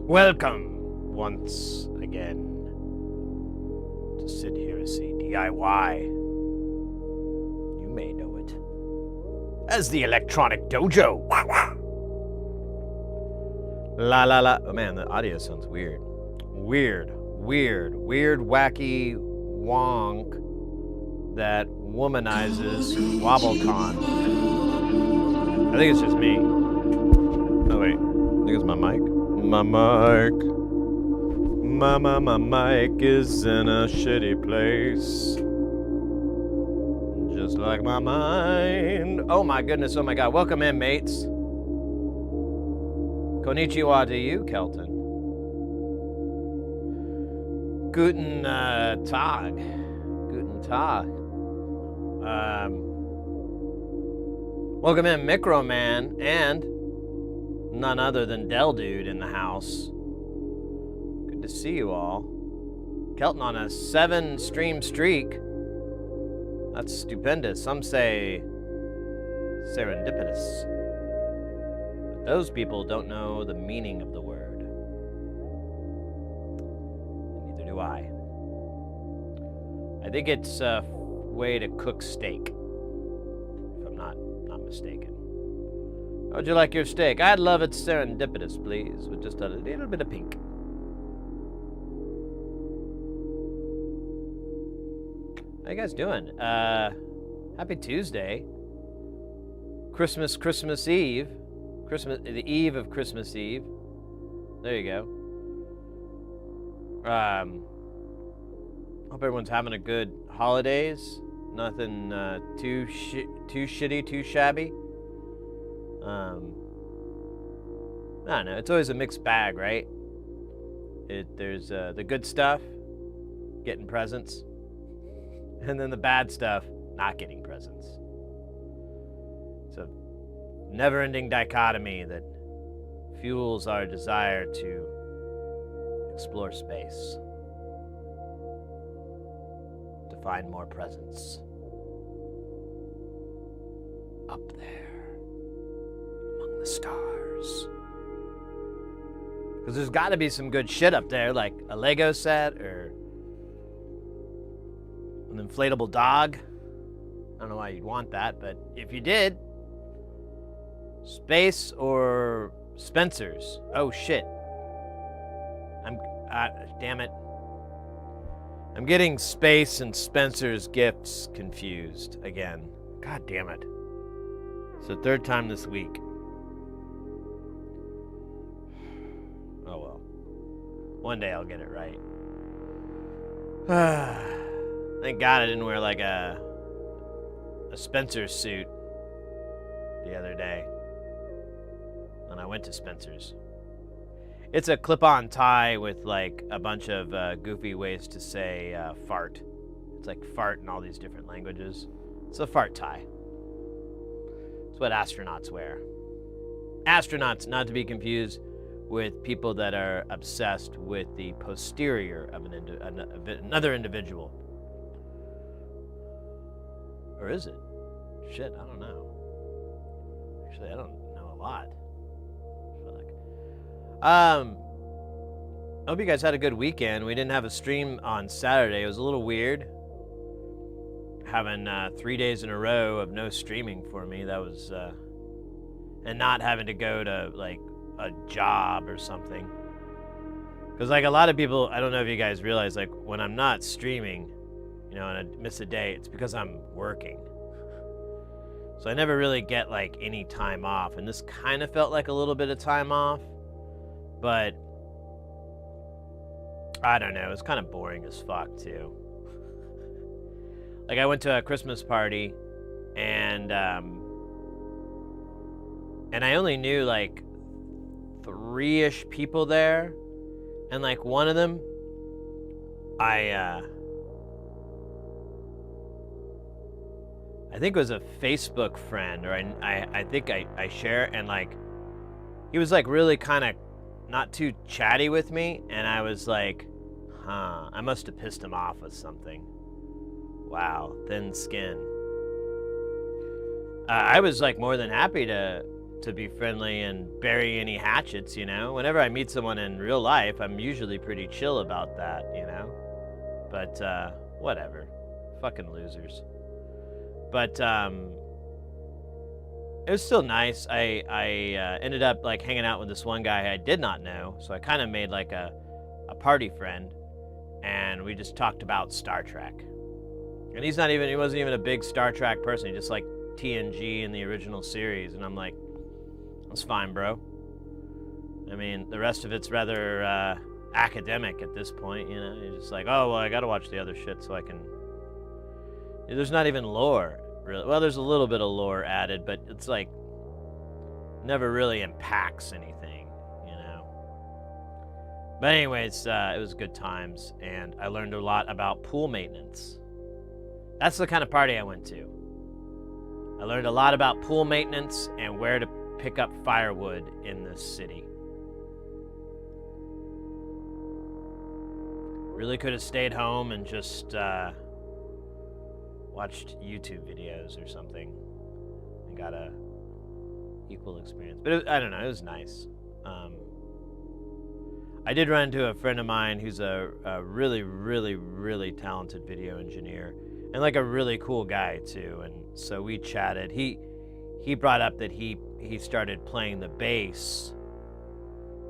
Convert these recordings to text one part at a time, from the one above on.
Welcome once again to Sit Heresy DIY. You may know it as the Electronic Dojo. La la la. Oh man, the audio sounds weird. Weird, wacky wonk that womanizes WobbleCon. I think it's just me. Oh wait, I think it's my mic. My mic is in a shitty place. Just like my mind. Oh my goodness, oh my god. Welcome in, mates. Konnichiwa to you, Kelton. Guten Tag. Guten Tag. Welcome in, Microman, and none other than Del Dude in the house. Good to see you all. Kelton on a 7-stream streak. That's stupendous. Some say serendipitous. But those people don't know the meaning of the word. Neither do I. I think it's a way to cook steak, if I'm not mistaken. How would you like your steak? I'd love it serendipitous, please, with just a little bit of pink. How you guys doing? Happy Tuesday. Christmas Eve. The eve of Christmas Eve. There you go. Hope everyone's having a good holidays. Nothing too shitty, too shabby. I don't know. It's always a mixed bag, right? There's the good stuff, getting presents, and then the bad stuff, not getting presents. It's a never-ending dichotomy that fuels our desire to explore space, to find more presents up there among the stars. Because there's got to be some good shit up there, like a Lego set or an inflatable dog. I don't know why you'd want that, but if you did, space or Spencer's. Oh shit. Damn it. I'm getting space and Spencer's gifts confused again. God damn it. It's the third time this week. Oh well. One day I'll get it right. Thank God I didn't wear like a Spencer's suit the other day when I went to Spencer's. It's a clip-on tie with like a bunch of goofy ways to say fart. It's like fart in all these different languages. It's a fart tie. It's what astronauts wear. Astronauts, not to be confused with people that are obsessed with the posterior of another individual. Or is it? Shit, I don't know. Actually, I don't know a lot. I hope you guys had a good weekend. We didn't have a stream on Saturday. It was a little weird. Having 3 days in a row of no streaming for me. That was, and not having to go to like a job or something. Because like a lot of people, I don't know if you guys realize, like when I'm not streaming, you know, and I miss a day, it's because I'm working. So I never really get like any time off. And this kind of felt like a little bit of time off. But I don't know, it's kind of boring as fuck too. Like I went to a Christmas party and I only knew like 3-ish people there, and like one of them I think it was a Facebook friend, or I think I share, and like he was like really kind of not too chatty with me, and I was like, I must have pissed him off with something. Wow, thin skin. I was like more than happy to to be friendly and bury any hatchets, you know? Whenever I meet someone in real life, I'm usually pretty chill about that, you know? But, whatever. Fucking losers. But, it was still nice. I ended up, like, hanging out with this one guy I did not know, so I kind of made, like, a party friend, and we just talked about Star Trek. And he wasn't even a big Star Trek person. He just liked TNG and the original series, and I'm like, that's fine, bro. I mean, the rest of it's rather academic at this point, you know? You're just like, oh, well, I gotta watch the other shit so I can... There's not even lore, really. Well, there's a little bit of lore added, but it's like, never really impacts anything, you know? But anyways, it was good times, and I learned a lot about pool maintenance. That's the kind of party I went to. I learned a lot about pool maintenance and where to pick up firewood in this city. Really could have stayed home and just watched YouTube videos or something and got a equal experience. But I don't know, it was nice. I did run into a friend of mine who's a really, really, really talented video engineer and like a really cool guy too. And so we chatted. He brought up that he started playing the bass,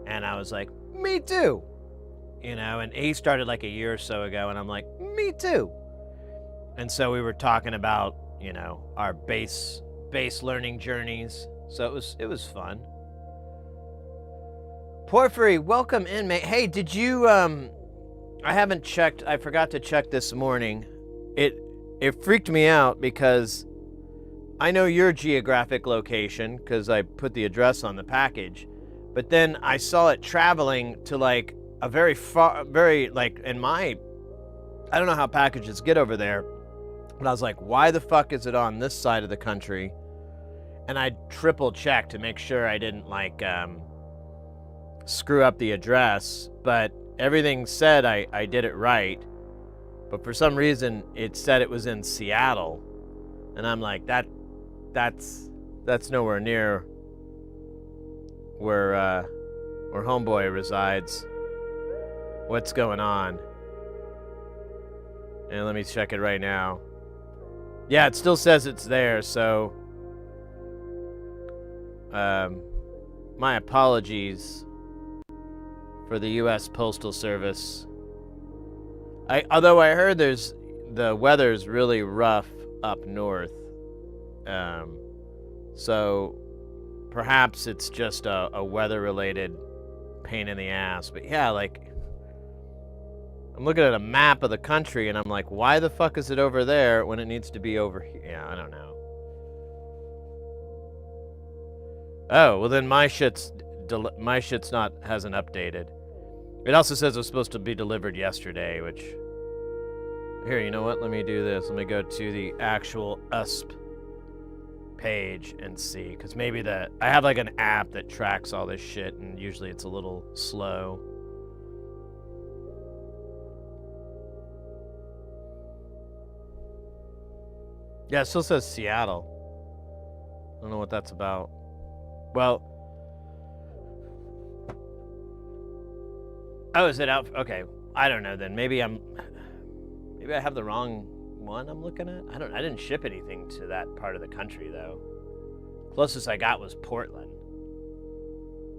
and I was like, me too, you know. And he started like a year or so ago, and I'm like, me too. And so we were talking about, you know, our bass learning journeys. So it was fun. Porphyry, welcome in, mate. Hey, did you I haven't checked. I forgot to check this morning. It freaked me out because I know your geographic location because I put the address on the package, but then I saw it traveling to like a very far, like I don't know how packages get over there, but I was like, why the fuck is it on this side of the country? And I triple checked to make sure I didn't like screw up the address, but everything said I did it right. But for some reason, it said it was in Seattle, and I'm like, that's nowhere near where homeboy resides. What's going on? And let me check it right now. Yeah, it still says it's there, so my apologies for the U.S. Postal Service. Although I heard the weather's really rough up north, so perhaps it's just a weather-related pain in the ass. But yeah, like, I'm looking at a map of the country and I'm like, why the fuck is it over there when it needs to be over here? Yeah, I don't know. Oh, well then my shit's hasn't updated. It also says it was supposed to be delivered yesterday, which... Here, you know what? Let me do this. Let me go to the actual USP page and see. Because maybe I have like an app that tracks all this shit, and usually it's a little slow. Yeah, it still says Seattle. I don't know what that's about. Well... Oh, is it out? Okay, I don't know then. Maybe I have the wrong one I'm looking at. I didn't ship anything to that part of the country though. Closest I got was Portland.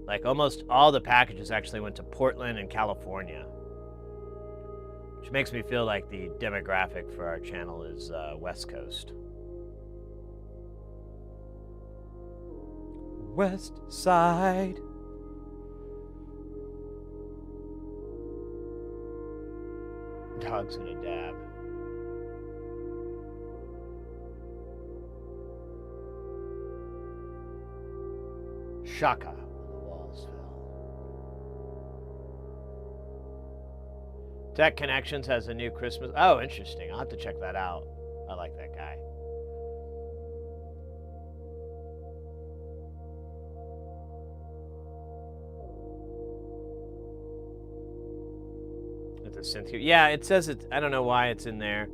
Like almost all the packages actually went to Portland and California, which makes me feel like the demographic for our channel is West Coast. West Side. Dogs in a dab. Shaka when the walls fell. Tech Connections has a new Christmas. Oh, interesting. I'll have to check that out. I like that guy. Yeah, it says it. I don't know why it's in there.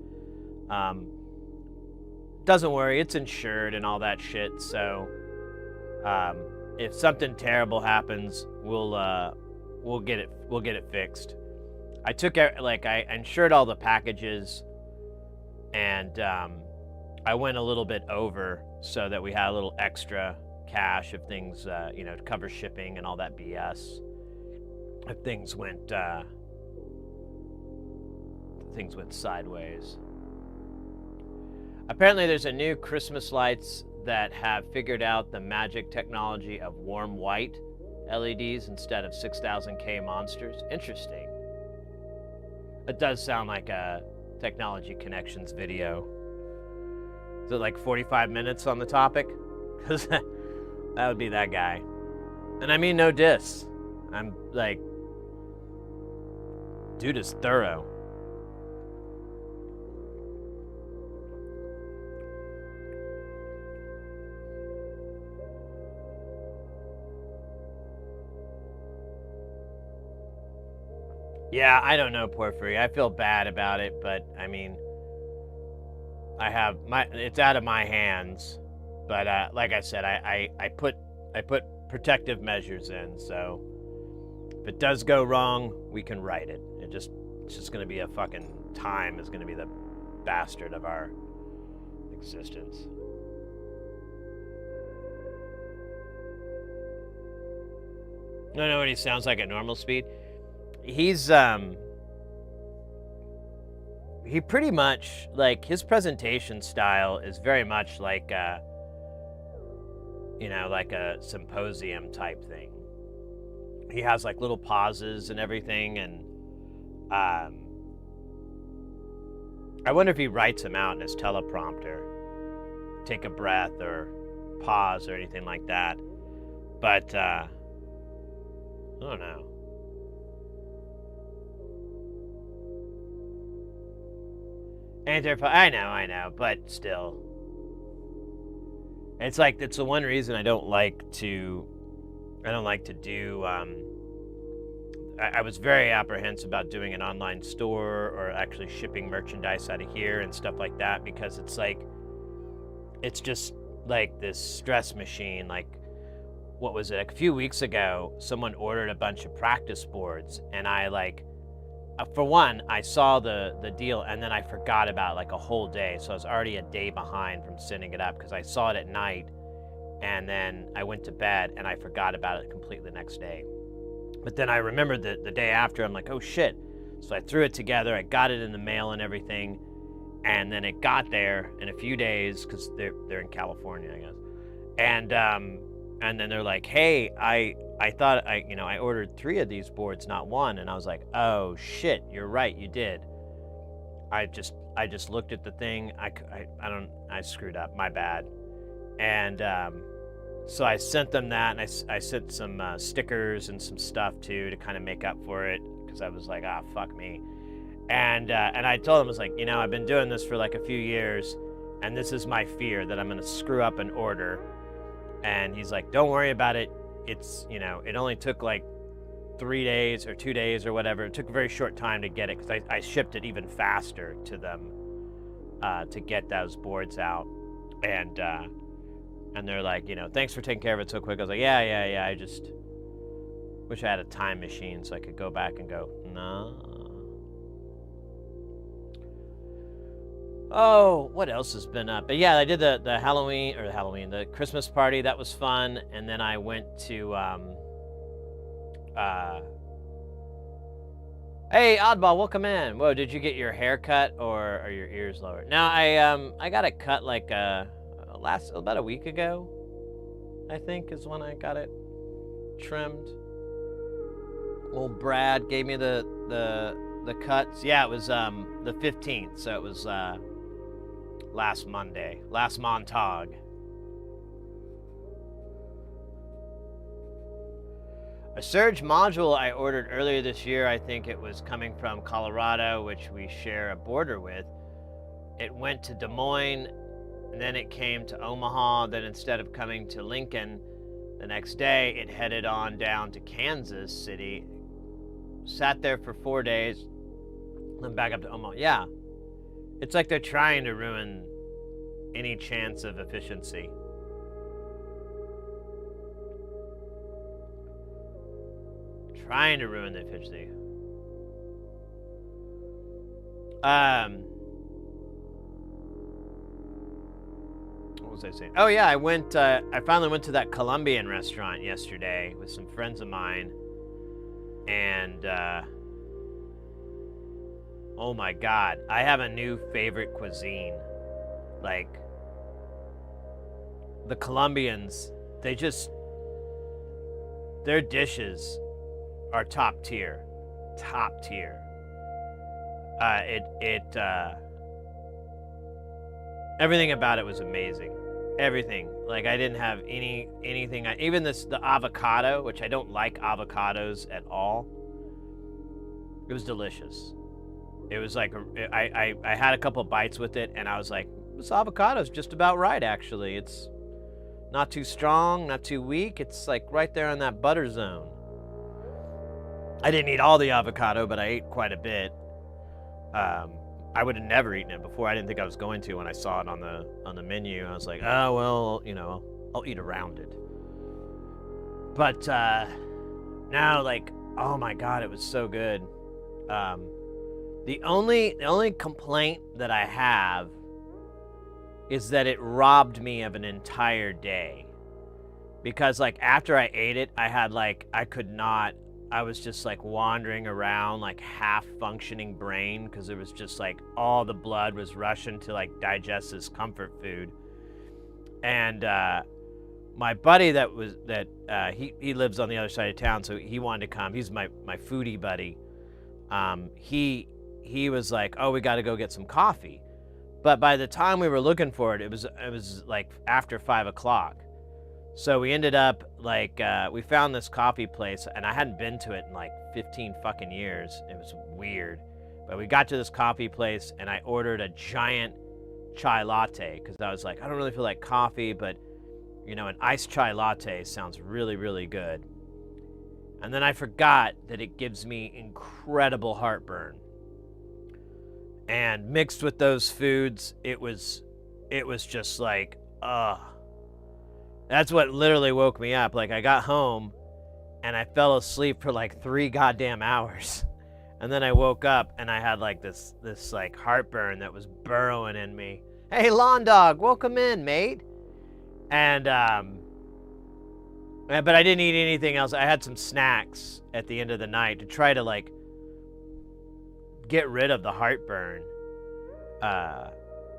Doesn't worry, it's insured and all that shit. So If something terrible happens, we'll get it fixed. I took I insured all the packages, and I went a little bit over so that we had a little extra cash if things to cover shipping and all that BS. If things went sideways. Apparently, there's a new Christmas lights that have figured out the magic technology of warm white LEDs instead of 6000K monsters. Interesting. It does sound like a Technology Connections video. Is it like 45 minutes on the topic? Because that would be that guy. And I mean no diss. I'm like, dude is thorough. Yeah, I don't know, Porphyry. I feel bad about it, but I mean, it's out of my hands. But like I said, I put protective measures in, so if it does go wrong, we can right it. It's just gonna be a fucking time is gonna be the bastard of our existence. I don't know what he sounds like at normal speed. He's he pretty much, like, his presentation style is very much like like a symposium type thing. He has like little pauses and everything, and I wonder if he writes them out in his teleprompter, take a breath or pause or anything like that. But I don't know. I know, but still. It's like, it's the one reason I don't like to do, I was very apprehensive about doing an online store or actually shipping merchandise out of here and stuff like that, because it's like, it's just like this stress machine. Like, what was it? A few weeks ago, someone ordered a bunch of practice boards, and I for one, I saw the deal, and then I forgot about it like a whole day. So I was already a day behind from sending it up because I saw it at night, and then I went to bed and I forgot about it completely the next day. But then I remembered the day after. I'm like, oh shit. So I threw it together. I got it in the mail and everything, and then it got there in a few days because they're in California, I guess. And then they're like, hey, I thought I ordered 3 of these boards, not 1. And I was like, oh shit, you're right, you did. I just looked at the thing. I screwed up, my bad. And so I sent them that, and I sent some stickers and some stuff too to kind of make up for it, because I was like, fuck me. And I told him, I was like, I've been doing this for like a few years, and this is my fear, that I'm gonna screw up an order. And he's like, don't worry about it. It's, it only took like 3 days or 2 days or whatever. It took a very short time to get it, because I shipped it even faster to them to get those boards out. And they're like, thanks for taking care of it so quick. I was like, yeah. I just wish I had a time machine so I could go back and go, no. Oh, what else has been up? But yeah, I did the Christmas party. That was fun. And then I went to, hey, Oddball, welcome in. Whoa, did you get your hair cut or are your ears lowered? No, I got it cut like, about a week ago, I think, is when I got it trimmed. Old Brad gave me the cuts. Yeah, it was the 15th, so it was last Monday, last Montag. A Surge module I ordered earlier this year, I think it was coming from Colorado, which we share a border with. It went to Des Moines, and then it came to Omaha. Then instead of coming to Lincoln the next day, it headed on down to Kansas City, sat there for 4 days, then back up to Omaha. Yeah, it's like they're trying to ruin any chance of efficiency. trying to ruin the efficiency. What was I saying? Oh yeah, I finally went to that Colombian restaurant yesterday with some friends of mine, and oh my God, I have a new favorite cuisine. Like, the Colombians, their dishes are top tier. Top tier. Everything about it was amazing. Everything. Like, I didn't have anything. Even the avocado, which I don't like avocados at all. It was delicious. It was like, I had a couple bites with it, and I was like, this avocado's just about right, actually. It's not too strong, not too weak. It's like right there in that butter zone. I didn't eat all the avocado, but I ate quite a bit. I would have never eaten it before. I didn't think I was going to when I saw it on the menu. I was like, oh, well, I'll eat around it. But now, like, oh my God, it was so good. The only complaint that I have is that it robbed me of an entire day. Because, like, after I ate it, I was just, like, wandering around, like, half-functioning brain, because it was just, like, all the blood was rushing to, like, digest this comfort food. And my buddy he lives on the other side of town, so he wanted to come. He's my foodie buddy. He was like, oh, we got to go get some coffee. But by the time we were looking for it, it was like after 5 o'clock. So we ended up, like, we found this coffee place, and I hadn't been to it in like 15 fucking years. It was weird. But we got to this coffee place, and I ordered a giant chai latte, because I was like, I don't really feel like coffee, but, an iced chai latte sounds really, really good. And then I forgot that it gives me incredible heartburn. And mixed with those foods, it was just like, that's what literally woke me up. Like, I got home and I fell asleep for like 3 goddamn hours. And then I woke up and I had like this like heartburn that was burrowing in me. Hey, lawn dog, welcome in, mate. And but I didn't eat anything else. I had some snacks at the end of the night to try to, like, get rid of the heartburn.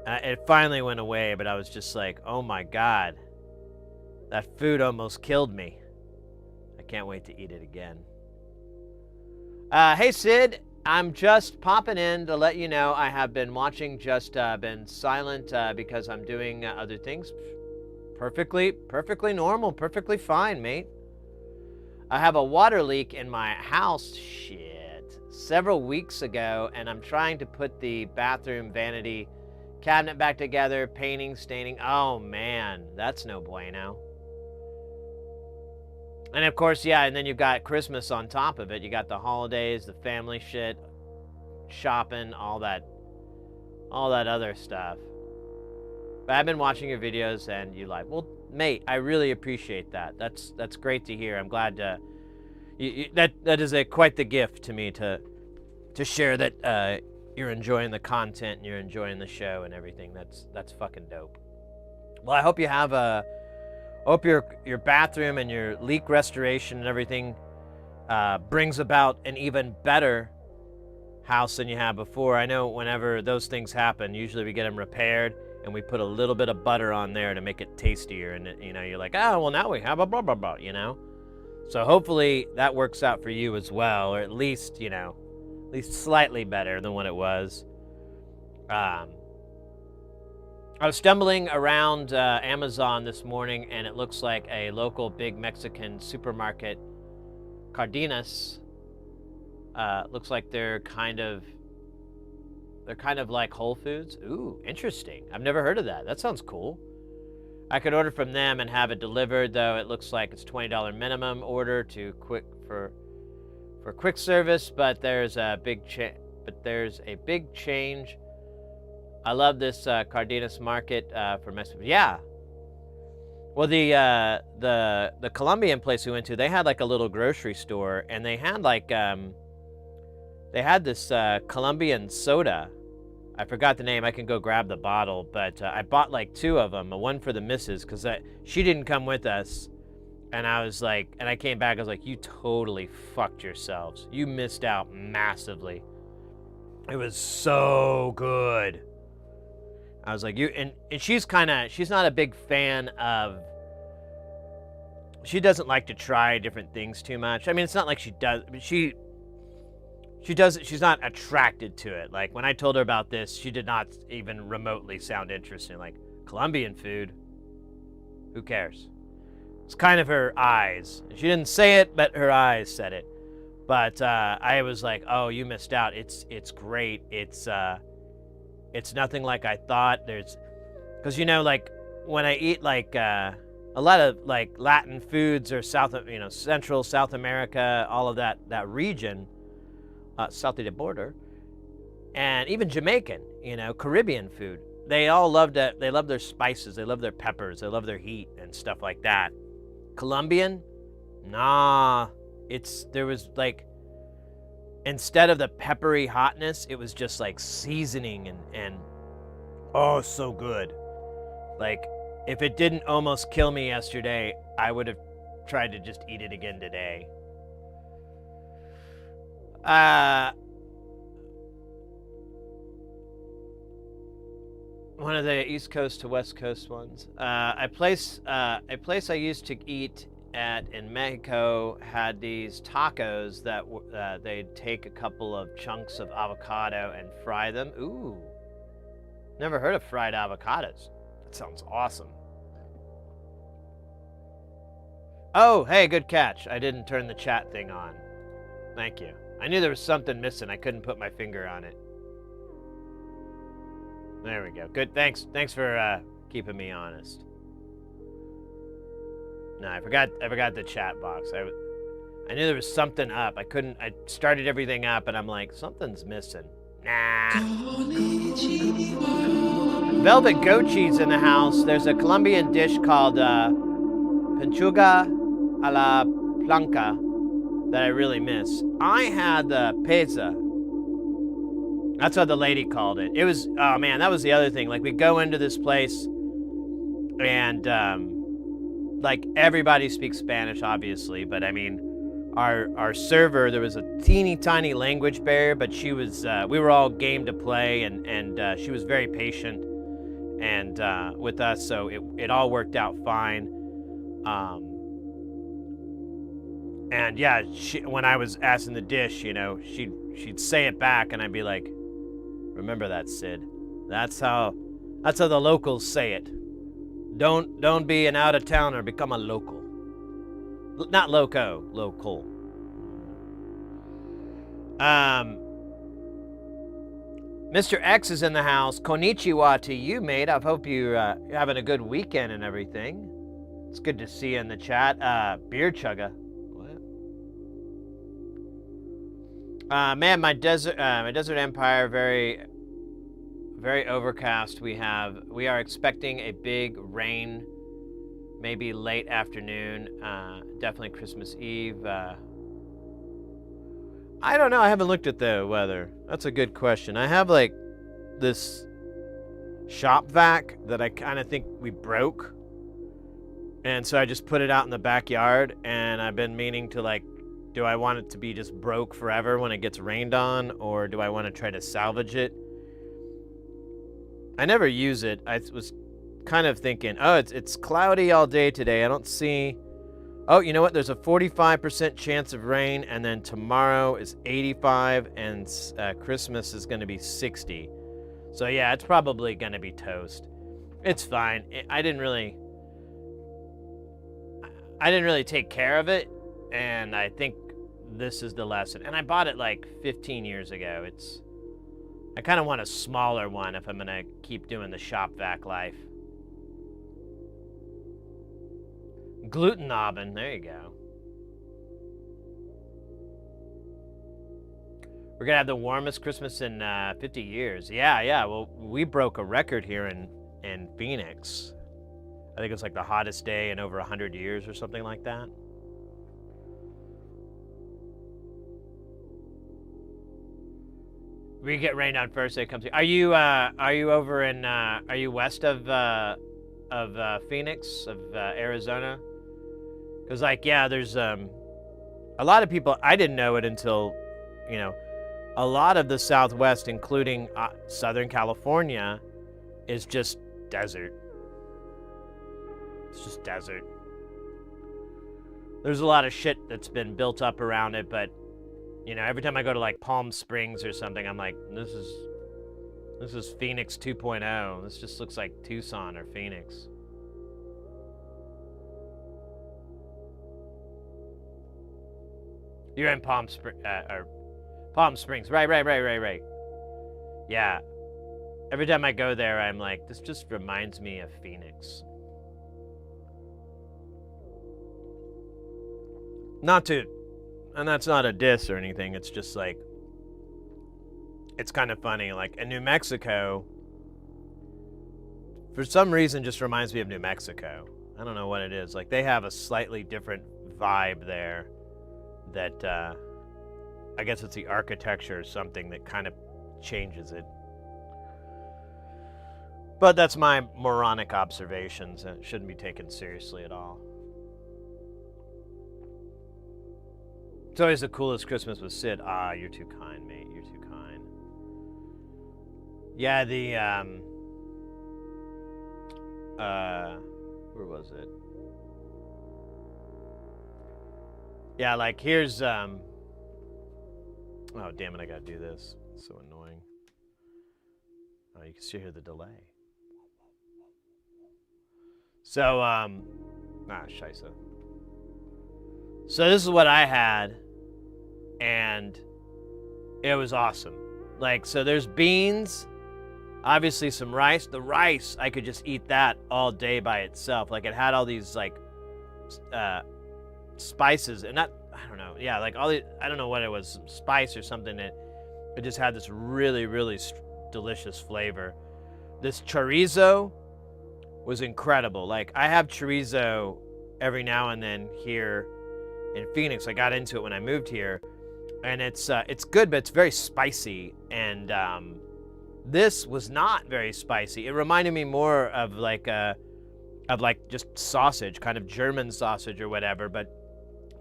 It finally went away, but I was just like, oh my God, that food almost killed me. I can't wait to eat it again. Hey Sid, I'm just popping in to let you know I have been watching, been silent because I'm doing other things. Perfectly normal, perfectly fine, mate. I have a water leak in my house, several weeks ago, and I'm trying to put the bathroom vanity cabinet back together, painting, staining. Oh man, that's no bueno. And of course, yeah, and then you've got Christmas on top of it. You got the holidays, the family shit, shopping, all that other stuff. But I've been watching your videos, and you like, well, mate, I really appreciate that. That's great to hear. I'm glad that is quite the gift to me to share that you're enjoying the content and you're enjoying the show and everything. That's fucking dope. Well, I hope you have hope your bathroom and your leak restoration and everything brings about an even better house than you had before. I know whenever those things happen, usually we get them repaired and we put a little bit of butter on there to make it tastier, and you're like, oh, well, now we have a blah blah blah, So hopefully that works out for you as well, or at least slightly better than what it was. I was stumbling around Amazon this morning, and it looks like a local big Mexican supermarket, Cardenas. Looks like they're kind of like Whole Foods. Ooh, interesting. I've never heard of that. That sounds cool. I could order from them and have it delivered, though it looks like it's $20 minimum order for quick service, but there's a big change. I love this Cardenas market for Mexico. Yeah. Well, the Colombian place we went to, they had like a little grocery store, and they had like they had this Colombian soda. I forgot the name. I can go grab the bottle, but I bought like 2 of them, one for the missus, because she didn't come with us. And I was like, and I came back, I was like, you totally fucked yourselves. You missed out massively. It was so good. I was like, and she's not a big fan of, she doesn't like to try different things too much. I mean, it's not like she does, but she's not attracted to it. Like, when I told her about this, she did not even remotely sound interesting. Like, Colombian food, who cares? It's kind of her eyes. She didn't say it, but her eyes said it. But I was like, oh, you missed out. It's great. It's nothing like I thought. Because, like, when I eat like a lot of like Latin foods or Central South America, all of that region, south of the border, and even Jamaican, Caribbean food, they all loved it. They love their spices. They love their peppers. They love their heat and stuff like that. Colombian, nah. There was like, instead of the peppery hotness, it was just like seasoning and oh, so good. Like, if it didn't almost kill me yesterday, I would have tried to just eat it again today. One of the East Coast to West Coast ones. A place I used to eat at in Mexico had these tacos that they'd take a couple of chunks of avocado and fry them. Ooh, never heard of fried avocados. That sounds awesome. Oh, hey, good catch. I didn't turn the chat thing on. Thank you. I knew there was something missing. I couldn't put my finger on it. There we go. Good. Thanks for keeping me honest. No, I forgot the chat box. I knew there was something up. I started everything up, and I'm like, something's missing. Nah. Velvet goat cheese in the house. There's a Colombian dish called pechuga a la plancha that I really miss. I had the pizza. That's what the lady called it. It was, oh man, that was the other thing. Like, we go into this place, and like, everybody speaks Spanish, obviously, but I mean, our server, there was a teeny tiny language barrier, but she was, we were all game to play, and she was very patient and with us, so it all worked out fine. And yeah, when I was asking the dish, she'd say it back, and I'd be like, remember that, Sid. That's how the locals say it. Don't be an out-of-towner, become a local. Not loco, local. Mr. X is in the house. Konnichiwa to you, mate. I hope you're having a good weekend and everything. It's good to see you in the chat. Beer chugga. What? Man, my desert empire, very, very overcast. We are expecting a big rain, maybe late afternoon. Definitely Christmas Eve. I don't know. I haven't looked at the weather. That's a good question. I have like this shop vac that I kind of think we broke. And so I just put it out in the backyard, and I've been meaning to, like, do I want it to be just broke forever when it gets rained on, or do I want to try to salvage it? I never use it. I was kind of thinking, oh, it's cloudy all day today. I don't see... Oh, you know what? There's a 45% chance of rain, and then tomorrow is 85, and Christmas is going to be 60. So yeah, it's probably going to be toast. It's fine. I didn't really take care of it, and I think this is the lesson. And I bought it like 15 years ago. I kind of want a smaller one if I'm going to keep doing the shop vac life. Gluten oven, there you go. We're gonna have the warmest Christmas in 50 years. Yeah. Well, we broke a record here in Phoenix. I think it's like the hottest day in over 100 years or something like that. We get rained on first day it comes here. Are you over in are you west of Phoenix, of Arizona? Because like, yeah, there's a lot of people, I didn't know it until, you know, a lot of the Southwest, including Southern California, is just desert. It's just desert. There's a lot of shit that's been built up around it, but you know, every time I go to like Palm Springs or something, I'm like, this is Phoenix 2.0. This just looks like Tucson or Phoenix. You're in Palm Springs, right. Yeah. Every time I go there, I'm like, this just reminds me of Phoenix. Not to, and that's not a diss or anything. It's just like, it's kind of funny. Like in New Mexico, for some reason, just reminds me of New Mexico. I don't know what it is. Like they have a slightly different vibe there. That I guess it's the architecture or something that kind of changes it. But that's my moronic observations, and it shouldn't be taken seriously at all. It's always the coolest Christmas with Sid. Ah, you're too kind, mate. You're too kind. Yeah, the where was it? Yeah, like here's oh damn it, I gotta do this. It's so annoying. Oh, you can still hear the delay. So scheisse. So this is what I had, and it was awesome. Like, so there's beans, obviously some rice. The rice, I could just eat that all day by itself. Like it had all these like spices, and not, I don't know, yeah, like all the, I don't know what it was, some spice or something that it just had this really, really delicious flavor. This chorizo was incredible. Like I have chorizo every now and then here in Phoenix. I got into it when I moved here, and it's good, but it's very spicy. And this was not very spicy. It reminded me more of like just sausage, kind of German sausage or whatever, but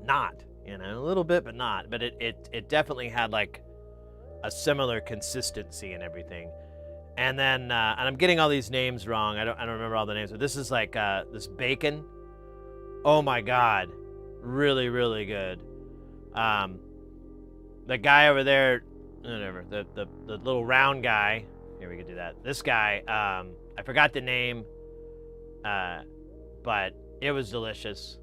not, you know, a little bit, but not. But it definitely had like a similar consistency and everything. And then and I'm getting all these names wrong. I don't remember all the names. But this is like this bacon. Oh my god, really, really good. The guy over there, whatever, the little round guy. Here, we could do that. This guy, I forgot the name, but it was delicious.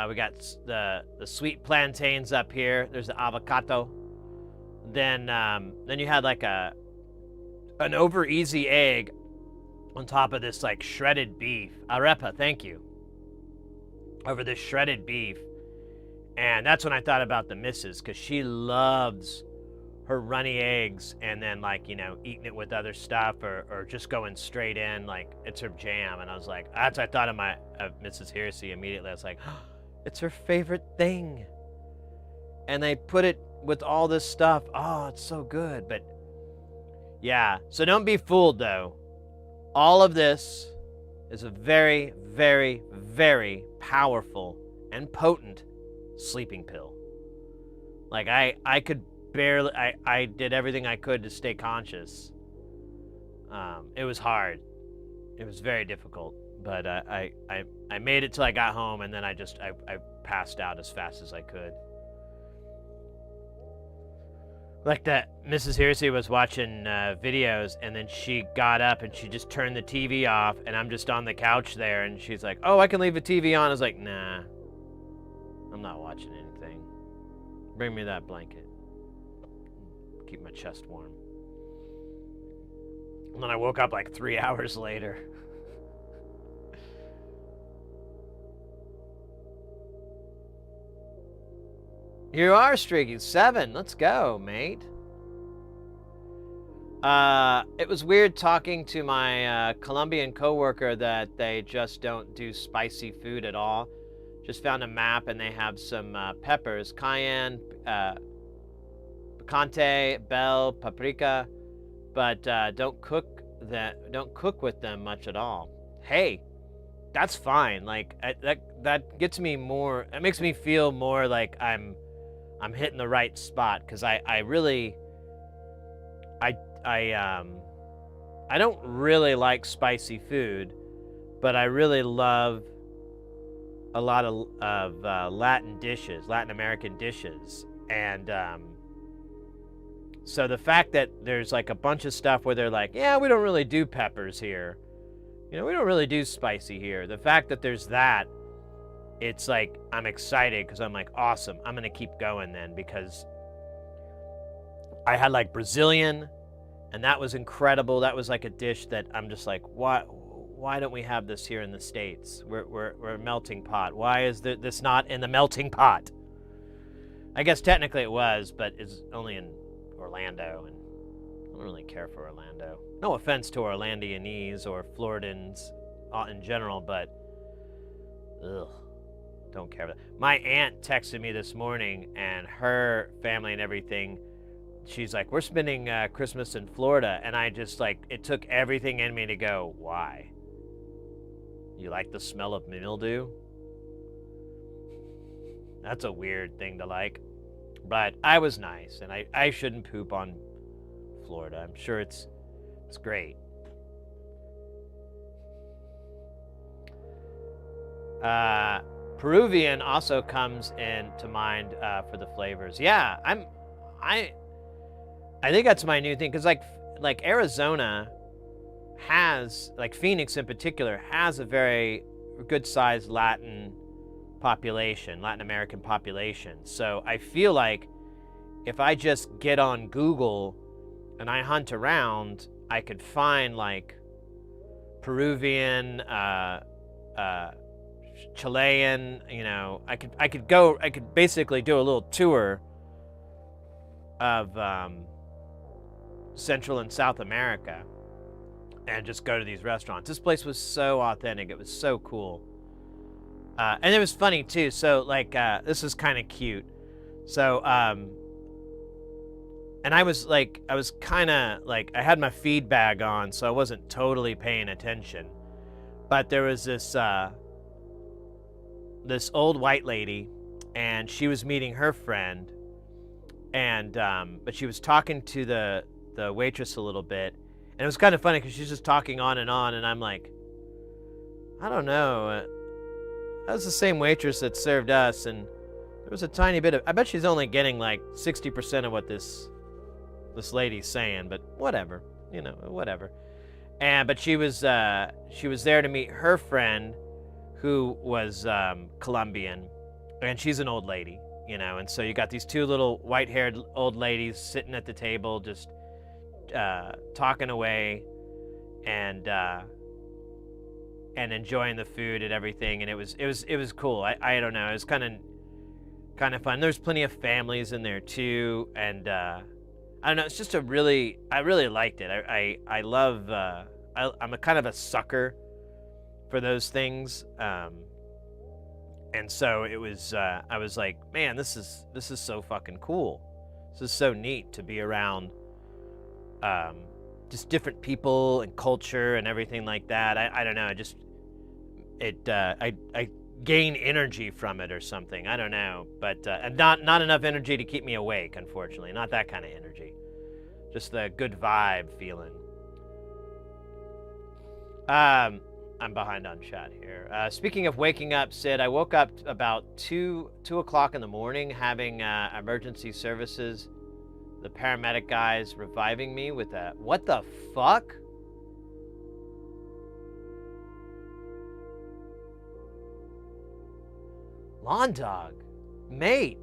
We got the sweet plantains up here. There's the avocado. Then you had like an over easy egg on top of this like shredded beef. Arepa, thank you. Over this shredded beef. And that's when I thought about the missus, because she loves her runny eggs and then like, you know, eating it with other stuff or just going straight in, like it's her jam. And I was like, that's what I thought of Mrs. Heresy immediately. I was like, oh, it's her favorite thing. And they put it with all this stuff. Oh, it's so good. But yeah, so don't be fooled though. All of this is a very, very, very powerful and potent sleeping pill. Like I could barely, I did everything I could to stay conscious. It was hard. It was very difficult, but I made it till I got home, and then I passed out as fast as I could. Like that, Mrs. Heresy was watching videos, and then she got up and she just turned the TV off, and I'm just on the couch there, and she's like, oh, I can leave the TV on. I was like, nah, I'm not watching anything. Bring me that blanket. Keep my chest warm. And then I woke up like 3 hours later. You are streaking. 7. Let's go, mate. It was weird talking to my Colombian coworker that they just don't do spicy food at all. Just found a map and they have some peppers, cayenne, picante, bell, paprika, but don't cook with them much at all. Hey, that's fine. Like that gets me more. It makes me feel more like I'm hitting the right spot, because I really I don't really like spicy food, but I really love a lot of Latin dishes, Latin American dishes, and so the fact that there's like a bunch of stuff where they're like, yeah, we don't really do peppers here, we don't really do spicy here. The fact that there's that, it's like I'm excited, because I'm like, awesome, I'm gonna keep going then, because I had like Brazilian, and that was incredible. That was like a dish that I'm just like, why don't we have this here in the States? We're a melting pot. Why is this not in the melting pot? I guess technically it was, but it's only in Orlando, and I don't really care for Orlando. No offense to Orlandianese or Floridans in general, but ugh, don't care. My aunt texted me this morning, and her family and everything, she's like, we're spending Christmas in Florida, and I just like, it took everything in me to go, why? You like the smell of mildew? That's a weird thing to like. But I was nice, and I shouldn't poop on Florida. I'm sure it's great. Peruvian also comes into mind for the flavors. Yeah, I think that's my new thing, because like Arizona has, like Phoenix in particular, has a very good-sized Latin American population. So I feel like if I just get on Google and I hunt around, I could find like Peruvian, Chilean, I could basically do a little tour of Central and South America and just go to these restaurants. This place was so authentic. It was so cool. And it was funny too. So like, this is kind of cute. So, and I was kind of like, I had my feed bag on, so I wasn't totally paying attention. But there was this old white lady, and she was meeting her friend, and but she was talking to the waitress a little bit, and it was kind of funny because she's just talking on, and I'm like, I don't know, that was the same waitress that served us, and there was a tiny bit of, I bet she's only getting like 60% of what this lady's saying, but whatever, whatever. But she was there to meet her friend, who was Colombian, and she's an old lady, and so you got these two little white-haired old ladies sitting at the table, just talking away, and enjoying the food and everything, and it was cool. I don't know, it was kind of fun. There's plenty of families in there too, and I don't know, it's just I really liked it. I love, I'm a kind of a sucker for those things, and so it was, I was like, man, this is so fucking cool. This is so neat to be around just different people and culture and everything like that. I don't know, I gain energy from it or something. I don't know, but not enough energy to keep me awake, unfortunately. Not that kind of energy. Just the good vibe feeling. I'm behind on chat here. Speaking of waking up, Sid, I woke up about 2 o'clock in the morning, having emergency services, the paramedic guys reviving me with a, what the fuck? Lawn dog, mate,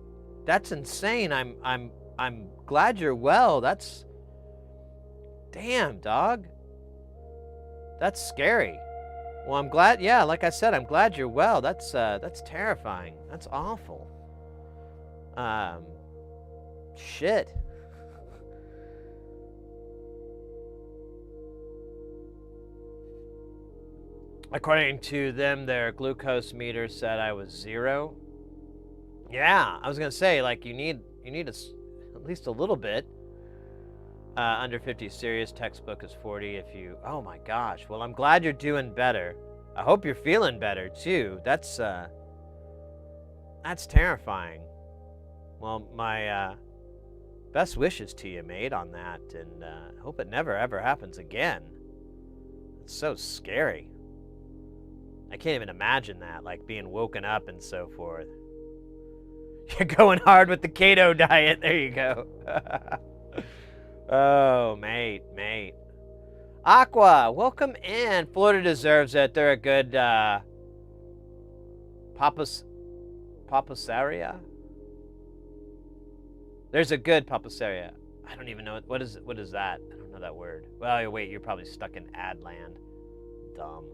that's insane. I'm glad you're well. That's, damn, dog. That's scary. Well, I'm glad, yeah, like I said, I'm glad you're well. That's terrifying. That's awful. Shit. According to them, their glucose meter said I was 0. Yeah, I was gonna say, like, you need at least a little bit. Under 50 serious, textbook is 40 if you... Oh my gosh. Well, I'm glad you're doing better. I hope you're feeling better too. That's terrifying. Well, my best wishes to you, mate, on that, and hope it never ever happens again. It's so scary. I can't even imagine that, like being woken up and so forth. You're going hard with the keto diet. There you go. Oh, mate. Aqua, welcome in. Florida deserves it. They're a good papasaria. There's a good papasaria. I don't even know what is that. I don't know that word. Well, wait, you're probably stuck in ad land. Dumb.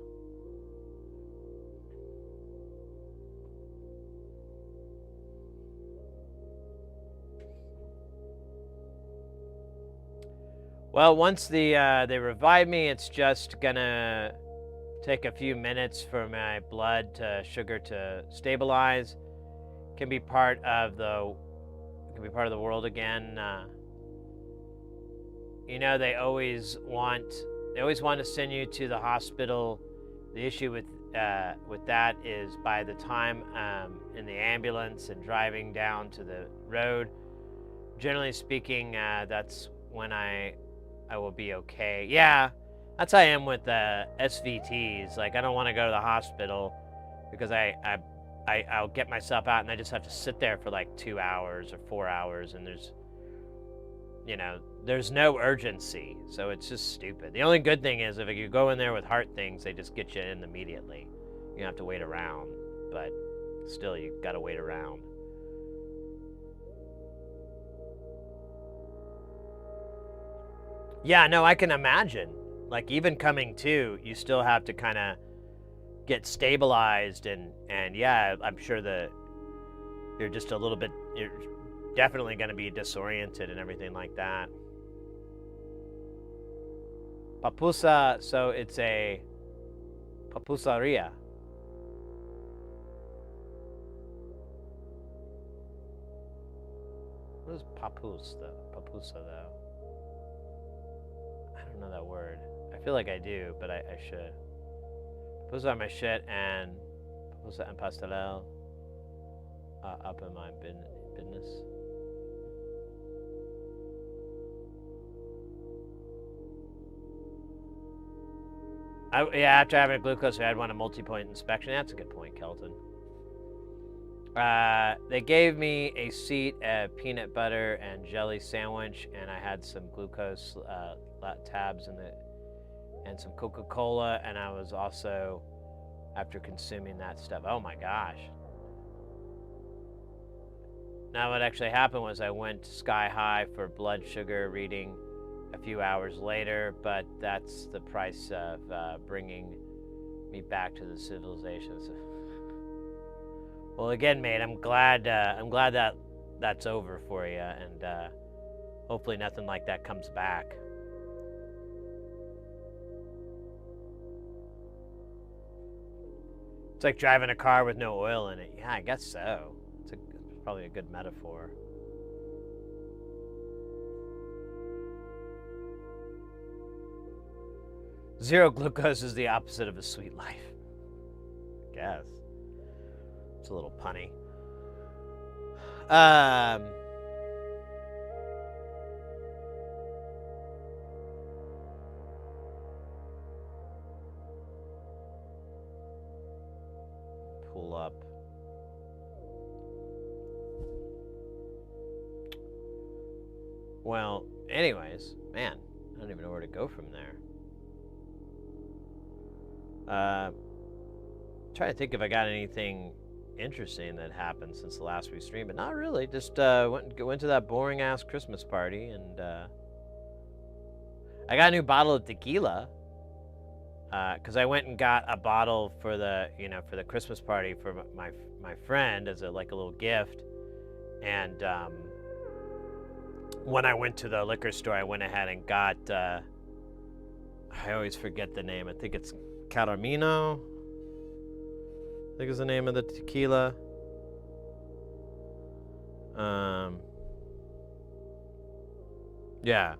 Well, once they revive me, it's just gonna take a few minutes for my blood sugar to stabilize. Can be part of the world again. You know, they always want to send you to the hospital. The issue with that is by the time in the ambulance and driving down to the road, generally speaking, that's when I will be okay. Yeah, that's how I am with SVTs. Like, I don't want to go to the hospital because I'll get myself out and I just have to sit there for like 2 hours or 4 hours, and there's no urgency, so it's just stupid. The only good thing is if you go in there with heart things, they just get you in immediately. You don't have to wait around, but still, you gotta wait around. Yeah, no, I can imagine. Like, even coming to, you still have to kind of get stabilized, and yeah, I'm sure you're just a little bit, you're definitely going to be disoriented and everything like that. Papusa, so it's a papusaria. What is papusa though? I don't know that word. I feel like I do, but I should. Papusa on my shit, and papusa and pastelel up in my business. Yeah, after having a glucose, I had one a multi-point inspection. That's a good point, Kelton. They gave me a seat, a peanut butter and jelly sandwich, and I had some glucose tabs and some Coca-Cola, and I was also, after consuming that stuff, oh my gosh. Now what actually happened was I went sky high for blood sugar reading a few hours later, but that's the price of bringing me back to the civilization. So, well, again, mate, I'm glad that that's over for you, and hopefully nothing like that comes back. It's like driving a car with no oil in it. Yeah, I guess so. It's probably a good metaphor. Zero glucose is the opposite of a sweet life. I guess. It's a little punny. Pull up. Well, anyways, man, I don't even know where to go from there. Trying to think if I got anything interesting that happened since the last we streamed, but not really. Just went to that boring ass Christmas party, and I got a new bottle of tequila because I went and got a bottle for the Christmas party for my friend as a little gift, and when I went to the liquor store, I went ahead and got I always forget the name. I think it's Caramino. think is the name of the tequila. Yeah,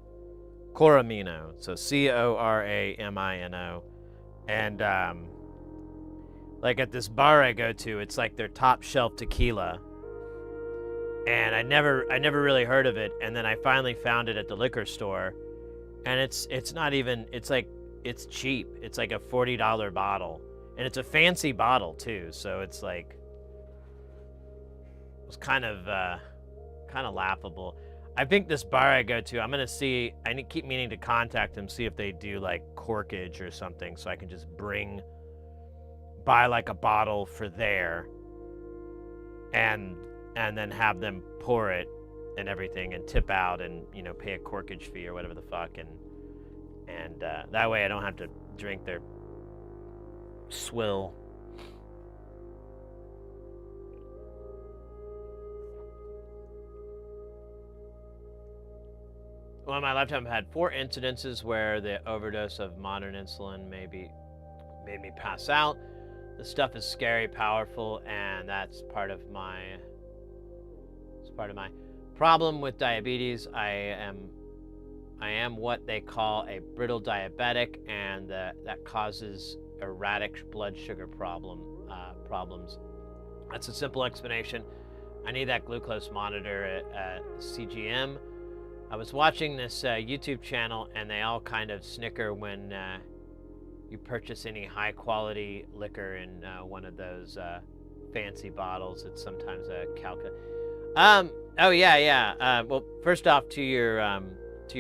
Coramino. So Coramino, and like at this bar I go to, it's like their top shelf tequila, and I never really heard of it, and then I finally found it at the liquor store, and it's not even, it's like, it's cheap. It's like a $40 bottle, and it's a fancy bottle too. So it's like, it was kind of laughable. I think this bar I go to, I'm gonna see. Keep meaning to contact them, see if they do like corkage or something, so I can just buy like a bottle for there, and then have them pour it and everything, and tip out, and pay a corkage fee or whatever the fuck, and that way I don't have to drink their swill. Well, in my lifetime, I've had 4 incidences where the overdose of modern insulin made me pass out. The stuff is scary, powerful, and that's part of my problem with diabetes. I am what they call a brittle diabetic, and that causes erratic blood sugar problems. That's a simple explanation. I need that glucose monitor at CGM. I was watching this YouTube channel, and they all kind of snicker when you purchase any high quality liquor in one of those fancy bottles. It's sometimes a Calca. Oh yeah. Well, first off, to your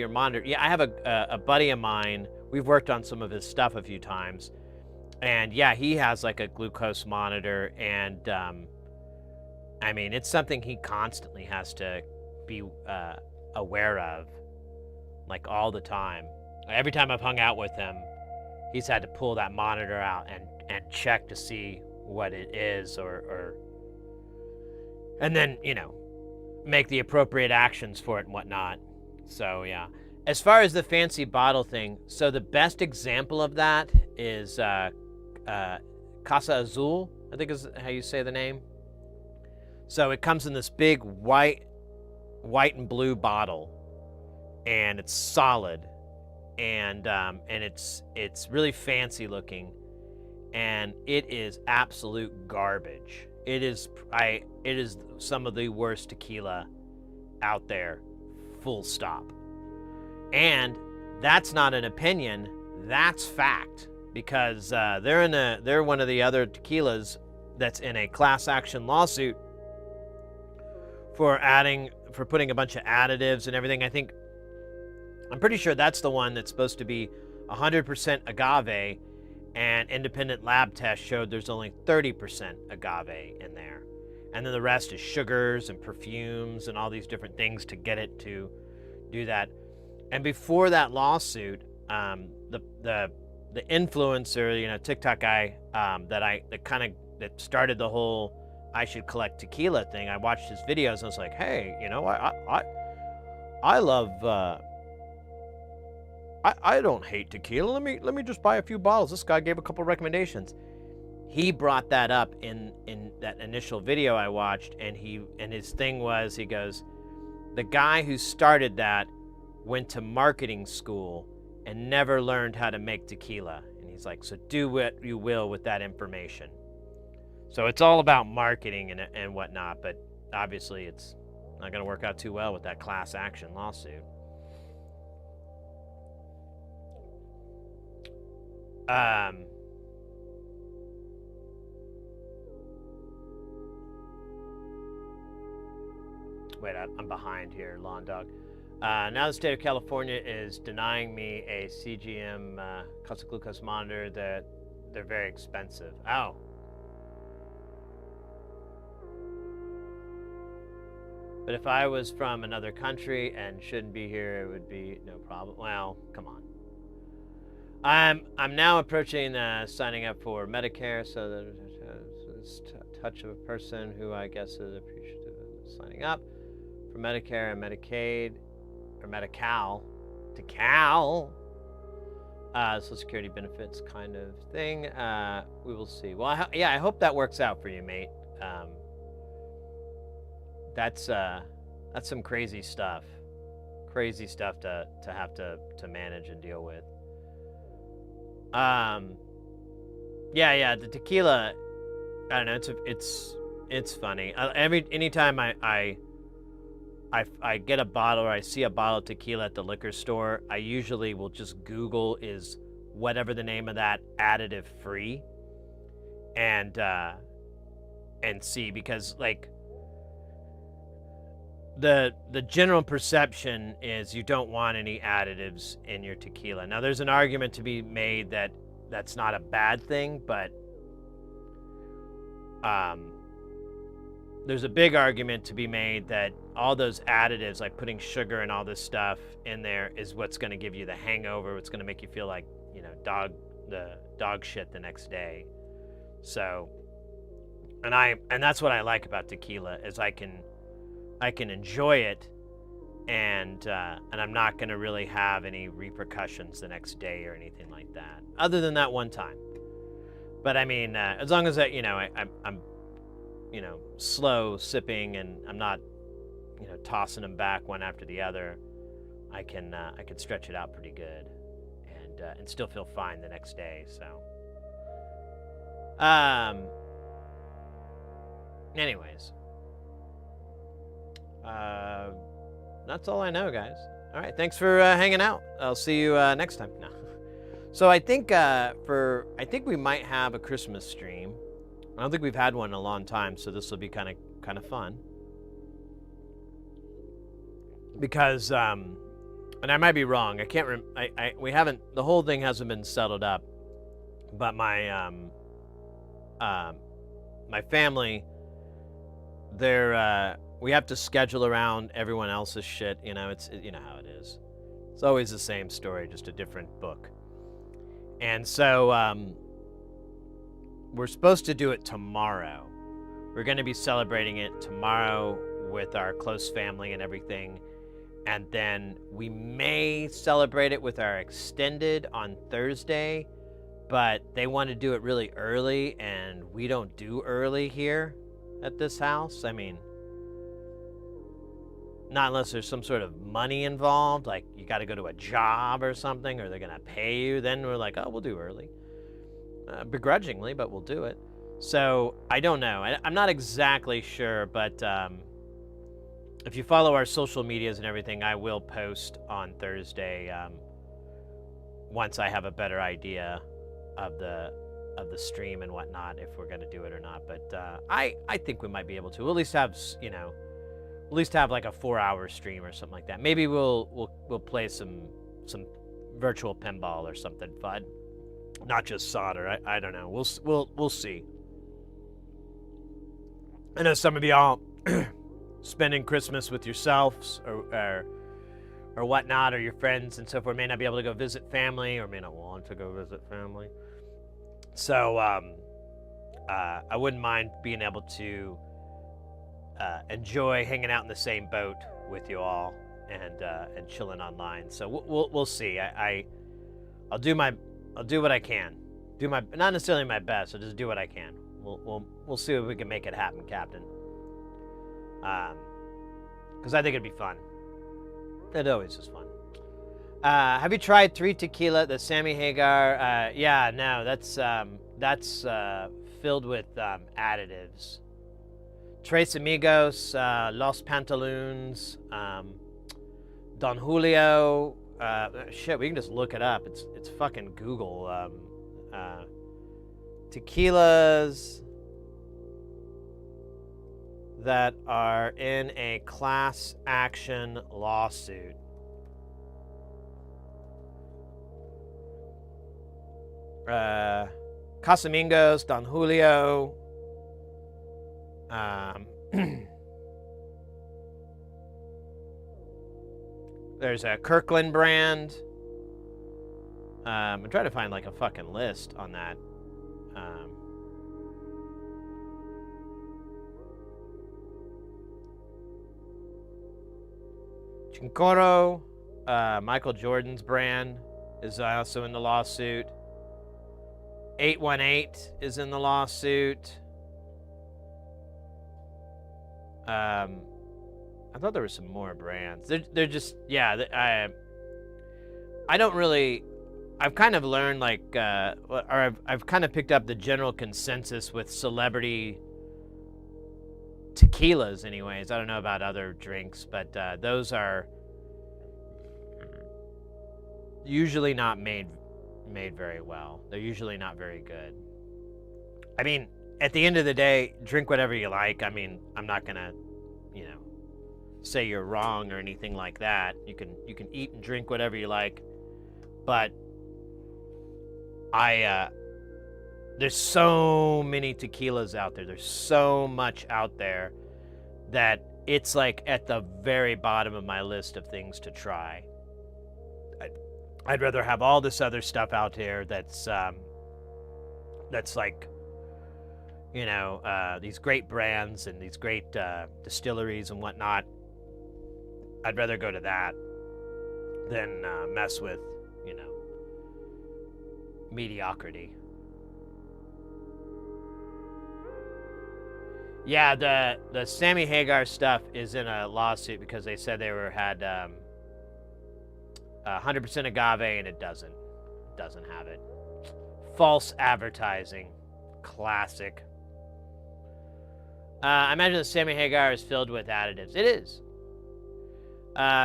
monitor. Yeah, I have a buddy of mine. We've worked on some of his stuff a few times, and yeah, he has like a glucose monitor, and I mean, it's something he constantly has to be aware of, like all the time. Every time I've hung out with him, he's had to pull that monitor out and check to see what it is, or and then make the appropriate actions for it and whatnot. So yeah, as far as the fancy bottle thing, so the best example of that is Casa Azul, I think is how you say the name. So it comes in this big white and blue bottle, and it's solid, and it's really fancy looking, and it is absolute garbage. It is some of the worst tequila out there, full stop. And that's not an opinion, that's fact, because they're one of the other tequilas that's in a class action lawsuit for putting a bunch of additives and everything. I'm pretty sure that's the one that's supposed to be 100% agave, and independent lab tests showed there's only 30% agave in there. And then the rest is sugars and perfumes and all these different things to get it to do that. And before that lawsuit, the influencer, TikTok guy, that started the whole I should collect tequila thing, I watched his videos and I was like, hey, I love I don't hate tequila. Let me just buy a few bottles. This guy gave a couple recommendations. He brought that up in that initial video I watched, and his thing was, he goes, the guy who started that went to marketing school and never learned how to make tequila. And he's like, so do what you will with that information. So it's all about marketing and whatnot, but obviously it's not going to work out too well with that class action lawsuit. Wait, I'm behind here, Lawn Dog. Now the state of California is denying me a CGM constant glucose monitor. That they're very expensive. Oh. But if I was from another country and shouldn't be here, it would be no problem. Well, come on. I'm now approaching signing up for Medicare, so there's touch of a person who I guess is appreciative of signing up for Medicare and Medicaid, or Medi-Cal, to Cal. Social Security benefits kind of thing. We will see. Well, I hope that works out for you, mate. That's some crazy stuff. Crazy stuff to have to manage and deal with. Yeah, the tequila. I don't know. It's funny. Anytime I get a bottle or I see a bottle of tequila at the liquor store, I usually will just Google is whatever the name of that additive free, and see, because like the general perception is you don't want any additives in your tequila. Now there's an argument to be made that that's not a bad thing, but there's a big argument to be made that all those additives, like putting sugar and all this stuff in there, is what's going to give you the hangover. What's going to make you feel like, dog shit the next day. So, and that's what I like about tequila, is I can enjoy it, and I'm not going to really have any repercussions the next day or anything like that, other than that one time. But I mean, as long as I'm slow sipping and I'm not, tossing them back one after the other, I can stretch it out pretty good, and still feel fine the next day. So, anyways, that's all I know, guys. All right, thanks for hanging out. I'll see you next time. No. So I think we might have a Christmas stream. I don't think we've had one in a long time, so this will be kind of fun. Because and I might be wrong. I can't we haven't, the whole thing hasn't been settled up. But my my family, we have to schedule around everyone else's shit, it's how it is. It's always the same story, just a different book. And so we're supposed to do it tomorrow. We're going to be celebrating it tomorrow with our close family and everything. And then we may celebrate it with our extended on Thursday, but they want to do it really early, and we don't do early here at this house. I mean, not unless there's some sort of money involved, like you got to go to a job or something, or they're going to pay you. Then we're like, oh, we'll do early. Begrudgingly, but we'll do it. So I don't know. I'm not exactly sure, but if you follow our social medias and everything, I will post on Thursday once I have a better idea of the stream and whatnot, if we're going to do it or not. But I think we might be able to. We'll at least have like a 4-hour stream or something like that. Maybe we'll play some virtual pinball or something fun. Not just solder. I don't know. We'll see. I know some of y'all spending Christmas with yourselves or whatnot, or your friends and so forth, may not be able to go visit family, or may not want to go visit family. So I wouldn't mind being able to enjoy hanging out in the same boat with you all and chilling online. So we'll see. I'll do what I can. Not necessarily my best. I'll just do what I can. We'll see if we can make it happen, Captain. Because I think it'd be fun. It always is fun. Have you tried 3 Tequila, the Sammy Hagar? Yeah, no, that's filled with additives. Tres Amigos, Los Pantaloons, Don Julio. Shit, we can just look it up. It's fucking Google. Tequilas that are in a class action lawsuit. Casamigos, Don Julio. There's a Kirkland brand. I'm trying to find like a fucking list on that. Chincoro, Michael Jordan's brand. is also in the lawsuit. 818 is in the lawsuit. I thought there were some more brands. They're just, yeah, I don't really, I've kind of learned or I've kind of picked up the general consensus with celebrity tequilas anyways. I don't know about other drinks, but those are usually not made very well. They're usually not very good. I mean, at the end of the day, drink whatever you like. I mean, I'm not gonna, say you're wrong or anything like that. You can eat and drink whatever you like, but there's so many tequilas out there. There's so much out there that it's like at the very bottom of my list of things to try. I'd rather have all this other stuff out here that's like, these great brands and these great distilleries and whatnot. I'd rather go to that than mess with, mediocrity. Yeah, the Sammy Hagar stuff is in a lawsuit because they said they had 100% agave and it doesn't have it. False advertising, classic. I imagine the Sammy Hagar is filled with additives. It is.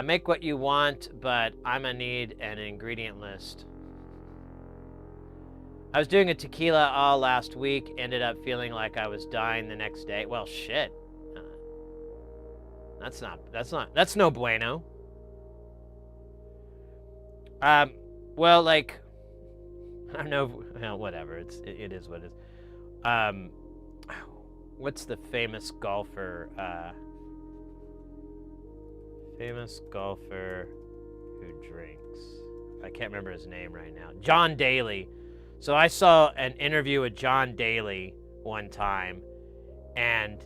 Make what you want, but I'm gonna need an ingredient list. I was doing a tequila all last week, ended up feeling like I was dying the next day. Well, shit. That's no bueno. Well, like, I don't know, whatever, it is what it is. What's the famous golfer, who drinks? I can't remember his name right now. John Daly. So I saw an interview with John Daly one time, and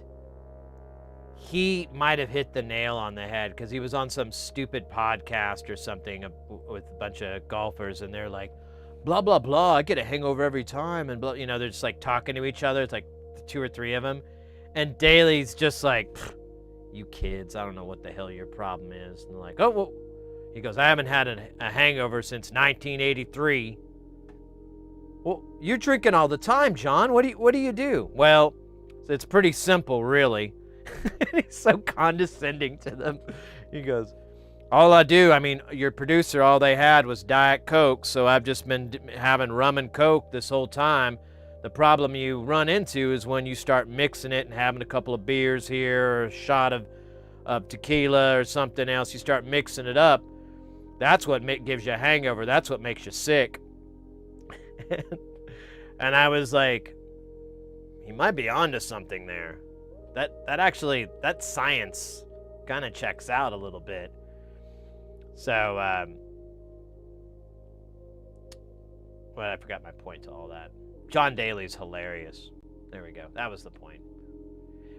he might have hit the nail on the head because he was on some stupid podcast or something with a bunch of golfers, and they're like, blah, blah, blah, I get a hangover every time, and blah, they're just like talking to each other. It's like 2 or 3 of them, and Daly's just like, you kids, I don't know what the hell your problem is. And they're like, oh, well, he goes, I haven't had a hangover since 1983. Well, you're drinking all the time, John. What do you do? Well, it's pretty simple, really. He's so condescending to them. He goes, all I do, your producer, all they had was Diet Coke, so I've just been having rum and Coke this whole time. The problem you run into is when you start mixing it and having a couple of beers here or a shot of tequila or something else. You start mixing it up. That's what gives you a hangover. That's what makes you sick. And I was like, he might be onto something there. That science kind of checks out a little bit. So, well, I forgot my point to all that. John Daly's hilarious. There we go. That was the point.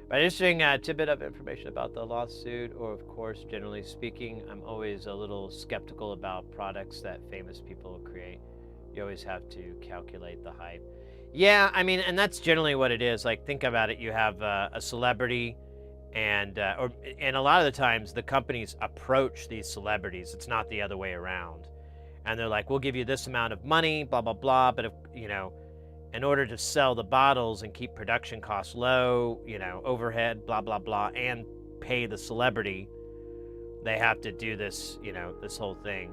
But interesting tidbit of information about the lawsuit, or of course, generally speaking, I'm always a little skeptical about products that famous people create. You always have to calculate the hype. Yeah, and that's generally what it is. Like, think about it. You have a celebrity, and a lot of the times the companies approach these celebrities. It's not the other way around. And they're like, we'll give you this amount of money, blah, blah, blah. But, if, in order to sell the bottles and keep production costs low, overhead, blah, blah, blah, and pay the celebrity, they have to do this, this whole thing.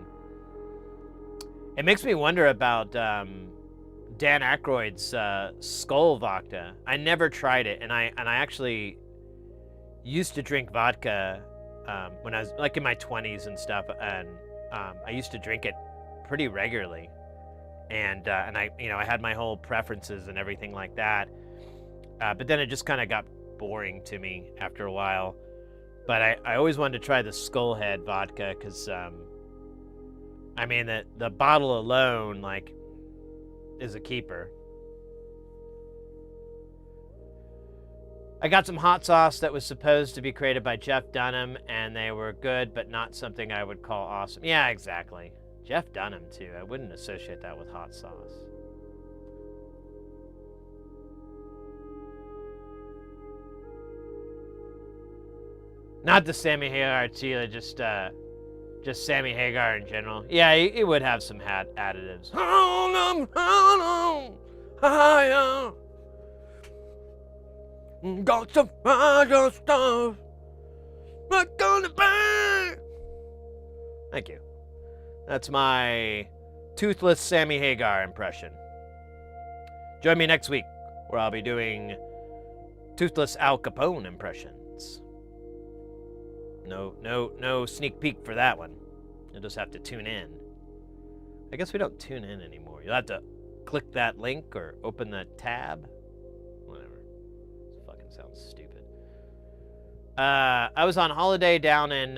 It makes me wonder about Dan Aykroyd's Skull vodka. I never tried it, and I actually used to drink vodka when I was like in my 20s and stuff, and I used to drink it pretty regularly, and I I had my whole preferences and everything like that, but then it just kind of got boring to me after a while. But I always wanted to try the Skullhead vodka because the bottle alone, like, is a keeper. I got some hot sauce that was supposed to be created by Jeff Dunham, and they were good, but not something I would call awesome. Yeah, exactly. Jeff Dunham, too. I wouldn't associate that with hot sauce. Not the Sammy Hagar Tila, just Sammy Hagar in general. Yeah, it would have some additives. Got some fire stuff. Not gonna burn. Thank you. That's my toothless Sammy Hagar impression. Join me next week, where I'll be doing toothless Al Capone impressions. No sneak peek for that one. You'll just have to tune in. I guess we don't tune in anymore. You'll have to click that link or open the tab. Whatever. This fucking sounds stupid. I was on holiday down in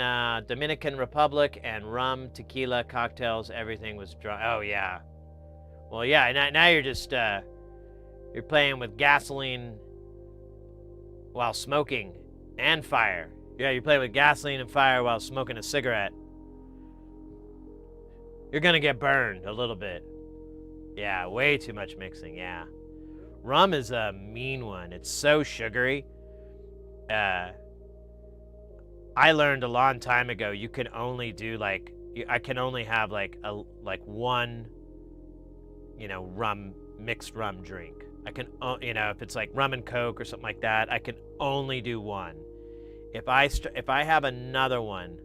Dominican Republic, and rum, tequila, cocktails, everything was dry. Oh, yeah. Well, yeah, now you're just, you're playing with gasoline while smoking and fire. Yeah, you're playing with gasoline and fire while smoking a cigarette. You're gonna get burned a little bit. Yeah, way too much mixing, yeah. Rum is a mean one. It's so sugary. I learned a long time ago you can only do I can only have one, mixed rum drink. I can, if it's like rum and Coke or something like that, I can only do one. If I have another one,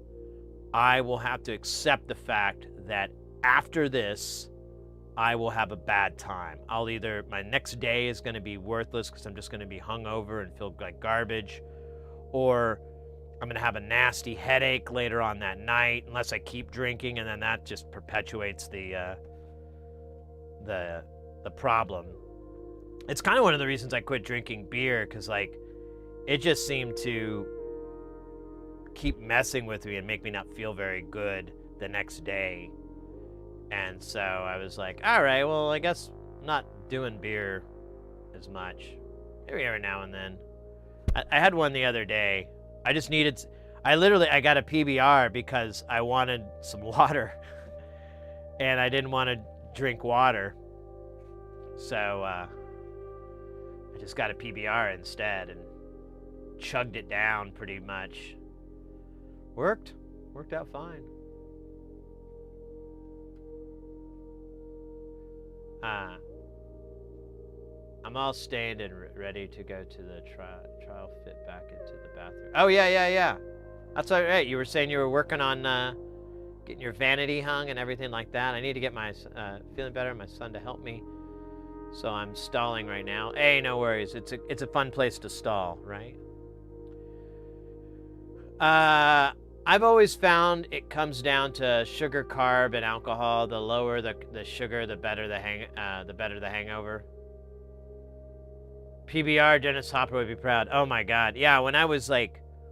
I will have to accept the fact that after this, I will have a bad time. My next day is going to be worthless because I'm just going to be hungover and feel like garbage, or I'm going to have a nasty headache later on that night unless I keep drinking, and then that just perpetuates the problem. It's kind of one of the reasons I quit drinking beer, because it just seemed to keep messing with me and make me not feel very good the next day. And so I was like, all right, well, I guess I'm not doing beer as much. Maybe every now and then. I had one the other day. I got a PBR because I wanted some water. And I didn't want to drink water. So I just got a PBR instead and chugged it down pretty much. Worked out fine. I'm all stained and ready to go to the trial fit back into the bathroom. Oh, yeah. That's all right. You were saying you were working on getting your vanity hung and everything like that. I need to get my feeling better, my son to help me. So I'm stalling right now. Hey, no worries. It's a fun place to stall, right? I've always found it comes down to sugar, carb, and alcohol. The lower the sugar, the better the hangover. PBR, Dennis Hopper would be proud. Oh my God, yeah. When I was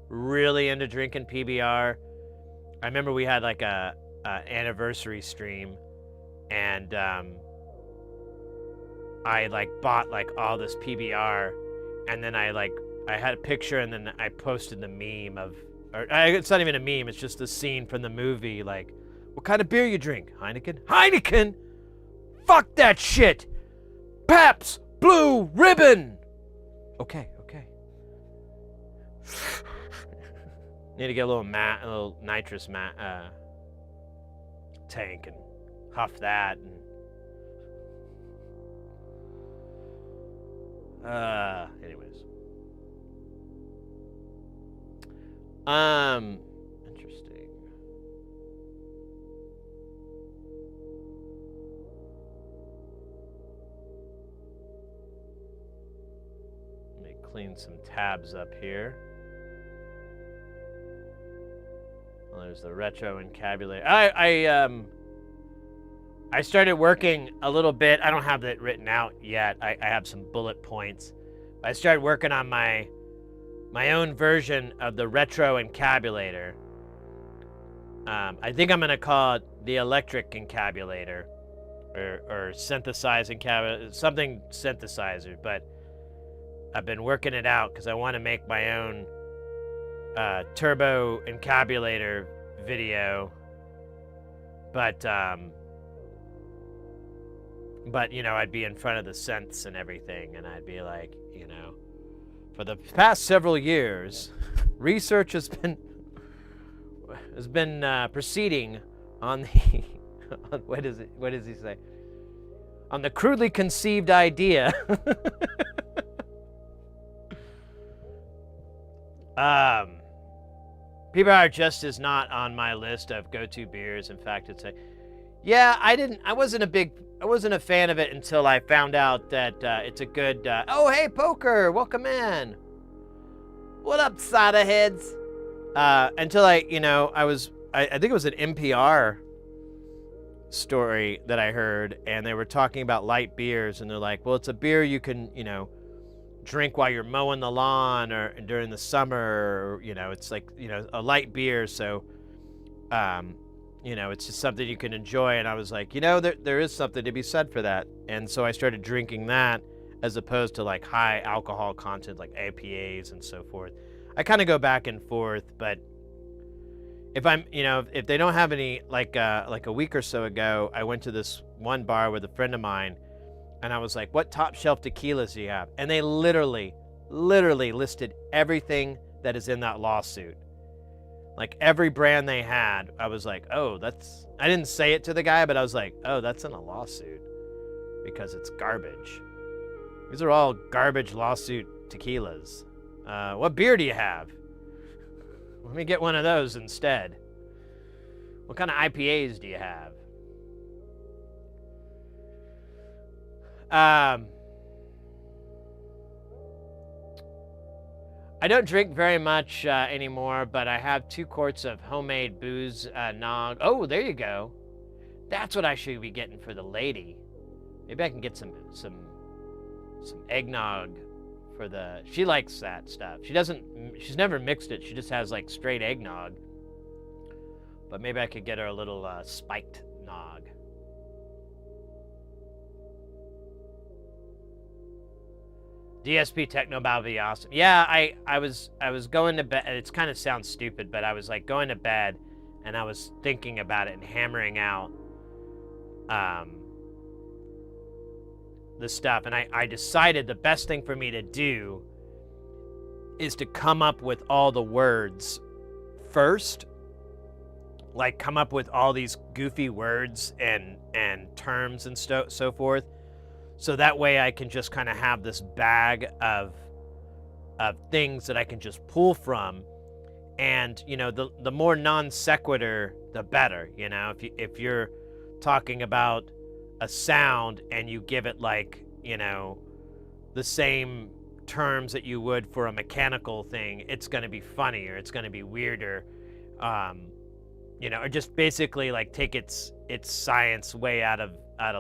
really into drinking PBR, I remember we had a anniversary stream, and I bought all this PBR, and then I had a picture, and then I posted the meme of. It's not even a meme, it's just a scene from the movie, what kind of beer you drink? Heineken? Heineken? Fuck that shit! Pabst Blue Ribbon! Okay. Need to get a little nitrous tank and huff that. Anyways. Interesting. Let me clean some tabs up here. Well, there's the retro encabulator. I started working a little bit. I don't have it written out yet. I have some bullet points. I started working on my own version of the retro encabulator. I think I'm going to call it the electric encabulator or synthesizing something synthesizer, but I've been working it out because I want to make my own turbo encabulator video But you know, I'd be in front of the synths and everything, and I'd be like, you know, for the past several years, research has been proceeding on the on, what does he say? On the crudely conceived idea. PBR just is not on my list of go-to beers. In fact, it's a yeah. I wasn't a fan of it until I found out that it's a good. Oh, hey, Poker, welcome in. What up, soda heads? Until I think it was an NPR story that I heard, and they were talking about light beers, and they're like, well, it's a beer you can, you know, drink while you're mowing the lawn or during the summer, or, you know, it's like, you know, a light beer, so you know, it's just something you can enjoy. And I was like, you know, there is something to be said for that. And so I started drinking that as opposed to like high alcohol content like APAs and so forth. I kind of go back and forth, but if I'm, you know, if they don't have any, like a week or so ago, I went to this one bar with a friend of mine, and I was like, what top shelf tequilas do you have? And they literally listed everything that is in that lawsuit. Like every brand they had, I was like, oh, I didn't say it to the guy, but I was like, oh, that's in a lawsuit because it's garbage. These are all garbage lawsuit tequilas. What beer do you have? Let me get one of those instead. What kind of IPAs do you have? I don't drink very much anymore, but I have 2 quarts of homemade booze nog. Oh, there you go. That's what I should be getting for the lady. Maybe I can get some eggnog for the. She likes that stuff. She's never mixed it. She just has like straight eggnog. But maybe I could get her a little spiked nog. DSP Technobabble would be awesome. Yeah, I was going to bed. It kind of sounds stupid, but I was like going to bed, and I was thinking about it and hammering out the stuff. And I decided the best thing for me to do is to come up with all the words first. Like come up with all these goofy words and terms and so forth. So that way I can just kind of have this bag of things that I can just pull from. And, you know, the more non sequitur, the better. You know, if you're talking about a sound and you give it like, you know, the same terms that you would for a mechanical thing, it's going to be funnier. It's going to be weirder. You know, or just basically like take its science way out of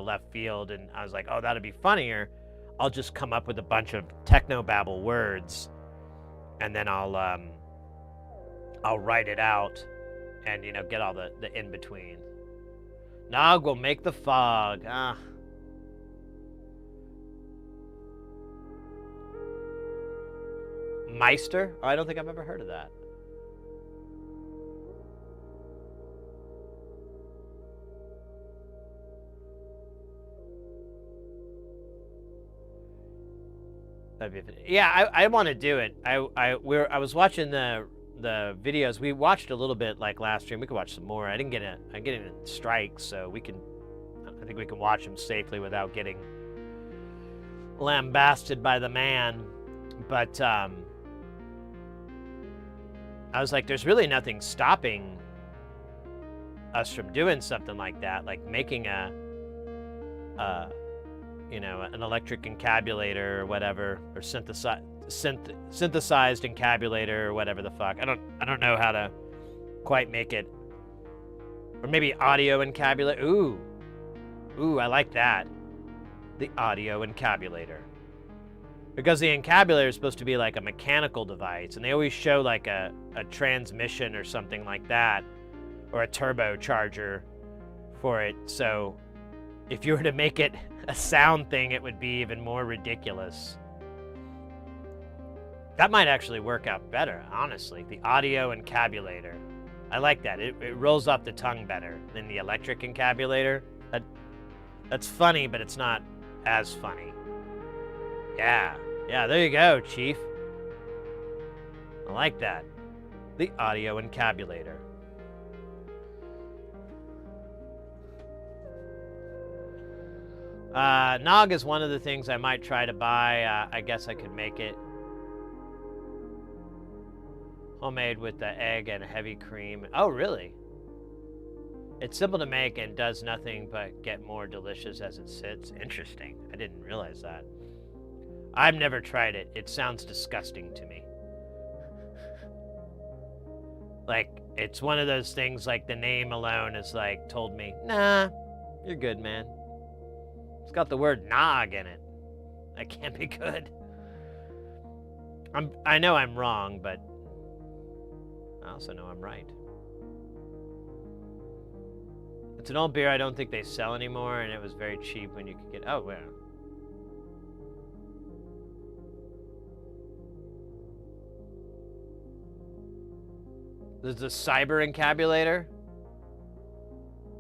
left field. And I was like, oh, that'd be funnier. I'll just come up with a bunch of technobabble words, and then I'll write it out, and, you know, get all the in between. Nog will make the fog. Meister? Oh, I don't think I've ever heard of that. Yeah, I want to do it. I was watching the videos. We watched a little bit like last stream. We could watch some more. I get a strike, so I think we can watch them safely without getting lambasted by the man. But I was like, there's really nothing stopping us from doing something like that, like making you know, an electric encabulator or whatever, or synthesized encabulator or whatever the fuck. I don't know how to quite make it. Or maybe audio encabulator. Ooh, I like that. The audio encabulator. Because the encabulator is supposed to be like a mechanical device, and they always show like a transmission or something like that, or a turbocharger for it. So if you were to make it a sound thing, it would be even more ridiculous. That might actually work out better, honestly. The audio encabulator. I like that. It rolls off the tongue better than the electric encabulator. That's funny, but it's not as funny. Yeah, there you go, Chief. I like that. The audio encabulator. Nog is one of the things I might try to buy. I guess I could make it. Homemade with the egg and heavy cream. Oh, really? It's simple to make and does nothing but get more delicious as it sits. Interesting. I didn't realize that. I've never tried it. It sounds disgusting to me. Like, it's one of those things like the name alone is like told me, nah, you're good, man. It's got the word nog in it. That can't be good. I know I'm wrong, but I also know I'm right. It's an old beer I don't think they sell anymore, and it was very cheap when you could get... Oh, yeah. There's a cyber encabulator.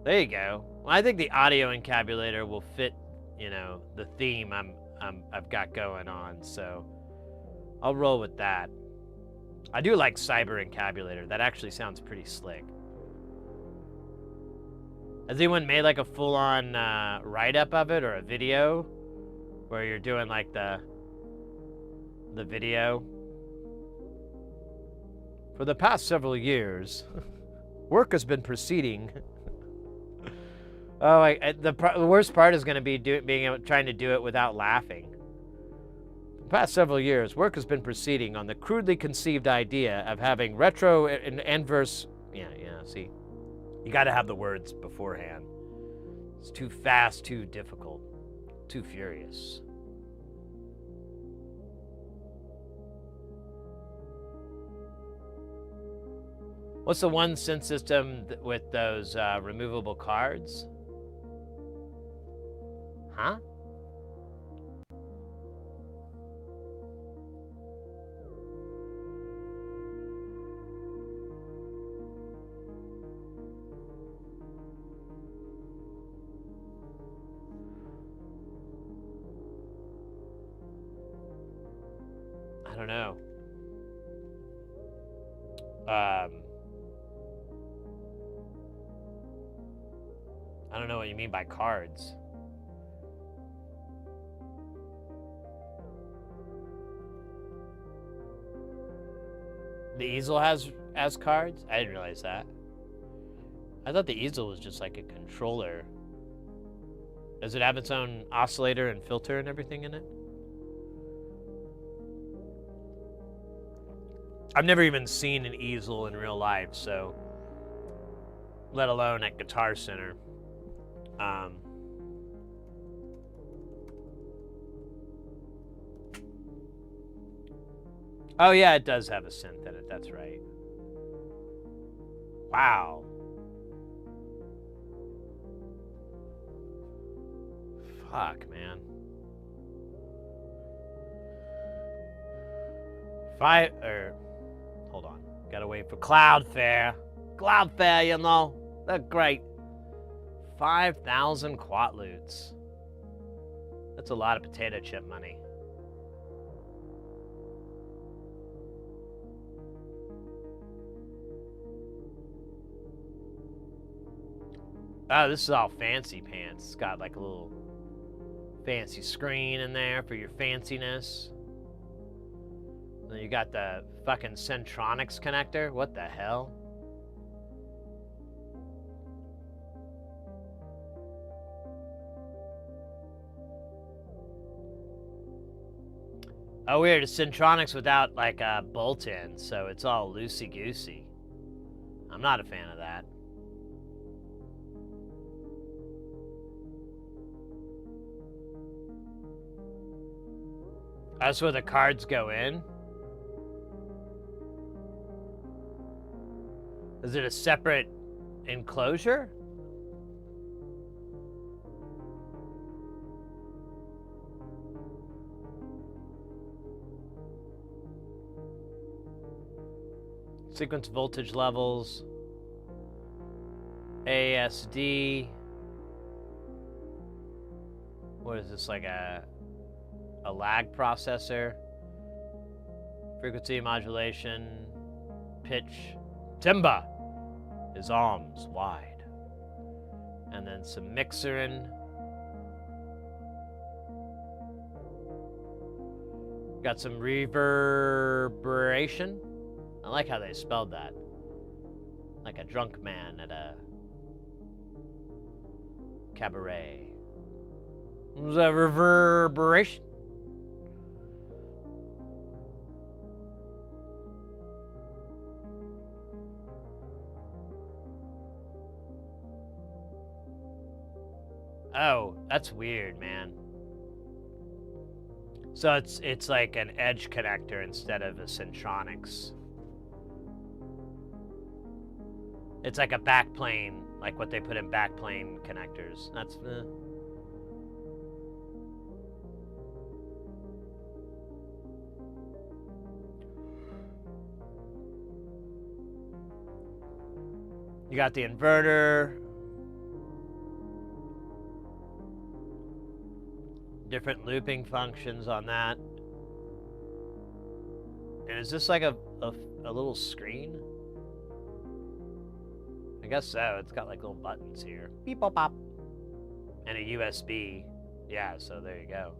There you go. Well, I think the audio encabulator will fit, you know, the theme I've got going on, so I'll roll with that. I do like cyber encabulator. That actually sounds pretty slick. Has anyone made like a full-on write-up of it or a video where you're doing like the video? For the past several years, work has been proceeding. Oh, the worst part is going to be trying to do it without laughing. For the past several years, work has been proceeding on the crudely conceived idea of having retro and inverse. Yeah, see. You got to have the words beforehand. It's too fast, too difficult, too furious. What's the one synth system with those removable cards? Huh? I don't know. I don't know what you mean by cards. The easel has cards? I didn't realize that. I thought the easel was just like a controller. Does it have its own oscillator and filter and everything in it? I've never even seen an easel in real life, so let alone at Guitar Center. Oh yeah, it does have a synth in it, that's right. Wow. Fuck, man. Hold on. Gotta wait for Cloudflare. Cloudflare, you know. They're great. 5,000 quatloots. That's a lot of potato chip money. Oh, this is all fancy pants. It's got like a little fancy screen in there for your fanciness. And then you got the fucking Centronics connector. What the hell? Oh, weird. It's Centronics without like a bolt-in, so it's all loosey-goosey. I'm not a fan of that. That's where the cards go in? Is it a separate enclosure? Sequence voltage levels. ASD. What is this, like a lag processor? Frequency modulation, pitch, timbre is arms wide. And then some mixerin. Got some reverberation. I like how they spelled that. Like a drunk man at a cabaret. Was that reverberation? Oh, that's weird, man. So it's like an edge connector instead of a Centronics. It's like a backplane, like what they put in backplane connectors. That's You got the inverter. Different looping functions on that. And is this like a little screen? I guess so. It's got like little buttons here. Beep, bop, bop. And a USB. Yeah, so there you go.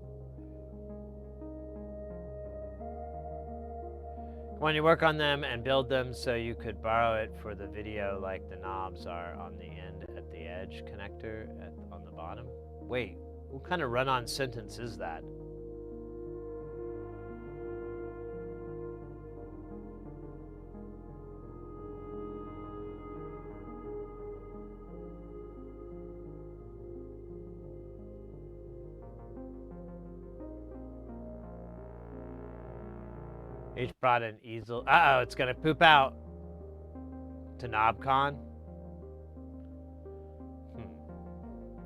When you work on them and build them so you could borrow it for the video, like the knobs are on the end at the edge connector on the bottom. Wait, what kind of run-on sentence is that? Each brought an easel. Uh-oh, it's gonna poop out. To KnobCon?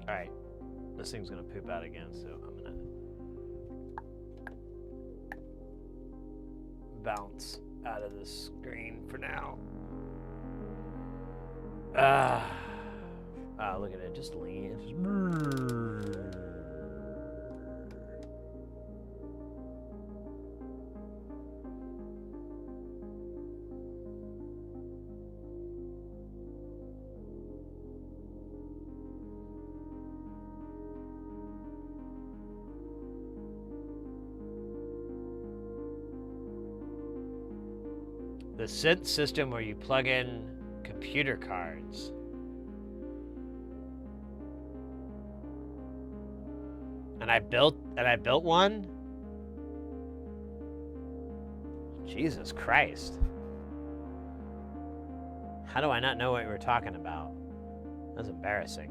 Alright. This thing's gonna poop out again, so I'm gonna bounce out of the screen for now. Look at it, just lean. The synth system where you plug in computer cards. And I built one? Jesus Christ. How do I not know what you were talking about? That's embarrassing.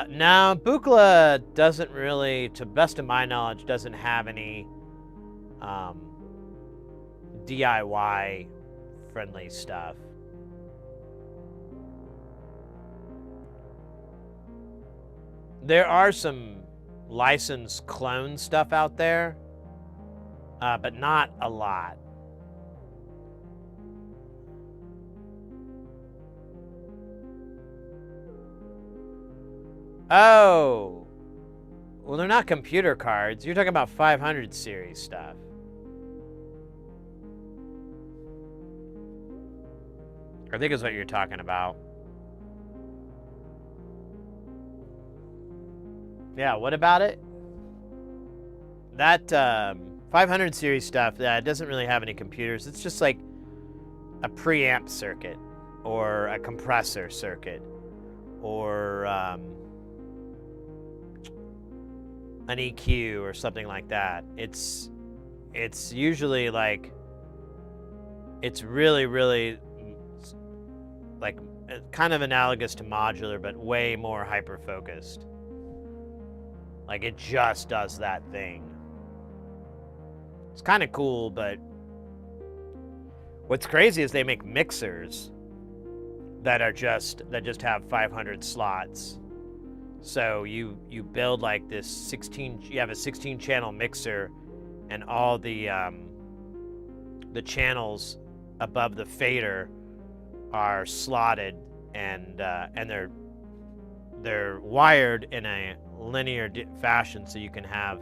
No, Buchla doesn't really, to best of my knowledge, doesn't have any DIY friendly stuff. There are some licensed clone stuff out there, but not a lot. Oh, well, they're not computer cards. You're talking about 500 series stuff. I think is what you're talking about. Yeah, what about it? That 500 series stuff, it doesn't really have any computers. It's just like a preamp circuit or a compressor circuit or an EQ or something like that. It's usually like, it's really like kind of analogous to modular, but way more hyper focused. Like it just does that thing. It's kind of cool, but what's crazy is they make mixers that just have 500 slots. So you build like this you have a 16 channel mixer, and all the the channels above the fader are slotted, and they're wired in a linear fashion, so you can have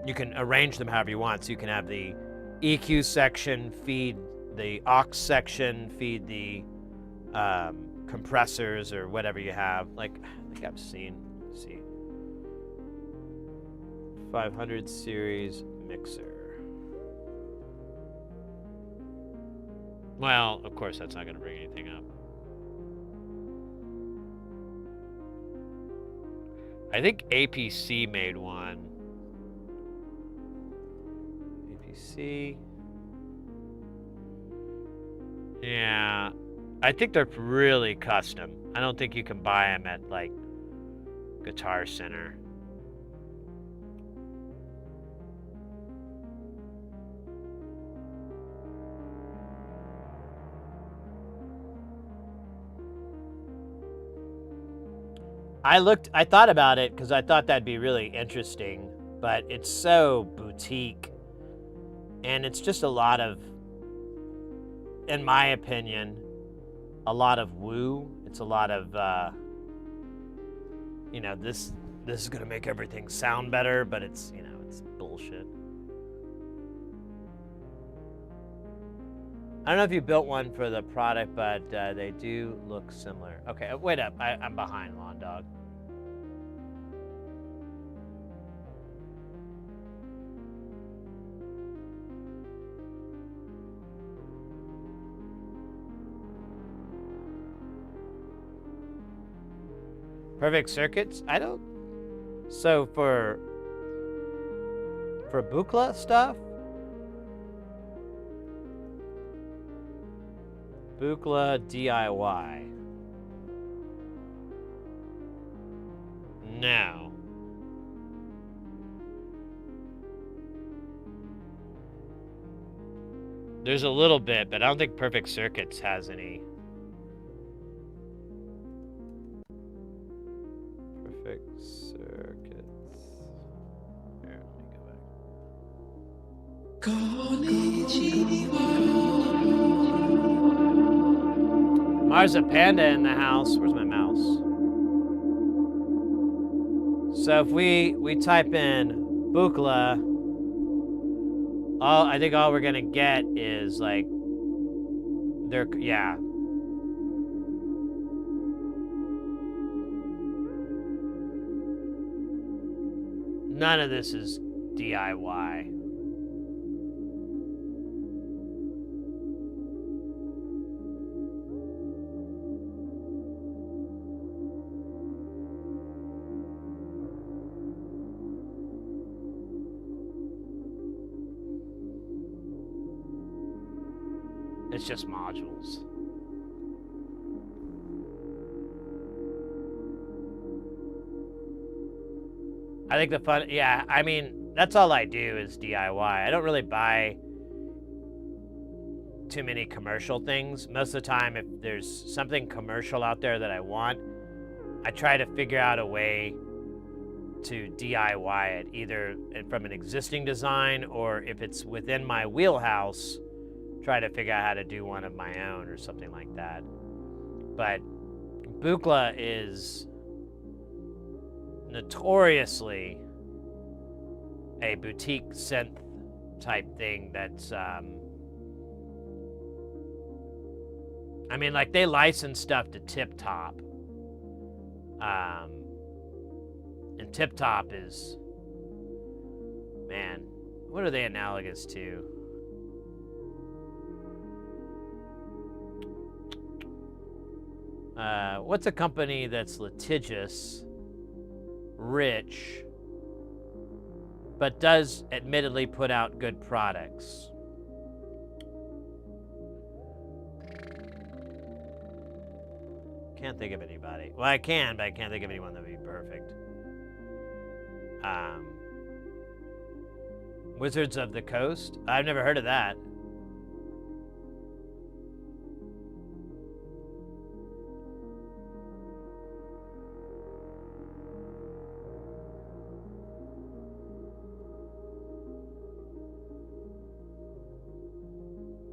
you can arrange them however you want. So you can have the EQ section feed the aux section, feed the compressors or whatever you have. Like, I think I've seen, let's see, 500 series mixer. Well, of course, that's not going to bring anything up. I think APC made one. APC. Yeah. I think they're really custom. I don't think you can buy them at, like, Guitar Center. I thought about it because I thought that'd be really interesting, but it's so boutique, and it's just a lot of, in my opinion, a lot of woo. It's a lot of, this is gonna make everything sound better, but it's, it's bullshit. I don't know if you built one for the product, but they do look similar. Okay, wait up. I'm behind, Lawn Dog. Perfect circuits? I don't. So for Buchla stuff, Buchla DIY. No. There's a little bit, but I don't think Perfect Circuits has any. Perfect Circuits. Here, let me go back. Marza Panda in the house. Where's my mouse? So if we type in Buchla, I think all we're gonna get is like yeah. None of this is DIY. It's just modules. I think the fun, yeah, I mean, that's all I do is DIY. I don't really buy too many commercial things. Most of the time, if there's something commercial out there that I want, I try to figure out a way to DIY it, either from an existing design, or if it's within my wheelhouse, try to figure out how to do one of my own or something like that. But Buchla is notoriously a boutique synth type thing that's, I mean, like, they license stuff to Tip Top. And Tip Top is, man, what are they analogous to? What's a company that's litigious, rich, but does admittedly put out good products? Can't think of anybody. Well, I can, but I can't think of anyone that would be perfect. Wizards of the Coast? I've never heard of that.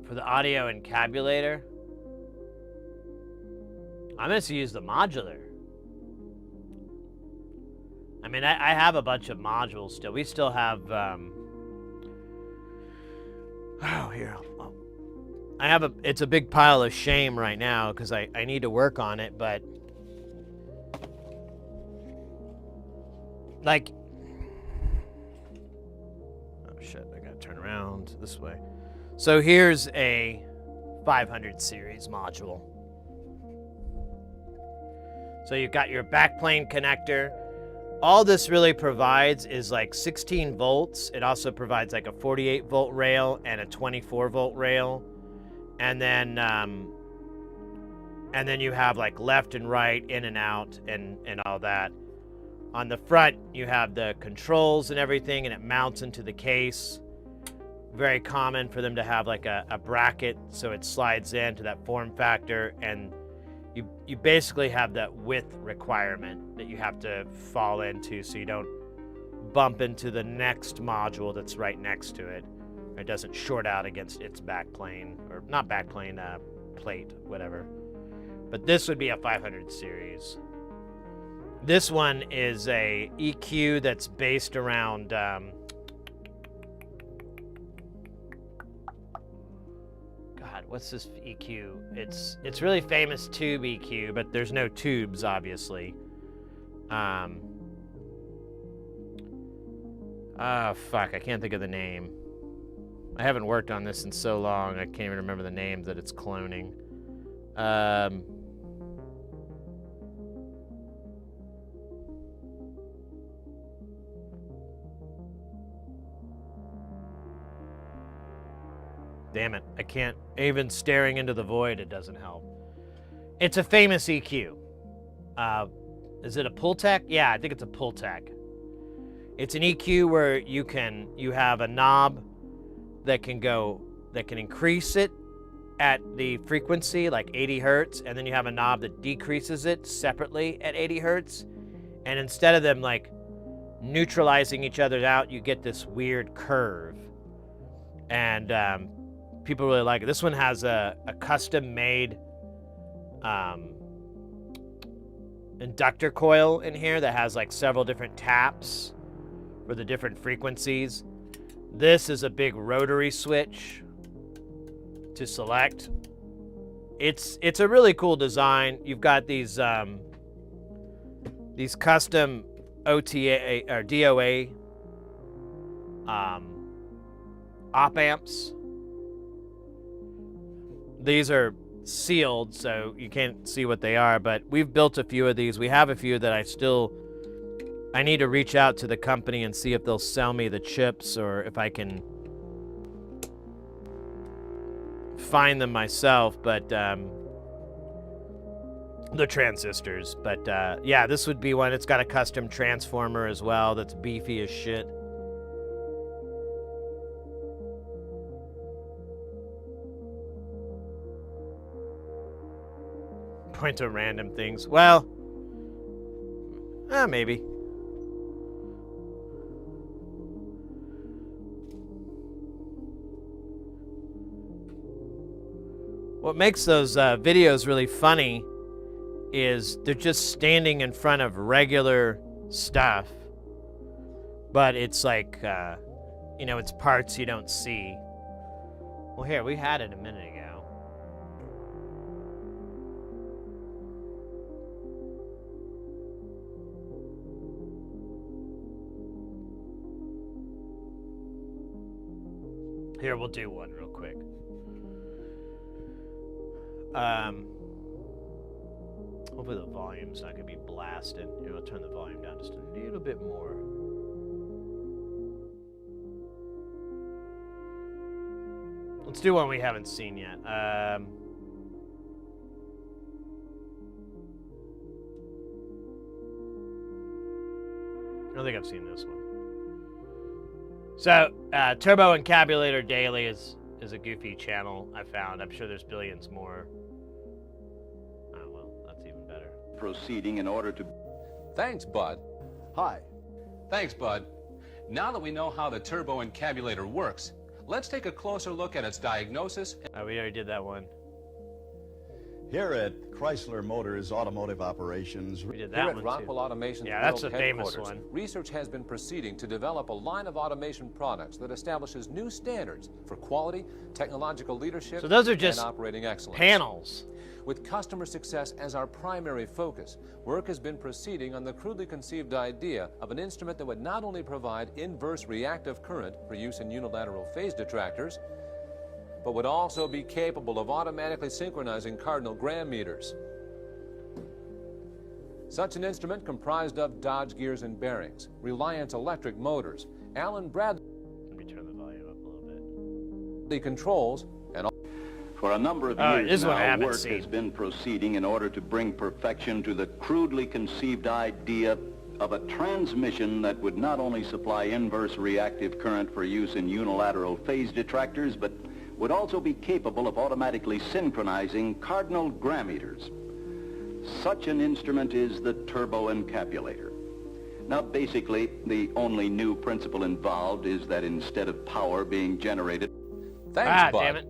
For the audio encabulator, I'm going to use the modular. I mean, I have a bunch of modules still. We still have, here. I have it's a big pile of shame right now because I need to work on it, but like, oh shit, I gotta turn around this way. So here's a 500 series module. So you've got your backplane connector. All this really provides is like 16 volts. It also provides like a 48 volt rail and a 24 volt rail. And then you have like left and right, in and out, and all that. On the front, you have the controls and everything, and it mounts into the case. Very common for them to have like a bracket, so it slides into that form factor, and you basically have that width requirement that you have to fall into so you don't bump into the next module that's right next to it. It doesn't short out against its backplane, or not backplane, plate, whatever. But this would be a 500 series. This one is a EQ that's based around, God, what's this EQ? It's really famous tube EQ, but there's no tubes, obviously. Fuck, I can't think of the name. I haven't worked on this in so long, I can't even remember the name that it's cloning. Damn it, I can't. Even staring into the void, it doesn't help. It's a famous EQ. Is it a Pultec? Yeah, I think it's a Pultec. It's an EQ where you have a knob that can increase it at the frequency, like 80 hertz, and then you have a knob that decreases it separately at 80 hertz. And instead of them like neutralizing each other out, you get this weird curve. And people really like it. This one has a custom-made inductor coil in here that has like several different taps for the different frequencies. This is a big rotary switch to select. It's a really cool design. You've got these custom OTA or DOA op amps. These are sealed, so you can't see what they are, but we've built a few of these. We have a few that I need to reach out to the company and see if they'll sell me the chips or if I can find them myself, but the transistors. But yeah, this would be one. It's got a custom transformer as well that's beefy as shit. Point to random things. Well, maybe. What makes those videos really funny is they're just standing in front of regular stuff, but it's like, it's parts you don't see. Well, here, we had it a minute ago. Here, we'll do one real quick. Hopefully the volume's not going to be blasted. Here, I'll turn the volume down just a little bit more. Let's do one we haven't seen yet. I don't think I've seen this one. So, Turbo Encabulator Daily is a goofy channel I found. I'm sure there's billions more. Oh, well, that's even better. Proceeding in order to... Thanks, Bud. Hi. Thanks, Bud. Now that we know how the Turbo Encabulator works, let's take a closer look at its diagnosis. We already did that one. Here at Chrysler Motors Automotive Operations, We did Here that at one Rockwell too. Automation's Yeah, that's world a famous headquarters, one. research has been proceeding to develop a line of automation products that establishes new standards for quality, technological leadership, So those are just and operating excellence. panels. With customer success as our primary focus, work has been proceeding on the crudely conceived idea of an instrument that would not only provide inverse reactive current for use in unilateral phase detractors, but would also be capable of automatically synchronizing cardinal gram meters. Such an instrument comprised of Dodge gears and bearings, Reliance electric motors, Allen Bradley Let me turn the volume up a little bit. controls, and for a number of this years is what I now, haven't work seen. has been proceeding in order to bring perfection to the crudely conceived idea of a transmission that would not only supply inverse reactive current for use in unilateral phase detractors, but would also be capable of automatically synchronizing cardinal gram meters. Such an instrument is the turbo encapulator. Now, basically, the only new principle involved is that instead of power being generated... thanks, Bud. Damn it.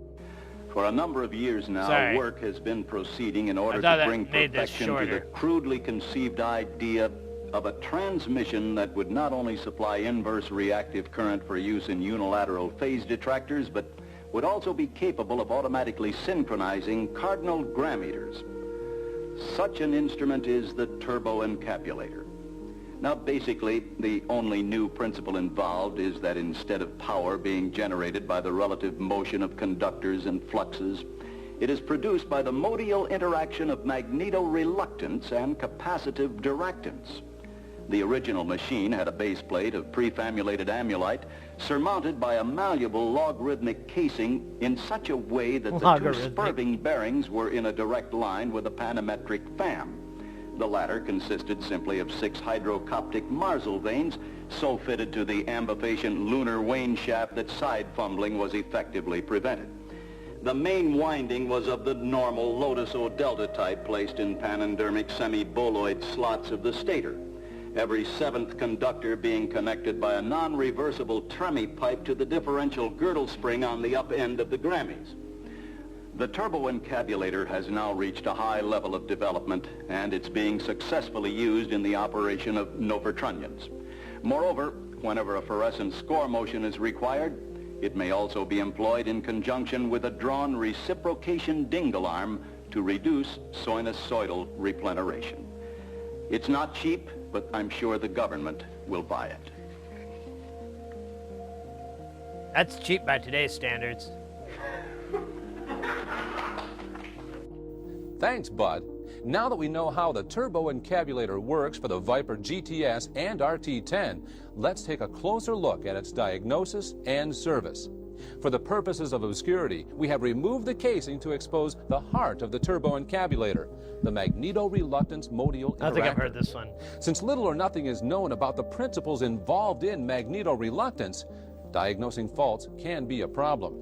For a number of years now, Sorry. work has been proceeding in order thought to that bring made this perfection to the shorter. crudely conceived idea of a transmission that would not only supply inverse reactive current for use in unilateral phase detractors, but would also be capable of automatically synchronizing cardinal gram meters. Such an instrument is the turbo encapulator. Now, basically, the only new principle involved is that instead of power being generated by the relative motion of conductors and fluxes, it is produced by the modial interaction of magneto-reluctance and capacitive directance. The original machine had a base plate of prefamulated amulite surmounted by a malleable logarithmic casing in such a way that the two Logarithmic. spurving bearings were in a direct line with a panometric fan. The latter consisted simply of 6 hydrocoptic Marsal vanes so fitted to the ambifacient lunar wane shaft that side fumbling was effectively prevented. The main winding was of the normal Lotus O delta type placed in panendermic semi-boloid slots of the stator, every 7th conductor being connected by a non-reversible Tremie pipe to the differential girdle spring on the up end of the Grammys. The turbo encabulator has now reached a high level of development, and it's being successfully used in the operation of Novertrunnions. Moreover, whenever a fluorescent score motion is required, it may also be employed in conjunction with a drawn reciprocation dingle arm to reduce sinusoidal repleneration. It's not cheap, but I'm sure the government will buy it. That's cheap by today's standards. Thanks, Bud. Now that we know how the turbo encabulator works for the Viper GTS and RT10, let's take a closer look at its diagnosis and service. For the purposes of obscurity, we have removed the casing to expose the heart of the turbo encabulator, the magneto-reluctance modial interactor. I don't think I've heard this one. Since little or nothing is known about the principles involved in magneto-reluctance, diagnosing faults can be a problem.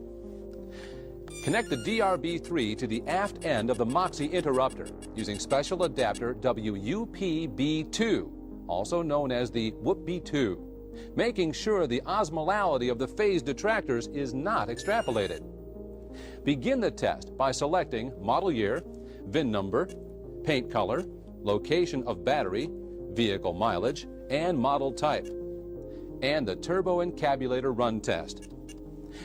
Connect the DRB3 to the aft end of the Moxie interrupter using special adapter WUPB2, also known as the WUPB2, making sure the osmolality of the phase detractors is not extrapolated. Begin the test by selecting model year, VIN number, paint color, location of battery, vehicle mileage, and model type, and the turbo encabulator run test.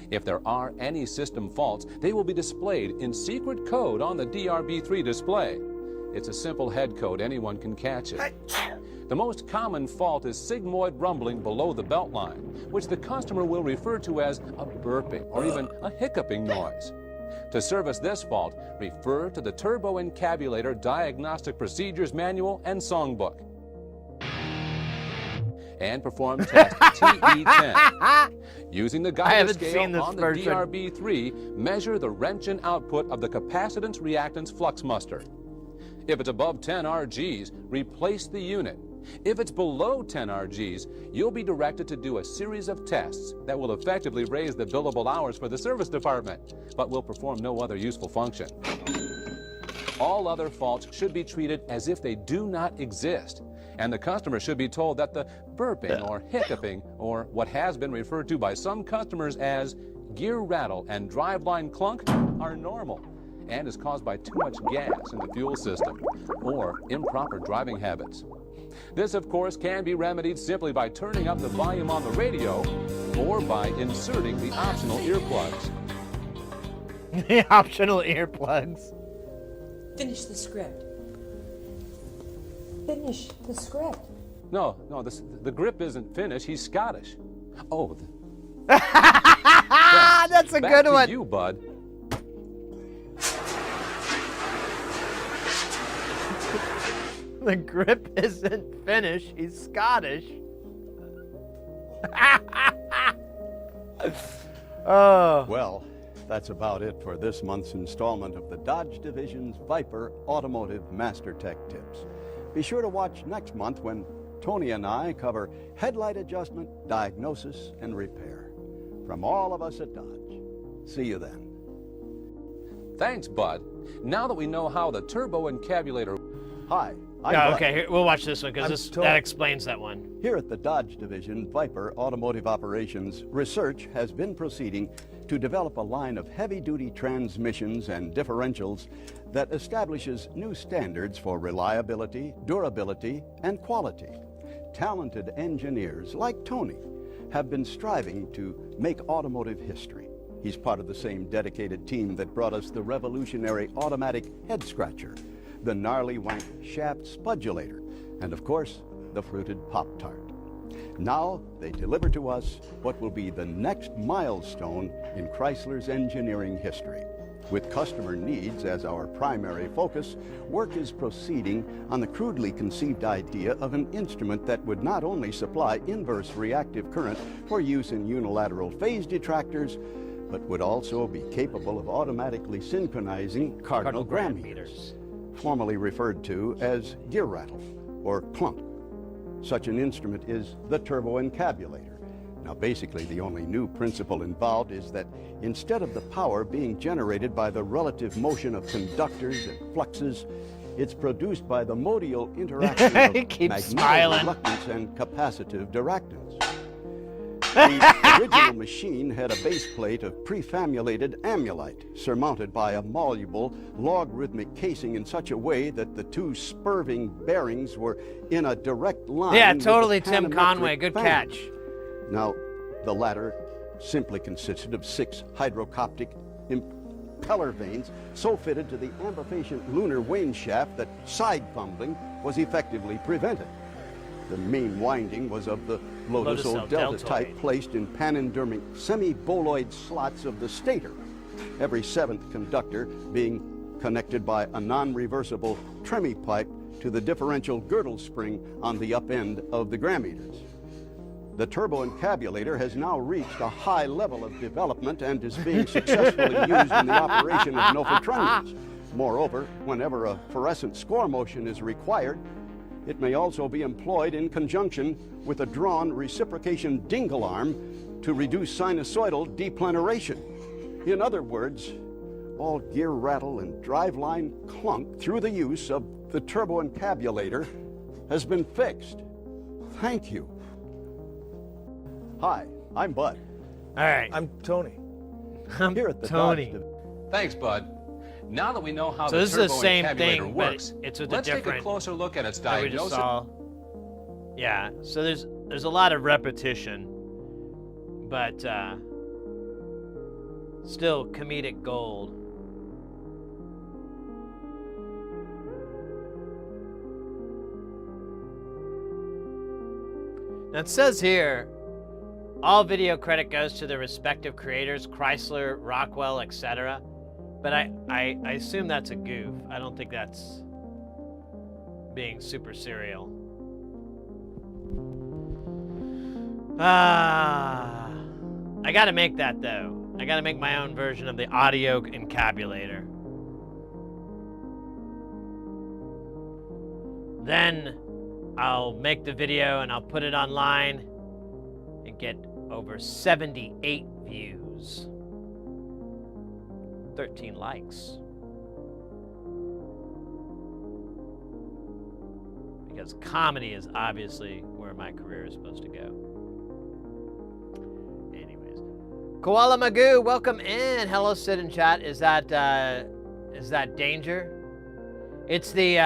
If there are any system faults, they will be displayed in secret code on the DRB3 display. It's a simple head code, anyone can catch it. The most common fault is sigmoid rumbling below the belt line, which the customer will refer to as a burping or even a hiccuping noise. To service this fault, refer to the Turbo Encabulator Diagnostic Procedures Manual and Songbook. And perform test TE10. Using the guidance scale on the DRB3, measure the Roentgen output of the capacitance reactance flux muster. If it's above 10 RGs, replace the unit. If it's below 10 RGs, you'll be directed to do a series of tests that will effectively raise the billable hours for the service department, but will perform no other useful function. All other faults should be treated as if they do not exist, and the customer should be told that the burping or hiccuping, or what has been referred to by some customers as gear rattle and driveline clunk are normal and is caused by too much gas in the fuel system or improper driving habits. This, of course, can be remedied simply by turning up the volume on the radio or by inserting the optional earplugs. The optional earplugs. Finish the script. Finish the script. No, the grip isn't finished. He's Scottish. Oh, That's a back good to one. you, bud. The grip isn't finished. He's Scottish. Oh. Well, that's about it for this month's installment of the Dodge Division's Viper Automotive Master Tech Tips. Be sure to watch next month when Tony and I cover headlight adjustment, diagnosis, and repair. From all of us at Dodge, see you then. Thanks, bud. Now that we know how the turbo encabulator... Hi, I'm Yeah, Bud. okay, here, we'll watch this one I'm because Tony. that explains that one. Here at the Dodge Division Viper Automotive Operations, research has been proceeding to develop a line of heavy-duty transmissions and differentials that establishes new standards for reliability, durability, and quality. Talented engineers like Tony have been striving to make automotive history. He's part of the same dedicated team that brought us the revolutionary automatic head scratcher, the gnarly wank shaft spudulator, and of course, the fruited Pop-Tart. Now they deliver to us what will be the next milestone in Chrysler's engineering history. With customer needs as our primary focus, work is proceeding on the crudely conceived idea of an instrument that would not only supply inverse reactive current for use in unilateral phase detractors, but would also be capable of automatically synchronizing cardinal gram meters, formerly referred to as gear rattle or clunk. Such an instrument is the turbo encabulator. Now, basically, the only new principle involved is that instead of the power being generated by the relative motion of conductors and fluxes, it's produced by the modal interaction of He keeps magnetic smiling. reluctance and capacitive directance. The original machine had a base plate of prefamulated amulite surmounted by a malleable logarithmic casing in such a way that the two spurving bearings were in a direct line. Yeah, with the totally, Tim panametric Conway. Good fan. catch. Now, the latter simply consisted of 6 hydrocoptic impeller vanes so fitted to the ambifacient lunar wane shaft that side fumbling was effectively prevented. The main winding was of the Lotus Lotus O Delta deltoid. type placed in panendermic semi-boloid slots of the stator, every 7th conductor being connected by a non-reversible tremie pipe to the differential girdle spring on the up end of the gram meters. The turbo encabulator has now reached a high level of development and is being successfully used in the operation of Nofotrendians. Moreover, whenever a fluorescent score motion is required, it may also be employed in conjunction with a drawn reciprocation dingle arm to reduce sinusoidal depleneration. In other words, all gear rattle and driveline clunk through the use of the turbo encabulator has been fixed. Thank you. Hi, I'm Bud. All right. I'm Tony. I'm Here at the Tony. Dodge Thanks, bud. Now that we know how So the this is the turbo same encabulator thing, but works, it's with a let's take a different closer look at its that we just diagnosis. saw. Yeah, so there's a lot of repetition, but still comedic gold. Now it says here, all video credit goes to the respective creators, Chrysler, Rockwell, etc. But I assume that's a goof. I don't think that's being super serial. I gotta make that though. I gotta make my own version of the audio encabulator. Then I'll make the video and I'll put it online and get over 78 views. 13 likes. Because comedy is obviously where my career is supposed to go. Anyways. Koala Magoo, welcome in. Hello, Sid in chat. Is that Danger? It's the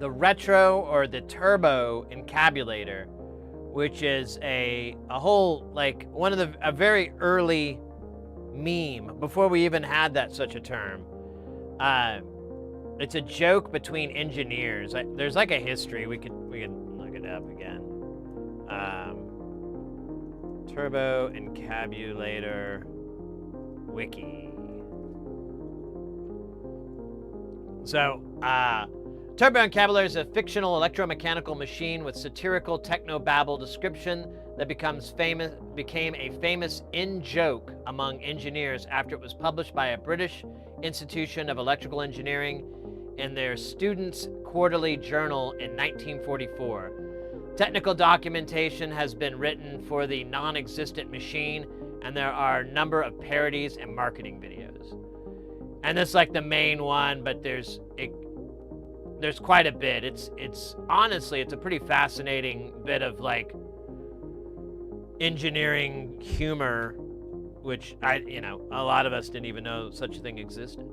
retro or the turbo encabulator, which is a whole, like, a very early meme before we even had such a term. It's a joke between engineers. There's like a history. We could look it up again. Turbo encabulator wiki. So, turbo encabulator is a fictional electromechanical machine with satirical technobabble description that became a famous in-joke among engineers after it was published by a British Institution of Electrical Engineering in their Students' Quarterly Journal in 1944. Technical documentation has been written for the non-existent machine, and there are a number of parodies and marketing videos. And that's like the main one, but there's quite a bit. It's honestly, it's a pretty fascinating bit of like engineering humor, which a lot of us didn't even know such a thing existed.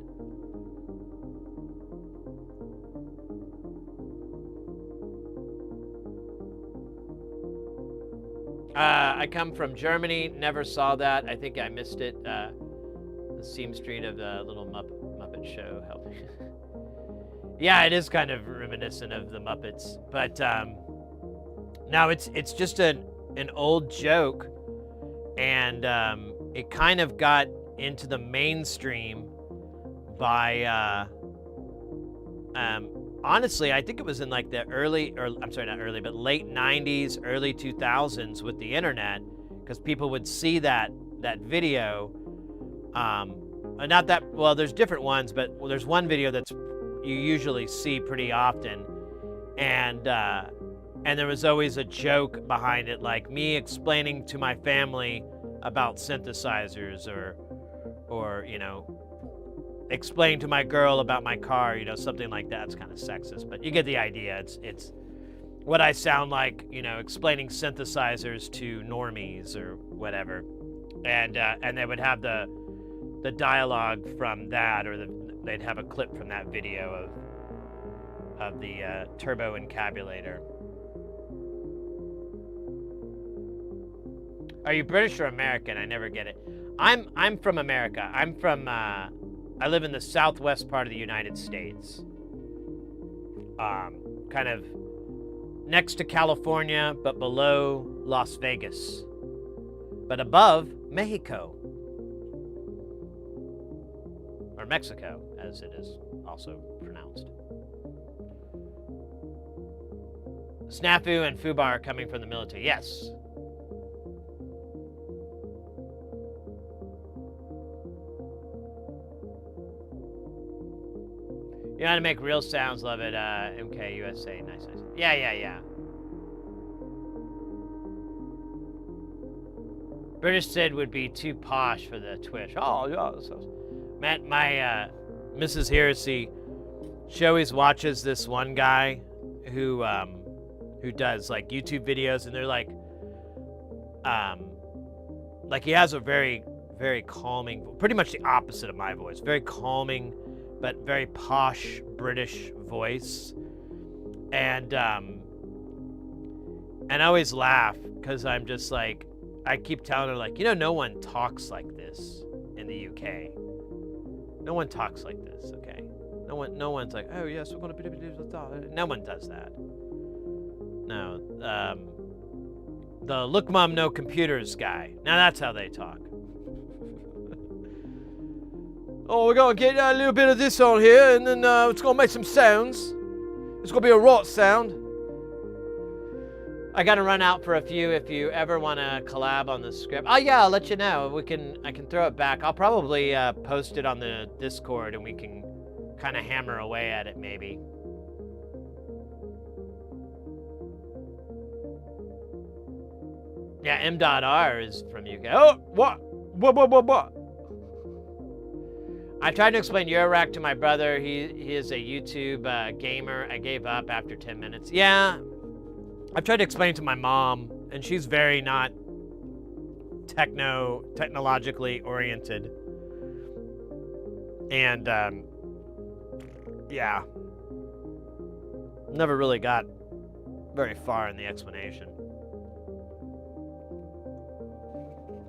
I come from Germany, never saw that. I think I missed it. The Seam Street of the Little Muppet Show helped me. Yeah, it is kind of reminiscent of the Muppets, but no, it's just an old joke, and it kind of got into the mainstream by honestly, I think it was in like the late 90s, early 2000s with the internet, because people would see that video. Not that, well, there's different ones, but there's one video that's you usually see pretty often, and there was always a joke behind it, like me explaining to my family about synthesizers, or explain to my girl about my car, something like that. It's kind of sexist, but you get the idea. It's what I sound like, explaining synthesizers to normies or whatever, and they would have the dialogue from that, or they'd have a clip from that video of the turbo encabulator. Are you British or American? I never get it. I'm from America. I live in the southwest part of the United States. Kind of next to California, but below Las Vegas. But above Mexico. Or Mexico, as it is also pronounced. Snafu and Fubar are coming from the military. Yes. You know how to make real sounds, love it. MK USA, nice. Yeah. British Sid would be too posh for the Twitch. Oh, yeah. Man, my Mrs. Heresy, she always watches this one guy who does like YouTube videos, and they're like he has a very, very calming, pretty much the opposite of my voice, very calming, but very posh British voice, and I always laugh because I'm just like, I keep telling her, like, no one talks like this in the UK. No one talks like this, okay? No one's like, oh yes, we're gonna be. No one does that. No, the look mom no computers guy. Now that's how they talk. Oh, we're going to get a little bit of this on here, and then it's going to make some sounds. It's going to be a rot sound. I got to run out for a few if you ever want to collab on the script. Oh, yeah, I'll let you know. I can throw it back. I'll probably post it on the Discord, and we can kind of hammer away at it, maybe. Yeah, M.R is from UK. Oh, what? What? I tried to explain Eurorack to my brother. He is a YouTube gamer. I gave up after 10 minutes. Yeah, I've tried to explain to my mom, and she's very not technologically oriented. And, yeah. Never really got very far in the explanation.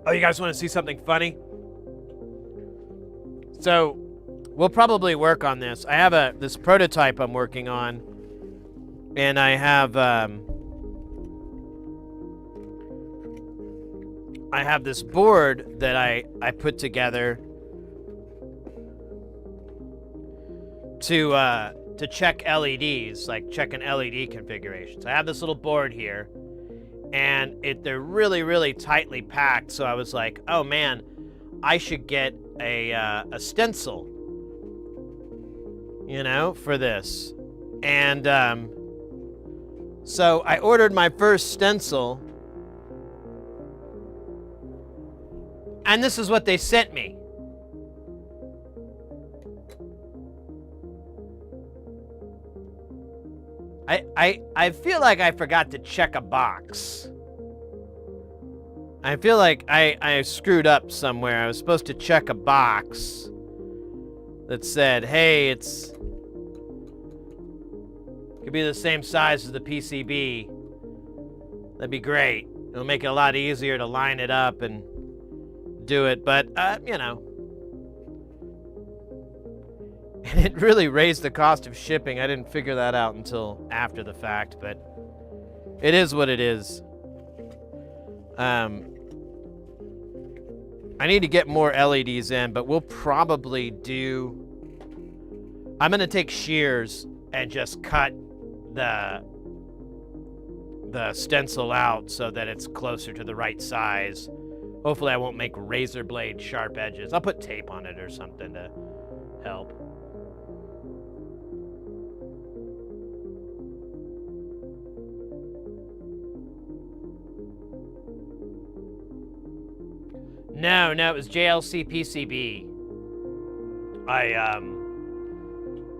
Oh, you guys want to see something funny? So, we'll probably work on this. I have this prototype I'm working on, and I have this board that I put together to check LEDs, like checking LED configurations. I have this little board here, and they're really, really tightly packed. So I was like, oh man, I should get a stencil, you know, for this. And so I ordered my first stencil, and this is what they sent me. I feel like I forgot to check a box. I feel like I screwed up somewhere. I was supposed to check a box that said, hey, it could be the same size as the PCB. That'd be great. It'll make it a lot easier to line it up and do it, but, you know. And it really raised the cost of shipping. I didn't figure that out until after the fact, but it is what it is. I need to get more LEDs in, but we'll probably I'm gonna take shears and just cut the stencil out so that it's closer to the right size. Hopefully I won't make razor blade sharp edges. I'll put tape on it or something to help. No, it was JLC PCB.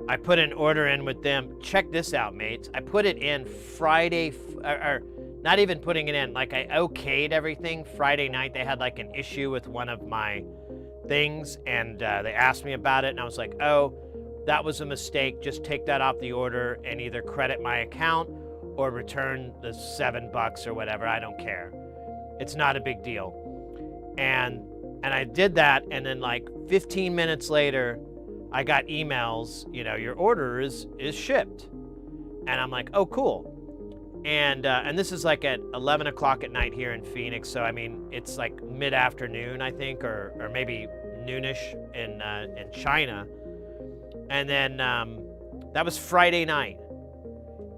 I put an order in with them. Check this out, mates. I put it in Friday, or not even putting it in. Like, I okayed everything Friday night. They had like an issue with one of my things, and they asked me about it, and I was like, oh, that was a mistake. Just take that off the order and either credit my account or return the $7 or whatever. I don't care. It's not a big deal. And I did that, and then like 15 minutes later, I got emails, you know, your order is shipped. And I'm like, oh, cool. And this is like at 11 o'clock at night here in Phoenix. So, I mean, it's like mid-afternoon, I think, or maybe noonish in China. And then that was Friday night.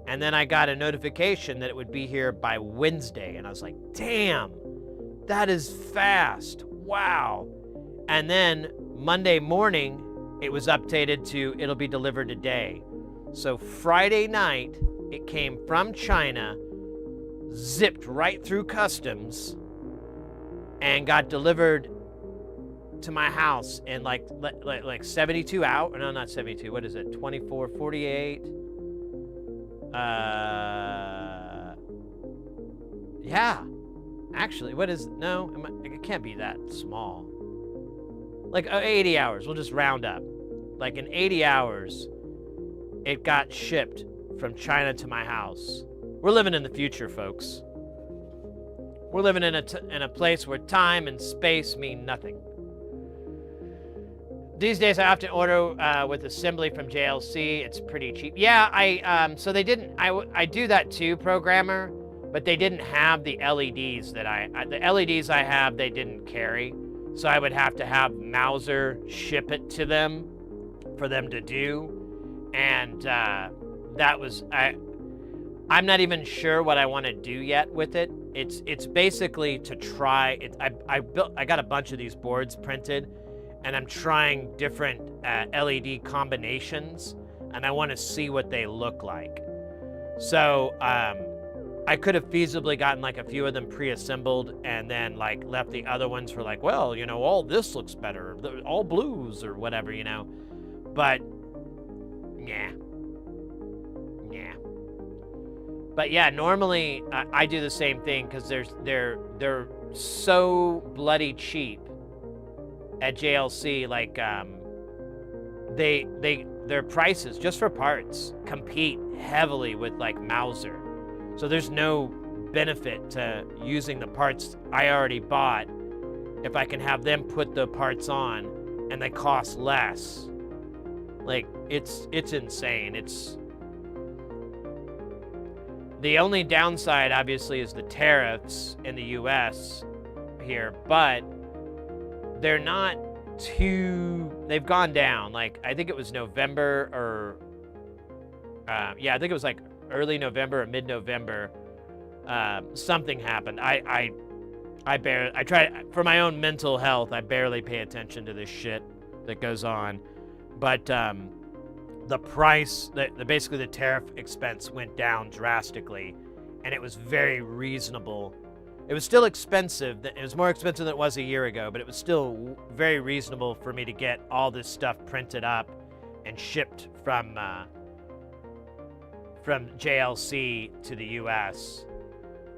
And then I got a notification that it would be here by Wednesday. And I was like, damn, that is fast. Wow. And then Monday morning, it was updated to it'll be delivered today. So Friday night, it came from China, zipped right through customs, and got delivered to my house in like 72 hours. No, not 72. What is it? 24, 48. Yeah. Actually, what is, no, it can't be that small. Like 80 hours, we'll just round up. Like in 80 hours, it got shipped from China to my house. We're living in the future, folks. We're living in a place where time and space mean nothing. These days, I often order with assembly from JLC. It's pretty cheap. Yeah, so they didn't, I do that too, programmer, but they didn't have the LEDs that the LEDs I have, they didn't carry. So I would have to have Mauser ship it to them for them to do. And that was, I'm not even sure what I want to do yet with it. It's basically to try it. I got a bunch of these boards printed, and I'm trying different LED combinations, and I want to see what they look like. So I could have feasibly gotten like a few of them pre-assembled and then like left the other ones for like, well, you know, all this looks better, all blues or whatever, you know. But yeah. But yeah, normally I do the same thing because they're so bloody cheap at JLC. Like their prices just for parts compete heavily with like Mauser, so there's no benefit to using the parts I already bought if I can have them put the parts on and they cost less. Like it's insane. It's the only downside obviously is the tariffs in the US here, but they're not they've gone down. Like I think it was November or yeah, I think it was like early November or mid-November. Something happened. I try for my own mental health. I barely pay attention to this shit that goes on, but the price, basically the tariff expense went down drastically, and it was very reasonable. It was still expensive. It was more expensive than it was a year ago, but it was still very reasonable for me to get all this stuff printed up and shipped from JLC to the US.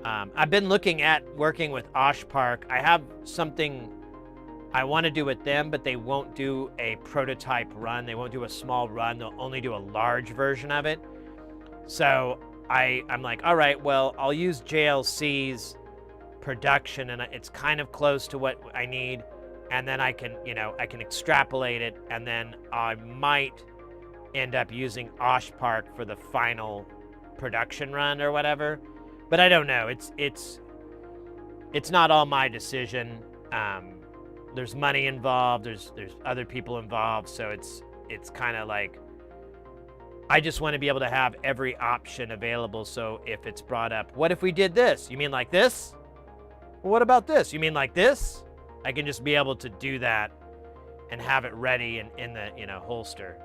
I've been looking at working with Osh Park. I have something I want to do with them, but they won't do a prototype run. They won't do a small run. They'll only do a large version of it. So I'm like, all right, well, I'll use JLC's production, and it's kind of close to what I need. And then I can extrapolate it, and then I might end up using Osh Park for the final production run or whatever. But I don't know. It's not all my decision. There's money involved. There's other people involved. So it's kind of like I just want to be able to have every option available. So if it's brought up, what if we did this? You mean like this? Well, what about this? You mean like this? I can just be able to do that and have it ready in the holster.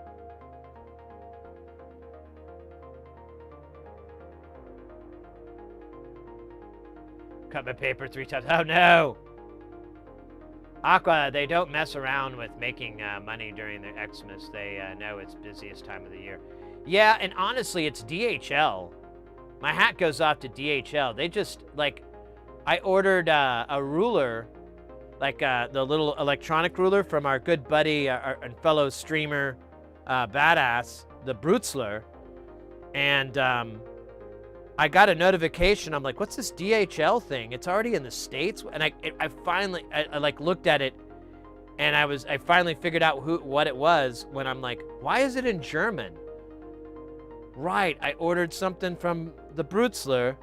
Cut my paper 3 times. Oh no! Aqua, they don't mess around with making money during the Xmas. They know it's busiest time of the year. Yeah, and honestly, it's DHL. My hat goes off to DHL. They just, like, I ordered a ruler, like the little electronic ruler from our good buddy and fellow streamer, Badass, the Brutzler, and I got a notification. I'm like, what's this DHL thing? It's already in the States. And I finally like looked at it, and I finally figured out what it was when I'm like, why is it in German? Right, I ordered something from the Brutzler,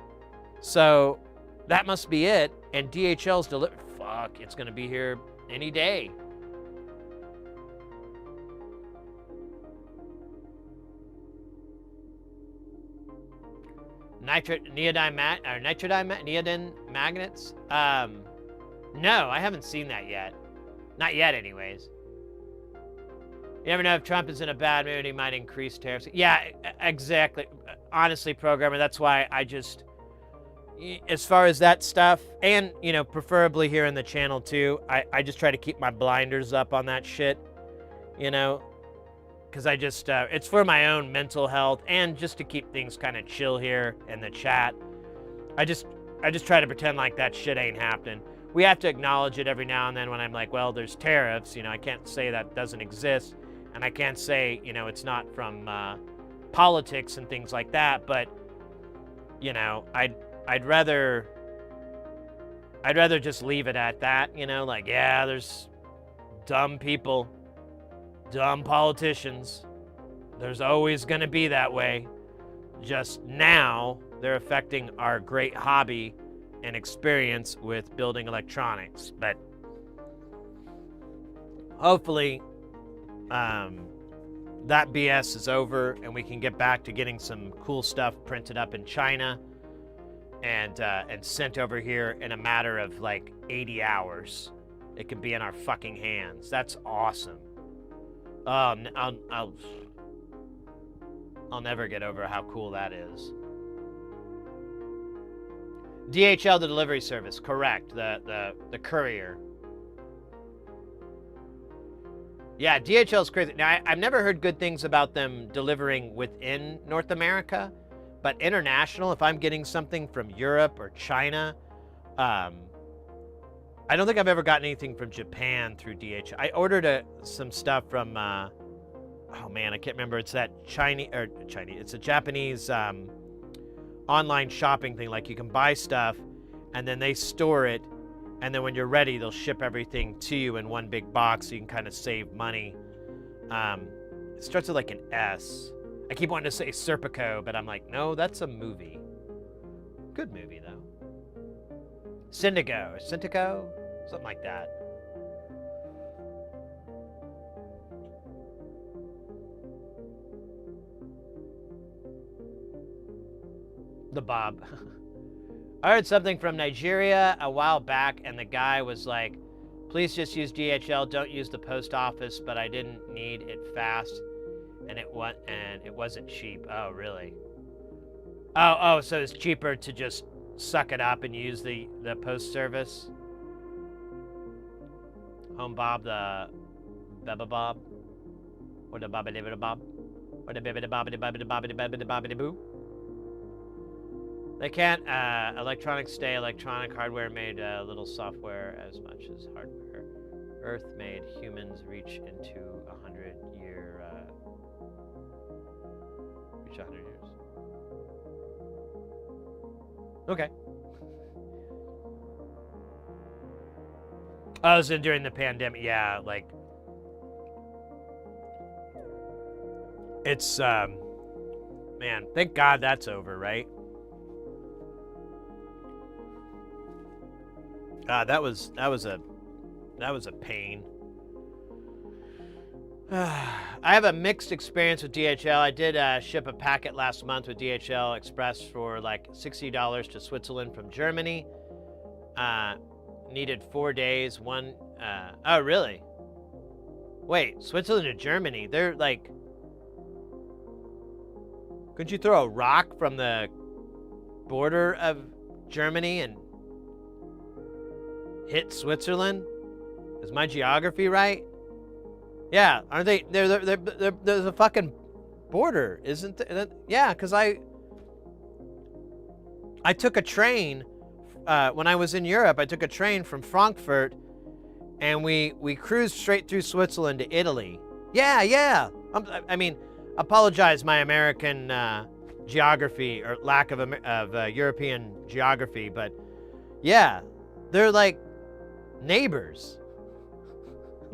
so that must be it. And DHL's delivered. Fuck, it's gonna be here any day. Neodyne magnets? No, I haven't seen that yet. Not yet, anyways. You never know if Trump is in a bad mood, he might increase tariffs. Yeah, exactly. Honestly, programmer, that's why I just, as far as that stuff, and, preferably here in the channel too, I just try to keep my blinders up on that shit, because I just, it's for my own mental health and just to keep things kind of chill here in the chat. I just try to pretend like that shit ain't happening. We have to acknowledge it every now and then when I'm like, well, there's tariffs, I can't say that doesn't exist, and I can't say, it's not from politics and things like that, but, I'd rather just leave it at that, like, yeah, there's dumb people, dumb politicians. There's always going to be that way. Just now, they're affecting our great hobby and experience with building electronics. But hopefully, that BS is over and we can get back to getting some cool stuff printed up in China and sent over here in a matter of like 80 hours. It could be in our fucking hands. That's awesome. I'll never get over how cool that is. DHL, the delivery service, correct. The courier. Yeah, DHL is crazy. Now, I've never heard good things about them delivering within North America, But international, if I'm getting something from Europe or China, I don't think I've ever gotten anything from Japan through DHL. I ordered some stuff from, oh man, I can't remember. It's that Chinese. It's a Japanese online shopping thing. Like you can buy stuff, and then they store it, and then when you're ready, they'll ship everything to you in one big box, so you can kind of save money. It starts with like an S. I keep wanting to say Serpico, but I'm like, no, that's a movie. Good movie though. Syndigo, something like that. The Bob. I heard something from Nigeria a while back, and the guy was like, please just use DHL, don't use the post office, but I didn't need it fast, and it wasn't cheap. Oh, really? Oh, so it's cheaper to just suck it up and use the post service? Home Bob, the Beba Bob, or the Bobbity Bob, or the Bibbity Bobbity Boo. They can't electronics stay electronic. Hardware made little software as much as hardware. Earth made humans reach into 100 year. Reach 100 years. Okay. Oh, so during the pandemic, yeah, like it's man, thank God that's over, right? That was a pain. I have a mixed experience with DHL. I did ship a packet last month with DHL Express for like $60 to Switzerland from Germany. Needed 4 days. Oh, really? Wait, Switzerland to Germany? They're like... Couldn't you throw a rock from the border of Germany and hit Switzerland? Is my geography right? Yeah, aren't they? There's a fucking border, isn't there? Yeah, because I took a train when I was in Europe. I took a train from Frankfurt, and we cruised straight through Switzerland to Italy. Yeah. I mean, apologize my American geography or lack of European geography, but yeah, they're like neighbors.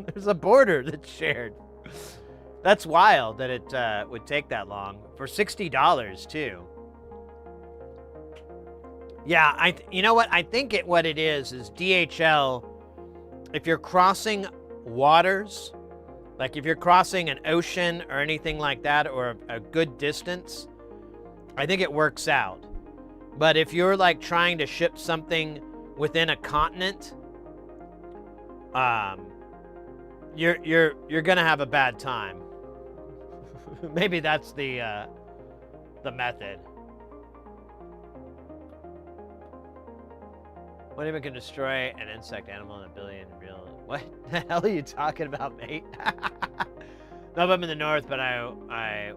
There's a border that's shared. That's wild that it would take that long for $60 too. Yeah, you know what? I think what it is DHL. If you're crossing waters, like if you're crossing an ocean or anything like that, or a good distance, I think it works out. But if you're like trying to ship something within a continent, you're gonna have a bad time. Maybe that's the method. What even can destroy an insect, animal, and a billion real? What the hell are you talking about, mate? No, I'm in the north, but I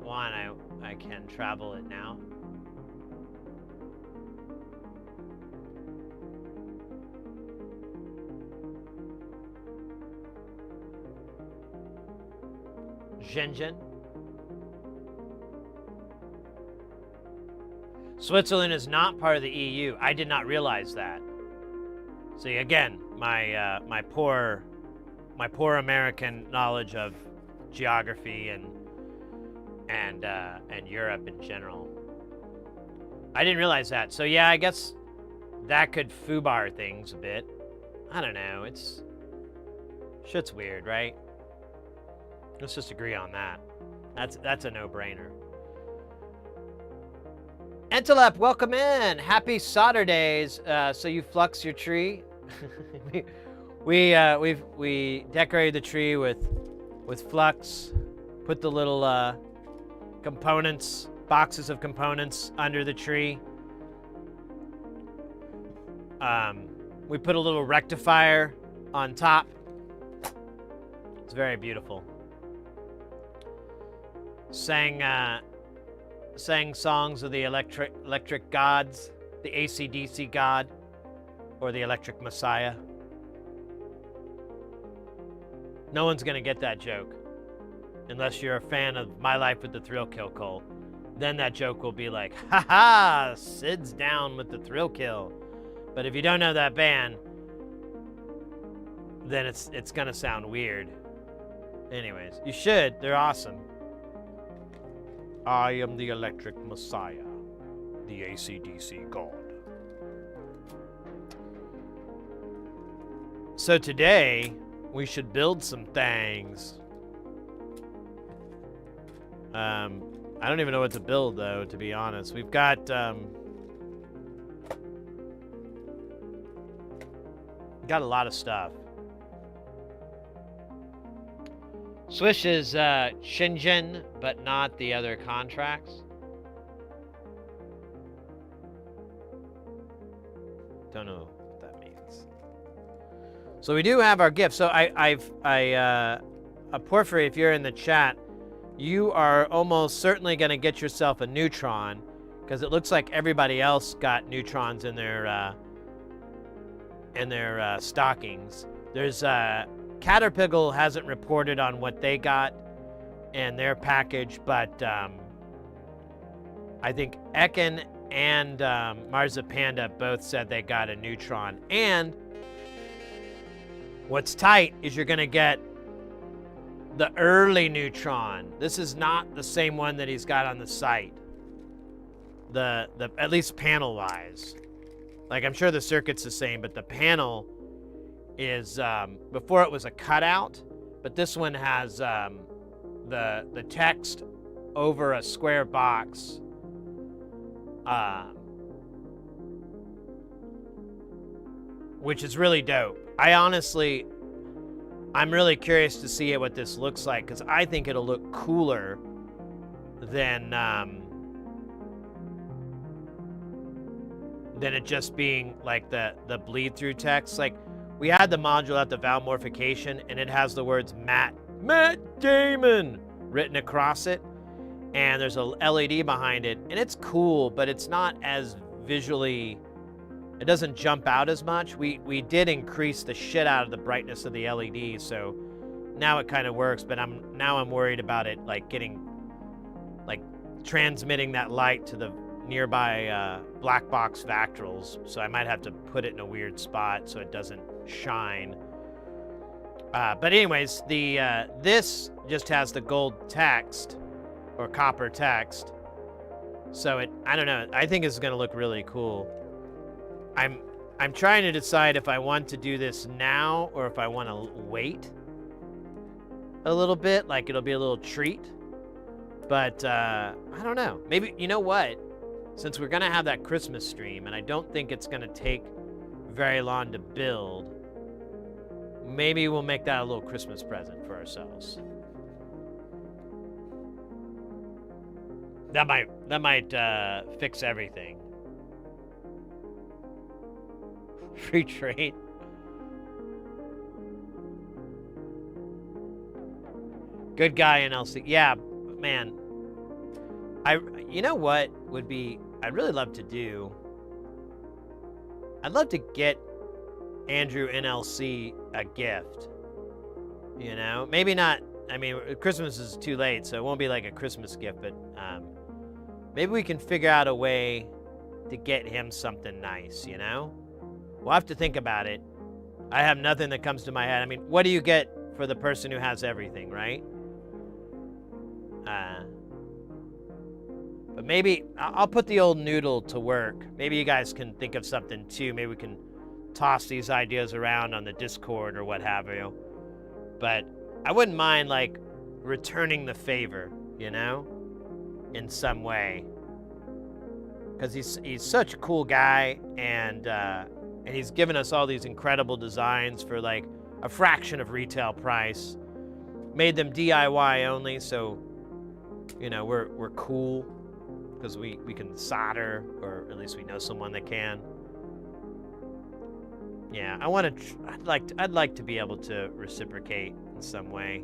can travel it now. Shenzhen. Switzerland is not part of the EU. I did not realize that. See, again, my poor American knowledge of geography and Europe in general. I didn't realize that. So yeah, I guess that could foobar things a bit. I don't know. Shit's weird, right? Let's just agree on that. That's a no-brainer. Entelep, welcome in. Happy Saturdays. So you flux your tree. we decorated the tree with flux. Put the little components, boxes of components under the tree. We put a little rectifier on top. It's very beautiful. Sang sang songs of the electric gods, the AC/DC god, or the electric messiah? No one's gonna get that joke unless you're a fan of My Life with the Thrill Kill, Cole. Then that joke will be like, ha ha, Sid's down with the Thrill Kill. But if you don't know that band, then it's gonna sound weird. Anyways, you should. They're awesome. I am the electric messiah, the AC/DC god. So today, we should build some things. I don't even know what to build, though, to be honest. We've got a lot of stuff. Swish is Shenzhen, but not the other contracts. Don't know what that means. So we do have our gift. So Porphyry, if you're in the chat, you are almost certainly going to get yourself a neutron, because it looks like everybody else got neutrons in their stockings. There's Caterpillar hasn't reported on what they got in their package, but I think Ekin and Marzipanda both said they got a neutron. And what's tight is you're going to get the early neutron. This is not the same one that he's got on the site. The at least panel-wise. Like, I'm sure the circuit's the same, but the panel is, before it was a cutout, but this one has the text over a square box. Which is really dope. I'm really curious to see what this looks like, because I think it'll look cooler than it just being like the bleed through text. Like, we had the module at the Valmorphication, and it has the words Matt Damon written across it, and there's a LED behind it, and it's cool, but it's not as visually, it doesn't jump out as much. We did increase the shit out of the brightness of the LED, so now it kind of works, but I'm worried about it like transmitting that light to the nearby black box Vactrals, so I might have to put it in a weird spot so it doesn't shine. But anyways, this just has the gold text or copper text, so I don't know. I think it's gonna look really cool. I'm trying to decide if I want to do this now or if I want to wait a little bit, like it'll be a little treat. But I don't know. Maybe, you know what? Since we're gonna have that Christmas stream, and I don't think it's gonna take very long to build, maybe we'll make that a little Christmas present for ourselves. That might fix everything. Free trade. Good guy in LC. Yeah, man. You know what would be, I'd really love to do? I'd love to get Andrew in LC a gift. You know? Maybe not, I mean, Christmas is too late, so it won't be like a Christmas gift, but maybe we can figure out a way to get him something nice, you know? We'll have to think about it. I have nothing that comes to my head. I mean, what do you get for the person who has everything, right? But maybe I'll put the old noodle to work. Maybe you guys can think of something too. Maybe we can toss these ideas around on the Discord or what have you. But I wouldn't mind, like, returning the favor, you know, in some way. Because he's such a cool guy, and he's given us all these incredible designs for like a fraction of retail price. Made them DIY only, so you know we're cool because we can solder, or at least we know someone that can. Yeah, I'd like to be able to reciprocate in some way.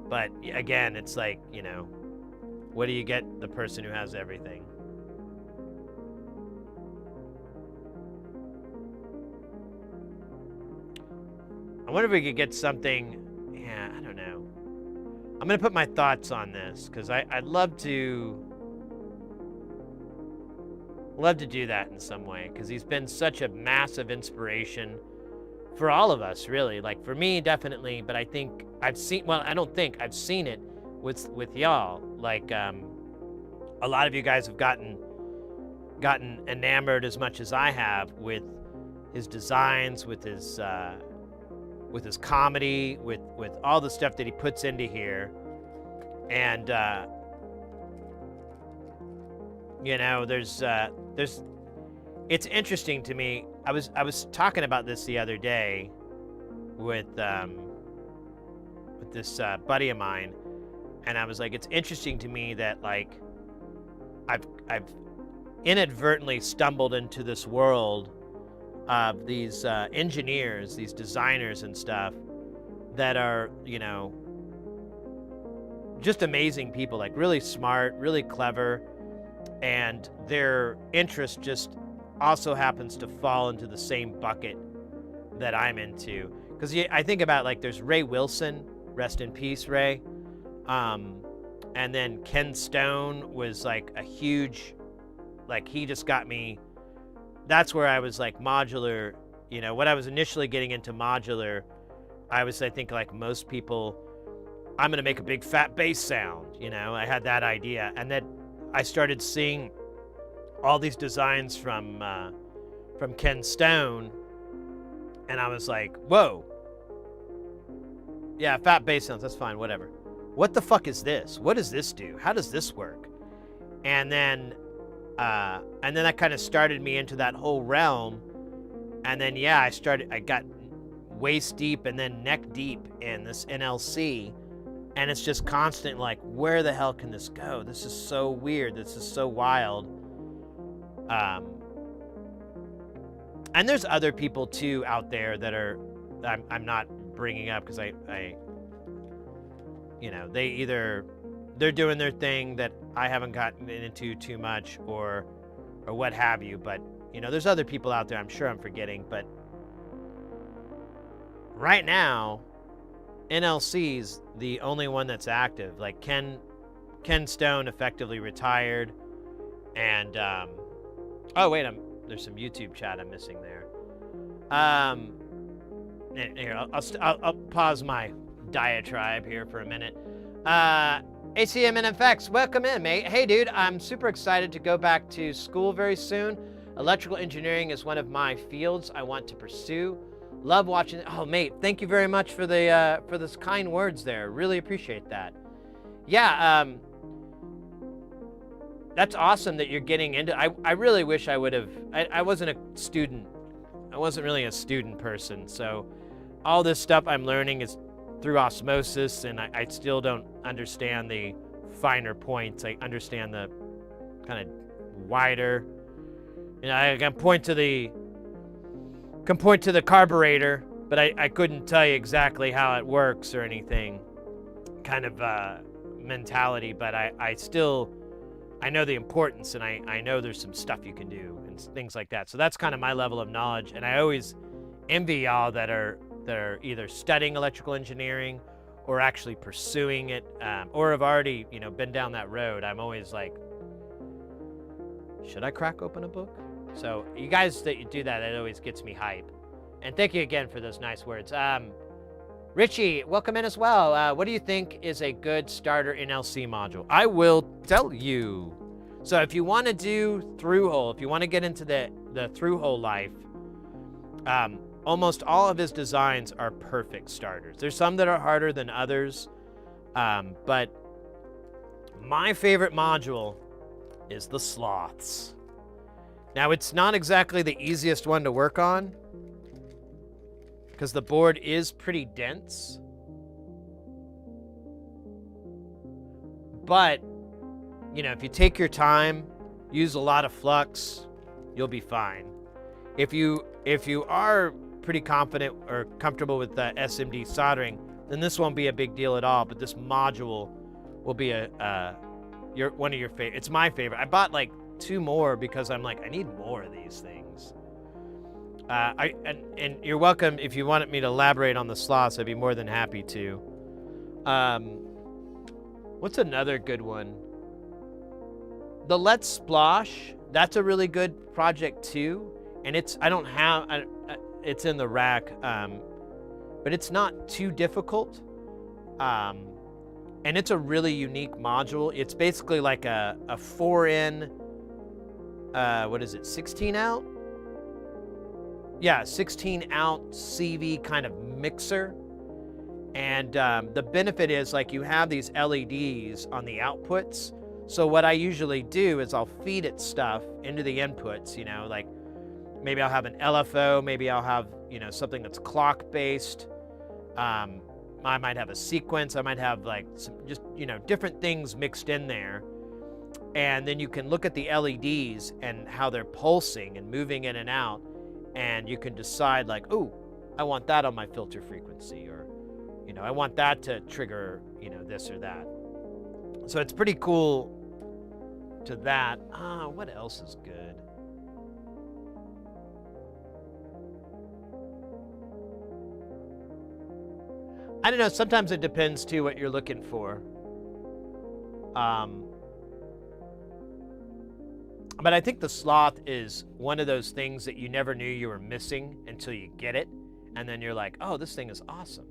But again, it's like, you know, What do you get the person who has everything? I wonder if we could get something. Yeah, I don't know. I'm going to put my thoughts on this because I'd love to do that in some way, because he's been such a massive inspiration for all of us, really. Like for me, definitely, but I think I've seen, well, I don't think I've seen it with y'all. Like a lot of you guys have gotten enamored as much as I have with his designs, with his comedy, with all the stuff that he puts into here. And you know, there's it's interesting to me. I was talking about this the other day with this buddy of mine, and I was like, it's interesting to me that like I've inadvertently stumbled into this world of these engineers, these designers and stuff that are, you know, just amazing people, like really smart, really clever, and their interest just also happens to fall into the same bucket that I'm into. Because I think about, like, there's Ray Wilson, rest in peace, Ray. And then Ken Stone was like a huge, like, he just got me. That's where I was like modular, you know, when I was initially getting into modular, I think like most people, I'm going to make a big fat bass sound, you know, I had that idea. And then I started seeing all these designs from Ken Stone, and I was like, whoa. Yeah, fat bass sounds, that's fine, whatever. What the fuck is this? What does this do? How does this work? And then that kind of started me into that whole realm. And then, yeah, I got waist deep and then neck deep in this NLC. And it's just constant, like, where the hell can this go? This is so weird. This is so wild. And there's other people, too, out there that are, I'm not bringing up because I you know, they're doing their thing that I haven't gotten into too much or what have you. But, you know, there's other people out there I'm sure I'm forgetting. But right now, NLC's the only one that's active. Like Ken Stone effectively retired, and oh wait, there's some YouTube chat I'm missing there. Here, I'll pause my diatribe here for a minute. ACM and FX, welcome in, mate. Hey, dude, I'm super excited to go back to school very soon. Electrical engineering is one of my fields I want to pursue. Love watching. Oh, mate, thank you very much for the for those kind words there. Really appreciate that. Yeah, that's awesome that you're getting into. I really wish I would have. I wasn't a student. I wasn't really a student person. So all this stuff I'm learning is through osmosis, and I still don't understand the finer points. I understand the kind of wider. You know, I can point to the carburetor, but I couldn't tell you exactly how it works or anything kind of mentality, but I know the importance, and I know there's some stuff you can do and things like that. So that's kind of my level of knowledge, and I always envy y'all that are either studying electrical engineering or actually pursuing it, or have already, you know, been down that road. I'm always like, should I crack open a book? So you guys that you do that, it always gets me hype. And thank you again for those nice words. Richie, welcome in as well. What do you think is a good starter NLC module? I will tell you. So if you want to do through-hole, if you want to get into the through-hole life, almost all of his designs are perfect starters. There's some that are harder than others, but my favorite module is the sloths. Now, it's not exactly the easiest one to work on because the board is pretty dense, but, you know, if you take your time, use a lot of flux, you'll be fine. If you are pretty confident or comfortable with the SMD soldering, then this won't be a big deal at all, but this module will be a one of your favorite. It's my favorite. I bought like 2 more because I'm like, I need more of these things. And you're welcome if you wanted me to elaborate on the sloths. I'd be more than happy to. What's another good one? The Let's Splosh. That's a really good project too, and it's it's in the rack, but it's not too difficult. And it's a really unique module. It's basically like a 4-in, what is it, 16 out? Yeah, 16 out CV kind of mixer. And the benefit is like you have these LEDs on the outputs. So what I usually do is I'll feed it stuff into the inputs, you know, like maybe I'll have an LFO, maybe I'll have, you know, something that's clock based. I might have a sequence, I might have like some just, you know, different things mixed in there. And then you can look at the LEDs and how they're pulsing and moving in and out. And you can decide like, oh, I want that on my filter frequency, or, you know, I want that to trigger, you know, this or that. So it's pretty cool to that. What else is good? I don't know, sometimes it depends too what you're looking for. But I think the sloth is one of those things that you never knew you were missing until you get it. And then you're like, oh, this thing is awesome.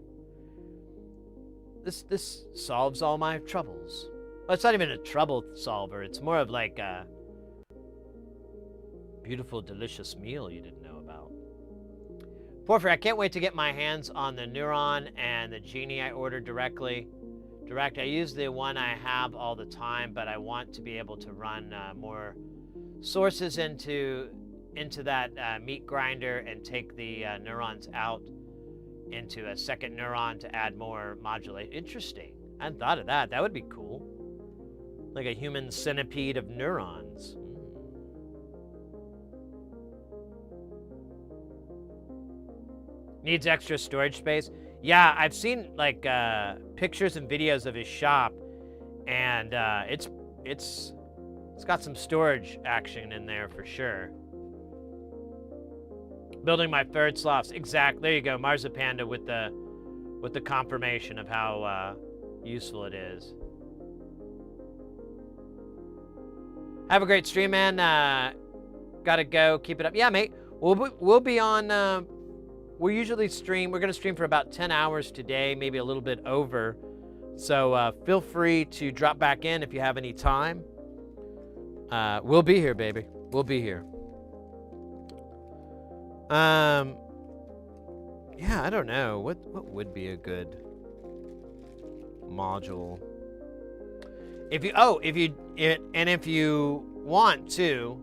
This solves all my troubles. Well, it's not even a trouble solver. It's more of like a beautiful, delicious meal you didn't know about. Porphyry, I can't wait to get my hands on the Neuron and the Genie I ordered direct. I use the one I have all the time, but I want to be able to run more sources into that meat grinder and take the neurons out into a second neuron to add more modulation. Interesting. I hadn't thought of that. That would be cool. Like a human centipede of neurons. Needs extra storage space. Yeah, I've seen like pictures and videos of his shop, and it's got some storage action in there for sure. Building my third sloths. Exactly. There you go, Marzipanda with the confirmation of how useful it is. Have a great stream, man. Gotta go. Keep it up. Yeah, mate. We'll be on. We usually stream. We're gonna stream for about 10 hours today, maybe a little bit over. So feel free to drop back in if you have any time. We'll be here, baby. We'll be here. Yeah, I don't know. What would be a good module? If you want to,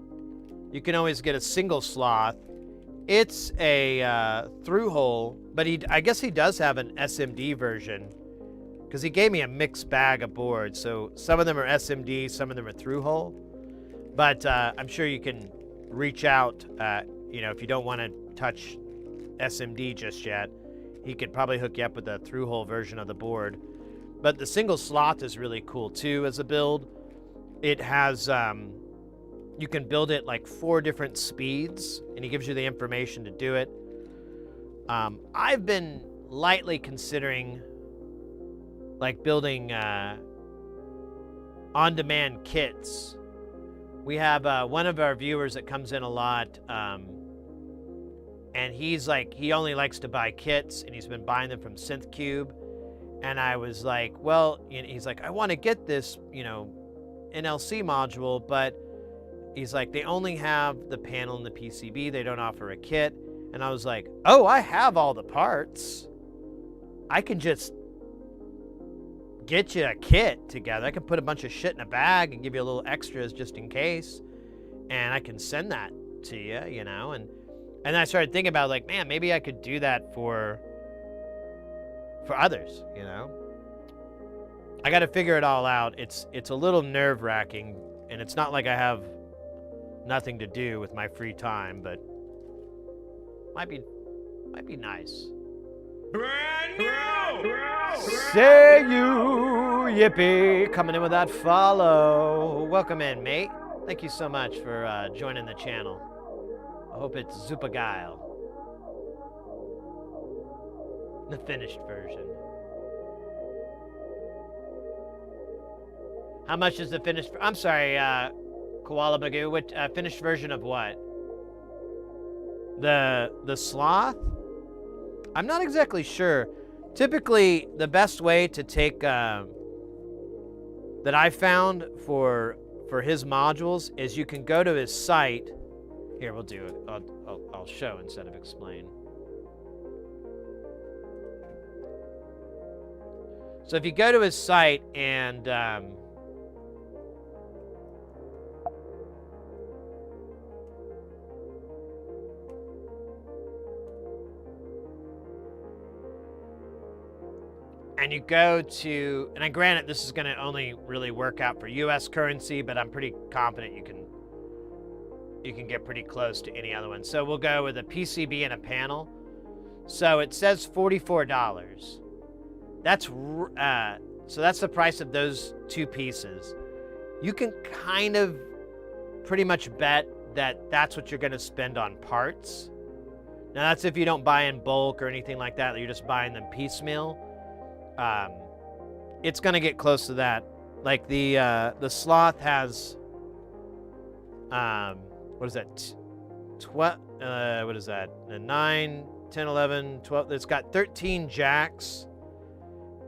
you can always get a single sloth. It's a through hole, but I guess he does have an SMD version, because he gave me a mixed bag of boards. So some of them are SMD, some of them are through hole. But I'm sure you can reach out. You know, if you don't want to touch SMD just yet, he could probably hook you up with a through hole version of the board. But the single sloth is really cool too as a build. It has, you can build it like 4 different speeds, and he gives you the information to do it. I've been lightly considering like building on-demand kits. We have one of our viewers that comes in a lot, and he's like, he only likes to buy kits, and he's been buying them from SynthCube. And I was like, well, he's like, I want to get this, you know, NLC module, but he's like, they only have the panel and the PCB. They don't offer a kit. And I was like, oh, I have all the parts. I can just get you a kit together. I can put a bunch of shit in a bag and give you a little extras just in case. And I can send that to you, you know. And I started thinking about like, man, maybe I could do that for others, you know. I got to figure it all out. It's a little nerve-wracking, and it's not like I have nothing to do with my free time, but might be nice. Brand new! Say you Yippee! Coming in with that follow. Welcome in, mate. Thank you so much for joining the channel. I hope it's super geil. The finished version. How much is the finished? I'm sorry, Koala Bagoo. What finished version of what? The sloth? I'm not exactly sure. Typically, the best way to take that I found for his modules is you can go to his site. Here, we'll do it. I'll show instead of explain. So if you go to his site and you go to, and granted this is going to only really work out for US currency, but I'm pretty confident you can get pretty close to any other one. So we'll go with a PCB and a panel. So it says $44. That's so that's the price of those two pieces. You can kind of pretty much bet that that's what you're going to spend on parts. Now that's if you don't buy in bulk or anything like that. You're just buying them piecemeal. It's going to get close to that. Like the sloth has what is that? 12 what is that? 9, 10, 11, 12. It's got 13 jacks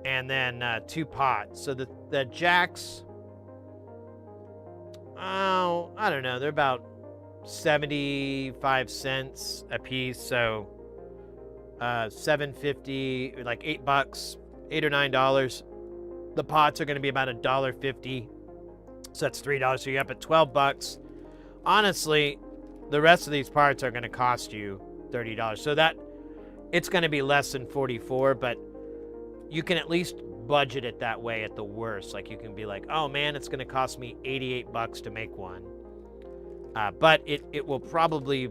and then 2 pots. So the jacks, oh, I don't know, they're about 75 cents a piece. So $7.50, like $8, $8 or $9. The pots are going to be about $1.50. So that's $3. So you're up at $12. Honestly, the rest of these parts are going to cost you $30. So that it's going to be less than 44, but you can at least budget it that way at the worst. Like you can be like, oh man, it's going to cost me $88 to make one. But it will probably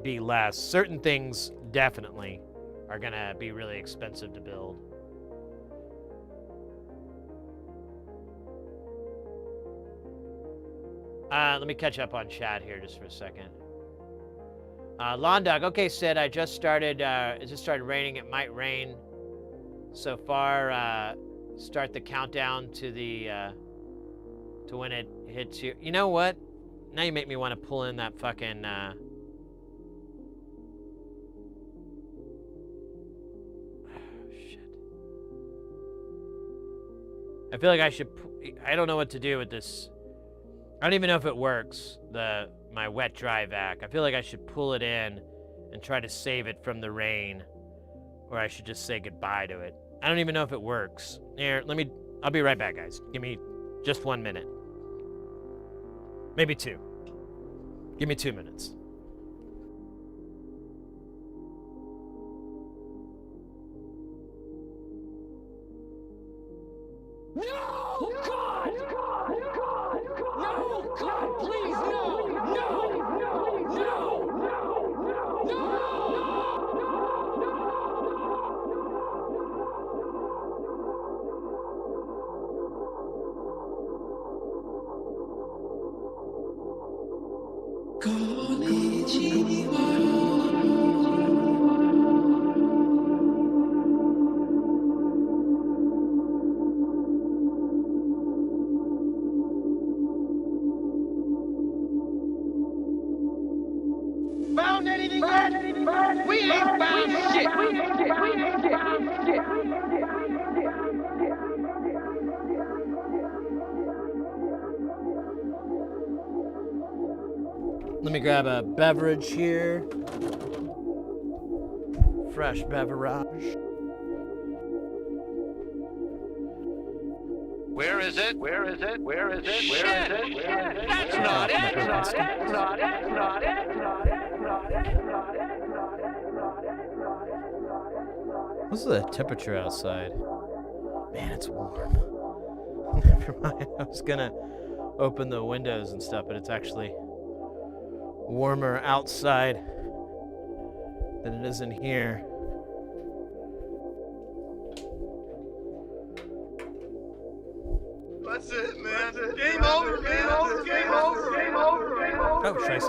be less. Certain things definitely are going to be really expensive to build. Let me catch up on chat here just for a second. Lawn Dog, okay, Sid, it just started raining. It might rain. So far, start the countdown to the to when it hits you. You know what? Now you make me want to pull in that fucking shit. I feel like I should. I don't know what to do with this. I don't even know if it works. My wet dry vac. I feel like I should pull it in and try to save it from the rain, or I should just say goodbye to it. I don't even know if it works. Here, I'll be right back, guys. Give me just 1 minute. Maybe 2. Give me 2 minutes. No! God! No! God, please, no! No! No! Found anything yet? We ain't found shit. Let me grab a beverage here. Fresh beverage. Where is it? Where is it? Where is it? Where is it? Shit! That's not it! That's not it! Not it! Not it! Not it! Not it! What's the temperature outside? Man, it's warm. Never mind. I was gonna open the windows and stuff, but it's actually warmer outside than it is in here. Oh, scheiße.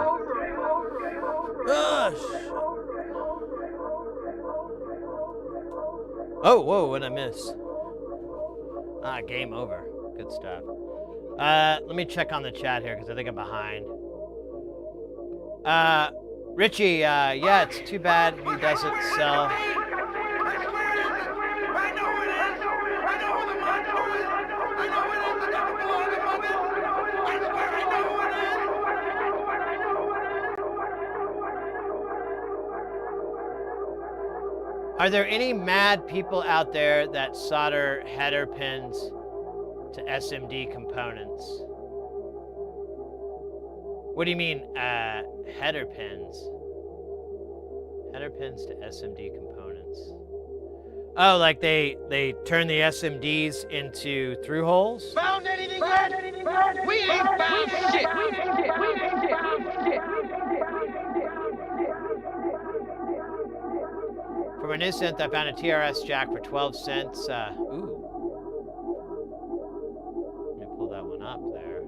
Oh, shit. Oh, whoa, what'd I miss? Ah, game over. Good stuff. Let me check on the chat here, because I think I'm behind. Richie, yeah, it's too bad he doesn't sell. Are there any mad people out there that solder header pins to SMD components? What do you mean, header pins? Header pins to SMD components. Oh, like they turn the SMDs into through holes? Found anything yet? We ain't found shit. For my new synth, I found a TRS jack for 12 cents. Ooh. Let me pull that one up there.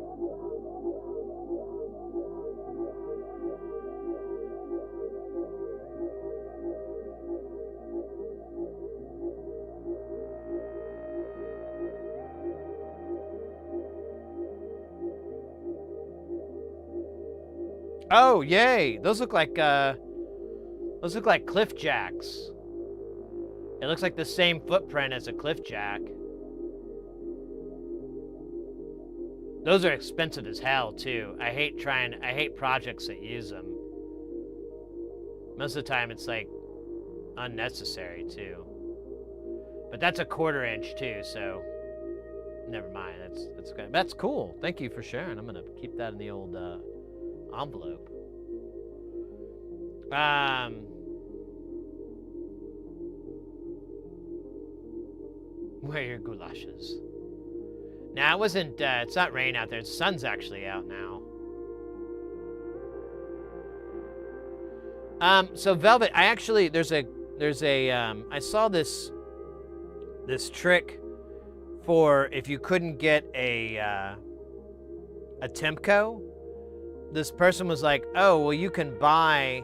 Oh, yay! Those look like cliff jacks. It looks like the same footprint as a cliff jack. Those are expensive as hell too. I hate projects that use them. Most of the time it's like unnecessary too. But that's a 1/4 inch too, so never mind. That's good. That's cool. Thank you for sharing. I'm gonna keep that in the old envelope. Where are your goulashes? Nah, it wasn't, it's not rain out there. The sun's actually out now. So Velvet, I actually, I saw this trick for if you couldn't get a Temco. This person was like, oh, well, you can buy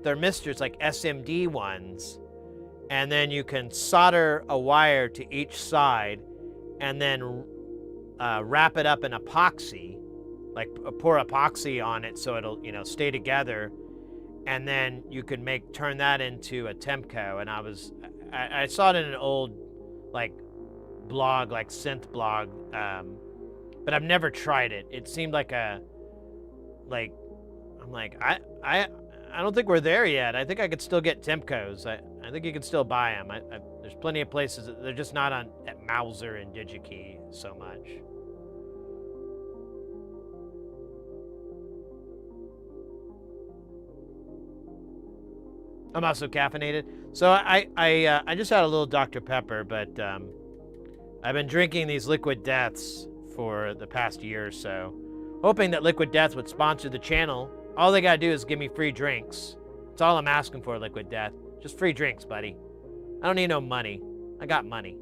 thermistors, like SMD ones, and then you can solder a wire to each side and then wrap it up in epoxy, like pour epoxy on it so it'll, stay together, and then you could turn that into a Temco. And I saw it in an old blog, like synth blog, but I've never tried it. It seemed like I don't think we're there yet. I think I could still get Temcos. I think you can still buy them. There's plenty of places. They're just not at Mauser and DigiKey so much. I'm also caffeinated. So I just had a little Dr. Pepper, but I've been drinking these Liquid Deaths for the past year or so, hoping that Liquid Death would sponsor the channel. All they gotta do is give me free drinks. That's all I'm asking for, Liquid Death. Just free drinks, buddy. I don't need no money. I got money.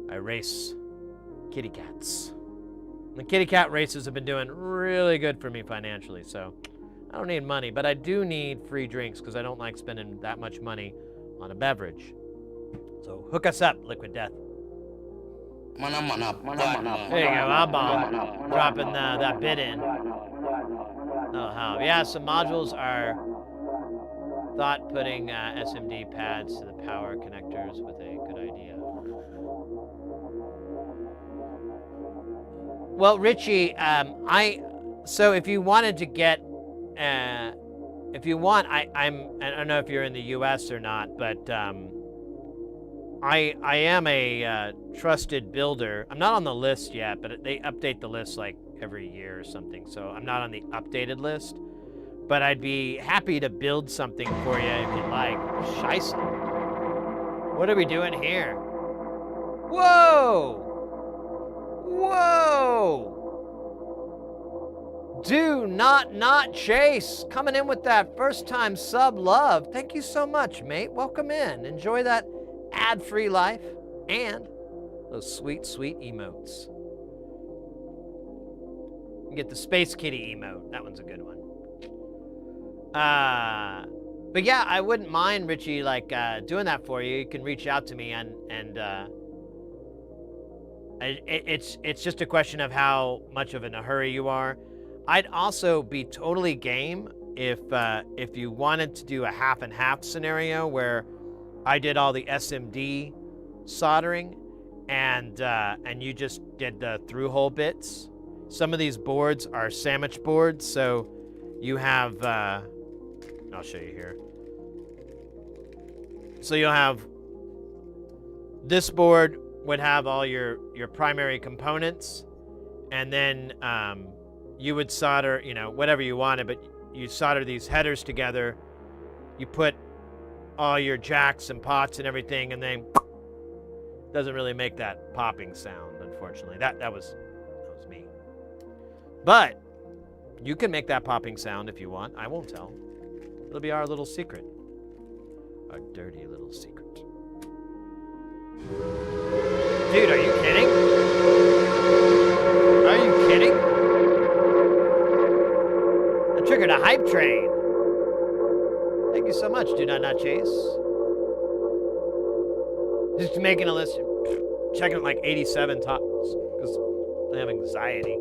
I race kitty cats. The kitty cat races have been doing really good for me financially, so I don't need money, but I do need free drinks because I don't like spending that much money on a beverage. So hook us up, Liquid Death. There you go, I'm dropping that bit in. Oh, how? Yeah, some modules are thought putting SMD pads to the power connectors with a good idea. Well, Richie, so if you wanted to get, if you want, I don't know if you're in the U.S. or not, but I am a trusted builder. I'm not on the list yet, but they update the list like every year or something, so I'm not on the updated list. But I'd be happy to build something for you if you'd like. Scheisse. What are we doing here? Whoa! Whoa! Do not Chase coming in with that first time sub love. Thank you so much, mate. Welcome in. Enjoy that ad-free life and those sweet, sweet emotes. You get the Space Kitty emote. That one's a good one. But yeah, I wouldn't mind, Richie, like doing that for you. You can reach out to me, and it's just a question of how much of in a hurry you are. I'd also be totally game if you wanted to do a half and half scenario where I did all the SMD soldering and you just did the through hole bits. Some of these boards are sandwich boards, so you have I'll show you here. So you'll have this board would have all your primary components, and then you would solder, you know, whatever you wanted, but you solder these headers together. You put all your jacks and pots and everything, and then doesn't really make that popping sound, unfortunately. That was me. But you can make that popping sound if you want. I won't tell. It'll be our little secret. Our dirty little secret. Dude, are you kidding? Are you kidding? I triggered a hype train. Thank you so much, Do Not Chase. Just making a list, checking like 87 tops because I have anxiety.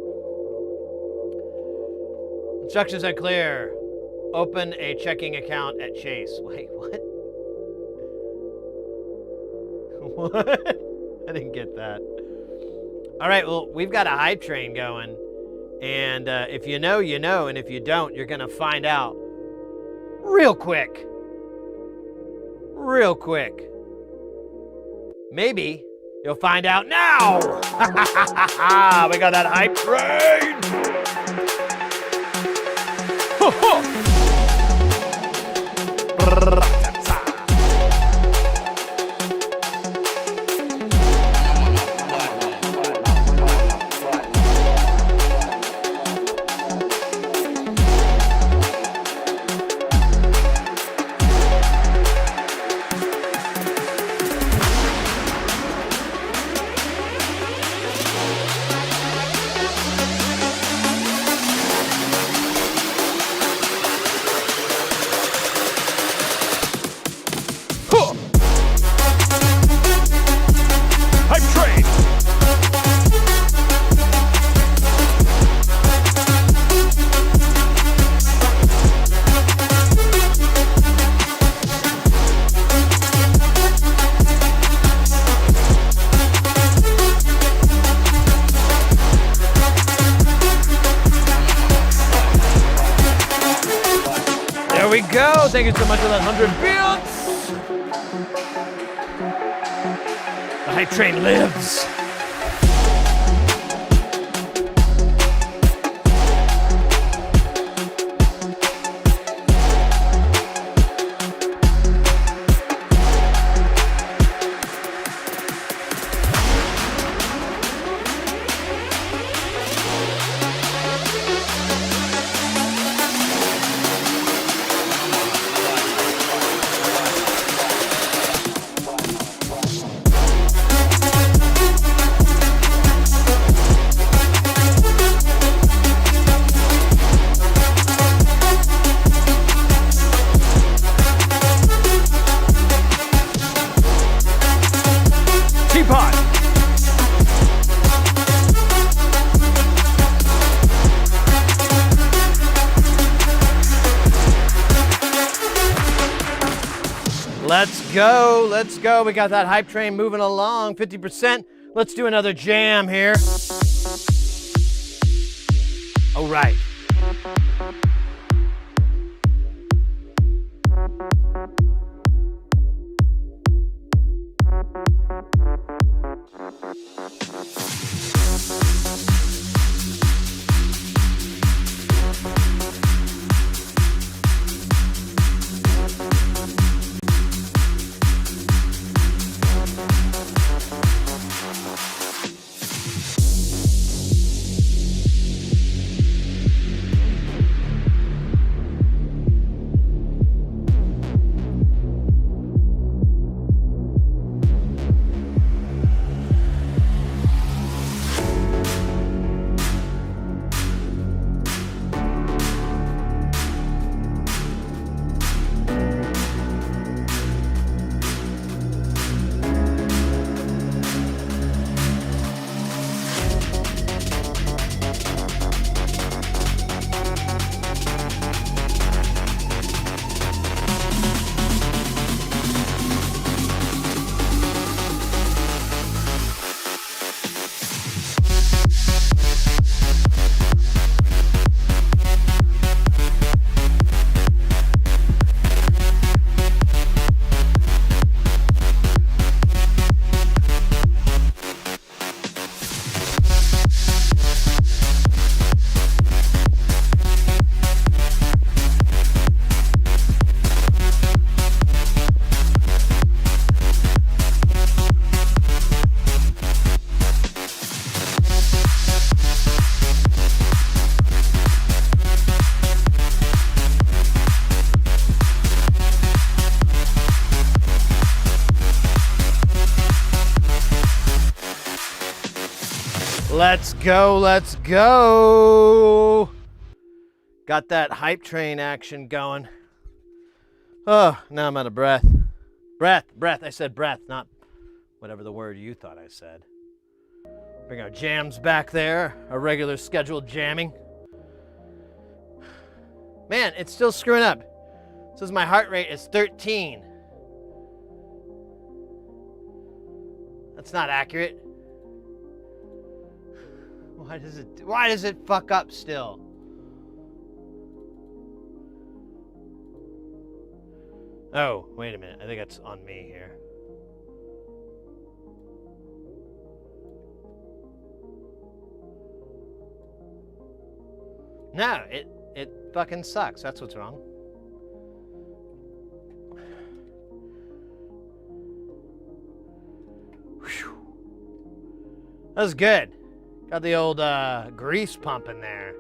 Instructions are clear. Open a checking account at Chase. Wait, what? What? I didn't get that. All right, well, we've got a hype train going. And if you know, you know. And if you don't, you're going to find out real quick. Real quick. Maybe you'll find out now. We got that hype train. Ho, ho. Thank you so much for that 100 bits. The hype train lives. Let's go. We got that hype train moving along, 50%. Let's do another jam here. All right. Let's go, let's go. Got that hype train action going. Oh, now I'm out of breath. Breath. I said breath, not whatever the word you thought I said. Bring our jams back there, our regular scheduled jamming. Man, it's still screwing up. It says my heart rate is 13. That's not accurate. Why does it fuck up still? Oh, wait a minute. I think that's on me here. No, it fucking sucks. That's what's wrong. Whew. That was good. Got the old grease pump in there.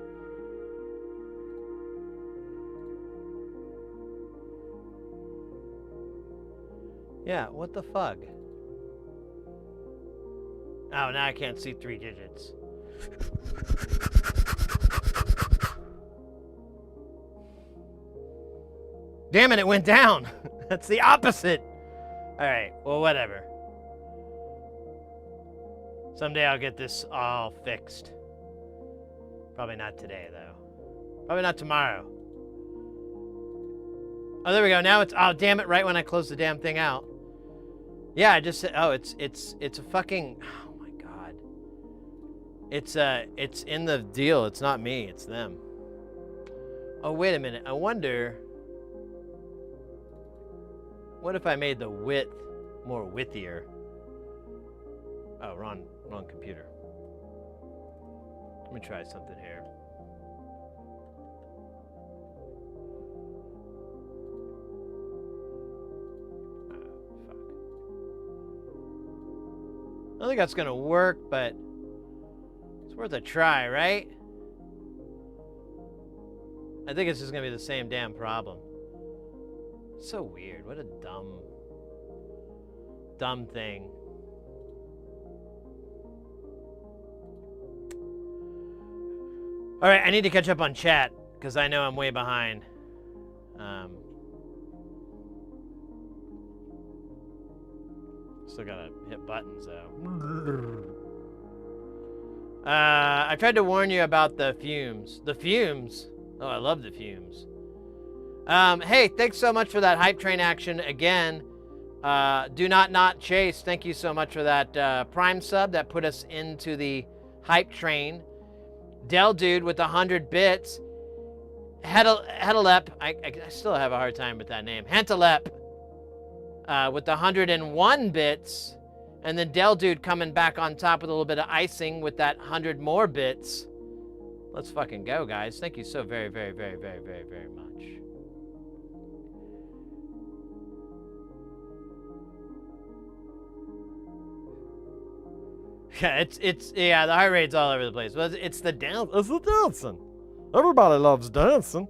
Yeah, what the fuck? Oh, now I can't see 3 digits. Damn it, it went down. That's the opposite. All right, well, whatever. Someday I'll get this all fixed. Probably not today, though. Probably not tomorrow. Oh, there we go. Now it's, oh, damn it, right when I close the damn thing out. Yeah, I just said, oh, it's a fucking, oh my God. It's in the deal. It's not me, it's them. Oh, wait a minute. I wonder, what if I made the width more widthier? Oh, wrong computer. Let me try something here. I don't think that's gonna work, but it's worth a try, right? I think it's just gonna be the same damn problem. It's so weird. What a dumb thing. All right, I need to catch up on chat because I know I'm way behind. Still gotta hit buttons though. I tried to warn you about the fumes. The fumes? Oh, I love the fumes. Hey, thanks so much for that hype train action again. Do not chase. Thank you so much for that Prime sub that put us into the hype train. Del Dude with 100 bits. Hedelep, I still have a hard time with that name. Hentelep with 101 bits. And then Del Dude coming back on top with a little bit of icing with that 100 more bits. Let's fucking go, guys. Thank you so very, very, very, very, very, very much. Yeah, yeah, the heart rate's all over the place. But it's the dance. It's the dancing. Everybody loves dancing.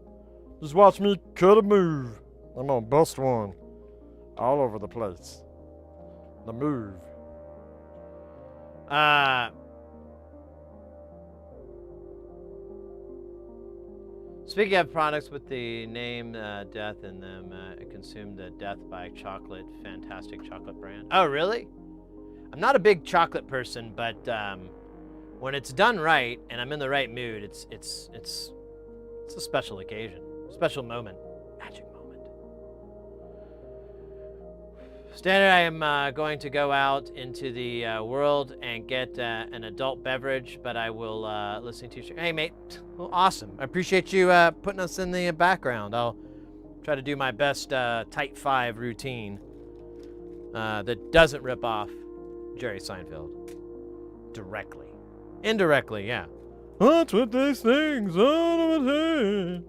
Just watch me cut a move. I'm gonna bust one all over the place. The move. Speaking of products with the name death in them, I consumed the Death by Chocolate, fantastic chocolate brand. Oh, really? I'm not a big chocolate person, but when it's done right and I'm in the right mood, it's a special occasion, special moment, magic moment. Standard, I am going to go out into the world and get an adult beverage, but I will listen to you. Hey, mate. Well, awesome. I appreciate you putting us in the background. I'll try to do my best Type 5 routine that doesn't rip off Jerry Seinfeld directly. Indirectly, yeah. That's what they sing, son of a head.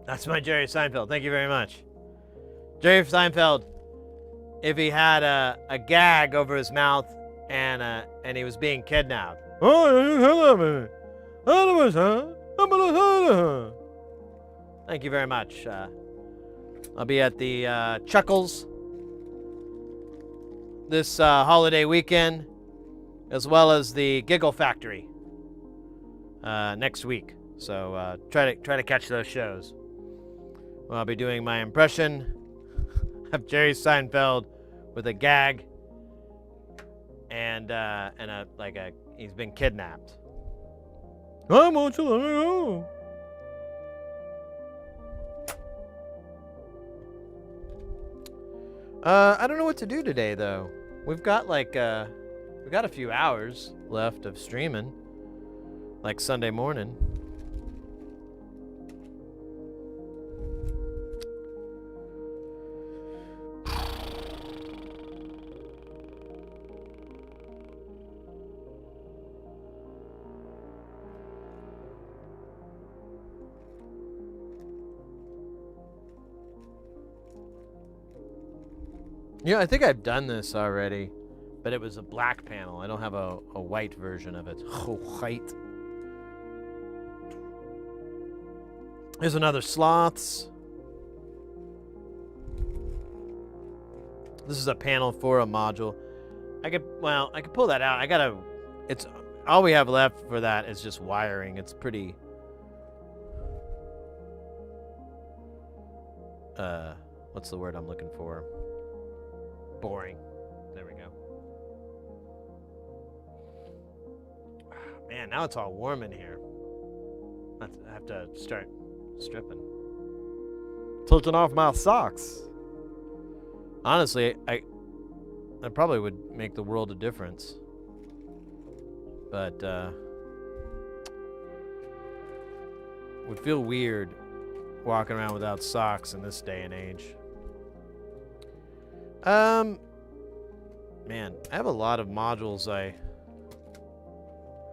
That's my Jerry Seinfeld. Thank you very much. Jerry Seinfeld, if he had a gag over his mouth and he was being kidnapped. Thank you very much. I'll be at the Chuckles this holiday weekend, as well as the Giggle Factory next week. So try to catch those shows. Well, I'll be doing my impression of Jerry Seinfeld with a gag and he's been kidnapped. I want you to let me go. I don't know what to do today though. We've got a few hours left of streaming, like Sunday morning. Yeah, I think I've done this already, but it was a black panel. I don't have a white version of it. White. There's another sloths. This is a panel for a module. I could pull that out. It's all we have left for that is just wiring. It's pretty what's the word I'm looking for? Boring. There we go. Man, now it's all warm in here. I have to start stripping. Tilting off my socks. Honestly, that probably would make the world a difference. But would feel weird walking around without socks in this day and age. Man, I have a lot of modules I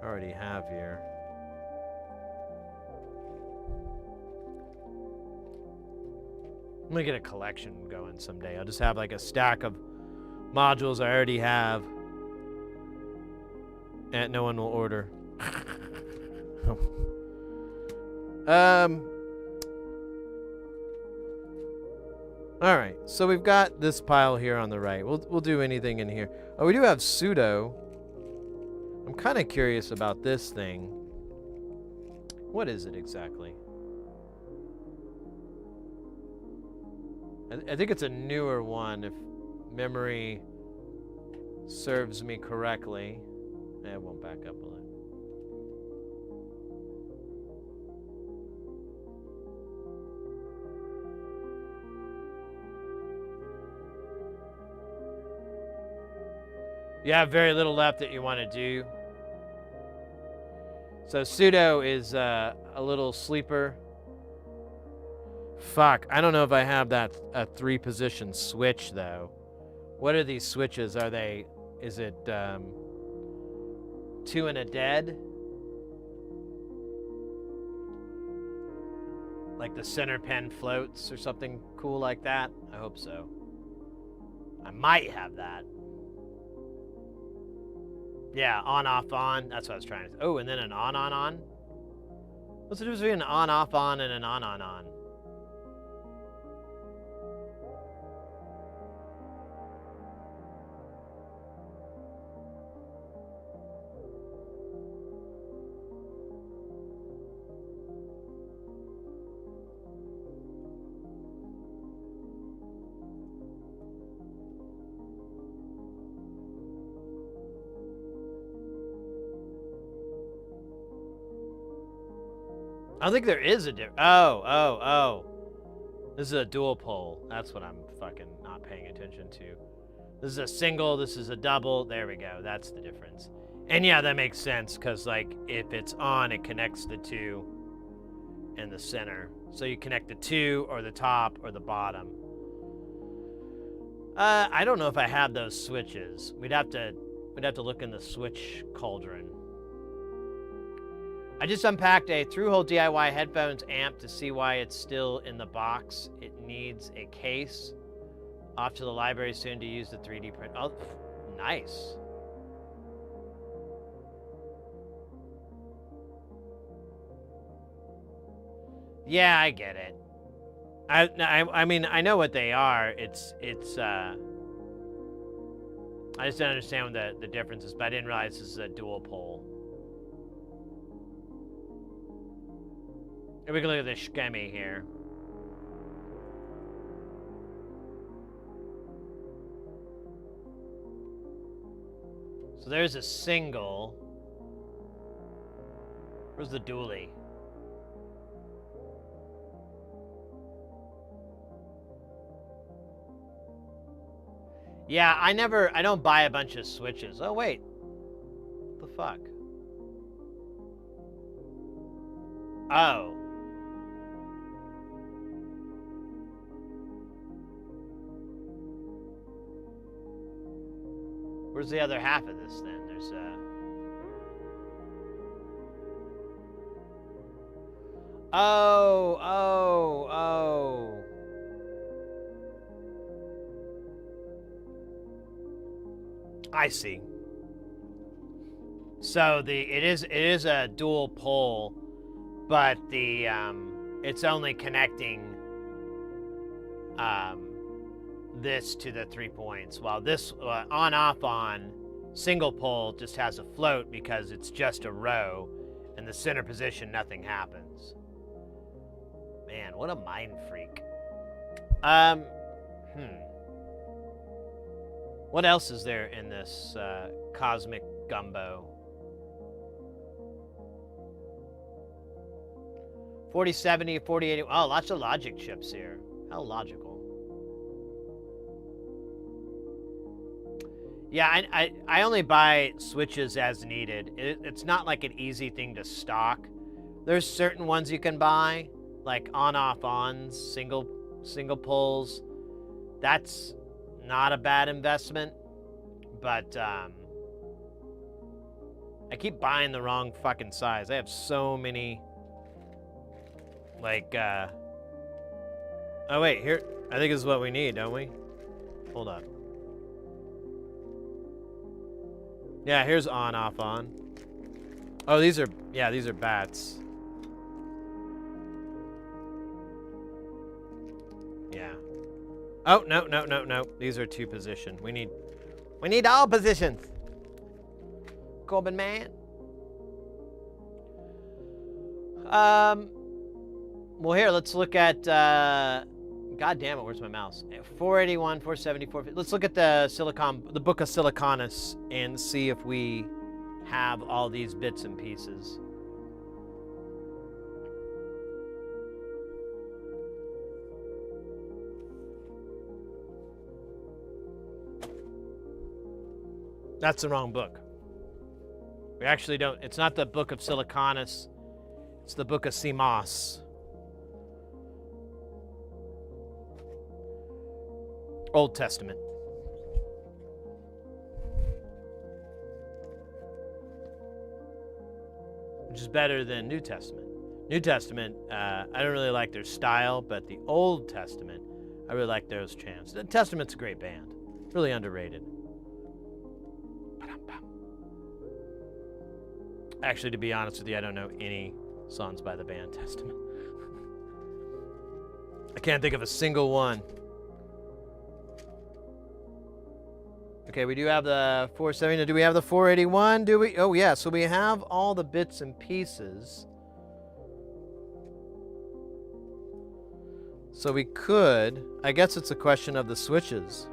already have here. I'm gonna get a collection going someday. I'll just have like a stack of modules I already have, and no one will order. All right, so we've got this pile here on the right. We'll do anything in here. Oh, we do have pseudo. I'm kind of curious about this thing. What is it exactly? I think it's a newer one, if memory serves me correctly. It won't back up, will it? You have very little left that you want to do. So pseudo is a little sleeper. Fuck, I don't know if I have that a 3-position switch though. What are these switches? Is it 2 and a dead? Like the center pen floats or something cool like that? I hope so. I might have that. Yeah, on, off, on. That's what I was trying to say. Oh, and then an on, on. What's the difference between an on, off, on and an on, on? I don't think there is a difference. Oh. This is a dual pole. That's what I'm fucking not paying attention to. This is a single, this is a double. There we go. That's the difference. And yeah, that makes sense, because like if it's on, it connects the 2 in the center. So you connect the 2 or the top or the bottom. I don't know if I have those switches. We'd have to look in the switch cauldron. I just unpacked a through-hole DIY headphones amp to see why it's still in the box. It needs a case. Off to the library soon to use the 3D print. Oh, nice. Yeah, I get it. I mean, I know what they are. I just don't understand what the difference is, but I didn't realize this is a dual pole. And we can look at the schemi here. So there's a single. Where's the dually? Yeah, I don't buy a bunch of switches. Oh, wait. What the fuck? Oh. Where's the other half of this then? There's Oh. I see. So it is a dual pole, but it's only connecting this to the 3 points, while this on single pole just has a float because it's just a row. In the center position, nothing happens. Man, what a mind freak. What else is there in this cosmic gumbo? 4070, 4080. Oh, lots of logic chips here. How logical. Yeah, I only buy switches as needed. It's not like an easy thing to stock. There's certain ones you can buy, like on-off-ons, single pulls. That's not a bad investment, but I keep buying the wrong fucking size. I have so many, like, oh wait, here, I think this is what we need, don't we? Hold up. Yeah, here's on, off, on. Oh, these are bats. Yeah. Oh, no. These are 2 position. We need all positions. Corbin man. Well, here, let's look at, God damn it, where's my mouse? 481, 470, 450. Let's look at the Book of Siliconus and see if we have all these bits and pieces. That's the wrong book. We actually don't, it's not the Book of Siliconus, it's the Book of CMOS. Old Testament. Which is better than New Testament. New Testament, I don't really like their style, but the Old Testament, I really like those chants. The Testament's a great band. Really underrated. Actually, to be honest with you, I don't know any songs by the band Testament. I can't think of a single one. Okay, we do have the 470. Do we have the 481? Do we? Oh, yeah. So we have all the bits and pieces. So we could. I guess it's a question of the switches.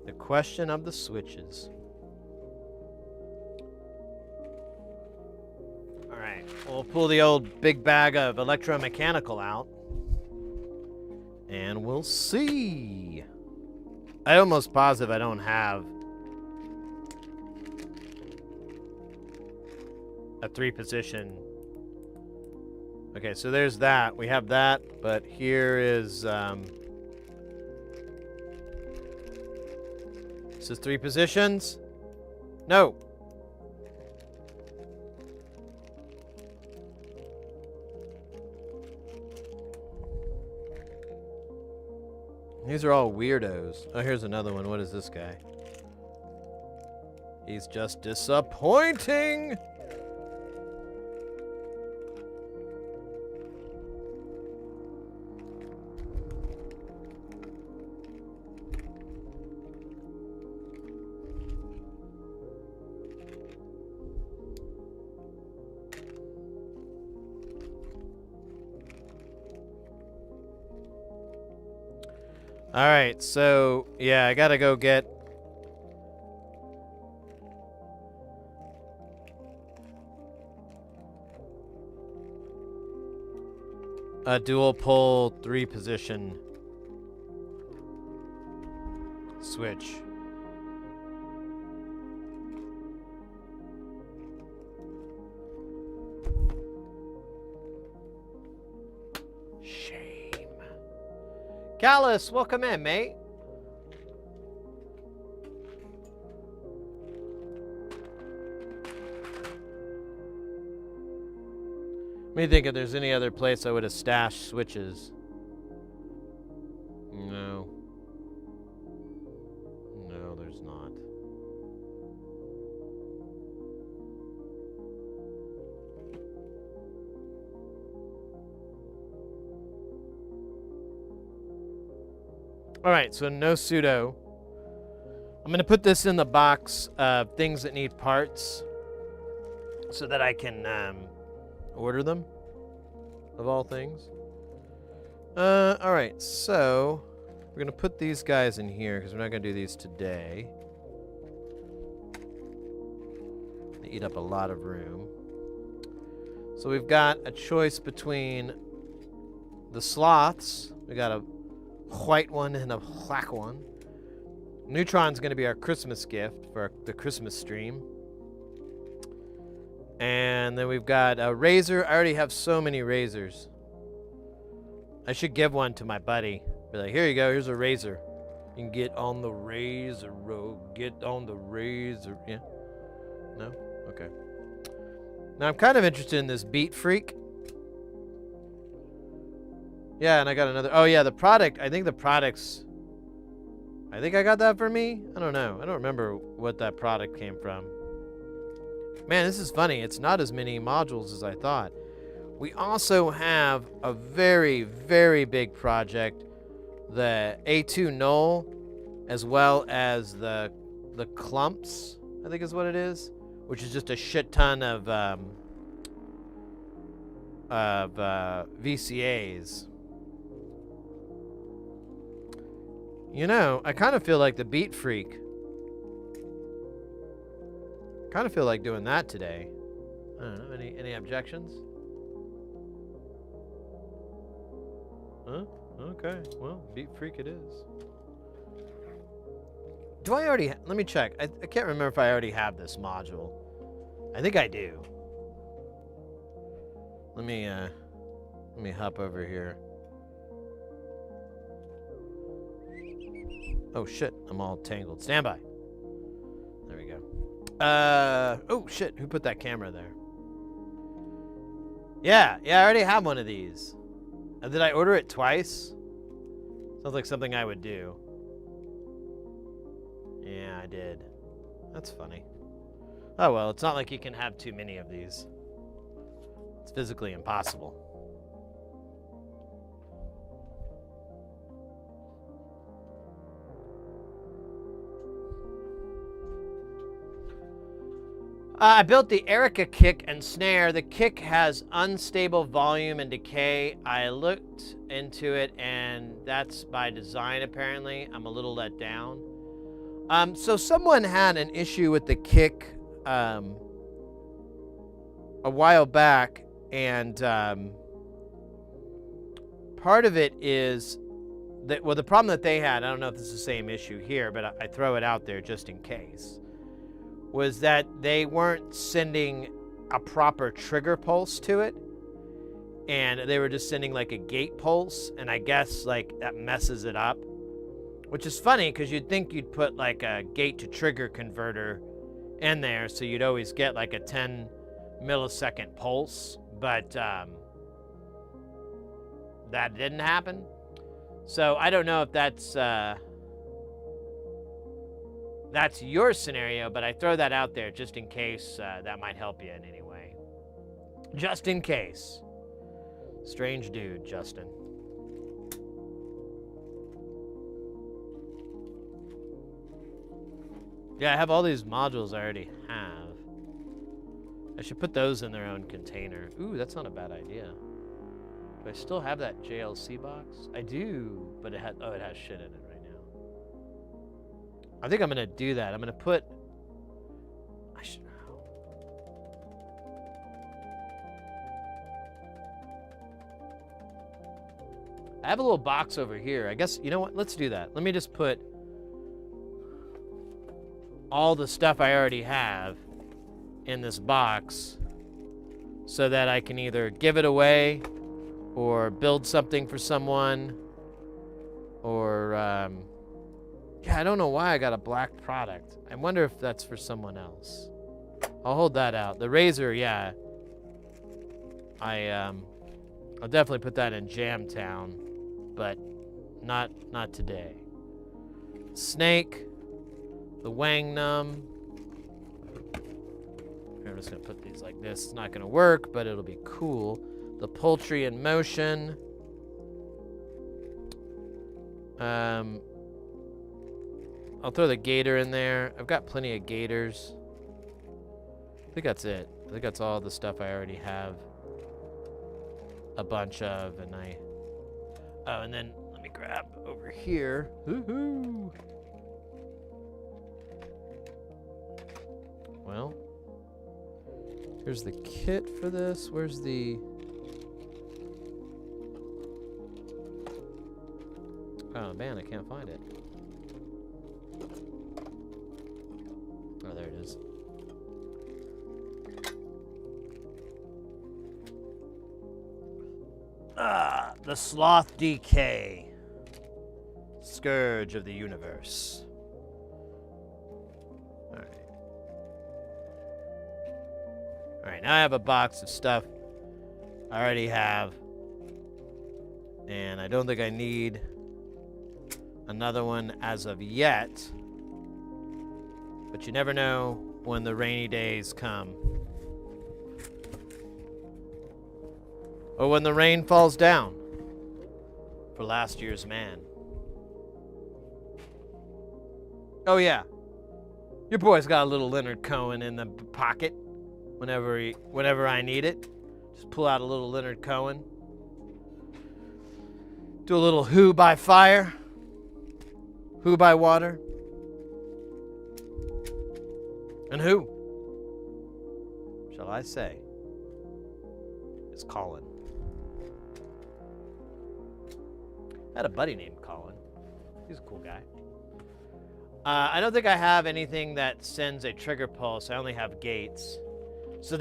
The question of the switches. We'll pull the old big bag of electromechanical out. And we'll see. I'm almost positive I don't have a 3-position. Okay, so there's that. We have that, but here is... this is 3 positions? No. These are all weirdos. Oh, here's another one. What is this guy? He's just disappointing. All right, so yeah, I gotta go get a dual pull 3-position switch. Shame. Callus, welcome in, mate. Let me think if there's any other place I would have stashed switches. No. No, there's not. All right, so no pseudo. I'm going to put this in the box of things that need parts so that I can order them, of all things. All right, so we're going to put these guys in here because we're not going to do these today. They eat up a lot of room. So we've got a choice between the sloths. We got a white one and a black one. Neutron's going to be our Christmas gift for the Christmas stream. And then we've got a razor. I already have so many razors. I should give one to my buddy. Be like, here you go, here's a razor. You can get on the razor road. Get on the razor. Yeah? No? Okay. Now I'm kind of interested in this Beat Freak. Yeah, and I got another. Oh, yeah, the product. I think the product's. I think I got that for me. I don't know. I don't remember what that product came from. Man, this is funny. It's not as many modules as I thought. We also have a very, very big project. The A2 null, as well as the clumps, I think is what it is. Which is just a shit ton of VCAs. You know, I kind of feel like the Beat Freak. Kind of feel like doing that today. I don't know. Any objections? Huh? Okay. Well, Beat Freak it is. Do I already? Let me check. I can't remember if I already have this module. I think I do. Let me hop over here. Oh shit, I'm all tangled. Stand by. There we go. Oh shit, who put that camera there? Yeah, I already have one of these. Did I order it twice? Sounds like something I would do. Yeah, I did. That's funny. Oh well, it's not like you can have too many of these. It's physically impossible. I built the Erica kick and snare. The kick has unstable volume and decay. I looked into it, and that's by design, apparently. I'm a little let down. So someone had an issue with the kick a while back, and part of it is that, well, the problem that they had, I don't know if this is the same issue here, but I throw it out there just in case, was that they weren't sending a proper trigger pulse to it, and they were just sending like a gate pulse, and I guess like that messes it up, which is funny because you'd think you'd put like a gate to trigger converter in there so you'd always get like a 10 millisecond pulse, but that didn't happen. So I don't know if that's that's your scenario, but I throw that out there just in case that might help you in any way. Just in case. Strange dude, Justin. Yeah, I have all these modules I already have. I should put those in their own container. Ooh, that's not a bad idea. Do I still have that JLC box? I do, but it has shit in it right now. I think I'm gonna do that. I'm gonna put. I have a little box over here. I guess you know what? Let's do that. Let me just put all the stuff I already have in this box so that I can either give it away or build something for someone or yeah, I don't know why I got a black product. I wonder if that's for someone else. I'll hold that out. The razor, yeah. I'll definitely put that in Jamtown, but not today. Snake, the Wang Num. I'm just gonna put these like this. It's not gonna work, but it'll be cool. The Poultry in Motion. I'll throw the gator in there. I've got plenty of gators. I think that's it. I think that's all the stuff I already have a bunch of, and oh, and then let me grab over here. Woohoo! Well, here's the kit for this. Where's the... Oh man, I can't find it. Oh, there it is. The Sloth DK. Scourge of the Universe. Alright, now I have a box of stuff I already have. And I don't think I need another one as of yet. But you never know when the rainy days come. Or when the rain falls down for last year's man. Oh yeah, your boy's got a little Leonard Cohen in the pocket whenever I need it. Just pull out a little Leonard Cohen. Do a little Who by Fire, Who by Water, and who, shall I say, is Colin. I had a buddy named Colin. He's a cool guy. I don't think I have anything that sends a trigger pulse. I only have gates. So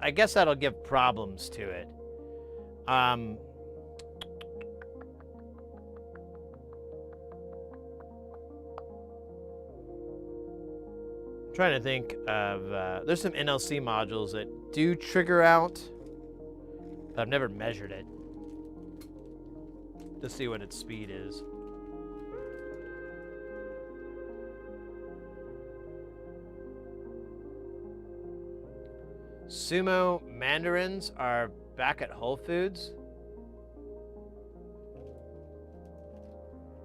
I guess that'll give problems to it. Trying to think of, there's some NLC modules that do trigger out, but I've never measured it to see what its speed is. Sumo mandarins are back at Whole Foods.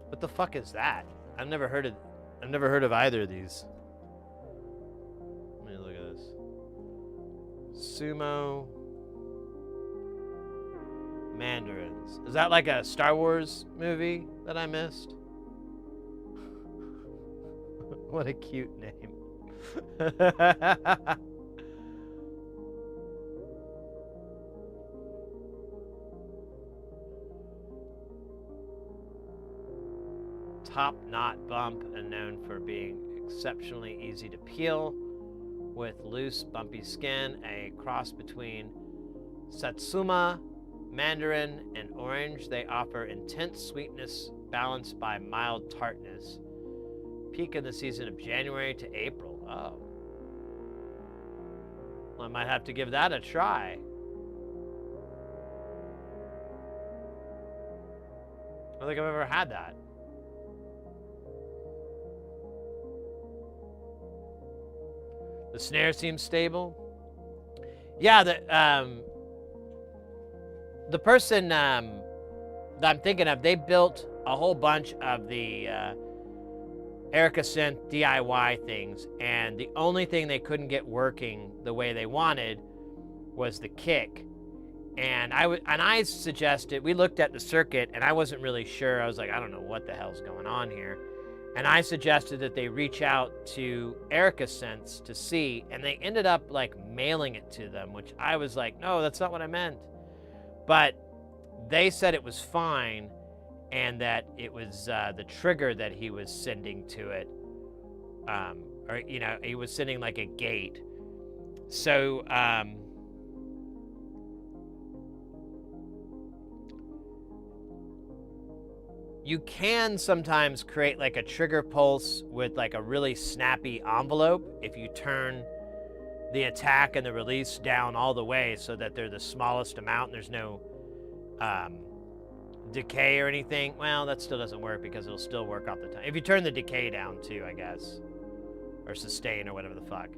What the fuck is that? I've never heard of either of these. Let me look at this. Sumo mandarins. Is that like a Star Wars movie that I missed? What a cute name. Top knot bump and known for being exceptionally easy to peel with loose, bumpy skin, a cross between Satsuma, Mandarin, and orange. They offer intense sweetness balanced by mild tartness. Peak in the season of January to April. Oh. Well, I might have to give that a try. I don't think I've ever had that. The snare seems stable. Yeah, the person that I'm thinking of, they built a whole bunch of the Erica Synth DIY things, and the only thing they couldn't get working the way they wanted was the kick. And I suggested, we looked at the circuit, and I wasn't really sure. I was like, I don't know what the hell's going on here. And I suggested that they reach out to Erica Synths to see, and they ended up like mailing it to them, which I was like, no, that's not what I meant. But they said it was fine, and that it was the trigger that he was sending to it, or he was sending like a gate. So you can sometimes create like a trigger pulse with like a really snappy envelope if you turn the attack and the release down all the way so that they're the smallest amount and there's no decay or anything. Well, that still doesn't work because it'll still work off the time. If you turn the decay down too, I guess, or sustain or whatever the fuck,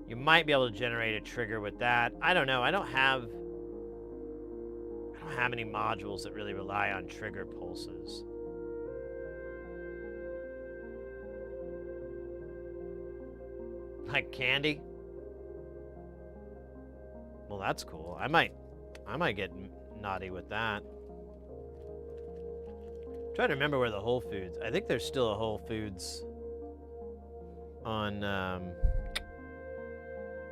you might be able to generate a trigger with that. I don't know. I don't have any modules that really rely on trigger pulses. Like candy? Well, that's cool. I might get naughty with that. I'm trying to remember where the Whole Foods. I think there's still a Whole Foods on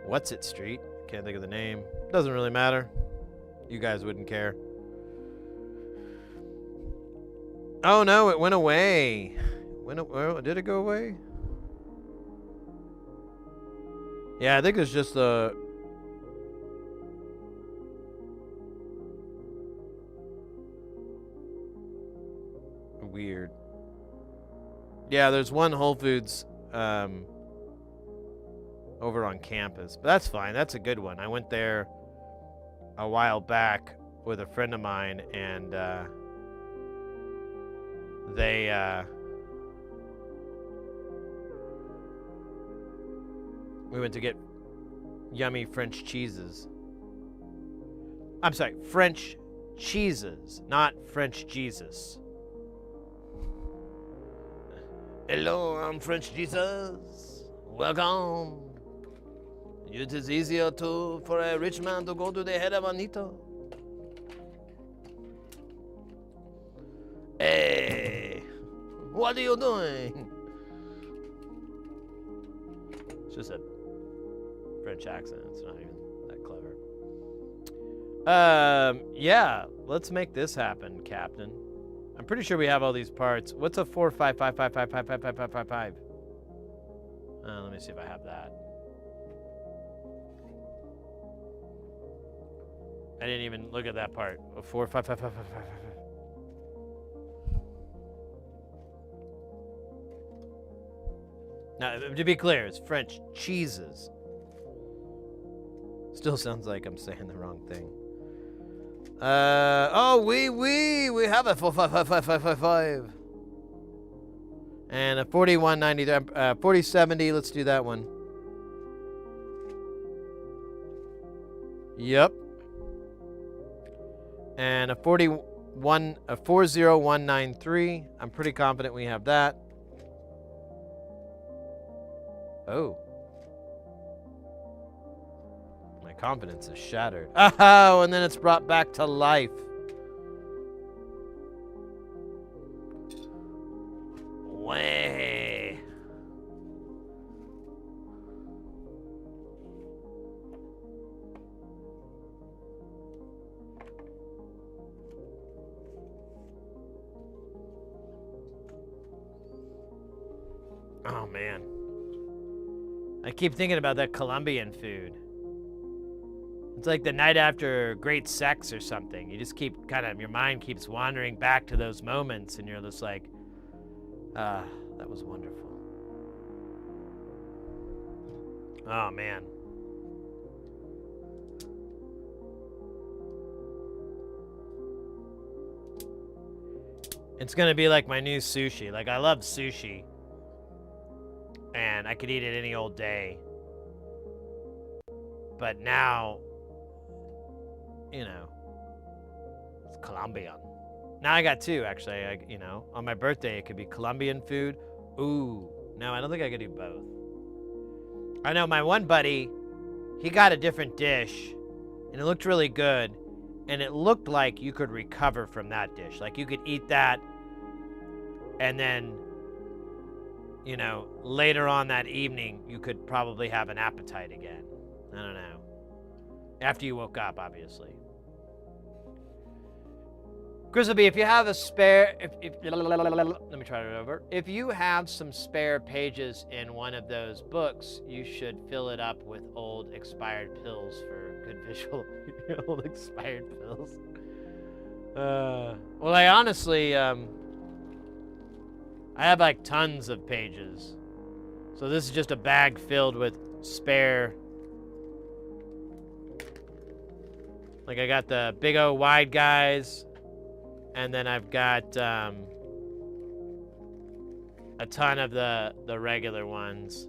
What's It Street. Can't think of the name. Doesn't really matter. You guys wouldn't care. Oh no, it went away. Did it go away? Yeah, I think it's just the... Weird. Yeah, there's one Whole Foods over on campus. But that's fine. That's a good one. I went there a while back with a friend of mine, and we went to get yummy French cheeses. I'm sorry, French cheeses, not French Jesus. Hello, I'm French Jesus. Welcome. It is easier for a rich man to go to the head of Anita. Hey, what are you doing? It's just a French accent. It's not even that clever. Yeah, let's make this happen, Captain. I'm pretty sure we have all these parts. What's a 45555555555? Let me see if I have that. I didn't even look at that part. A 4555555. Now, to be clear, it's French cheeses. Still sounds like I'm saying the wrong thing. We have a 4555555. And a 4190, 4070, let's do that one. Yep. And a 40193. I'm pretty confident we have that. Oh. My confidence is shattered. Oh, and then it's brought back to life. Way. Oh, man. I keep thinking about that Colombian food. It's like the night after great sex or something. You just keep your mind keeps wandering back to those moments, and you're just like, that was wonderful. Oh, man. It's gonna be like my new sushi. Like, I love sushi. And I could eat it any old day. but now, you know, it's Colombian. Now I got two, actually. You know, on my birthday, it could be Colombian food. Ooh, no, I don't think I could do both. I know my one buddy, he got a different dish, and it looked really good, and it looked like you could recover from that dish. Like, you could eat that, and then, you know, later on that evening, you could probably have an appetite again. I don't know. After you woke up, obviously. Grizzleby, if you have a spare, let me try it over. If you have some spare pages in one of those books, you should fill it up with old expired pills for good visual. Old expired pills. Well, I honestly, I have like tons of pages. So this is just a bag filled with spare. Like, I got the big O wide guys. And then I've got a ton of the regular ones.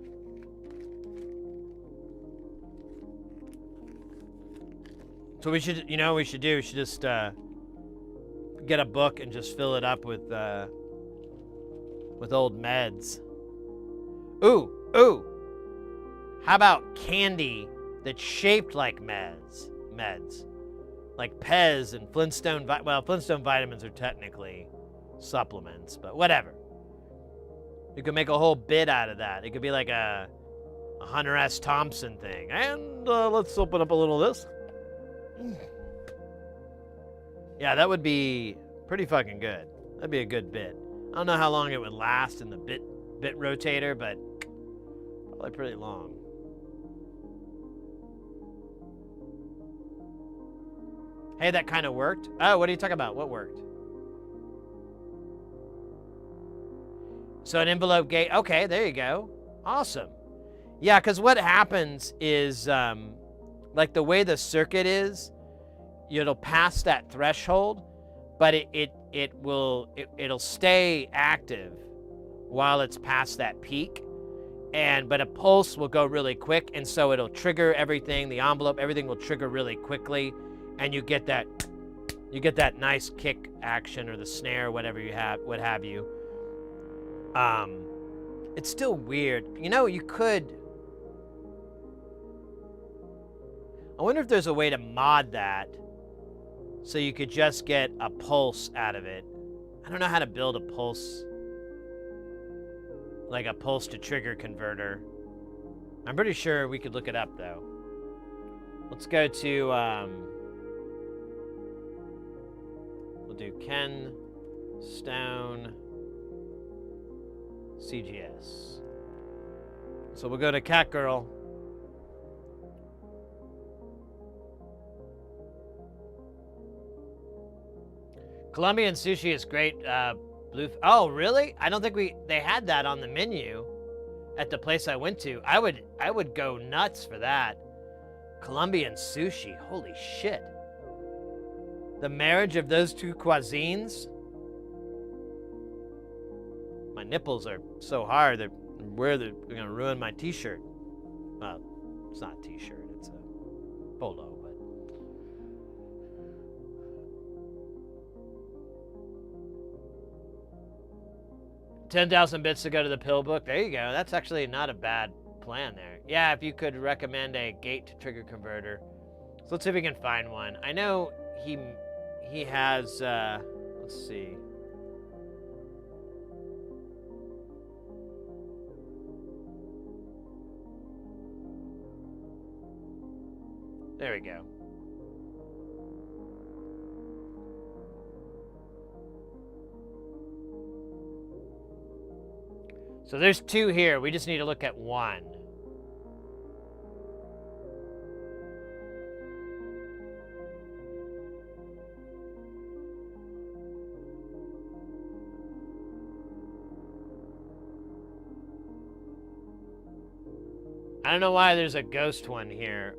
So we should, you know, we should just get a book and just fill it up with old meds. Ooh. How about candy that's shaped like meds? Like Pez and Flintstone, Flintstone vitamins are technically supplements, but whatever. You could make a whole bit out of that. It could be like a Hunter S. Thompson thing. And let's open up a little of this. Yeah, that would be pretty fucking good. That'd be a good bit. I don't know how long it would last in the bit rotator, but probably pretty long. Hey, that kind of worked. Oh, what are you talking about? What worked? So an envelope gate. Okay, there you go. Awesome. Yeah, because what happens is, like the way the circuit is, it'll pass that threshold, but it'll stay active while it's past that peak, but a pulse will go really quick, and so it'll trigger everything. The envelope, everything will trigger really quickly. And you get that nice kick action or the snare, whatever you have, what have you. It's still weird. You know, you could. I wonder if there's a way to mod that so you could just get a pulse out of it. I don't know how to build a pulse, like a pulse to trigger converter. I'm pretty sure we could look it up though. Let's go to. We'll do Ken Stone CGS. So we'll go to Cat Girl. Colombian sushi is great. Oh, really? I don't think they had that on the menu at the place I went to. I would go nuts for that. Colombian sushi. Holy shit. The marriage of those two cuisines. My nipples are so hard, they're gonna ruin my t-shirt. Well, it's not a t-shirt, it's a polo, but. 10,000 bits to go to the pill book. There you go. That's actually not a bad plan there. Yeah, if you could recommend a gate to trigger converter. So let's see if we can find one. I know he has, let's see. There we go. So there's two here. We just need to look at one. I don't know why there's a ghost one here.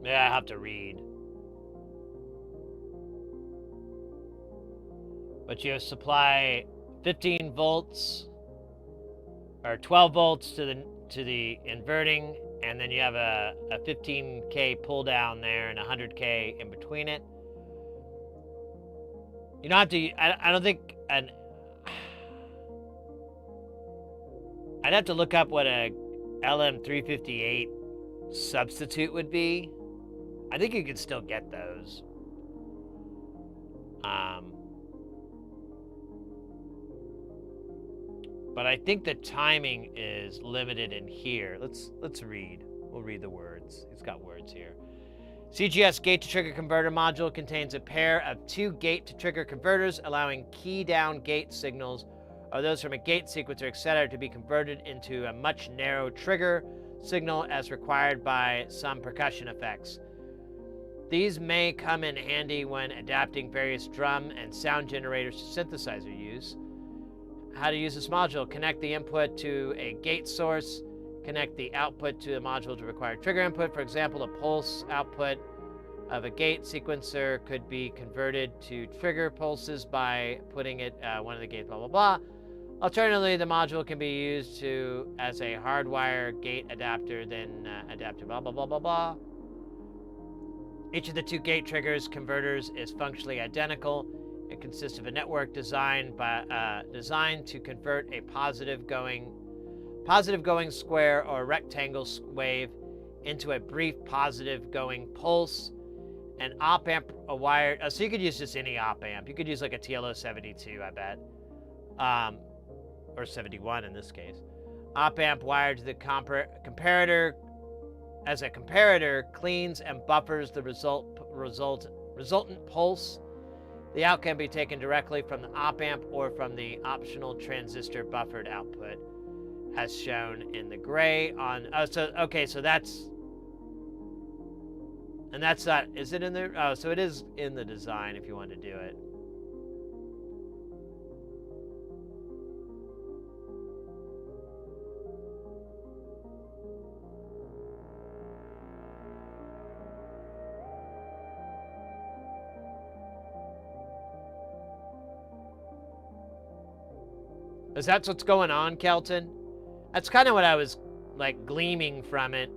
Yeah, I have to read. But you supply 15 volts or 12 volts to the inverting, and then you have a 15K pull down there and 100K in between it. You don't have to. I don't think I'd have to look up what a LM358 substitute would be. I think you could still get those. But I think the timing is limited in here. Let's read. We'll read the words. It's got words here. CGS gate-to-trigger converter module contains a pair of 2 gate-to-trigger converters, allowing key-down gate signals or those from a gate sequencer, etc., to be converted into a much narrow trigger signal as required by some percussion effects. These may come in handy when adapting various drum and sound generators to synthesizer use. How to use this module: connect the input to a gate source, connect the output to the module to require trigger input. For example, a pulse output of a gate sequencer could be converted to trigger pulses by putting it one of the gates, blah, blah, blah. Alternatively, the module can be used as a hardwire gate adapter, then adapter, blah, blah, blah, blah, blah. Each of the 2 gate triggers converters is functionally identical. It consists of a network designed to convert a positive going square or rectangle wave into a brief positive going pulse. An op amp, a wire. So you could use just any op amp. You could use like a TLO72, I bet, or 71 in this case. Op amp wired to the comparator. As a comparator, cleans and buffers the resultant pulse. The out can be taken directly from the op amp or from the optional transistor buffered output, as shown in the gray on. Oh, so okay, so that's, and that's not. Is it in there? Oh, so it is in the design if you want to do it. Is that what's going on, Kelton? That's kind of what I was like gleaming from it.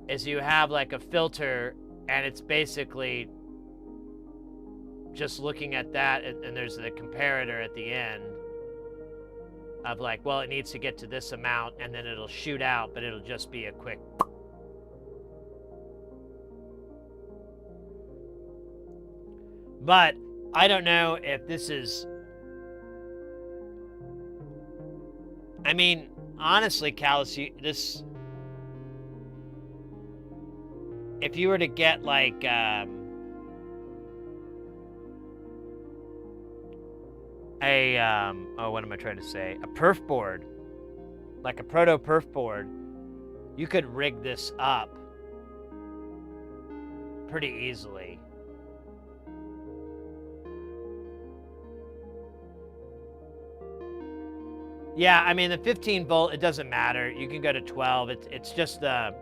Is you have like a filter and it's basically just looking at that, and there's the comparator at the end of like, well, it needs to get to this amount and then it'll shoot out, but it'll just be a quick. But I don't know if this is, I mean, honestly, Callus, if you were to get like oh, what am I trying to say? A perf board, like a proto perf board, you could rig this up pretty easily. Yeah, I mean, the 15 volt, it doesn't matter. You can go to 12. It's just the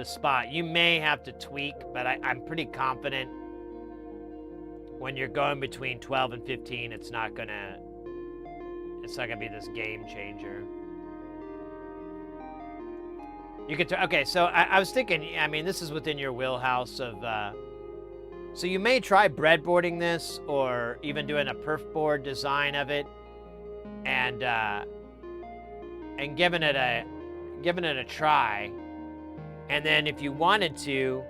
spot. You may have to tweak, but I'm pretty confident when you're going between 12 and 15, it's not gonna be this game changer. You could, okay, so I was thinking, I mean, this is within your wheelhouse of, so you may try breadboarding this or even doing a perf board design of it. And giving it a try, and then if you wanted to,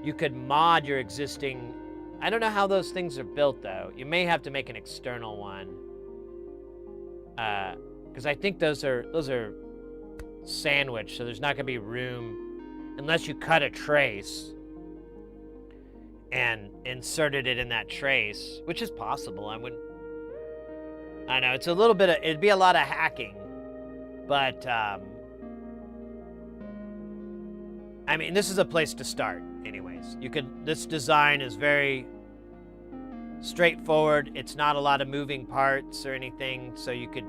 you could mod your existing. I don't know how those things are built though. You may have to make an external one, because I think those are sandwiched, so there's not gonna be room unless you cut a trace and inserted it in that trace, which is possible. I know, it's a little bit of, it'd be a lot of hacking, but, I mean, this is a place to start, anyways. This design is very straightforward. It's not a lot of moving parts or anything, so you could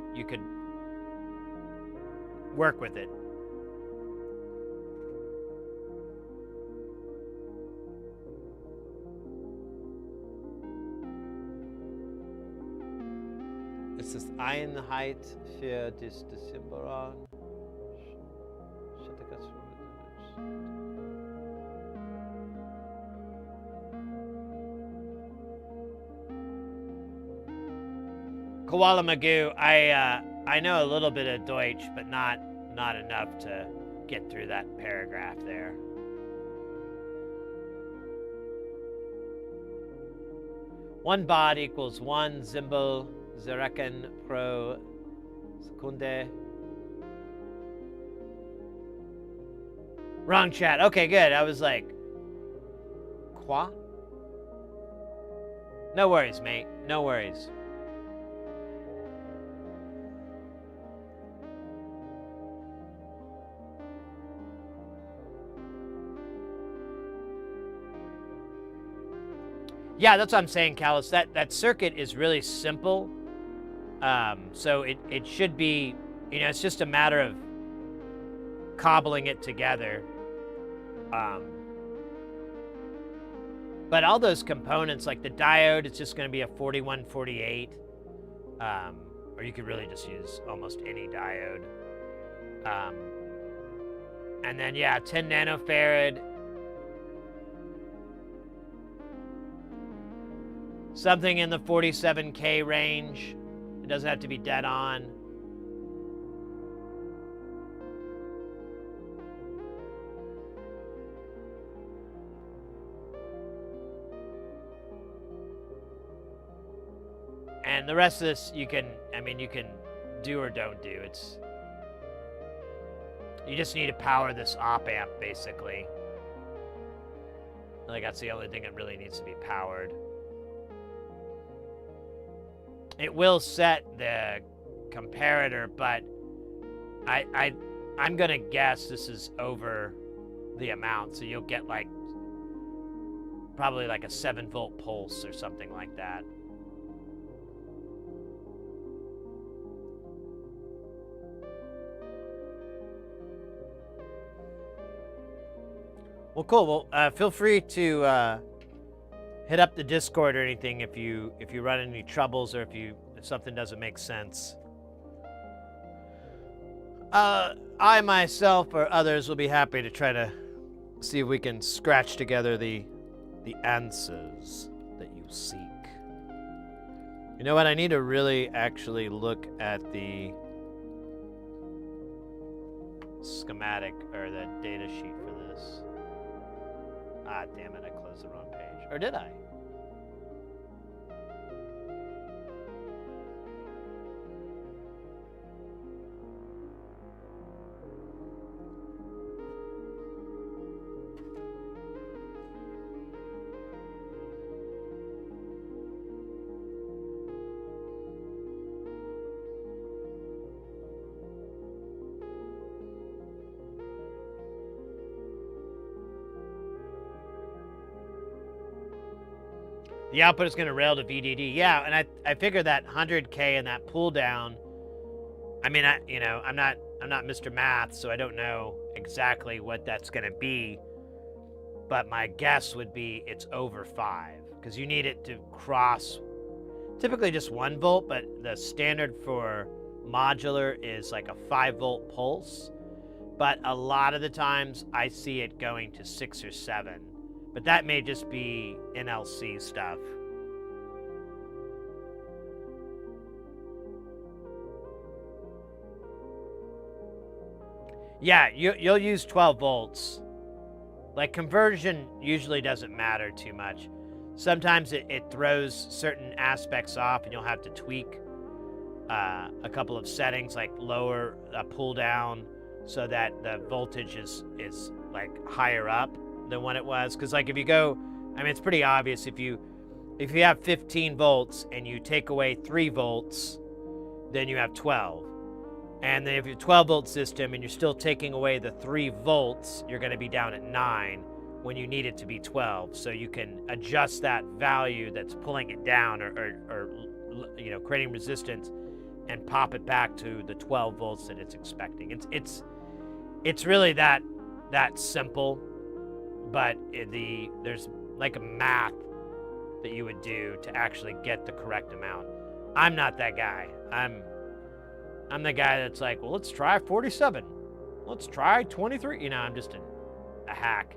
work with it. Ist es Einheit für das Symbol? Koala Magoo, I know a little bit of Deutsch, but not enough to get through that paragraph there. One baud equals one Symbol Zereken pro Sekunde. Wrong chat. Okay, good. I was like, Qua? No worries, mate. No worries. Yeah, that's what I'm saying, Callus. That circuit is really simple. So it should be, it's just a matter of cobbling it together. But all those components, like the diode, it's just going to be a 4148. Or you could really just use almost any diode. And then, yeah, 10 nanofarad. Something in the 47K range. It doesn't have to be dead on. And the rest of this, you can do or don't do. You just need to power this op amp, basically. Like, that's the only thing that really needs to be powered. It will set the comparator, but I'm gonna guess this is over the amount, so you'll get like probably like a 7-volt pulse or something like that. Well, cool. Well, feel free to hit up the Discord or anything if you run into any troubles or if something doesn't make sense. I myself or others will be happy to try to see if we can scratch together the answers that you seek. You know what? I need to really actually look at the schematic or the data sheet for this. Ah, damn it, I closed the wrong page. Or did I? The output is going to rail to VDD. Yeah, and I figured that 100K and that pull down. I mean, I'm not Mr. Math, so I don't know exactly what that's going to be. But my guess would be it's over 5 because you need it to cross typically just 1 volt, but the standard for modular is like a 5-volt pulse. But a lot of the times I see it going to 6 or 7. But that may just be NLC stuff. Yeah, you'll use 12 volts. Like, conversion usually doesn't matter too much. Sometimes it throws certain aspects off and you'll have to tweak a couple of settings, like lower pull down so that the voltage is like higher up than what it was. Because like if you go, I mean, it's pretty obvious if you have 15 volts and you take away 3 volts, then you have 12. And then if you're a 12-volt system and you're still taking away the 3 volts, you're going to be down at 9 when you need it to be 12. So you can adjust that value that's pulling it down or creating resistance and pop it back to the 12 volts that it's expecting. It's really that simple. But there's like a math that you would do to actually get the correct amount. I'm not that guy. I'm the guy that's like, well, let's try 47. Let's try 23. You know, I'm just a hack.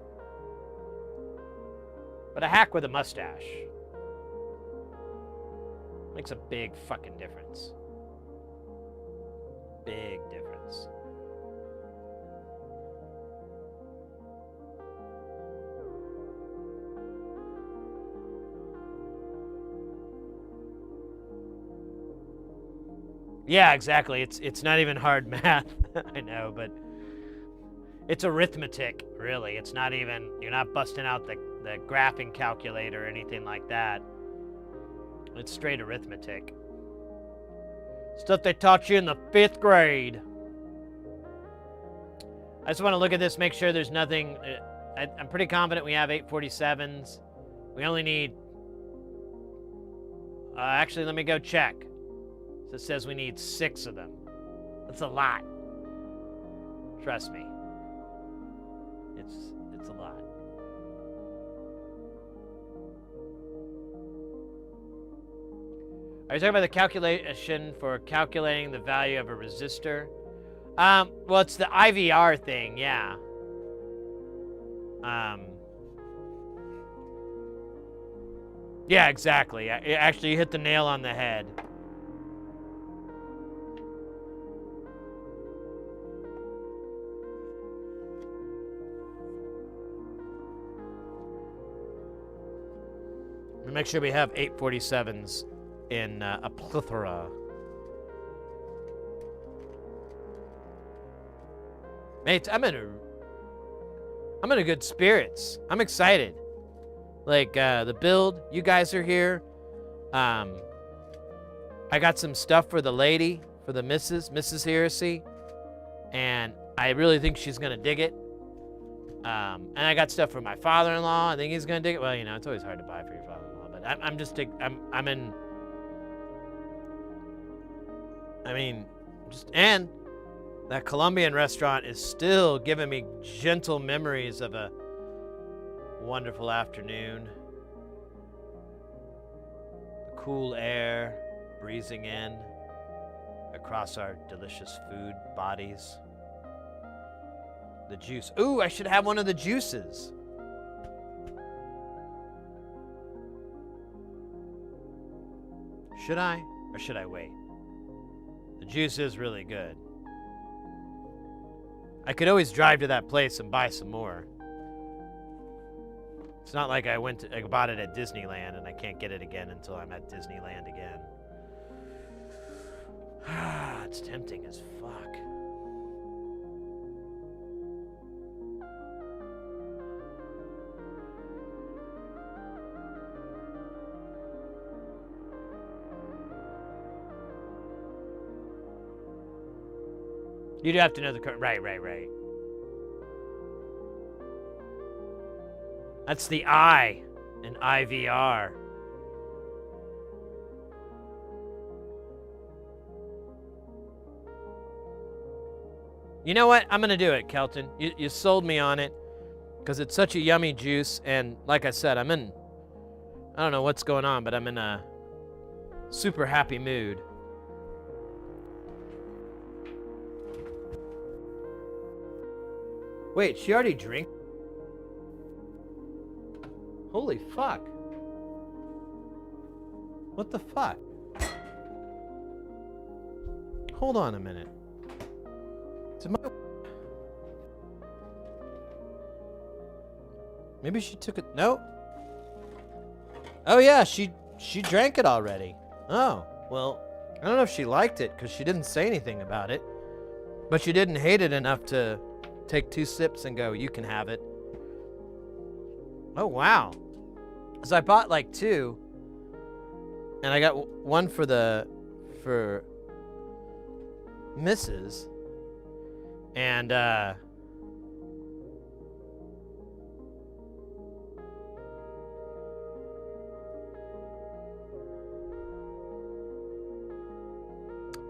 But a hack with a mustache makes a big fucking difference. Big difference. Yeah, exactly. It's not even hard math. I know, but it's arithmetic, really. It's not even, you're not busting out the graphing calculator or anything like that. It's straight arithmetic. Stuff they taught you in the 5th grade. I just want to look at this, make sure there's nothing. I'm pretty confident we have 847s. We only need... actually, let me go check. So it says we need 6 of them. That's a lot. Trust me. It's a lot. Are you talking about the calculation for calculating the value of a resistor? Well, it's the IVR thing, yeah. Yeah, exactly. Actually, you hit the nail on the head. We make sure we have 847s in a plethora. Mate, I'm in a good spirits. I'm excited. Like the build, you guys are here. I got some stuff for the lady, for the Mrs. Heresy, and I really think she's gonna dig it. And I got stuff for my father-in-law. I think he's gonna dig it. Well, you know, it's always hard to buy for your father-in-law, but and that Colombian restaurant is still giving me gentle memories of a wonderful afternoon. The cool air breezing in across our delicious food bodies. The juice. Ooh, I should have one of the juices. Should I? Or should I wait? The juice is really good. I could always drive to that place and buy some more. It's not like I bought it at Disneyland and I can't get it again until I'm at Disneyland again. It's tempting as fuck. You'd have to know the code. Right. That's the I in IVR. You know what? I'm going to do it, Kelton. You sold me on it because it's such a yummy juice. And like I said, I don't know what's going on, but I'm in a super happy mood. Wait, she already drank? Holy fuck. What the fuck? Hold on a minute. Maybe she took it. No. Oh yeah, she drank it already. Oh, well, I don't know if she liked it because she didn't say anything about it. But she didn't hate it enough to take 2 sips and go, you can have it. Oh, wow. So I bought like 2, and I got one for Mrs. And,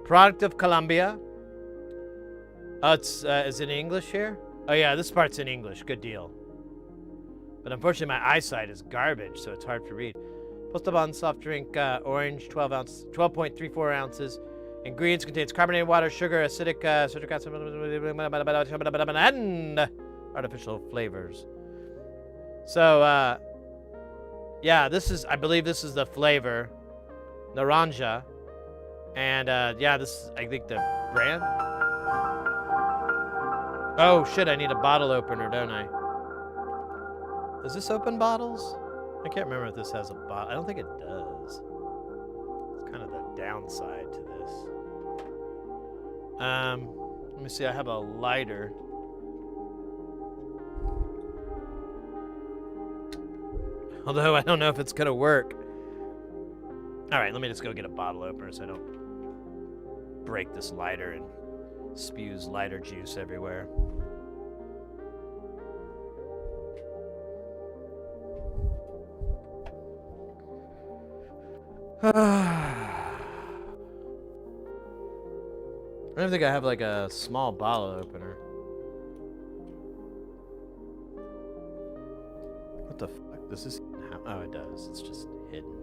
product of Colombia. Oh, is it in English here? Oh yeah, this part's in English. Good deal. But unfortunately, my eyesight is garbage, so it's hard to read. Postobon soft drink, orange, 12.34 ounces. Ingredients contains carbonated water, sugar, acidic, citric acid, and artificial flavors. So, yeah, I believe this is the flavor, naranja, and yeah, this is, I think, the brand. Oh shit! I need a bottle opener, don't I? Does this open bottles? I can't remember if this has a bottle. I don't think it does. It's kind of the downside to this. Let me see. I have a lighter. Although I don't know if it's gonna work. All right, let me just go get a bottle opener so I don't break this lighter and spews lighter juice everywhere. I don't think I have like a small bottle opener. What the fuck? Does this? Oh, it does. It's just hidden.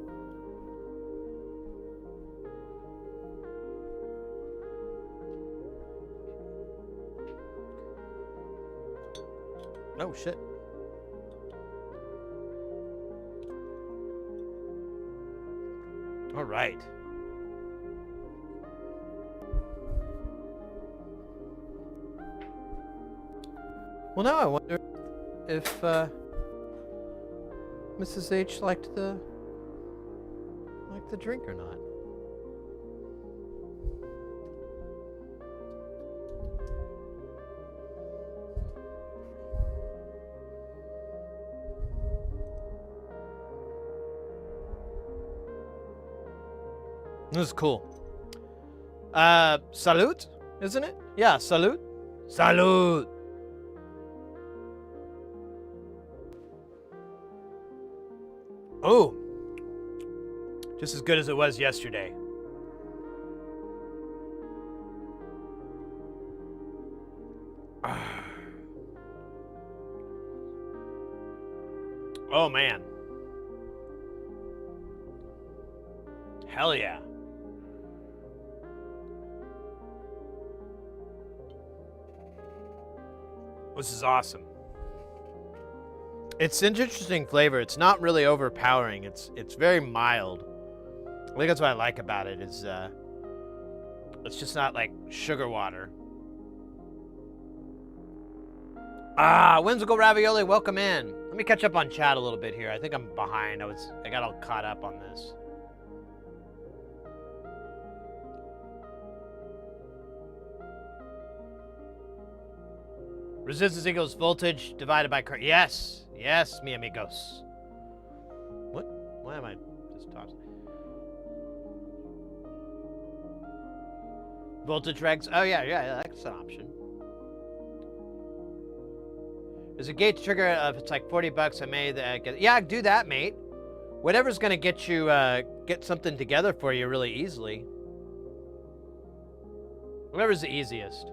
Oh shit. All right. Well, now I wonder if Mrs. H liked the drink or not. This is cool. Salute, isn't it? Yeah, salute. Salute. Oh, just as good as it was yesterday. Oh man. Hell yeah. This is awesome. It's an interesting flavor. It's not really overpowering. It's very mild. I think that's what I like about it is it's just not like sugar water. Whimsical Ravioli, welcome in. Let me catch up on chat a little bit here. I think I'm behind. I got all caught up on this. Resistance equals voltage divided by current. Yes, yes, mi amigos. What? Why am I just talking? Voltage regs. Oh yeah, that's an option. There's a gate trigger if it's like $40. I may get. Yeah, do that, mate. Whatever's gonna get you get something together for you really easily. Whatever's the easiest.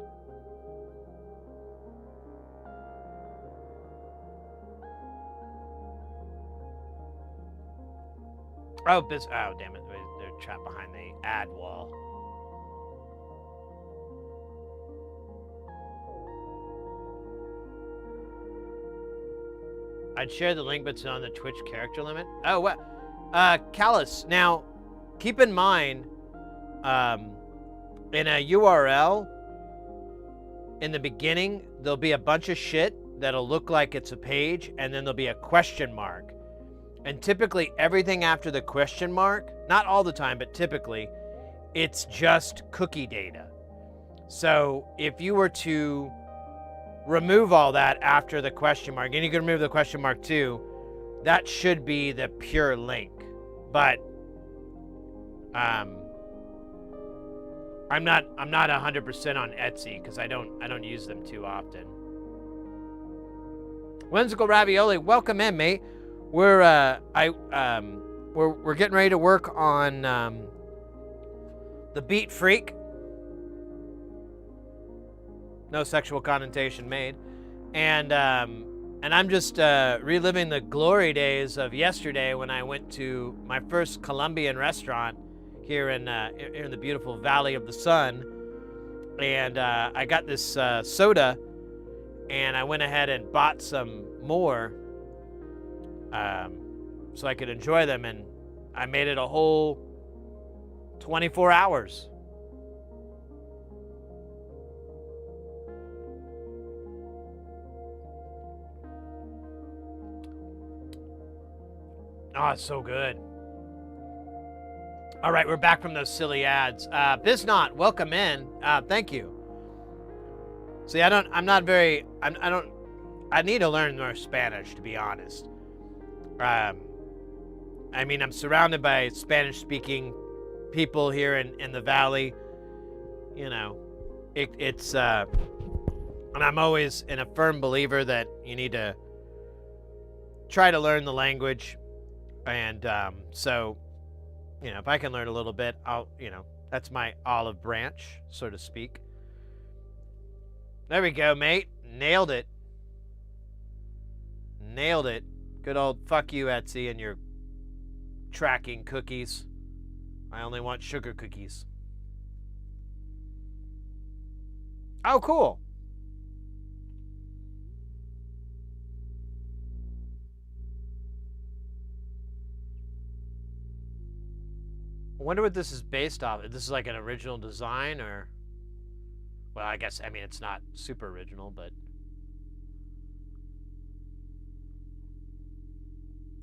Oh, oh, damn it. They're trapped behind the ad wall. I'd share the link, but it's on the Twitch character limit. Oh, what? Callus. Now, keep in mind, in a URL, in the beginning, there'll be a bunch of shit that'll look like it's a page, and then there'll be a question mark. And typically everything after the question mark, not all the time, but typically, it's just cookie data. So if you were to remove all that after the question mark, and you can remove the question mark too, that should be the pure link. But I'm not 100% on Etsy because I don't use them too often. Whimsical Ravioli, welcome in, mate. We're getting ready to work on the Beat Freak. No sexual connotation made. And And I'm just reliving the glory days of yesterday when I went to my first Colombian restaurant here in the beautiful Valley of the Sun. And I got this soda, and I went ahead and bought some more so I could enjoy them. And I made it a whole 24 hours. Oh, it's so good. All right, we're back from those silly ads. Biznot, welcome in. Thank you. See, I need to learn more Spanish, to be honest. I mean, I'm surrounded by Spanish-speaking people here in the Valley. You know, it's and I'm always a firm believer that you need to try to learn the language. And so, you know, if I can learn a little bit, that's my olive branch, so to speak. There we go, mate. Nailed it. Nailed it. Good old fuck you, Etsy, and your tracking cookies. I only want sugar cookies. Oh, cool. I wonder what this is based off. This is like an original design, or... Well, I guess, I mean, it's not super original, but...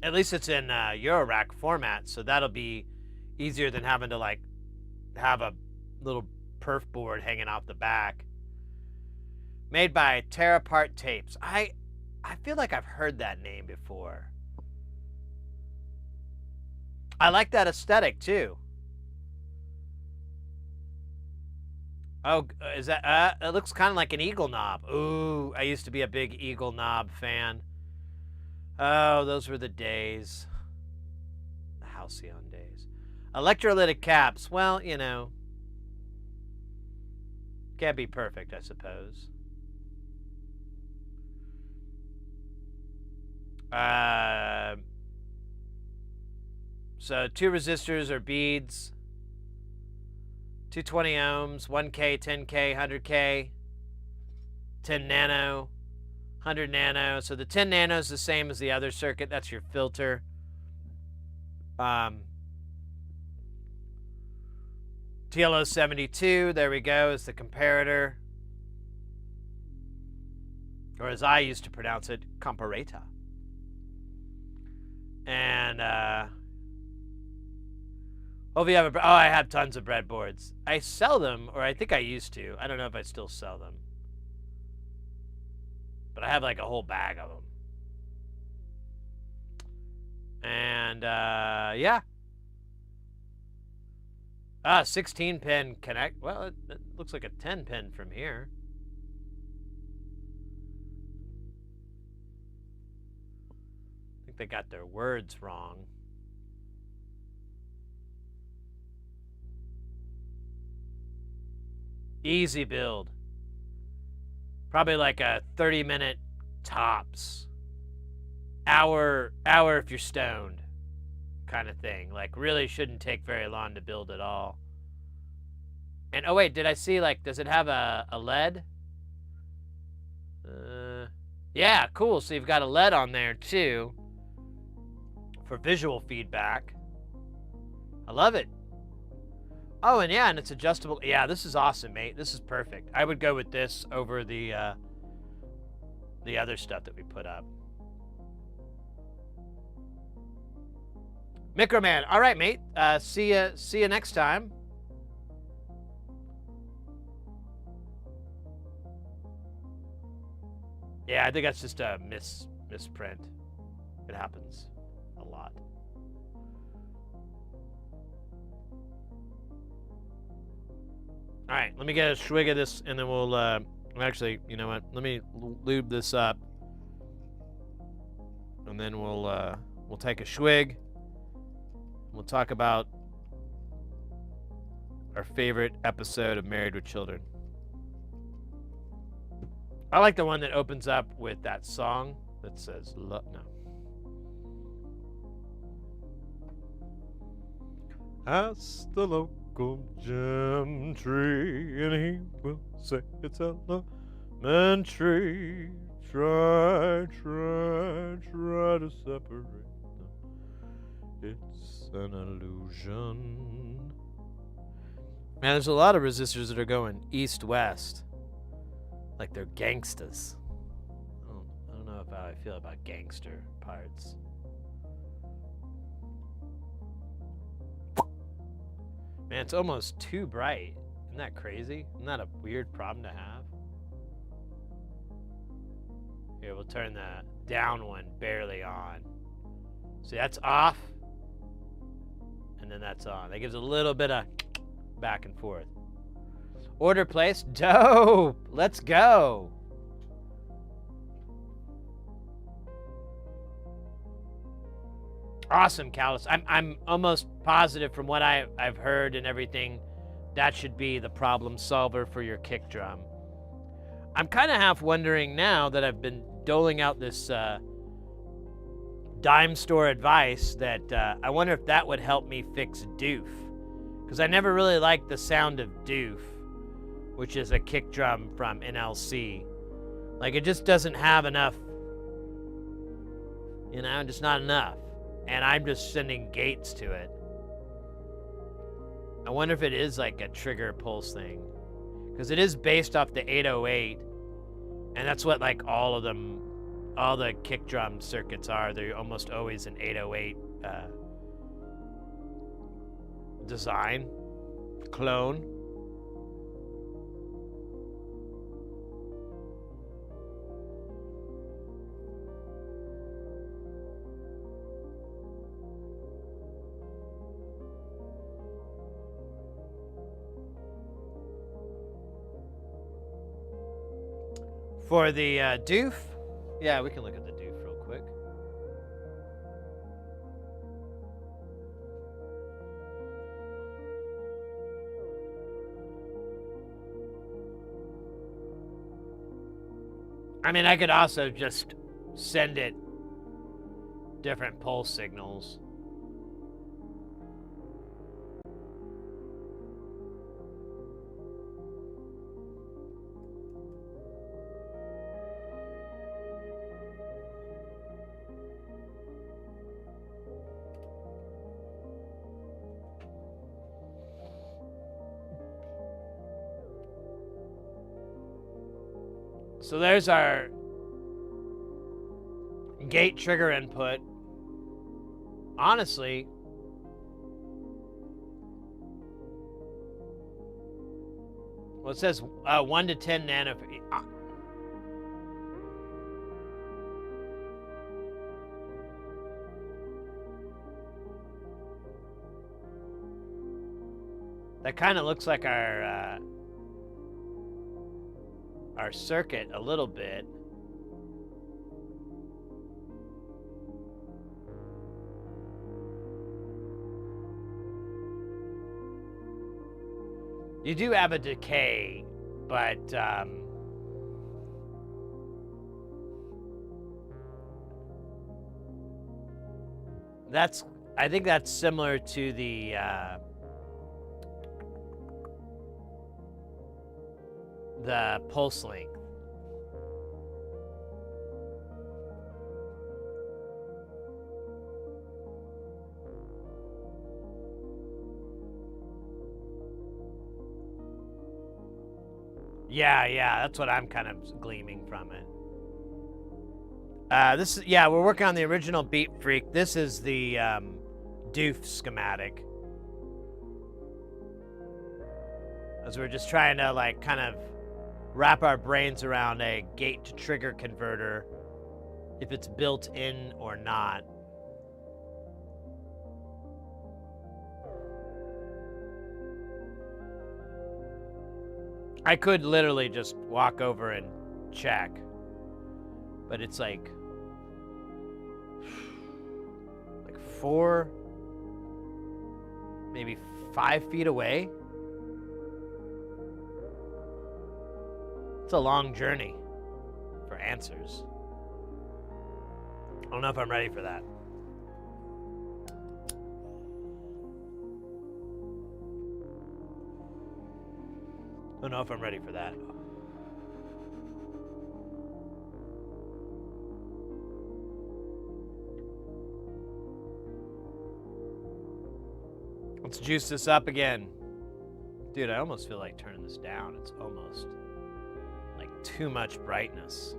At least it's in eurorack format, so that'll be easier than having to, like, have a little perf board hanging off the back. Made by Tear Apart Tapes. I feel like I've heard that name before. I like that aesthetic, too. Oh, is that, it looks kind of like an eagle knob. Ooh, I used to be a big eagle knob fan. Oh, those were the days. The halcyon days. Electrolytic caps. Well, you know. Can't be perfect, I suppose. So 2 resistors or beads. 220 ohms, 1K, 10K, 100K, 10 nano, 100 nano. So the 10 nano is the same as the other circuit. That's your filter. TLO72, there we go, is the comparator. Or as I used to pronounce it, comparator. And, I have tons of breadboards. I sell them, or I think I used to. I don't know if I still sell them. But I have like a whole bag of them. And, yeah. 16-pin connect. Well, it looks like a 10-pin from here. I think they got their words wrong. Easy build. Probably like a 30-minute tops. Hour if you're stoned kind of thing. Like, really shouldn't take very long to build at all. And, oh wait, did I see, like, does it have a LED? Yeah, cool. So you've got a LED on there, too. For visual feedback. I love it. Oh, and yeah, and it's adjustable. Yeah, this is awesome, mate. This is perfect. I would go with this over the other stuff that we put up. Microman. All right, mate. See ya next time. Yeah, I think that's just a misprint. It happens a lot. All right, let me get a swig of this, and then we'll, actually, you know what? Let me lube this up, and then we'll take a swig. We'll talk about our favorite episode of Married with Children. I like the one that opens up with that song. that says no. Ask the local gentry, and he will say it's elementary. Try to separate them. It's an illusion. Man, there's a lot of resistors that are going east-west. Like they're gangstas. I don't know how I feel about gangster parts. Man, it's almost too bright. Isn't that crazy? Isn't that a weird problem to have? Here, we'll turn the down one barely on. See, that's off. And then that's on. That gives a little bit of back and forth. Order placed. Dope. Let's go. Awesome, Callus. I'm almost positive from what I've heard and everything, that should be the problem solver for your kick drum. I'm kind of half wondering now that I've been doling out this dime store advice that I wonder if that would help me fix doof. Because I never really liked the sound of doof, which is a kick drum from NLC. Like, it just doesn't have enough, you know, just not enough. And I'm just sending gates to it. I wonder if it is like a trigger pulse thing. Because it is based off the 808. And that's what like all of them, all the kick drum circuits are. They're almost always an 808 design, clone. For the doof, yeah, we can look at the doof real quick. I mean, I could also just send it different pulse signals. So there's our gate trigger input. Honestly, well, it says 1 to 10 nanofarad. That kind of looks like our circuit a little bit. You do have a decay, but I think that's similar to the pulse length. Yeah, that's what I'm kind of gleaming from it. We're working on the original Beat Freak. This is the doof schematic. As we're just trying to like kind of wrap our brains around a gate to trigger converter, if it's built in or not. I could literally just walk over and check, but it's like 4, maybe 5 feet away. It's a long journey for answers. I don't know if I'm ready for that. I don't know if I'm ready for that. Let's juice this up again. Dude, I almost feel like turning this down. It's almost like too much brightness.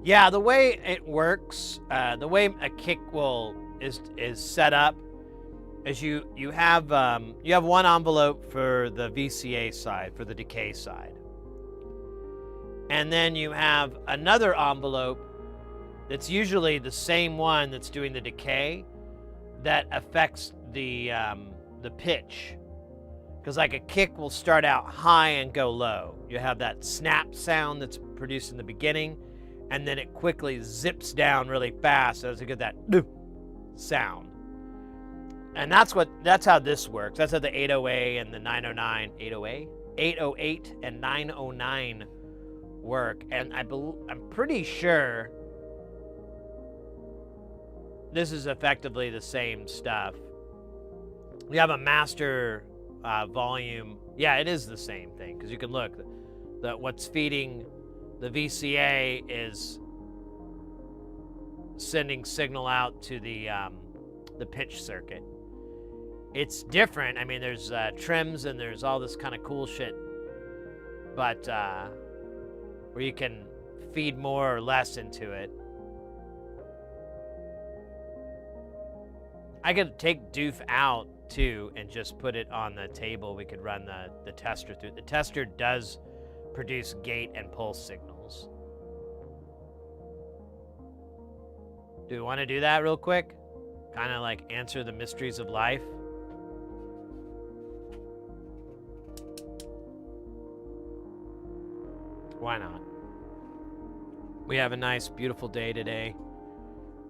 Yeah, the way it works, the way a kick is set up, is you have one envelope for the VCA side, for the decay side, and then you have another envelope that's usually the same one that's doing the decay that affects the pitch, because like a kick will start out high and go low. You have that snap sound that's produced in the beginning, and then it quickly zips down really fast, so you get that sound. And that's how this works. That's how the 808 and the 909, 808 and 909 work. And I'm pretty sure this is effectively the same stuff. We have a master volume. Yeah, it is the same thing, because you can look. What's feeding the VCA is sending signal out to the pitch circuit. It's different. I mean, there's trims and there's all this kind of cool shit, but where you can feed more or less into it. I could take doof out too and just put it on the table. We could run the tester through. The tester does produce gate and pulse signals. Do we want to do that real quick? Kind of like answer the mysteries of life. Why not? We have a nice, beautiful day today.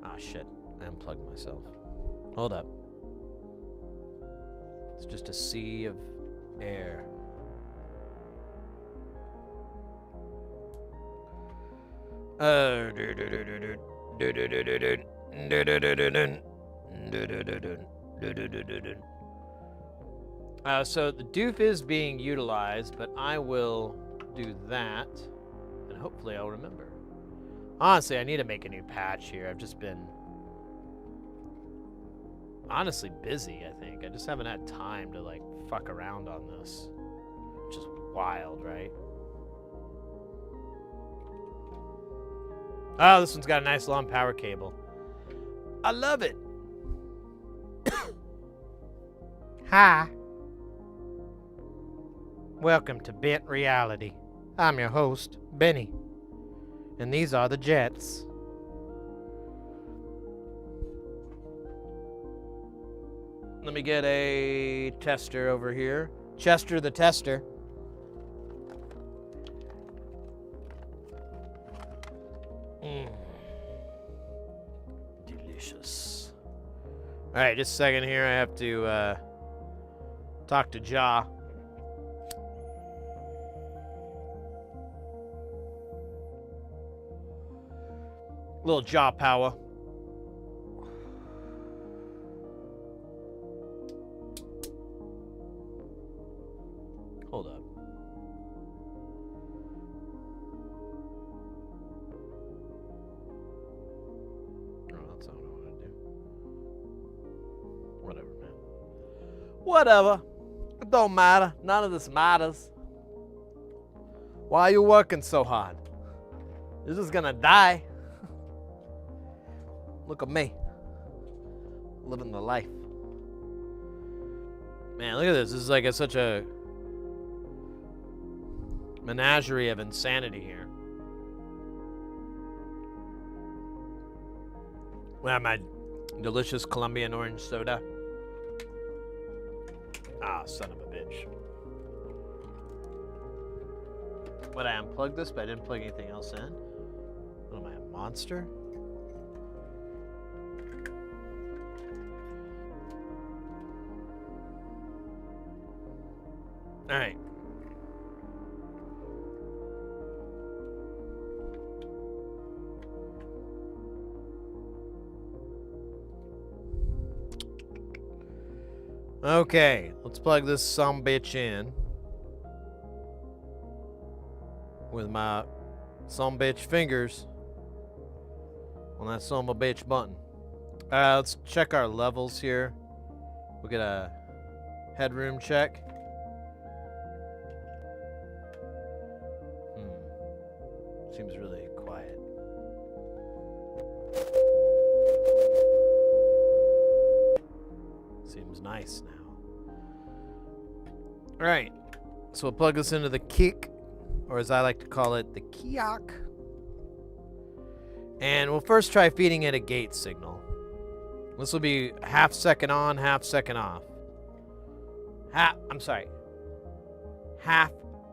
Ah, shit. I unplugged myself. Hold up. It's just a sea of air. So the doof is being utilized, but I will do that, and hopefully I'll remember. Honestly, I need to make a new patch here. I've just been honestly busy, I think. I just haven't had time to like fuck around on this, which is wild, right? Oh, this one's got a nice long power cable. I love it. Hi. Welcome to Bent Reality. I'm your host, Benny. And these are the Jets. Let me get a tester over here. Chester the tester. Delicious. All right, just a second here. I have to talk to Ja. Little jaw power. Hold up. Oh, that's not what I want to do. Whatever, man. Whatever. It don't matter. None of this matters. Why are you working so hard? You're just gonna die. Look at me. Living the life. Man, look at this. This is like such a menagerie of insanity here. We have my delicious Colombian orange soda. Ah, son of a bitch. But I unplugged this, but I didn't plug anything else in. What am I, a monster? All right. Okay, let's plug this sumbitch in with my sumbitch fingers on that sumbitch button. Let's check our levels here. We'll get a headroom check. Seems really quiet. Seems nice now. All right, so we'll plug this into the kick, or as I like to call it, the kiosk. And we'll first try feeding it a gate signal. This will be half second on, half second off. Half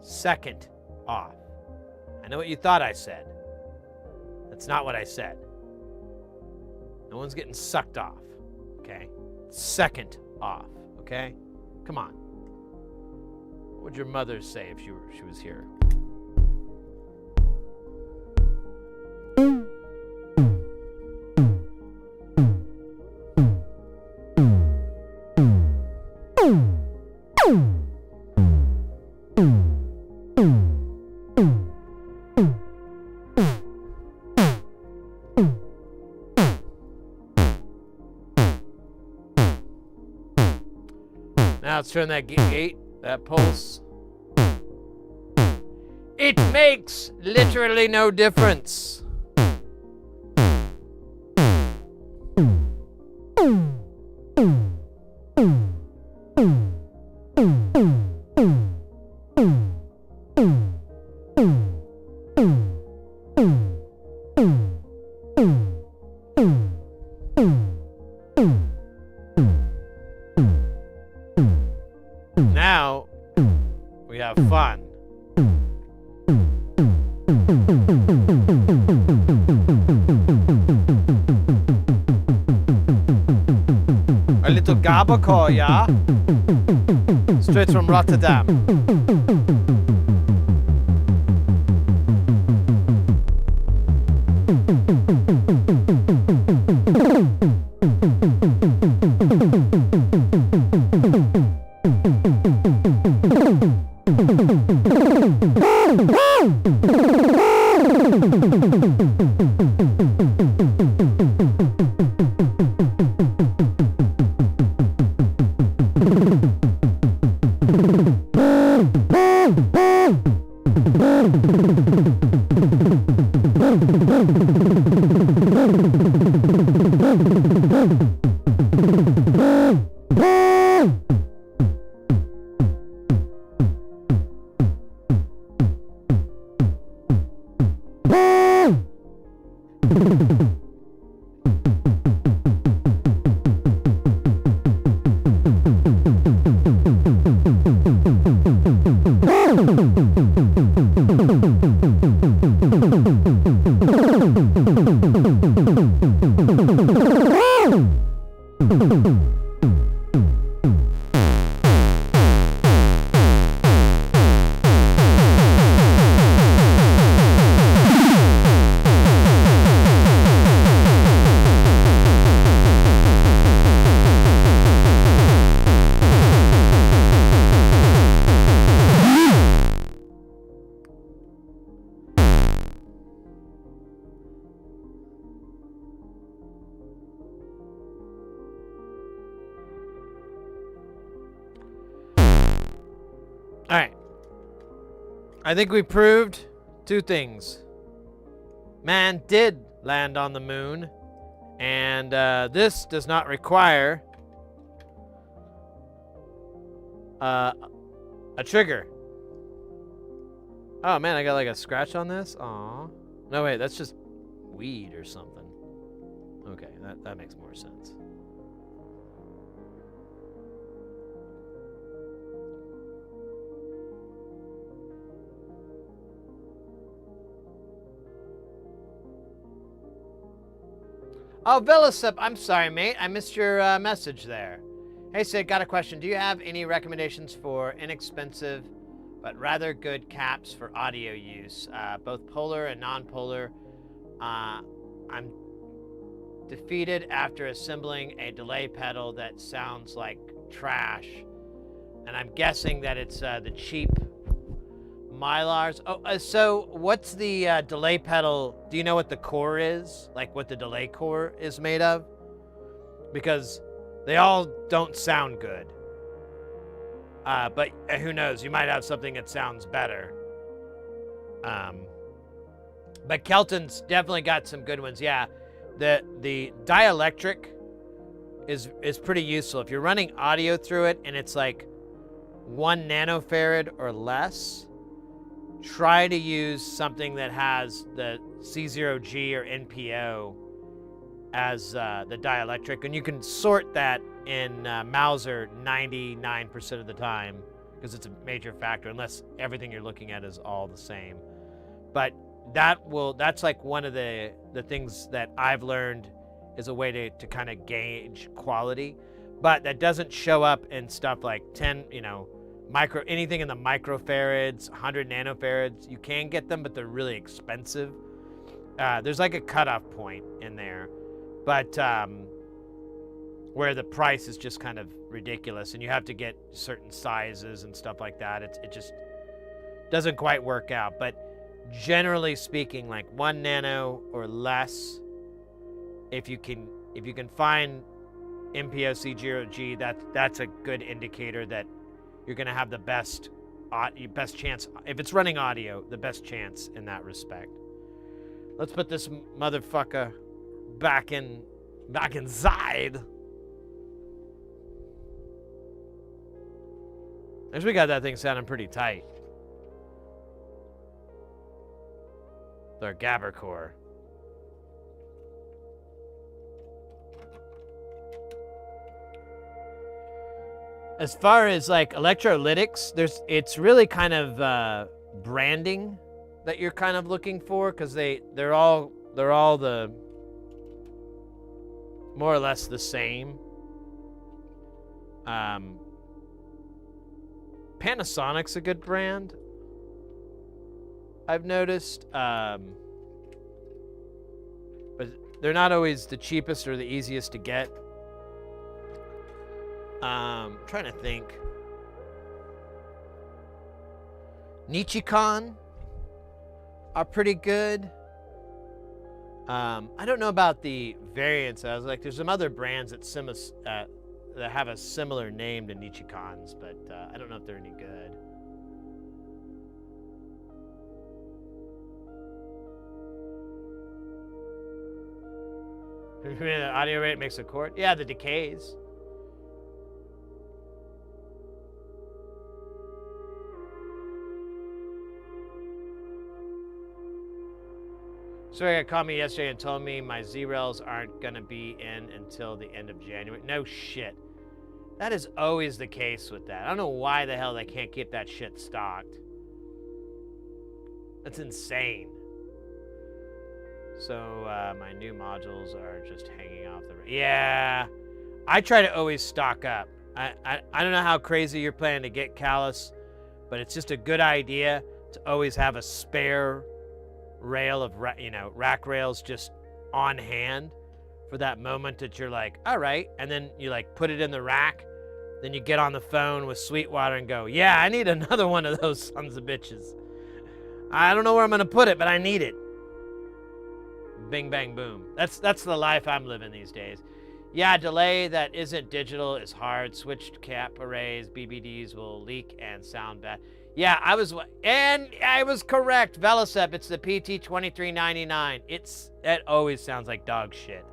second off. I know what you thought I said. That's not what I said. No one's getting sucked off, okay? Second off, okay? Come on. What would your mother say if she was here? Now let's turn that gate, that pulse. It makes literally no difference. Now we have fun. A little gabacore, yeah? Straight from Rotterdam. All right. I think we proved two things. Man did land on the moon, and this does not require a trigger. Oh man, I got like a scratch on this? Aw. No, wait, that's just weed or something. Okay, that makes more sense. Oh, Velisip, I'm sorry, mate. I missed your message there. Hey, Sid, got a question. Do you have any recommendations for inexpensive but rather good caps for audio use, both polar and non-polar? I'm defeated after assembling a delay pedal that sounds like trash, and I'm guessing that it's the cheap Mylars. Oh, so what's the delay pedal? Do you know what the core is? Like what the delay core is made of? Because they all don't sound good. But who knows? You might have something that sounds better. But Kelton's definitely got some good ones. Yeah, the dielectric is pretty useful. If you're running audio through it and it's like 1 nanofarad or less, try to use something that has the C0G or NPO as the dielectric, and you can sort that in Mauser 99% of the time because it's a major factor, unless everything you're looking at is all the same. But that's like one of the things that I've learned is a way to kind of gauge quality, but that doesn't show up in stuff like 10, anything in the microfarads, 100 nanofarads. You can get them, but they're really expensive. There's like a cutoff point in there, but where the price is just kind of ridiculous, and you have to get certain sizes and stuff like that. It just doesn't quite work out. But generally speaking, like 1 nano or less, if you can find MPO C0G, that's a good indicator that you're going to have the best chance. If it's running audio, the best chance in that respect. Let's put this motherfucker back inside. As we got that thing sounding pretty tight. With our Gabber core. As far as like electrolytics, it's really kind of branding that you're kind of looking for, because they're all the more or less the same. Panasonic's a good brand, I've noticed, but they're not always the cheapest or the easiest to get. Trying to think. Nichicon are pretty good. I don't know about the variants. I was like, there's some other brands that have a similar name to Nichicons, but I don't know if they're any good. The audio rate makes a chord. Yeah, the decays. Sorry, called me yesterday and told me my Z-Rails aren't going to be in until the end of January. No shit. That is always the case with that. I don't know why the hell they can't keep that shit stocked. That's insane. So my new modules are just hanging off the... Yeah. I try to always stock up. I don't know how crazy you're planning to get, Callus, but it's just a good idea to always have a spare rail of rack rails just on hand for that moment that you're like, all right, and then you like put it in the rack, then you get on the phone with Sweetwater and go, yeah, I need another one of those sons of bitches. I don't know where I'm gonna put it, but I need it. Bing bang boom. That's the life I'm living these days. Yeah, delay that isn't digital is hard. Switched cap arrays, BBDs will leak and sound bad. Yeah, I was correct, Velisep. It's the PT2399. It always sounds like dog shit.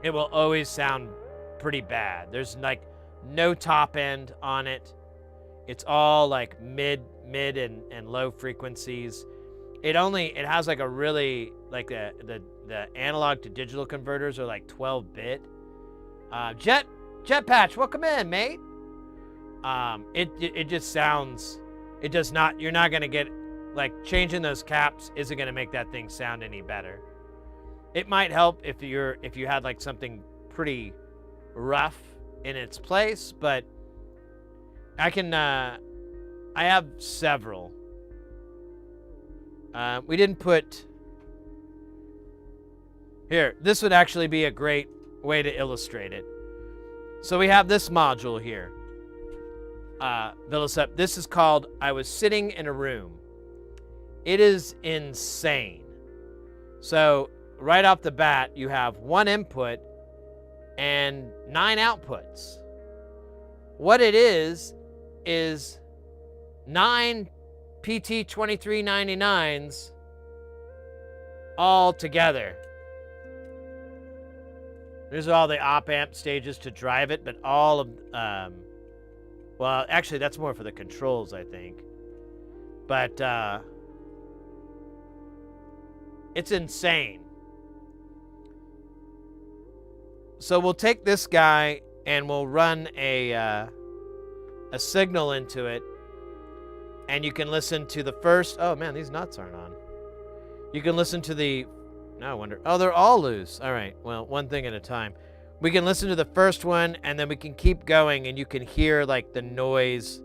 It will always sound pretty bad. There's like no top end on it. It's all like mid and low frequencies. It has like a really like the analog to digital converters are like 12-bit. Jet Patch, welcome in, mate. It just sounds. It does not, you're not going to get, like, changing those caps isn't going to make that thing sound any better. It might help if you had like something pretty rough in its place, but I have several. We didn't put here. This would actually be a great way to illustrate it. So we have this module here. Villasep, this is called I Was Sitting in a Room. It is insane. So right off the bat, you have one input and 9 outputs. What it is 9 PT 2399s all together. These are all the op amp stages to drive it, but all of, well, actually that's more for the controls, I think. But it's insane. So we'll take this guy and we'll run a signal into it, and you can listen to the first. Oh man, these nuts aren't on. You can listen to the. Now I wonder. Oh, they're all loose. All right. Well, one thing at a time. We can listen to the first one, and then we can keep going, and you can hear like the noise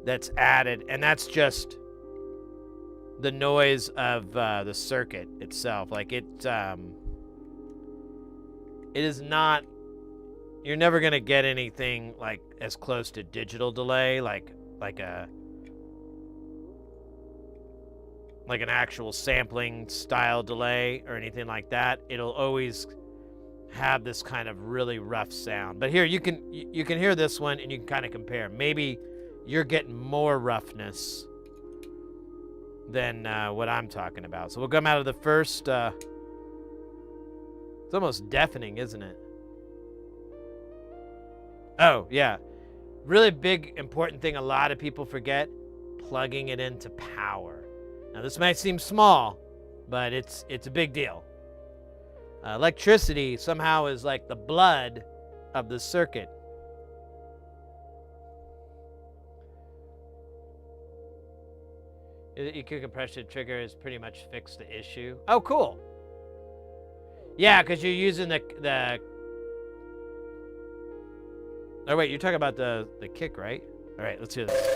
that's added, and that's just the noise of the circuit itself. Like it is not. You're never gonna get anything like as close to digital delay, like an actual sampling style delay or anything like that. It'll always have this kind of really rough sound. But here you can hear this one and you can kind of compare. Maybe you're getting more roughness than what I'm talking about. So we'll come out of the first. It's almost deafening, isn't it? Oh, yeah. Really big, important thing a lot of people forget, plugging it into power. Now, this might seem small, but it's a big deal. Electricity somehow is like the blood of the circuit. EQ compression trigger is pretty much fixed the issue. Oh, cool. Yeah, because you're using the. Oh wait, you're talking about the kick, right? All right, let's hear this.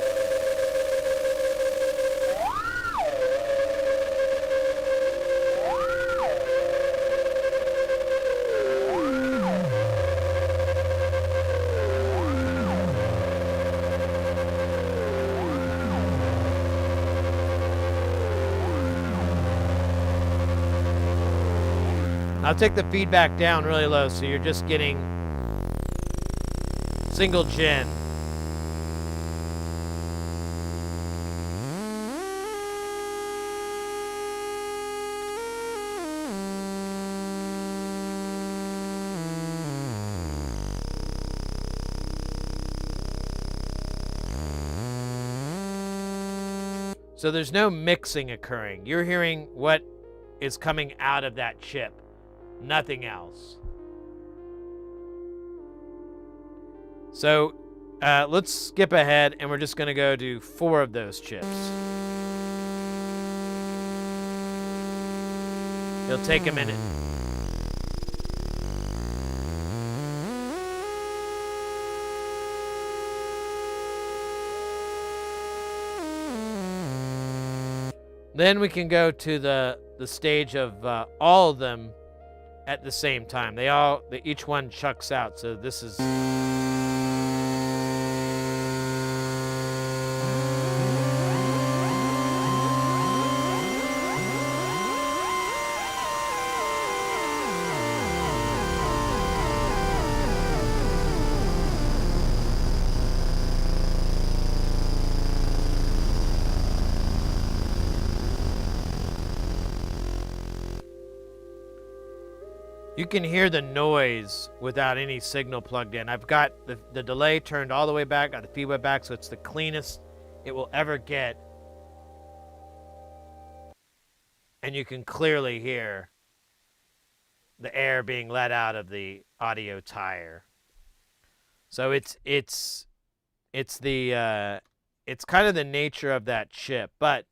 I'll take the feedback down really low, so you're just getting single gen. So there's no mixing occurring. You're hearing what is coming out of that chip. Nothing else. So let's skip ahead, and we're just going to go to 4 of those chips. It'll take a minute. Then we can go to the stage of all of them at the same time. Each one chucks out. So this is. You can hear the noise without any signal plugged in. I've got the delay turned all the way back, got the feedback back, so it's the cleanest it will ever get. And you can clearly hear the air being let out of the audio tire. So it's kind of the nature of that chip, but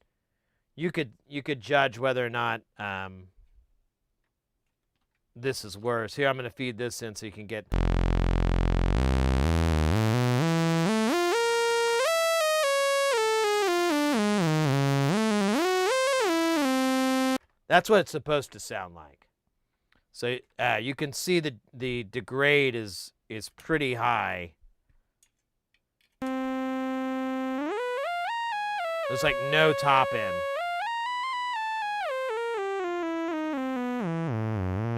you could judge whether or not this is worse. Here, I'm going to feed this in so you can get... That's what it's supposed to sound like. So you can see the degrade is pretty high. There's like no top end.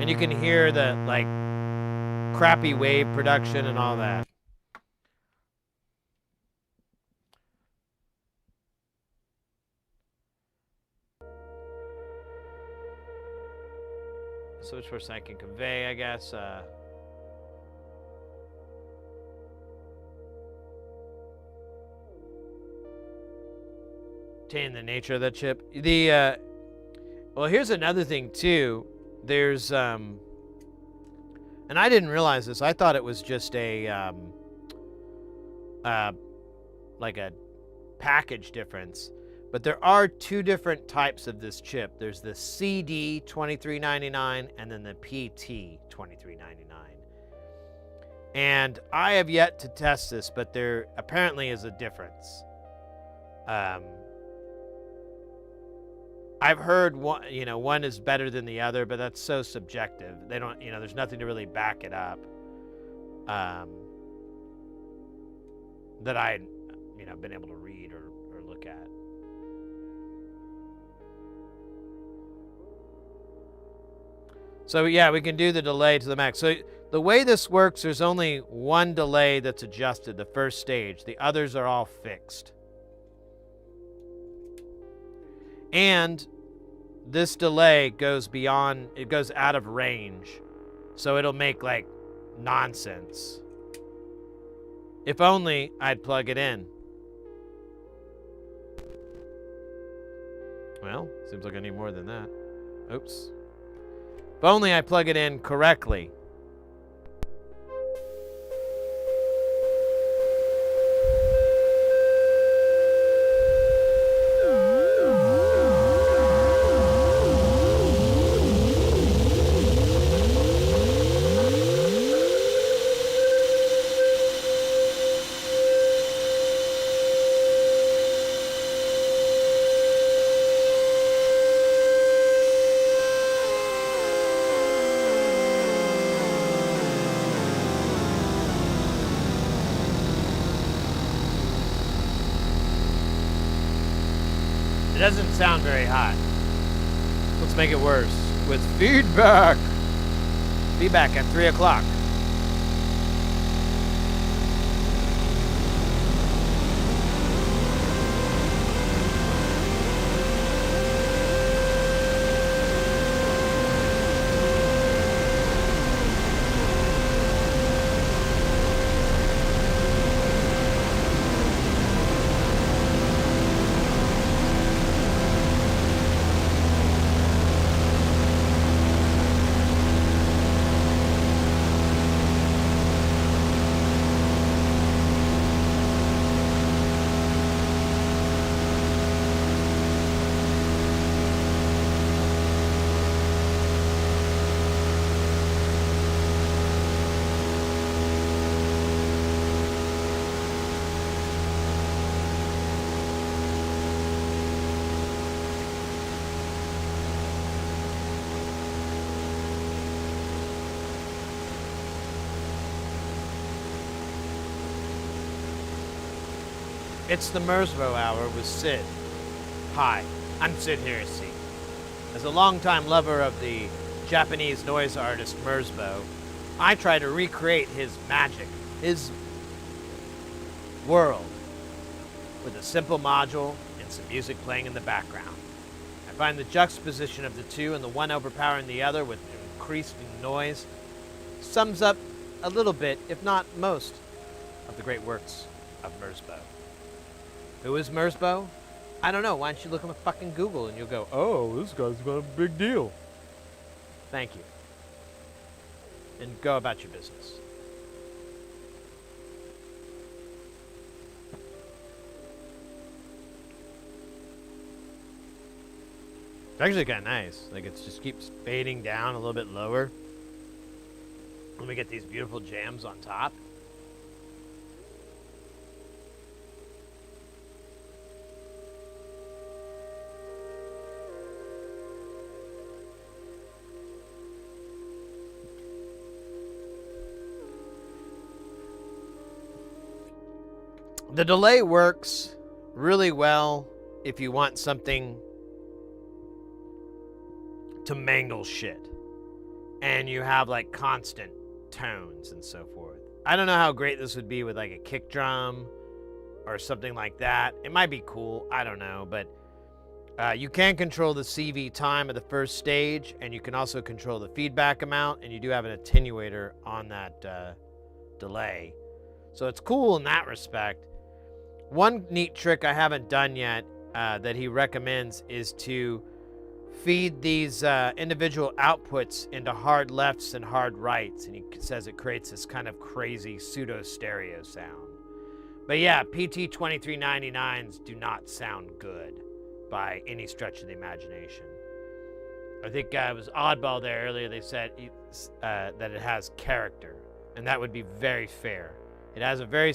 And you can hear the like crappy wave production and all that. So which person I can convey, I guess. Obtain the nature of that chip. Well, here's another thing too. There's and I didn't realize this. I thought it was just a like a package difference. But there are two different types of this chip. There's the CD 2399 and then the PT 2399. And I have yet to test this, but there apparently is a difference. I've heard one is better than the other, but that's so subjective. They don't, there's nothing to really back it up. That I, been able to read or look at. So yeah, we can do the delay to the max. So the way this works, there's only one delay that's adjusted, the first stage. The others are all fixed. And this delay goes beyond, it goes out of range. So it'll make like nonsense. If only I'd plug it in. Well, seems like I need more than that. Oops. If only I plug it in correctly. It doesn't sound very hot. Let's make it worse with feedback. Feedback at 3 o'clock. It's the Mersbo Hour with Sid. Hi, I'm Sid Heresy. As a longtime lover of the Japanese noise artist Mersbo, I try to recreate his magic, his world, with a simple module and some music playing in the background. I find the juxtaposition of the two and the one overpowering the other with increasing noise sums up a little bit, if not most, of the great works of Mersbo. Who is Mersbo? I don't know. Why don't you look him up fucking Google and you'll go, oh, this guy's got a big deal. Thank you. And go about your business. It's actually kind of nice. Like it just keeps fading down a little bit lower. Let me get these beautiful jams on top. The delay works really well if you want something to mangle shit and you have like constant tones and so forth. I don't know how great this would be with like a kick drum or something like that. It might be cool, I don't know, but you can control the CV time of the first stage, and you can also control the feedback amount, and you do have an attenuator on that delay. So it's cool in that respect. One neat trick I haven't done yet that he recommends is to feed these individual outputs into hard lefts and hard rights, and he says it creates this kind of crazy pseudo stereo sound. But yeah, PT2399s do not sound good by any stretch of the imagination. I think it was Oddball there earlier. They said that it has character, and that would be very fair. It has a very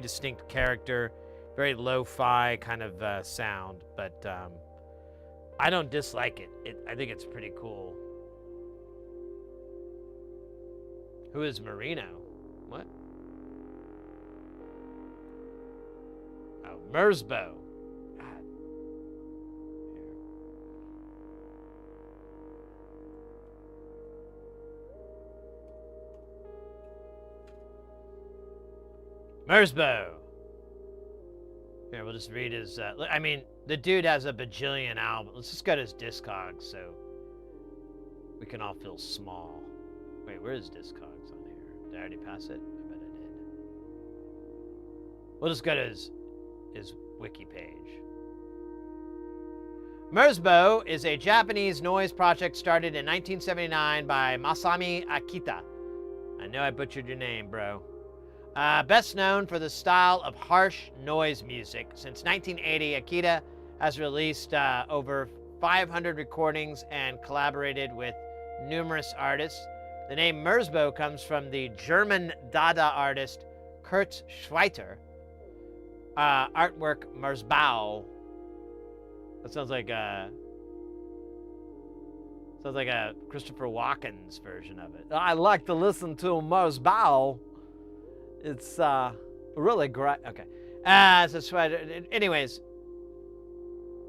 distinct character, very lo-fi kind of sound, but I don't dislike it. I think it's pretty cool. Who is Marino? What? Oh, Mersbo. God. Here. Mersbo. Here, we'll just read his... I mean, the dude has a bajillion albums. Let's just go to his Discogs so we can all feel small. Wait, where is Discogs on here? Did I already pass it? I bet I did. We'll just go to his wiki page. Mersbo is a Japanese noise project started in 1979 by Masami Akita. I know I butchered your name, bro. Best known for the style of harsh noise music. Since 1980, Akita has released over 500 recordings and collaborated with numerous artists. The name Mersbo comes from the German Dada artist Kurt Schweiter. Artwork Mersbau. That sounds like a Christopher Walken's version of it. I like to listen to Mersbau. It's really great. Okay. So Schweiter. Anyways,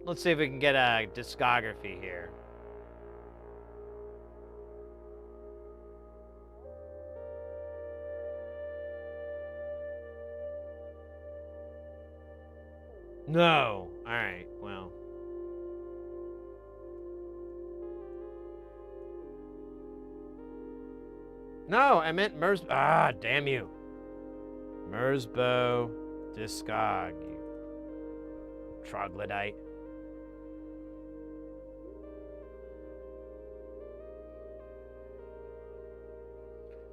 let's see if we can get a discography here. No. All right. Well. No, I meant Mersbo. Ah, damn you. Mersbo Discog, you troglodyte.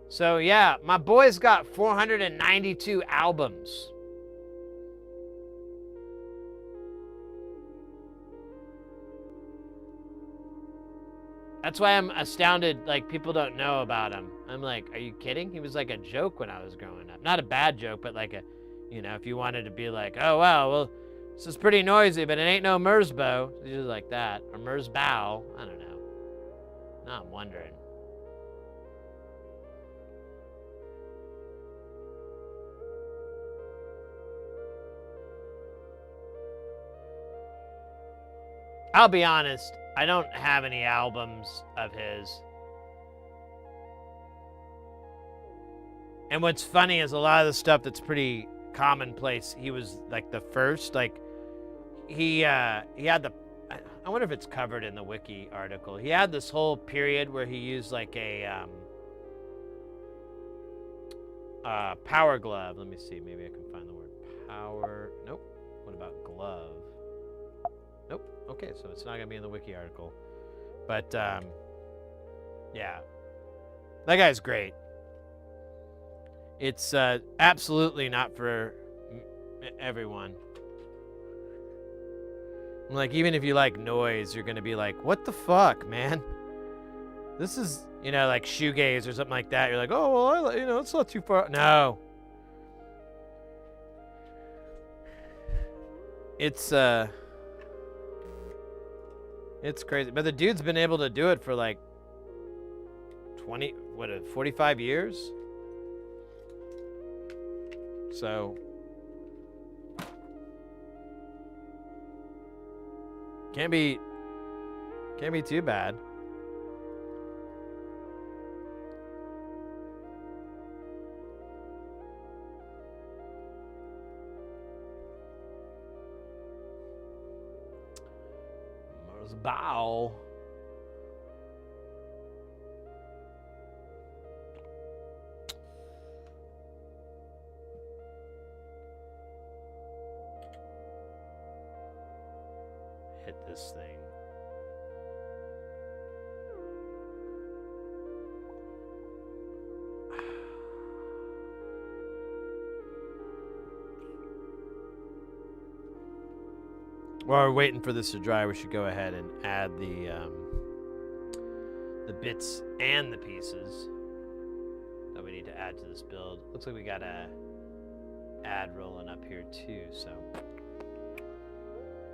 So yeah, my boy's got 492 albums. That's why I'm astounded, like, people don't know about him. I'm like, are you kidding? He was like a joke when I was growing up. Not a bad joke, but like a, you know, if you wanted to be like, oh, wow, well, this is pretty noisy, but it ain't no Mersbo. It's just like that. Or Mersbow. I don't know. Now I'm wondering. I'll be honest. I don't have any albums of his. And what's funny is a lot of the stuff that's pretty commonplace, he was like the first, like he had the, I wonder if it's covered in the wiki article. He had this whole period where he used like a power glove. Let me see, maybe I can find the word power. Nope. What about glove? Nope. Okay, so it's not gonna be in the wiki article, but yeah, that guy's great. It's absolutely not for everyone. Like, even if you like noise, you're gonna be like, what the fuck, man? This is, like shoegaze or something like that. You're like, oh, well, it's not too far. No. It's crazy. But the dude's been able to do it for like 45 years? So can't be too bad. Bow. Hit this thing. While we're waiting for this to dry, we should go ahead and add the bits and the pieces that we need to add to this build. Looks like we got a ad rolling up here too, so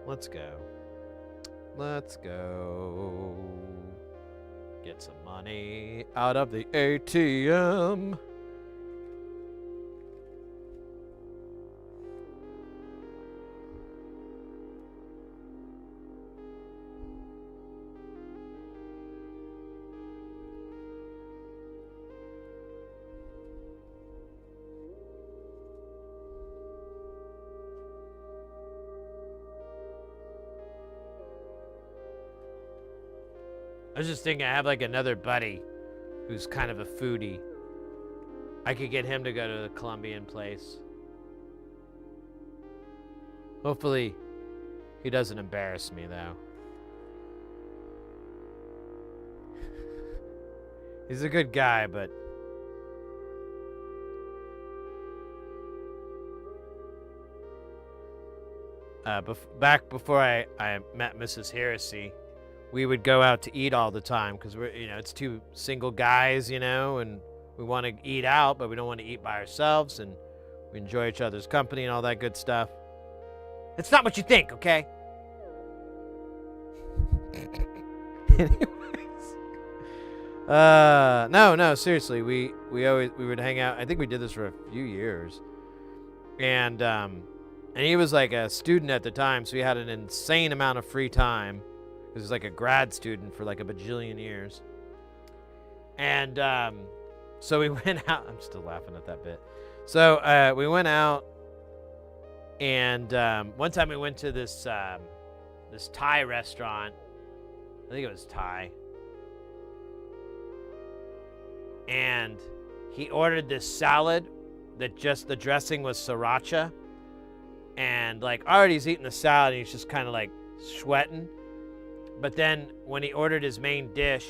let's go. Let's go get some money out of the ATM. I was just thinking I have like another buddy who's kind of a foodie. I could get him to go to the Colombian place. Hopefully he doesn't embarrass me though. He's a good guy, but back before I met Mrs. Heresy, we would go out to eat all the time because it's two single guys, and we want to eat out, but we don't want to eat by ourselves, and we enjoy each other's company and all that good stuff. It's not what you think, okay? Anyways, no, seriously, we would hang out. I think we did this for a few years, and he was like a student at the time, so he had an insane amount of free time. He was like a grad student for like a bajillion years. And so we went out. I'm still laughing at that bit. So we went out, and one time we went to this Thai restaurant. I think it was Thai. And he ordered this salad that just the dressing was sriracha. And like already he's eating the salad, and he's just kind of like sweating. But then when he ordered his main dish,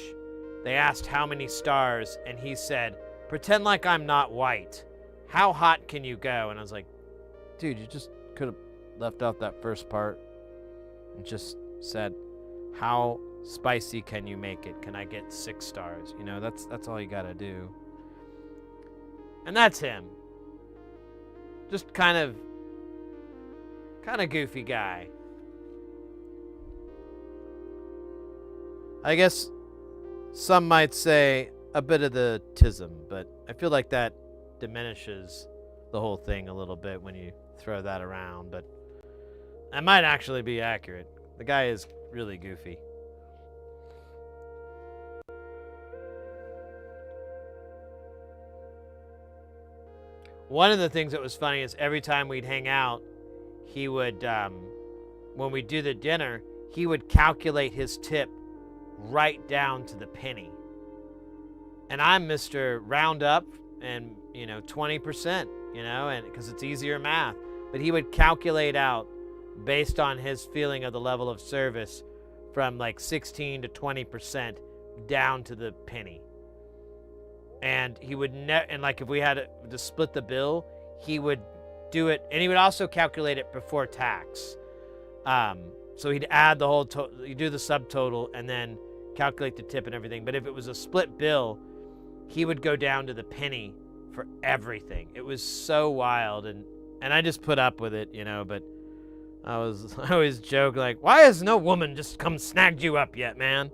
they asked how many stars, and he said, "Pretend like I'm not white. How hot can you go?" And I was like, dude, you just could have left out that first part and just said, how spicy can you make it? Can I get 6 stars? That's all you gotta do. And that's him. Just kind of goofy guy. I guess some might say a bit of the tism, but I feel like that diminishes the whole thing a little bit when you throw that around, but that might actually be accurate. The guy is really goofy. One of the things that was funny is every time we'd hang out, he would, when we do the dinner, he would calculate his tip right down to the penny. And I'm Mr. Round Up and 20%, and because it's easier math. But he would calculate out based on his feeling of the level of service from like 16 to 20% down to the penny. And he would and like if we had to split the bill, he would do it, and he would also calculate it before tax. So he'd add the whole he'd do the subtotal and then calculate the tip and everything. But if it was a split bill, he would go down to the penny for everything. It was so wild, and I just put up with it, you know, but I always joke like, why has no woman just come snagged you up yet, man?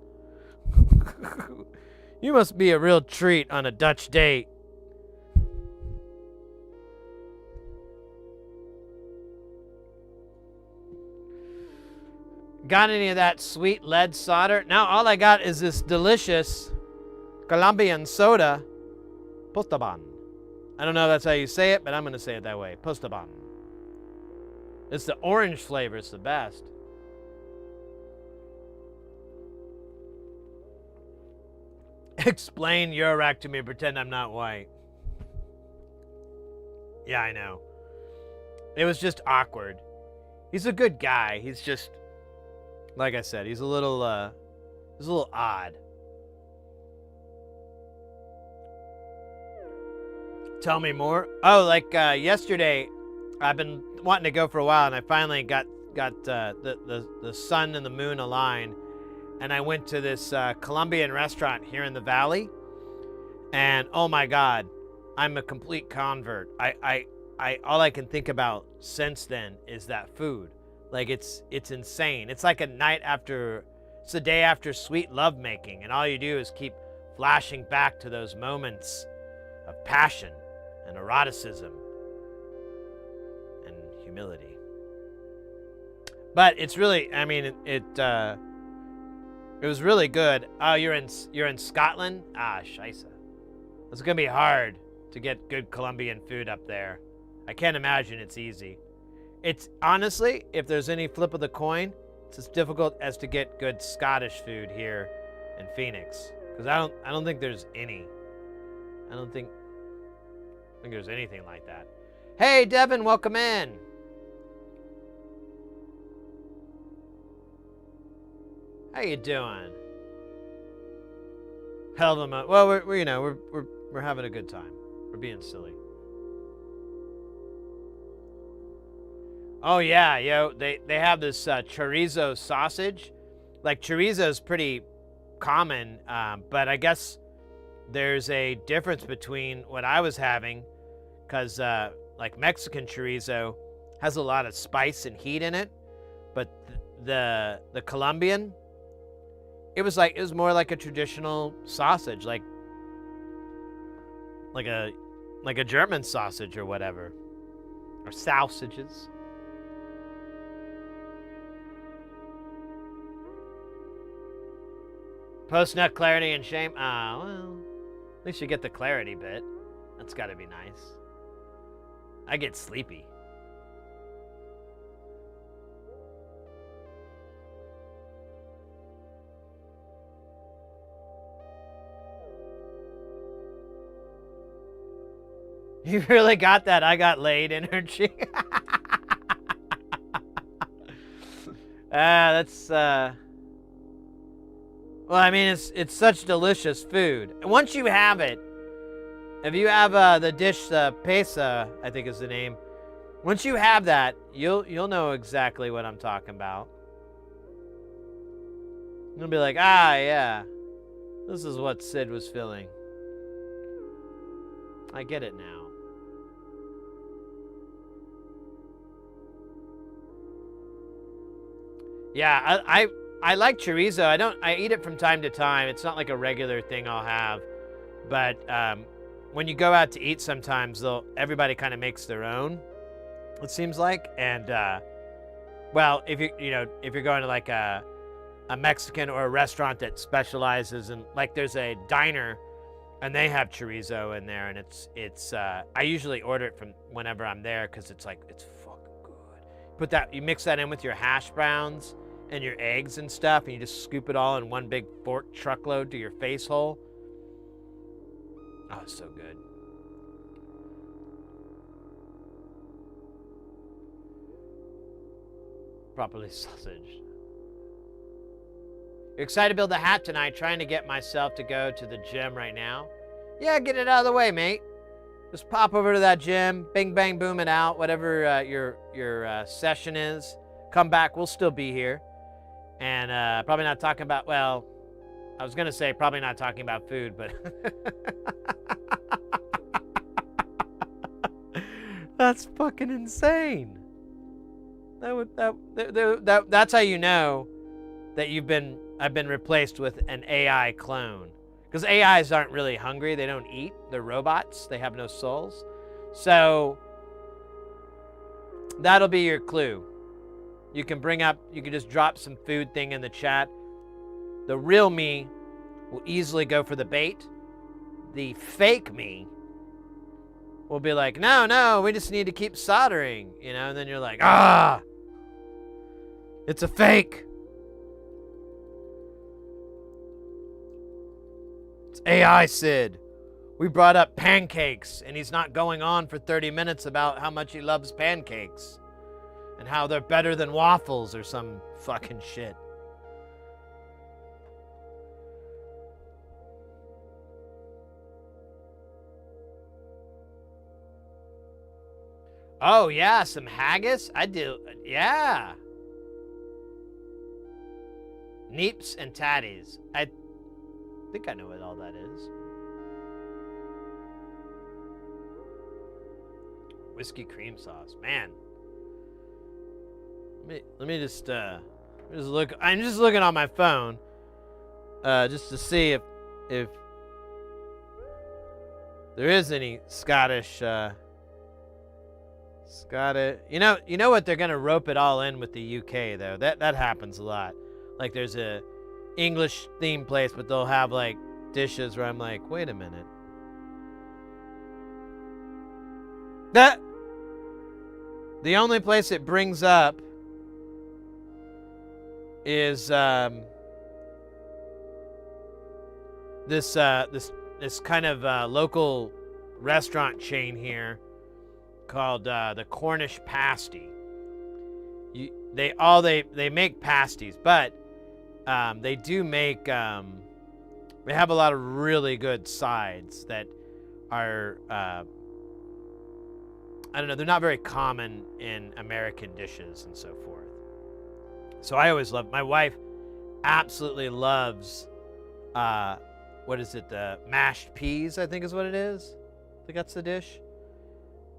You must be a real treat on a Dutch date. Got any of that sweet lead solder? Now all I got is this delicious Colombian soda, Postaban. I don't know if that's how you say it, but I'm going to say it that way, Postaban. It's the orange flavor, it's the best. Explain eurorack to me, pretend I'm not white. Yeah, I know. It was just awkward. He's a good guy. He's just, like I said, he's a little odd. Tell me more. Oh, like yesterday, I've been wanting to go for a while, and I finally got the sun and the moon aligned, and I went to this Colombian restaurant here in the valley, and oh my God, I'm a complete convert. I all I can think about since then is that food. Like it's insane. It's like it's a day after sweet lovemaking, and all you do is keep flashing back to those moments of passion and eroticism and humility. But it's really, I mean, it was really good. Oh, you're in Scotland? Ah, scheisse. It's gonna be hard to get good Colombian food up there. I can't imagine it's easy. It's honestly, if there's any flip of the coin, it's as difficult as to get good Scottish food here in Phoenix. Because I don't think there's any. I don't think there's anything like that. Hey, Devin, welcome in. How you doing? Hell of a month. Well, we're having a good time. We're being silly. Oh yeah, yo, they have this chorizo sausage. Like chorizo is pretty common, but I guess there's a difference between what I was having, because like Mexican chorizo has a lot of spice and heat in it, but the Colombian, it was more like a traditional sausage, like a German sausage or whatever, or sausages. Post-nut clarity and shame. Ah, well, at least you get the clarity bit. That's got to be nice. I get sleepy. You really got that I got laid energy. That's well, I mean, it's such delicious food. Once you have it, if you have the dish, pesa, I think is the name. Once you have that, you'll know exactly what I'm talking about. You'll be like, ah, yeah, this is what Sid was feeling. I get it now. Yeah, I like chorizo. I eat it from time to time. It's not like a regular thing I'll have. But when you go out to eat sometimes, everybody kind of makes their own, it seems like. And well, if you're going to like a Mexican or a restaurant that specializes in, like there's a diner and they have chorizo in there, and it's I usually order it from whenever I'm there because it's fucking good. You mix that in with your hash browns and your eggs and stuff, and you just scoop it all in one big fork truckload to your face hole. Oh, it's so good. Properly sausage. You're excited to build the hat tonight, trying to get myself to go to the gym right now. Yeah, get it out of the way, mate. Just pop over to that gym, bing, bang, boom it out, whatever your session is. Come back, we'll still be here. And probably not talking about, well, I was gonna say probably not talking about food, but that's fucking insane. That's how you know that I've been replaced with an AI clone. Because AIs aren't really hungry, they don't eat, they're robots, they have no souls. So that'll be your clue. You can just drop some food thing in the chat. The real me will easily go for the bait. The fake me will be like, no, we just need to keep soldering, and then you're like, it's a fake. It's AI Sid. We brought up pancakes, and he's not going on for 30 minutes about how much he loves pancakes and how they're better than waffles or some fucking shit. Oh, yeah, some haggis? I do, yeah. Neeps and tatties. I think I know what all that is. Whiskey cream sauce, man. Let me just look. I'm just looking on my phone, just to see if there is any Scottish. You know what? They're gonna rope it all in with the UK though. That happens a lot. Like there's a English theme place, but they'll have like dishes where I'm like, wait a minute. The only place it brings up is this kind of local restaurant chain here called the Cornish Pasty. They make pasties, but they do make they have a lot of really good sides that are I don't know, they're not very common in American dishes and so forth. So I always love, my wife absolutely loves what is it, the mashed peas, I think is what it is. I think that's the dish.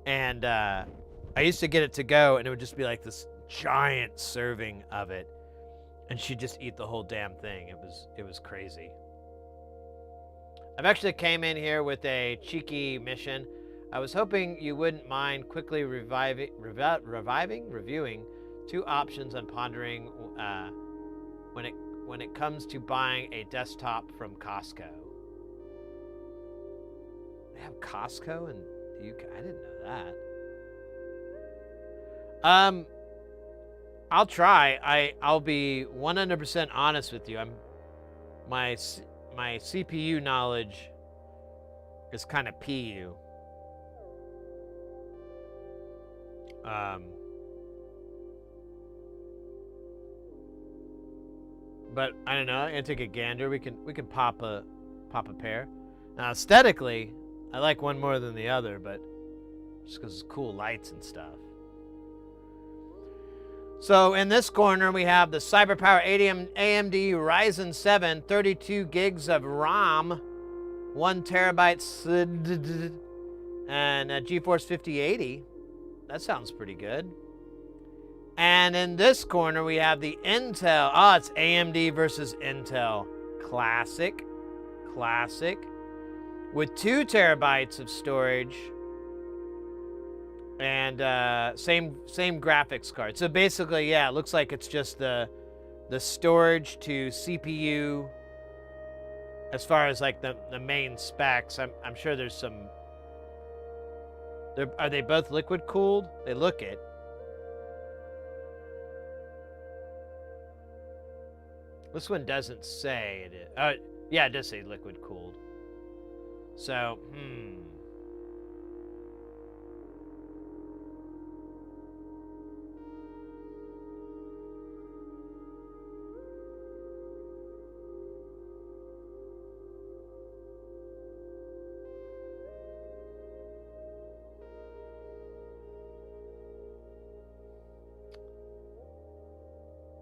And I used to get it to go, and it would just be like this giant serving of it, and she'd just eat the whole damn thing. It was crazy. I've actually came in here with a cheeky mission. I was hoping you wouldn't mind quickly reviewing 2 options on pondering when it comes to buying a desktop from Costco. They have Costco in the UK? I didn't know that. I'll try. I'll be 100% honest with you. My CPU knowledge is kind of PU. But I don't know. I'm gonna take a gander. We can pop a pair. Now aesthetically, I like one more than the other, but just because it's cool lights and stuff. So in this corner we have the CyberPower AMD Ryzen 7 32 gigs of RAM, 1 terabyte SSD, and a GeForce 5080. That sounds pretty good. And in this corner, we have the Intel. Oh, it's AMD versus Intel. Classic. With 2 terabytes of storage and same graphics card. So basically, yeah, it looks like it's just the storage to CPU as far as like the main specs. I'm sure there's some. Are they both liquid cooled? They look it. This one doesn't say it is. Yeah, it does say liquid cooled. So,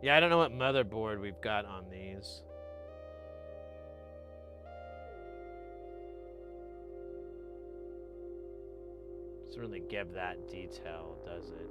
yeah, I don't know what motherboard we've got on these. Doesn't really give that detail, does it?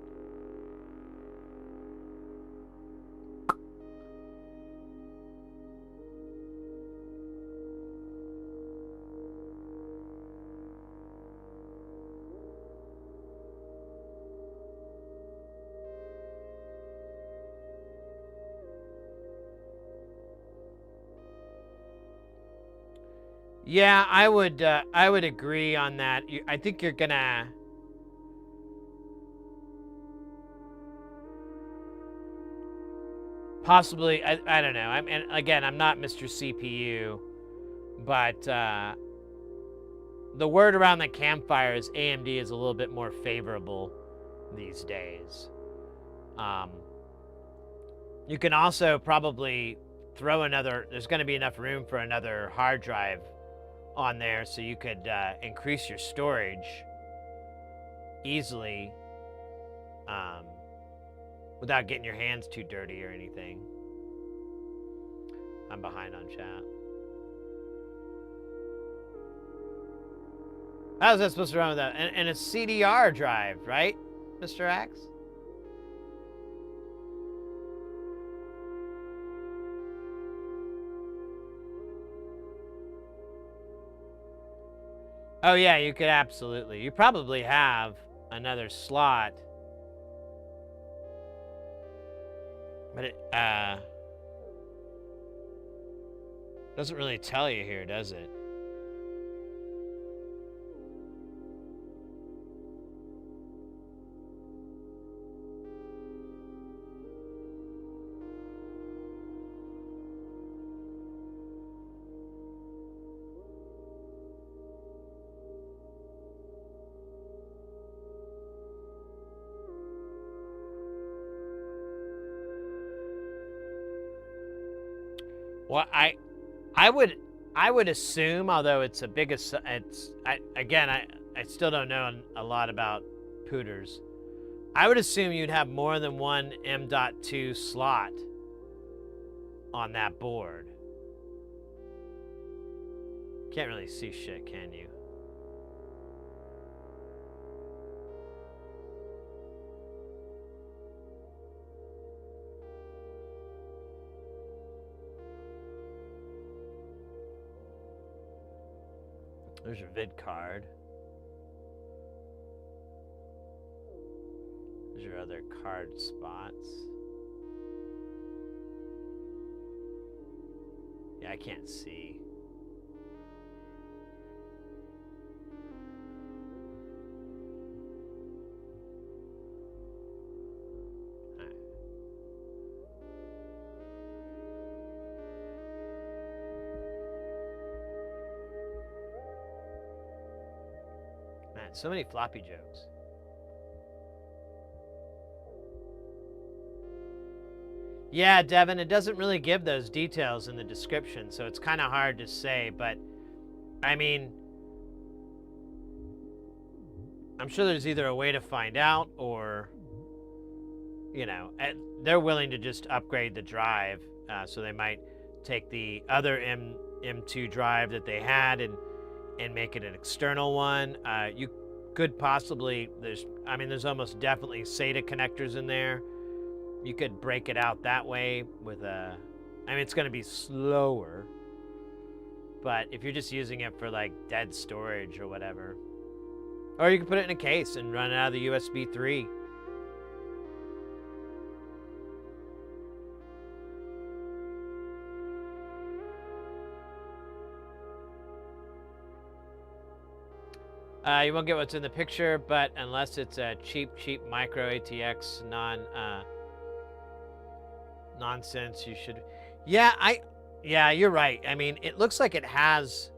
Yeah, I would agree on that. I think you're gonna possibly. I don't know. And again, I'm not Mr. CPU, but the word around the campfire is AMD is a little bit more favorable these days. You can also probably throw another. There's going to be enough room for another hard drive on there, so you could increase your storage easily without getting your hands too dirty or anything. I'm behind on chat. How's that supposed to run with that? And a CDR drive, right, Mr. Axe? Oh yeah, you could absolutely. You probably have another slot. But it doesn't really tell you here, does it? Well, I would assume, although it's a big, I still don't know a lot about pooters. I would assume you'd have more than one M.2 slot on that board. Can't really see shit, can you? There's your vid card. There's your other card spots. Yeah, I can't see. Man, so many floppy jokes. Yeah, Devin, it doesn't really give those details in the description, so it's kind of hard to say, but I mean, I'm sure there's either a way to find out or, you know, they're willing to just upgrade the drive, so they might take the other M2 drive that they had and make it an external one. You could possibly, there's almost definitely SATA connectors in there. You could break it out that way with it's going to be slower, but if you're just using it for like dead storage or whatever, or you can put it in a case and run it out of the USB 3. You won't get what's in the picture, but unless it's a cheap micro ATX nonsense, you should. Yeah, you're right. I mean, it looks like it has.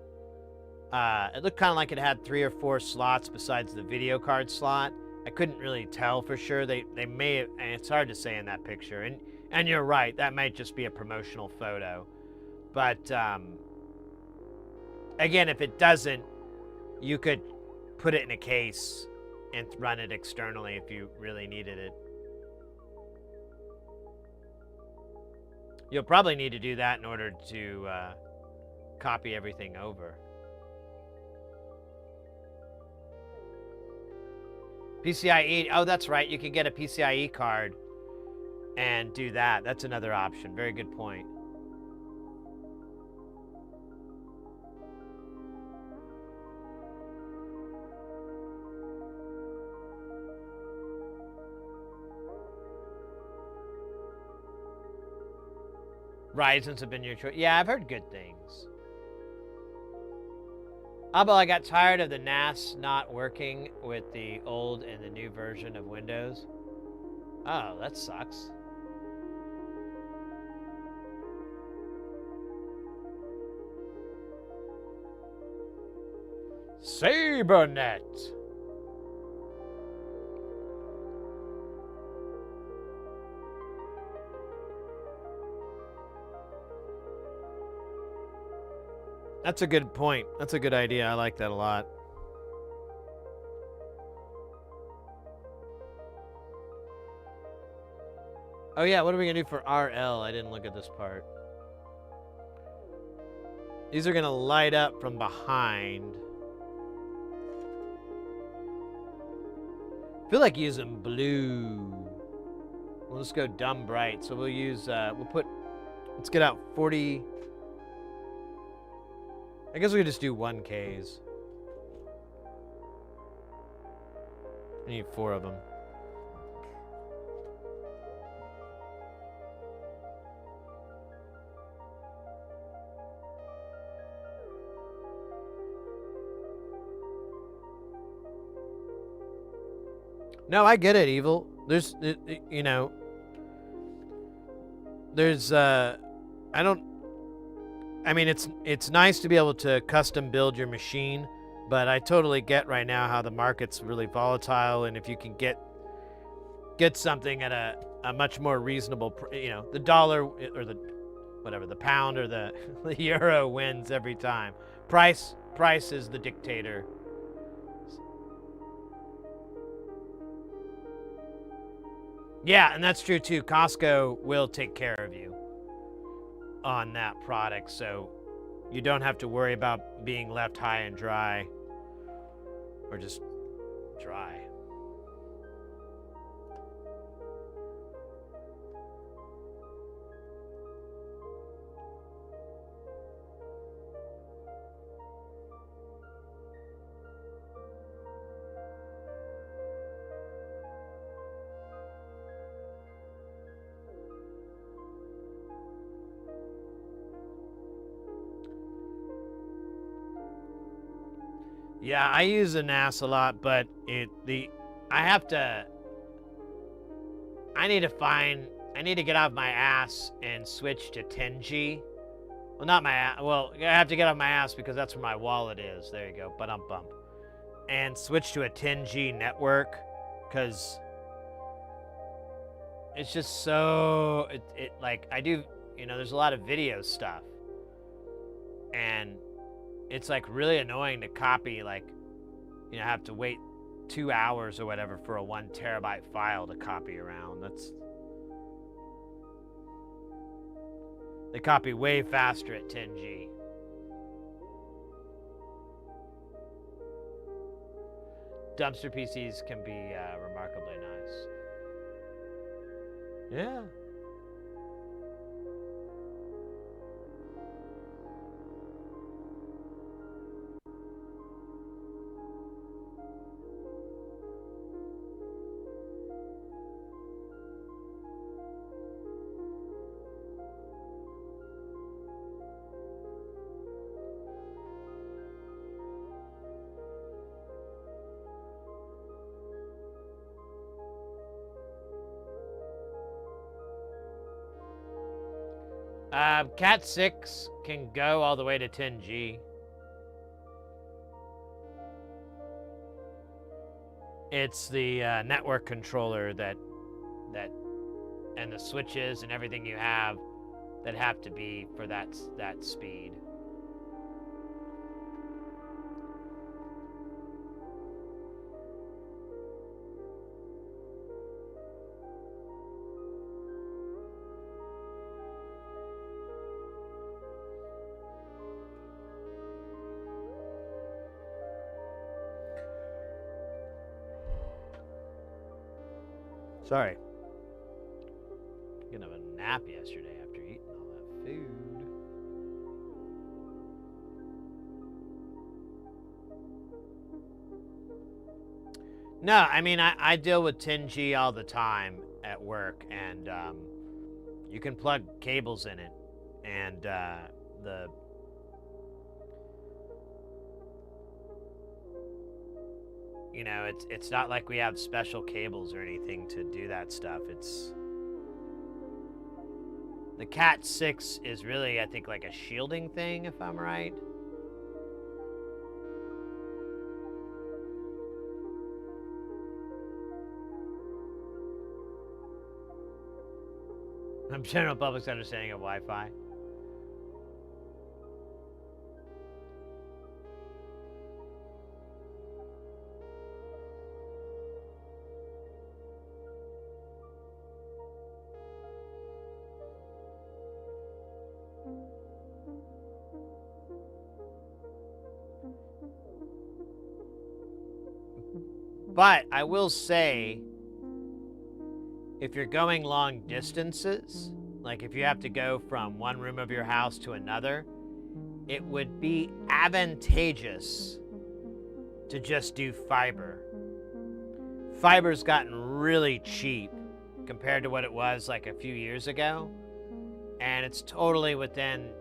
It looked kind of like it had 3 or 4 slots besides the video card slot. I couldn't really tell for sure. They may have, and it's hard to say in that picture. And you're right. That might just be a promotional photo. But again, if it doesn't, you could put it in a case and run it externally if you really needed it. You'll probably need to do that in order to copy everything over. PCIe. Oh, that's right. You can get a PCIe card and do that. That's another option. Very good point. Ryzen's have been your choice. Yeah, I've heard good things. But I got tired of the NAS not working with the old and the new version of Windows. Oh, that sucks. Sabernet. That's a good point. That's a good idea. I like that a lot. Oh yeah, what are we gonna do for RL? I didn't look at this part. These are gonna light up from behind. I feel like using blue. We'll just go dumb bright. So we'll use, let's get out 40. I guess we could just do 1Ks. I need 4 of them. No, I get it, Evil. There's, you know, there's, I mean, it's nice to be able to custom build your machine, but I totally get right now how the market's really volatile, and if you can get something at a much more reasonable, you know, the dollar or the whatever, the pound or the euro wins every time. Price is the dictator. Yeah, and that's true too. Costco will take care of you on that product, so you don't have to worry about being left high and dry, or just dry. Yeah, I use a NAS a lot, but I need to get off my ass and switch to 10G. Well, not my ass. Well, I have to get off my ass because that's where my wallet is. There you go. Bump. And switch to a 10G network because it's just so it like I do, you know, there's a lot of video stuff. And it's like really annoying to copy, like, you know, have to wait 2 hours or whatever for a 1 terabyte file to copy around. They copy way faster at 10G. Dumpster PCs can be remarkably nice. Yeah. Cat 6 can go all the way to 10G. It's the network controller that and the switches and everything you have that have to be for that speed. Sorry. Gonna have a nap yesterday after eating all that food. No, I mean, I deal with 10G all the time at work, and you can plug cables in it, and it's not like we have special cables or anything to do that stuff. It's the Cat 6 is really, I think, like a shielding thing, if I'm right. General public's understanding of Wi-Fi. But I will say, if you're going long distances, like if you have to go from one room of your house to another, it would be advantageous to just do fiber. Fiber's gotten really cheap compared to what it was like a few years ago, and it's totally within,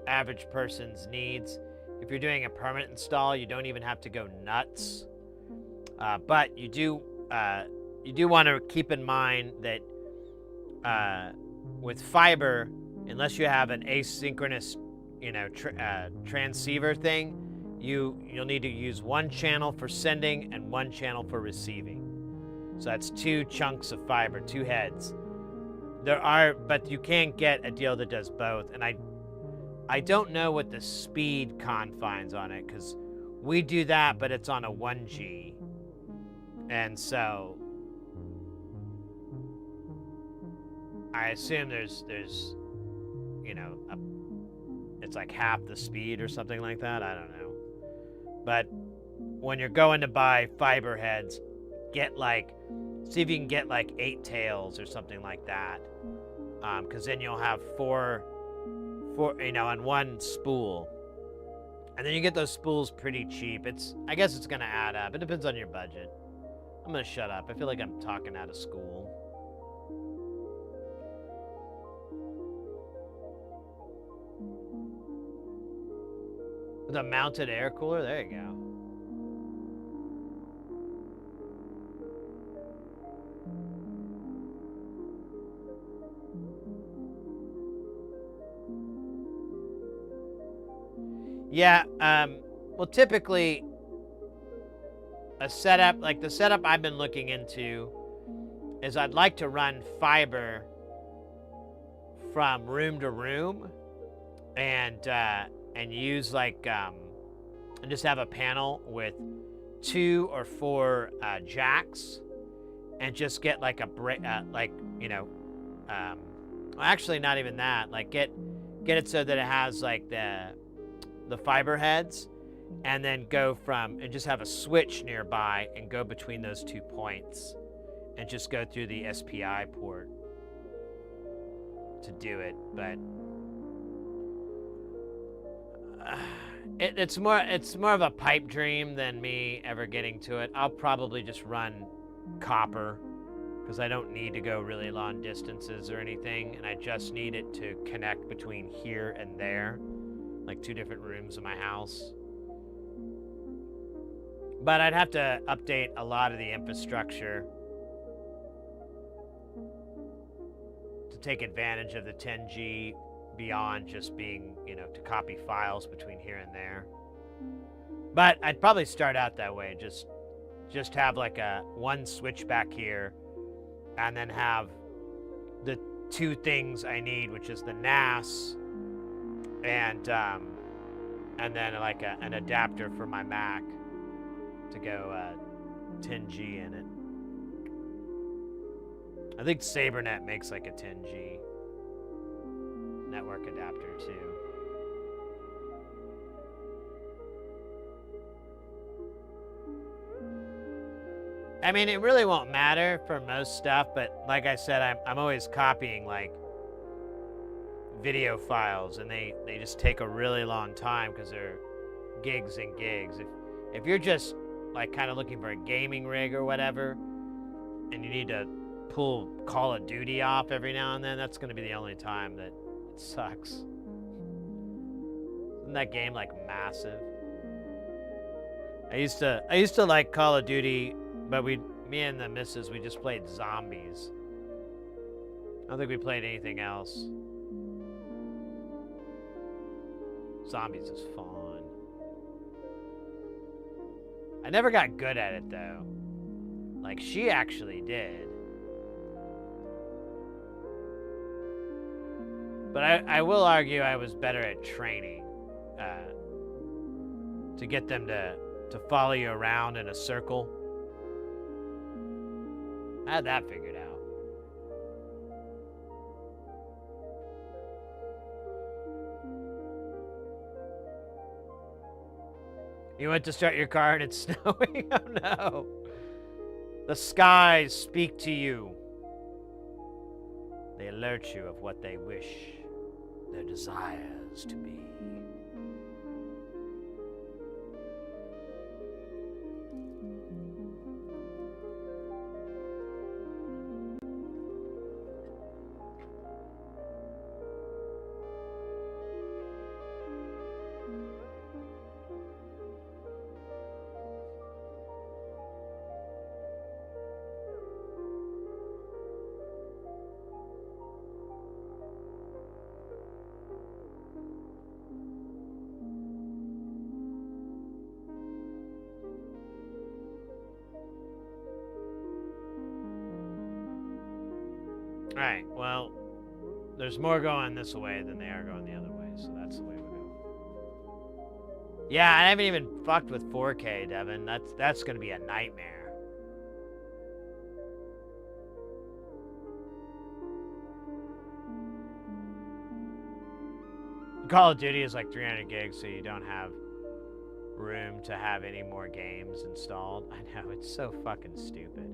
average person's needs. If you're doing a permanent install, you don't even have to go nuts. But you do want to keep in mind that with fiber, unless you have an asynchronous, transceiver thing, you'll need to use one channel for sending and one channel for receiving. So that's 2 chunks of fiber, 2 heads. But you can get a deal that does both, and I don't know what the speed confines on it, because we do that, but it's on a 1G. And so I assume there's it's like half the speed or something like that. I don't know. But when you're going to buy fiber heads, see if you can get like 8 tails or something like that. Because then you'll have four on one spool. And then you get those spools pretty cheap. I guess it's gonna add up. It depends on your budget. I'm gonna shut up. I feel like I'm talking out of school. With a mounted air cooler, there you go. Yeah, well, typically a setup, like the setup I've been looking into, is I'd like to run fiber from room to room and use and just have a panel with 2 or 4 jacks, and just get like actually not even that, like get it so that it has like the fiber heads, and then and just have a switch nearby and go between those 2 points and just go through the SPI port to do it. But it's more of a pipe dream than me ever getting to it. I'll probably just run copper, because I don't need to go really long distances or anything, and I just need it to connect between here and there, like 2 different rooms of my house. But I'd have to update a lot of the infrastructure to take advantage of the 10G beyond just being, to copy files between here and there. But I'd probably start out that way, just have like a 1 switch back here, and then have the 2 things I need, which is the NAS and then like an adapter for my Mac to go 10G in it. I think SaberNet makes like a 10G network adapter too. I mean, it really won't matter for most stuff, but like I said, I'm always copying like video files, and they just take a really long time because they're gigs and gigs. If you're just like kind of looking for a gaming rig or whatever, and you need to pull Call of Duty off every now and then, that's going to be the only time that it sucks. Isn't that game like massive? I used to like Call of Duty, but me and the missus, we just played zombies. I don't think we played anything else. Zombies is fun. I never got good at it though. Like she actually did. But I will argue I was better at training to get them to follow you around in a circle. I had that figured out. You went to start your car and it's snowing? Oh no. The skies speak to you. They alert you of what they wish their desires to be. Alright, well, there's more going this way than they are going the other way, so that's the way we go. Yeah, I haven't even fucked with 4K, Devin. That's gonna be a nightmare. Call of Duty is like 300 gigs, so you don't have room to have any more games installed. I know, it's so fucking stupid.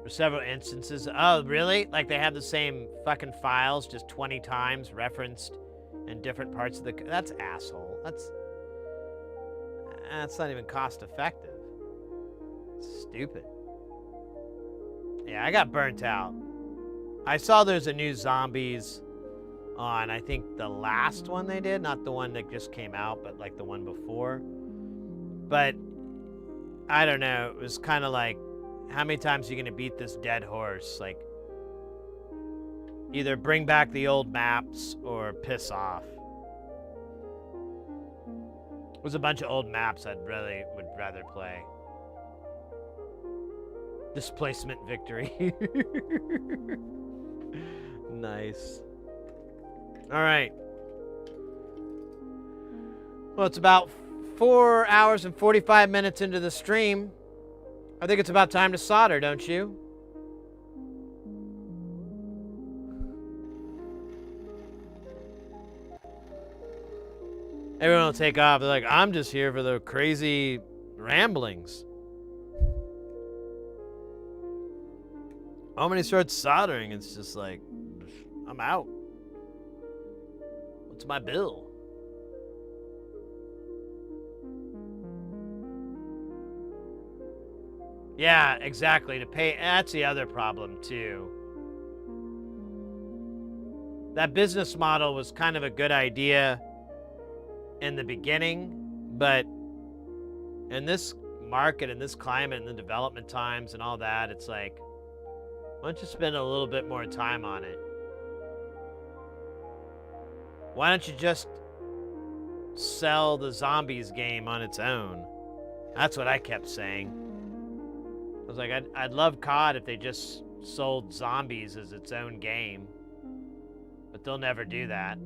For several instances. Oh, really? Like they have the same fucking files just 20 times referenced in different parts of the... That's asshole. That's not even cost effective. It's stupid. Yeah, I got burnt out. I saw there's a new Zombies on, I think, the last one they did. Not the one that just came out, but like the one before. But, I don't know. It was kind of like, how many times are you going to beat this dead horse? Like, either bring back the old maps or piss off. There's a bunch of old maps I'd really would rather play. Displacement Victory. Nice. All right. Well, it's about 4 hours and 45 minutes into the stream. I think it's about time to solder, don't you? Everyone will take off. They're like, I'm just here for the crazy ramblings. When he starts soldering, it's just like, I'm out. What's my bill? Yeah, exactly. To pay, that's the other problem too. That business model was kind of a good idea in the beginning, but in this market, in this climate, in the development times and all that, it's like, why don't you spend a little bit more time on it? Why don't you just sell the Zombies game on its own? That's what I kept saying. I was like, I'd love COD if they just sold Zombies as its own game. But they'll never do that.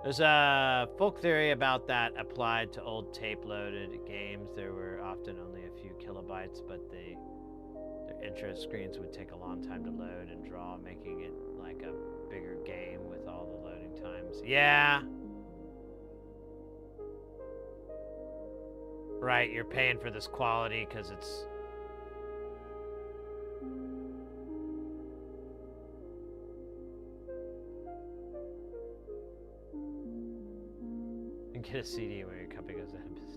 There's a folk theory about that applied to old tape-loaded games. There were often only a few kilobytes, but their intro screens would take a long time to load and draw, making it like a bigger game with all the loading times. Yeah. Right, you're paying for this quality because it's... And get a CD when your company goes out of business.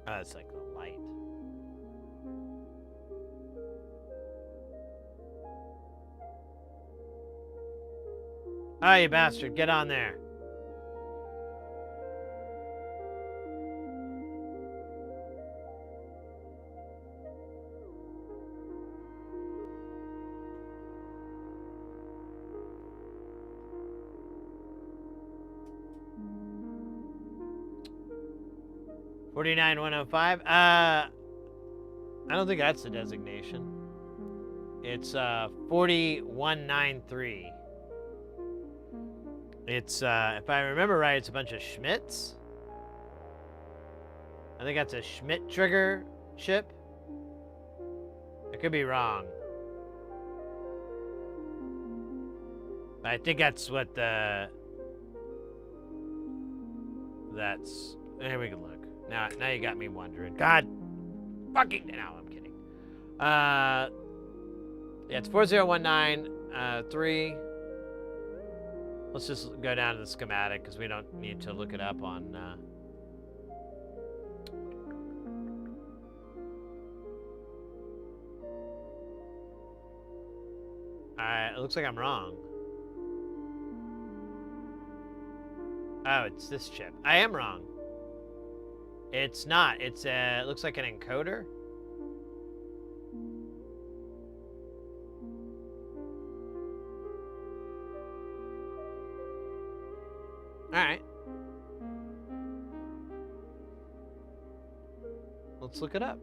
Oh, it's like the light. Oh, you bastard, get on there. $49,105. I don't think that's the designation. It's 4193. It's if I remember right, it's a bunch of Schmitz. I think that's a Schmidt trigger chip. I could be wrong. But I think that's what the... That's... There we can look. Now you got me wondering. God fucking... No, I'm kidding. Yeah, it's 40193. Let's just go down to the schematic because we don't need to look it up on... It looks like I'm wrong. Oh, it's this chip. I am wrong. It's not. It's it looks like an encoder. All right. Let's look it up.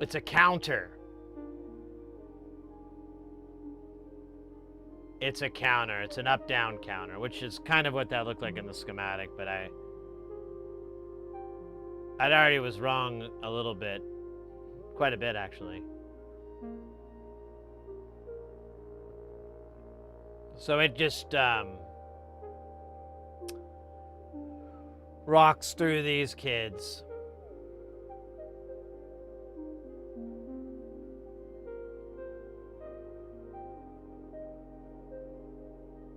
It's a counter. It's a counter. It's an up-down counter, which is kind of what that looked like in the schematic, but I already was wrong a little bit. Quite a bit, actually. So it just rocks through these kids.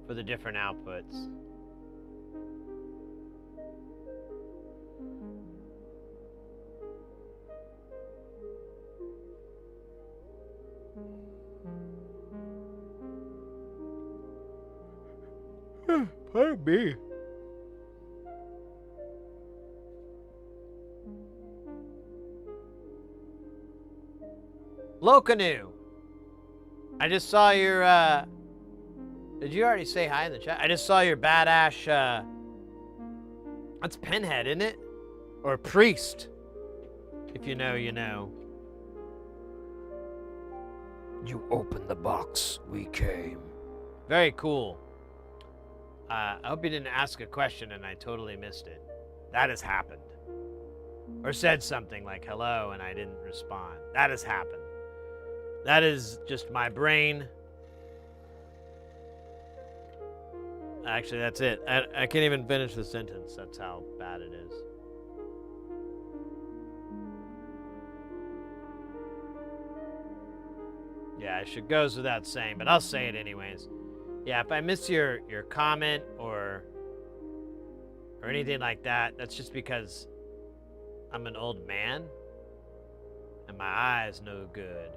For the different outputs. Pardon me. Lokanu. I just saw your did you already say hi in the chat? I just saw your badass, that's Pinhead, isn't it? Or Priest. If you know, you know. You opened the box, we came. Very cool. I hope you didn't ask a question and I totally missed it. That has happened. Or said something like hello and I didn't respond. That has happened. That is just my brain. Actually, that's it. I can't even finish the sentence. That's how bad it is. Yeah, it should goes without saying, but I'll say it anyways. Yeah, if I miss your comment or anything like that, that's just because I'm an old man and my eye's no good.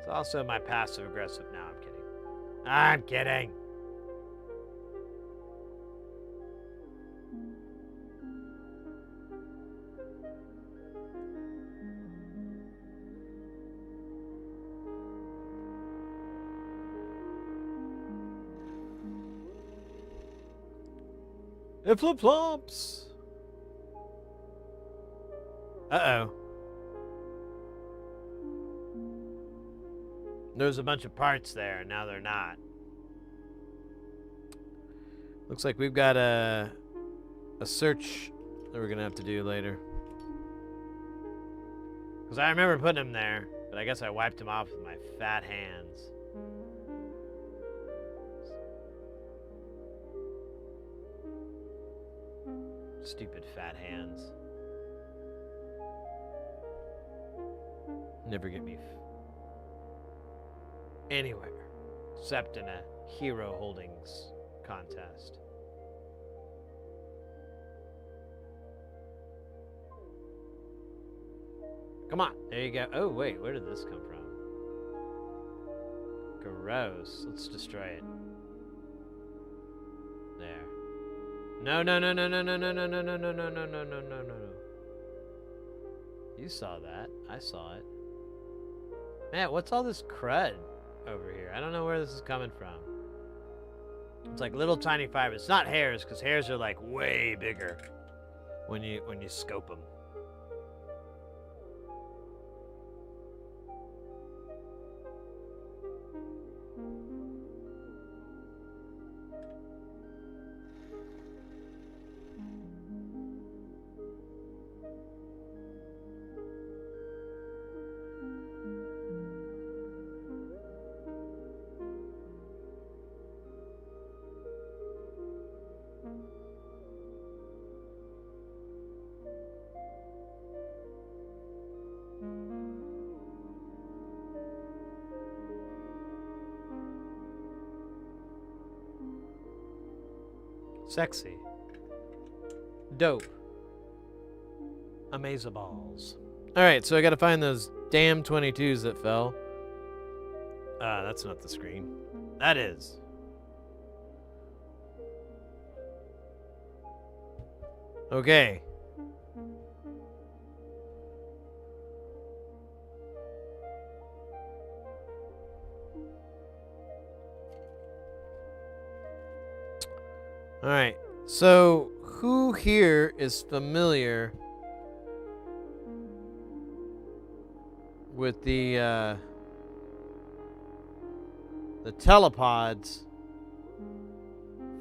It's also my passive aggressive. No, I'm kidding. I'm kidding. It flip-flops. Uh-oh. There's a bunch of parts there, and now they're not. Looks like we've got a search that we're gonna have to do later. Because I remember putting them there, but I guess I wiped them off with my fat hands. Stupid fat hands. Never get me anywhere except in a Hero Holdings contest. Come on, there you go. Oh wait, where did this come from? Gross. Let's destroy it. There. No, no, no, no, no, no, no, no, no, no, no, no, no, no, no, no, no. You saw that. I saw it. Man, what's all this crud over here? I don't know where this is coming from. It's like little tiny fibers. It's not hairs, because hairs are like way bigger when you scope them. Sexy. Dope. Amazeballs. Alright, so I gotta find those damn 22s that fell. That's not the screen. That is. Okay. Alright, so who here is familiar with the telepods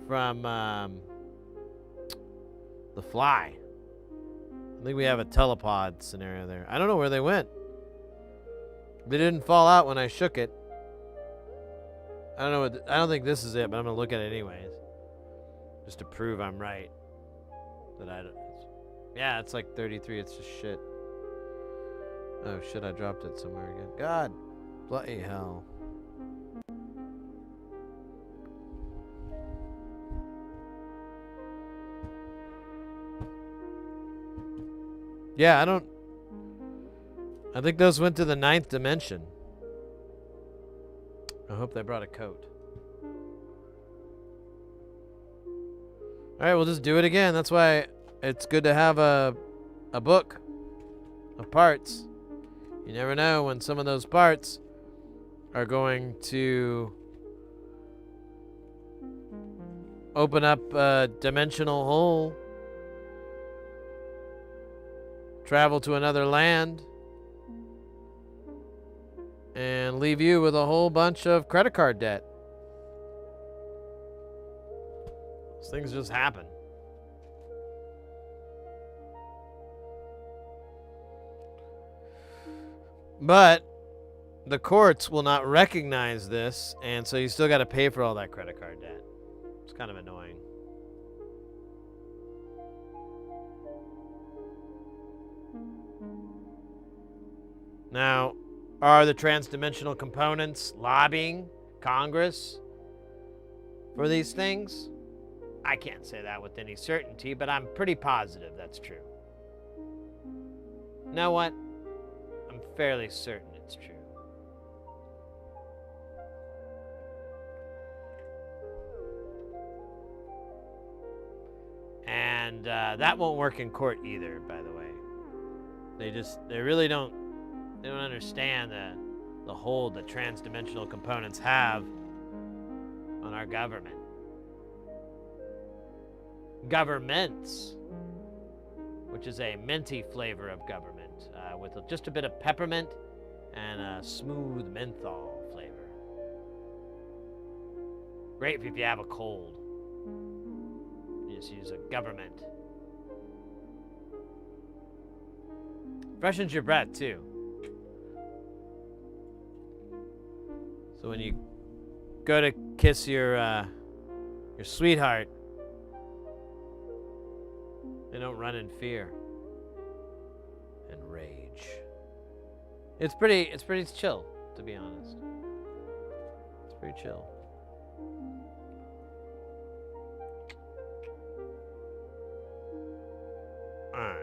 from The Fly? I think we have a telepod scenario there. I don't know where they went. They didn't fall out when I shook it. I don't know what I don't think this is it, but I'm gonna look at it anyways. Just to prove I'm right. That I don't. Yeah, it's like 33. It's just shit. Oh shit! I dropped it somewhere again. God, bloody hell. Yeah, I don't. I think those went to the 9th dimension. I hope they brought a coat. Alright, we'll just do it again. That's why it's good to have a book of parts. You never know when some of those parts are going to open up a dimensional hole, travel to another land, and leave you with a whole bunch of credit card debt. Those things just happen. But the courts will not recognize this, and so you still got to pay for all that credit card debt. It's kind of annoying. Now, are the transdimensional components lobbying Congress for these things? I can't say that with any certainty, but I'm pretty positive that's true. You know what? I'm fairly certain it's true. And that won't work in court either, by the way. They really don't understand the hold that transdimensional components have on our government. Governments, which is a minty flavor of government, with just a bit of peppermint and a smooth menthol flavor. Great if you have a cold. You just use a government. Freshens your breath too. So when you go to kiss your sweetheart, they don't run in fear and rage. It's pretty chill, to be honest. It's pretty chill. All right.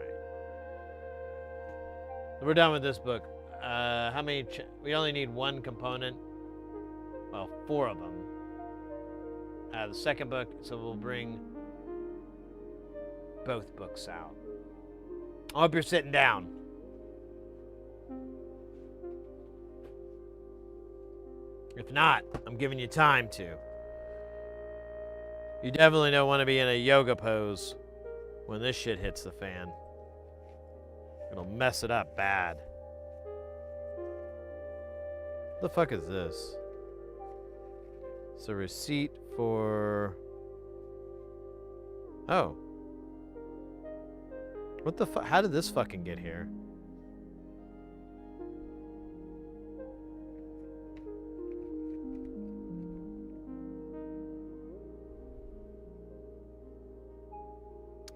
We're done with this book. How many? We only need one component. Well, 4 of them. The second book, so we'll bring both books out. I hope you're sitting down. If not, I'm giving you time to. You definitely don't want to be in a yoga pose when this shit hits the fan. It'll mess it up bad. What the fuck is this? It's a receipt for... Oh. What the fuck? How did this fucking get here?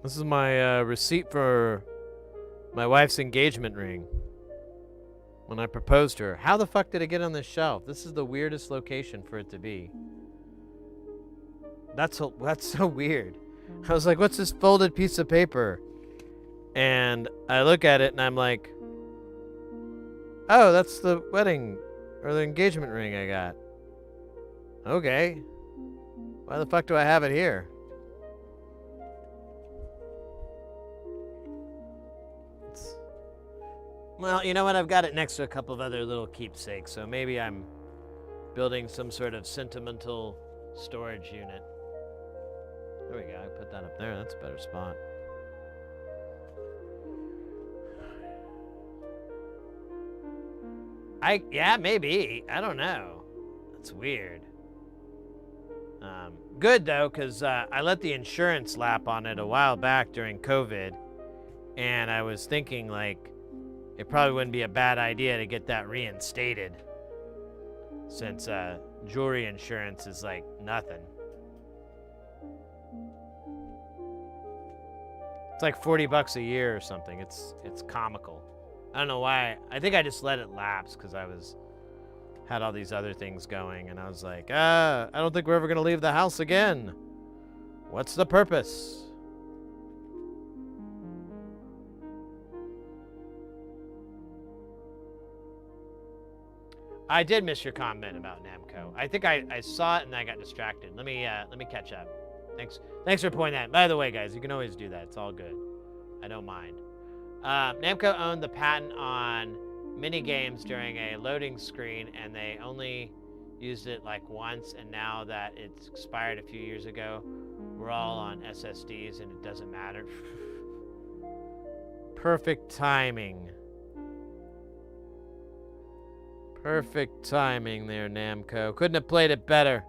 This is my receipt for my wife's engagement ring. When I proposed to her. How the fuck did it get on this shelf? This is the weirdest location for it to be. That's so weird. I was like, what's this folded piece of paper? And I look at it and I'm like, oh, that's the wedding or the engagement ring I got. Okay. Why the fuck do I have it here? Well, you know what? I've got it next to a couple of other little keepsakes, so maybe I'm building some sort of sentimental storage unit. There we go. I put that up there. That's a better spot. Yeah, maybe. I don't know. That's weird. Good, though, because I let the insurance lap on it a while back during COVID, and I was thinking, like, it probably wouldn't be a bad idea to get that reinstated, since jewelry insurance is like nothing. It's like $40 a year or something. It's comical. I don't know why. I think I just let it lapse because had all these other things going, and I was like, I don't think we're ever gonna leave the house again. What's the purpose? I did miss your comment about Namco. I think I saw it and I got distracted. Let me catch up. Thanks for pointing that. By the way, guys, you can always do that. It's all good. I don't mind. Namco owned the patent on mini games during a loading screen, and they only used it like once. And now that it's expired a few years ago, we're all on SSDs, and it doesn't matter. Perfect timing. Perfect timing there, Namco. Couldn't have played it better.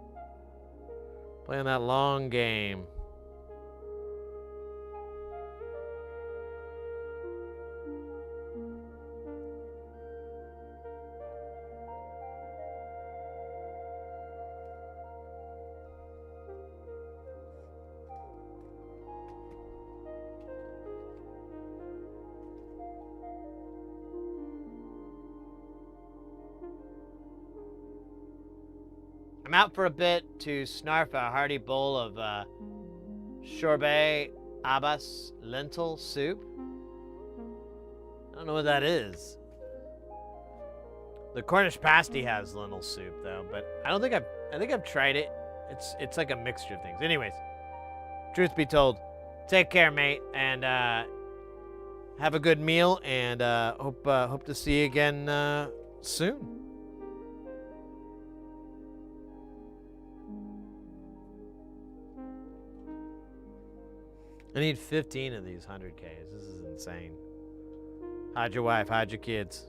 Playing that long game. I'm out for a bit to snarf a hearty bowl of sorbet Abbas lentil soup. I don't know what that is. The Cornish pasty has lentil soup though, but I think I've tried it. It's like a mixture of things. Anyways, truth be told, Take care, mate, and have a good meal, and hope to see you again soon. I need 15 of these 100Ks. This is insane. Hide your wife, hide your kids.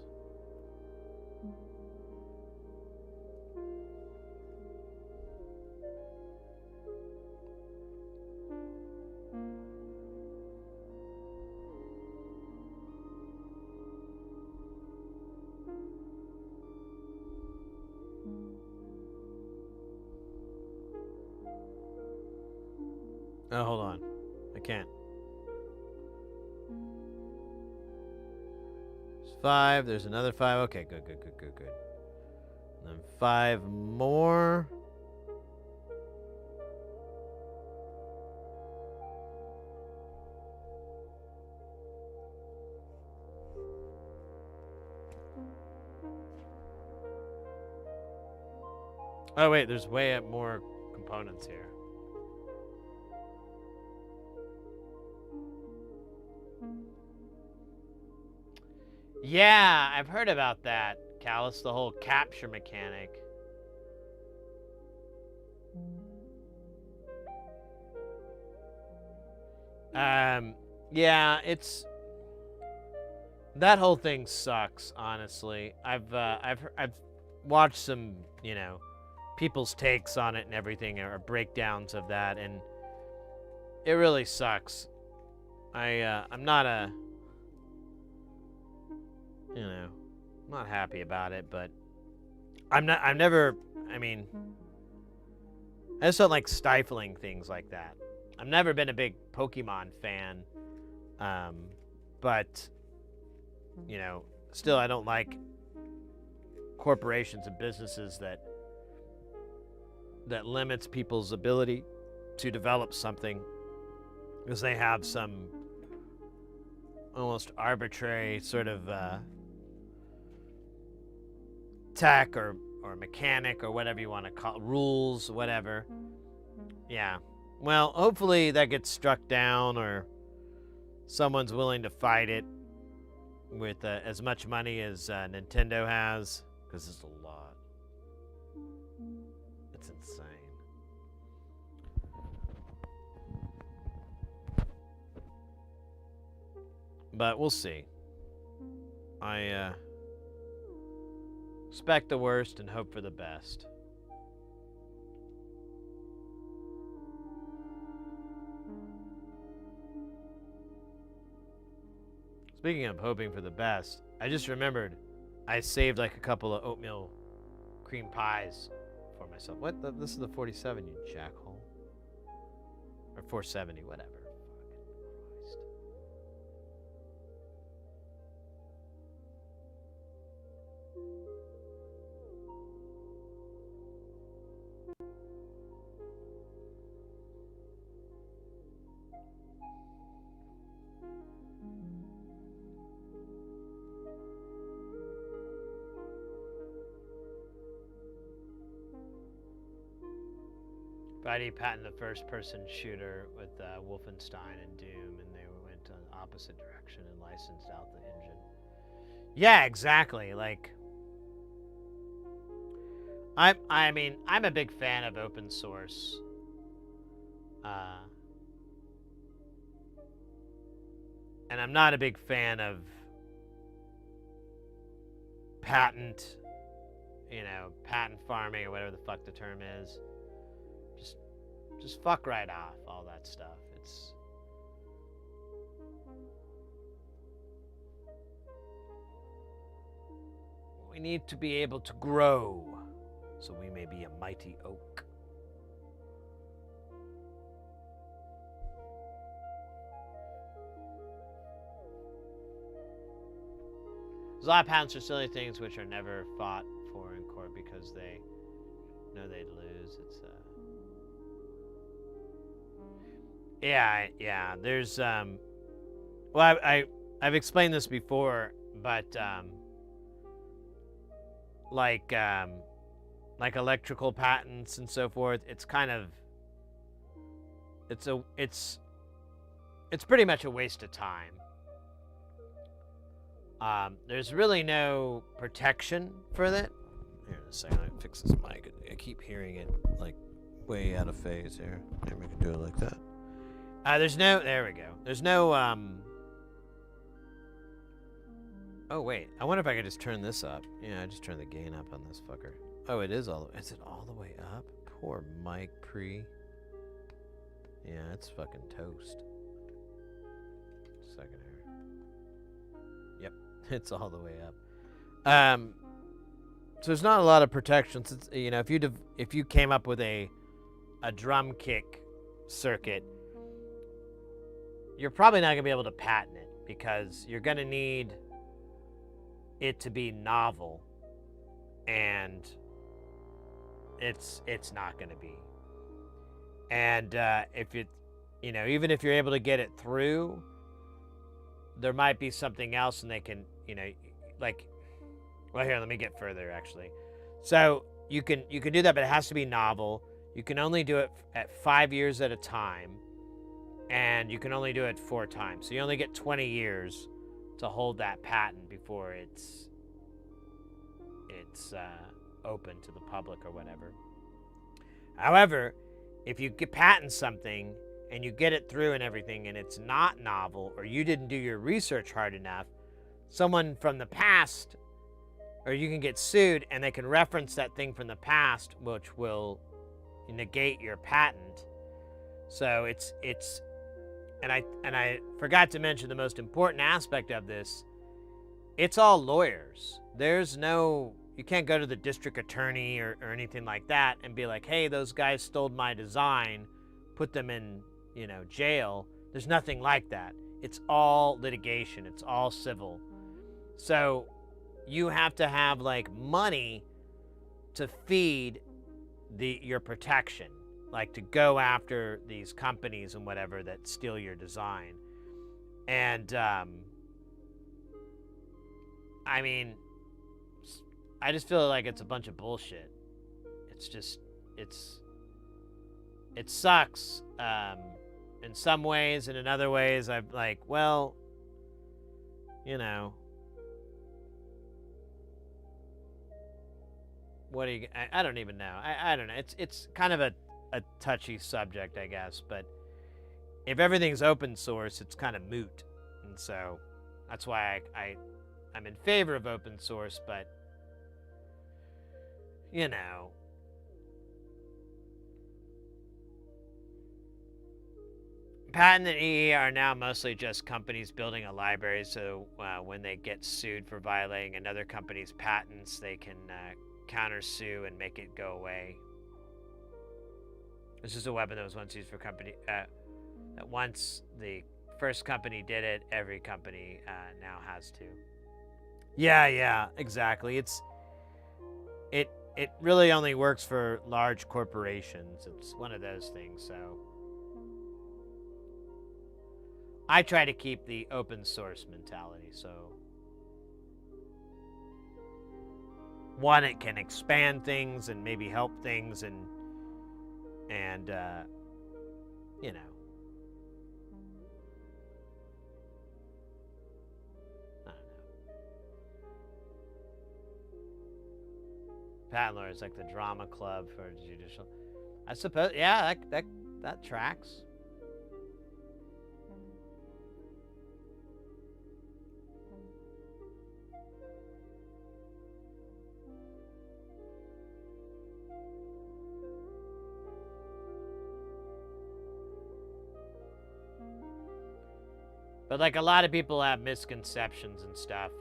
Oh, hold on. I can't. There's 5. There's another 5. Okay, good. And then 5 more. Oh, wait. There's way up more components here. Yeah, I've heard about that, Callus, the whole capture mechanic. Yeah, it's that whole thing sucks, honestly. I've watched some, people's takes on it and everything, or breakdowns of that, and it really sucks. I'm not not happy about it, but I just don't like stifling things like that. I've never been a big Pokemon fan, but, still I don't like corporations and businesses that limits people's ability to develop something because they have some almost arbitrary sort of tech or mechanic or whatever you want to call it, rules, whatever. Yeah. Well, hopefully that gets struck down or someone's willing to fight it with as much money as Nintendo has, because it's a lot. It's insane. But we'll see. I expect the worst and hope for the best. Speaking of hoping for the best, I just remembered I saved like a couple of oatmeal cream pies for myself. What? This is the 47, you jackhole. Or 470, whatever. Fucking Christ. Friday patented the first-person shooter with Wolfenstein and Doom, and they went in the opposite direction and licensed out the engine. Yeah, exactly. Like, I'm a big fan of open source. And I'm not a big fan of patent farming or whatever the fuck the term is. Just fuck right off all that stuff. We need to be able to grow so we may be a mighty oak. There's a lot of patents for silly things which are never fought for in court because they know they'd lose. It's yeah. There's well, I've explained this before, but like electrical patents and so forth, it's kind of it's it's pretty much a waste of time. There's really no protection for that. Here, in a second, let me fix this mic. I keep hearing it like way out of phase here. Maybe we can do it like that. There we go. There's no, oh, wait. I wonder if I could just turn this up. Yeah, I just turned the gain up on this fucker. Oh, is it all the way up? Poor mic pre. Yeah, it's fucking toast. Second here. Yep, it's all the way up. So there's not a lot of protections. It's, you know, if you came up with a drum kick circuit, you're probably not gonna be able to patent it because you're gonna need it to be novel, and it's not gonna be. And if it, you know, even if you're able to get it through, there might be something else, and they can, you know, like, well, here, let me get further actually. So you can do that, but it has to be novel. You can only do it at 5 years at a time, and you can only do it 4 times. So you only get 20 years to hold that patent before it's open to the public or whatever. However, if you patent something and you get it through and everything, and it's not novel, or you didn't do your research hard enough, someone from the past, or you can get sued and they can reference that thing from the past, which will negate your patent. So it's and I forgot to mention the most important aspect of this. It's all lawyers. You can't go to the district attorney or anything like that and be like, hey, those guys stole my design, put them in, you know, jail. There's nothing like that. It's all litigation. It's all civil. So you have to have like money to feed your protection, like to go after these companies and whatever that steal your design. And I mean, I just feel like it's a bunch of bullshit. It sucks in some ways, and in other ways I'm like, well, you know, what do you, I don't even know. I don't know. It's kind of a touchy subject, I guess, but if everything's open source, it's kind of moot. And so that's why I'm in favor of open source, but you know, patent and EE are now mostly just companies building a library, so when they get sued for violating another company's patents, they can counter-sue and make it go away. This is a weapon that was once used for company, that once the first company did it, every company now has to. Yeah, exactly. It really only works for large corporations. It's one of those things, so I try to keep the open source mentality, so one, it can expand things and maybe help things, and you know, I don't know. Patent lawyers like the drama club for judicial. I suppose, yeah, that tracks. But like a lot of people have misconceptions and stuff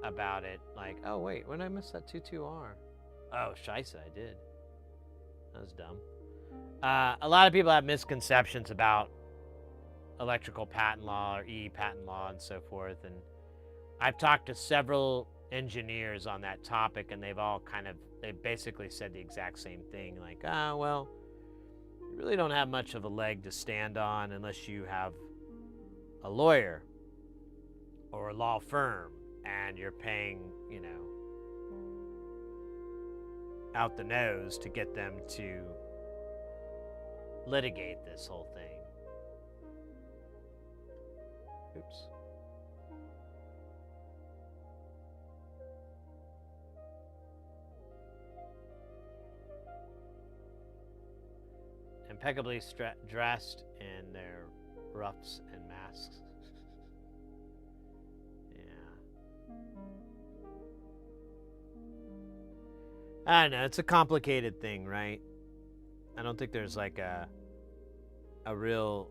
about it. Like, oh wait, when did I miss that 22R? Oh, scheisse, I did. That was dumb. A lot of people have misconceptions about electrical patent law or EE patent law and so forth. And I've talked to several engineers on that topic, and they basically said the exact same thing. Like, well, you really don't have much of a leg to stand on unless you have a lawyer or a law firm and you're paying, you know, out the nose to get them to litigate this whole thing. Oops. Impeccably dressed in their ruffs and masks. Yeah. I don't know. It's a complicated thing, right? I don't think there's like a real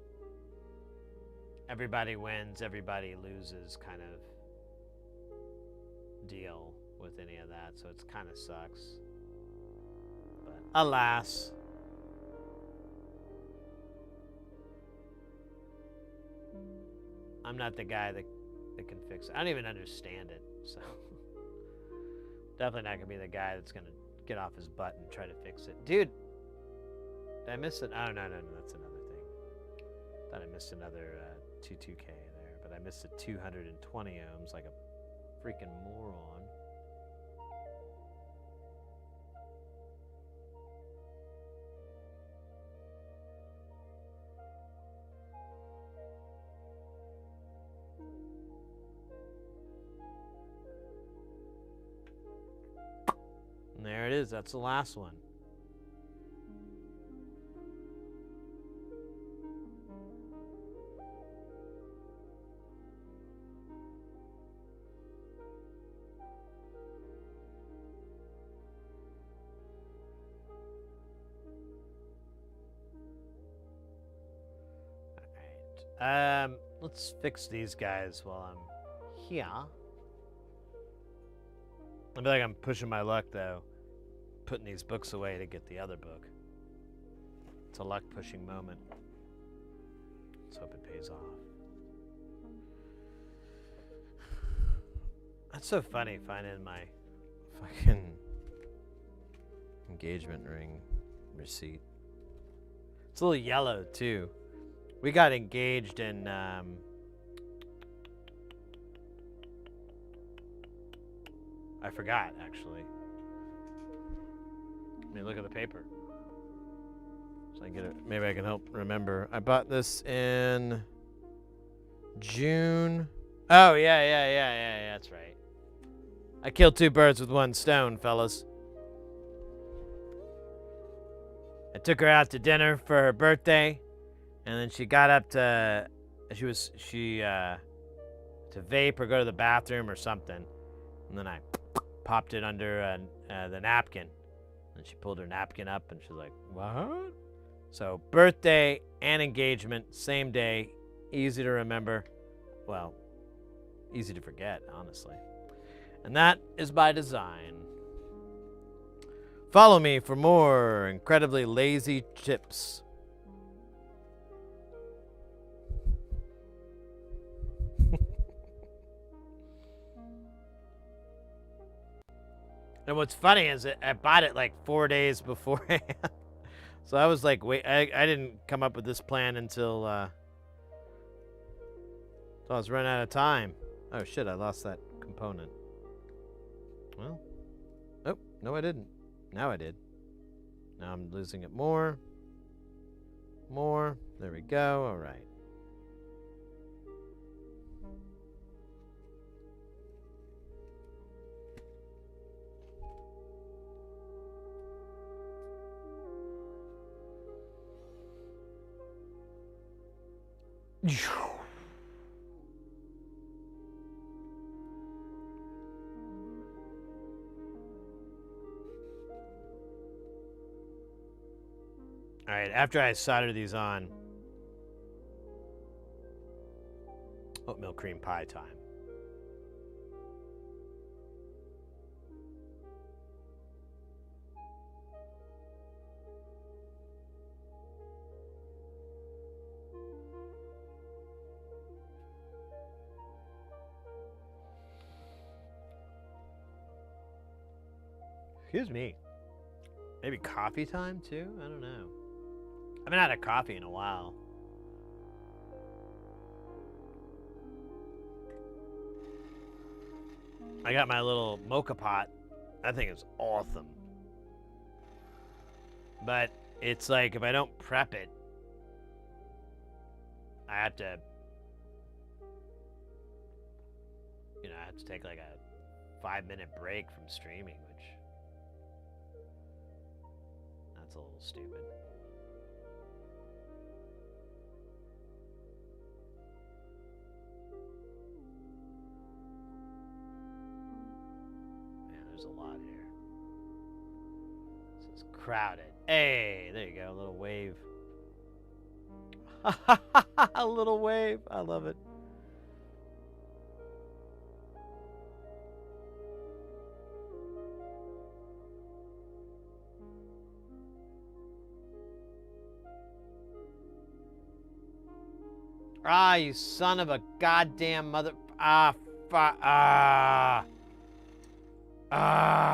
everybody wins, everybody loses kind of deal with any of that. So it kind of sucks. But alas. I'm not the guy that can fix it. I don't even understand it, so definitely not gonna be the guy that's gonna get off his butt and try to fix it. Dude, did I miss it? Oh, no, that's another thing. Thought I missed another 22K there, but I missed it 220 ohms like a freaking moron. And there it is. That's the last one. All right. Let's fix these guys while I'm here. I feel like I'm pushing my luck, though, putting these books away to get the other book. It's a luck-pushing moment. Let's hope it pays off. That's so funny, finding my fucking engagement ring receipt. It's a little yellow, too. We got engaged in... I forgot, actually. Let me look at the paper. So I get it. Maybe I can help remember. I bought this in June. Oh, yeah, that's right. I killed two birds with one stone, fellas. I took her out to dinner for her birthday, and then she got up to vape or go to the bathroom or something, and then I popped it under the napkin. And she pulled her napkin up, and she's like, "What?" So birthday and engagement, same day, easy to remember. Well, easy to forget, honestly. And that is by design. Follow me for more incredibly lazy tips. And what's funny is that I bought it like 4 days beforehand. So I was like, wait, I didn't come up with this plan until I was running out of time. Oh shit, I lost that component. Well, oh, no I didn't. Now I did. Now I'm losing it more. There we go, all right. All right, after I solder these on, oatmeal cream pie time. Excuse me. Maybe coffee time too? I don't know. I haven't had a coffee in a while. I got my little mocha pot. That thing is awesome. But it's like if I don't prep it, I have to you know, I have to take like a 5-minute break from streaming, which that's a little stupid. Man, there's a lot here. This is crowded. Hey, there you go, a little wave. A little wave. I love it. Ah, you son of a goddamn mother. Ah, ah. Ah.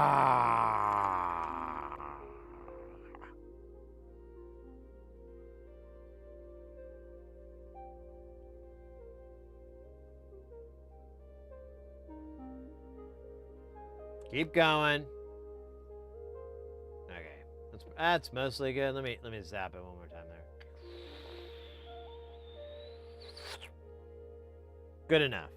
Keep going. Okay, that's mostly good. Let me zap it one more time there. Good enough.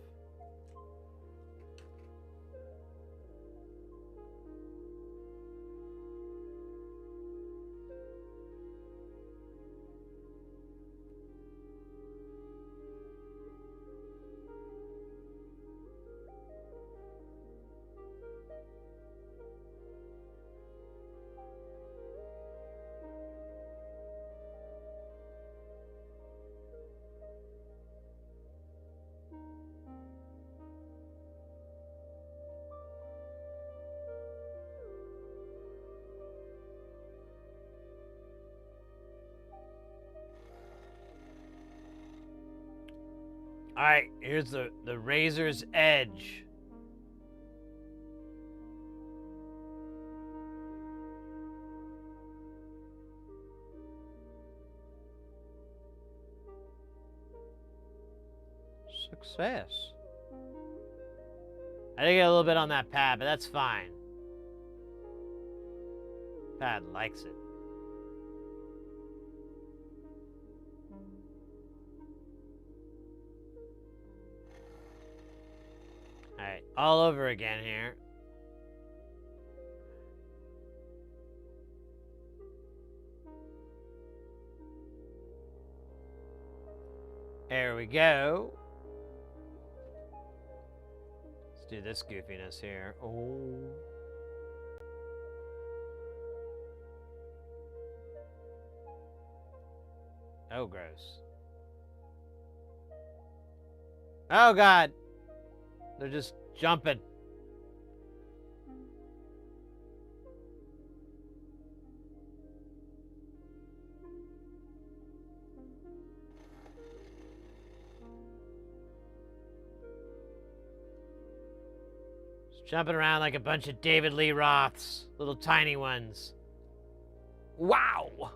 All right, here's the razor's edge. Success. I did get a little bit on that pad, but that's fine. Pad likes it. Alright, all over again here. There we go. Let's do this goofiness here. Oh. Oh, gross. Oh, God. They're just jumping. Just jumping around like a bunch of David Lee Roths. Little tiny ones. Wow.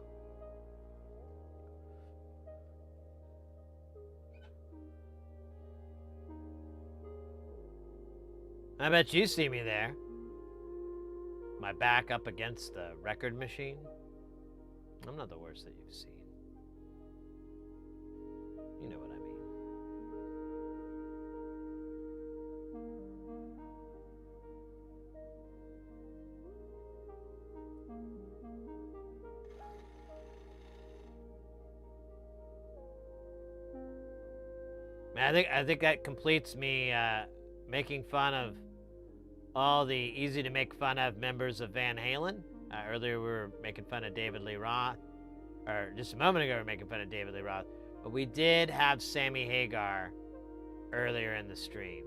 I bet you see me there. My back up against the record machine. I'm not the worst that you've seen. You know what I mean. Man, I think that completes me making fun of all the easy to make fun of members of Van Halen. Earlier we were making fun of David Lee Roth, or just a moment ago we were making fun of David Lee Roth, but we did have Sammy Hagar earlier in the stream.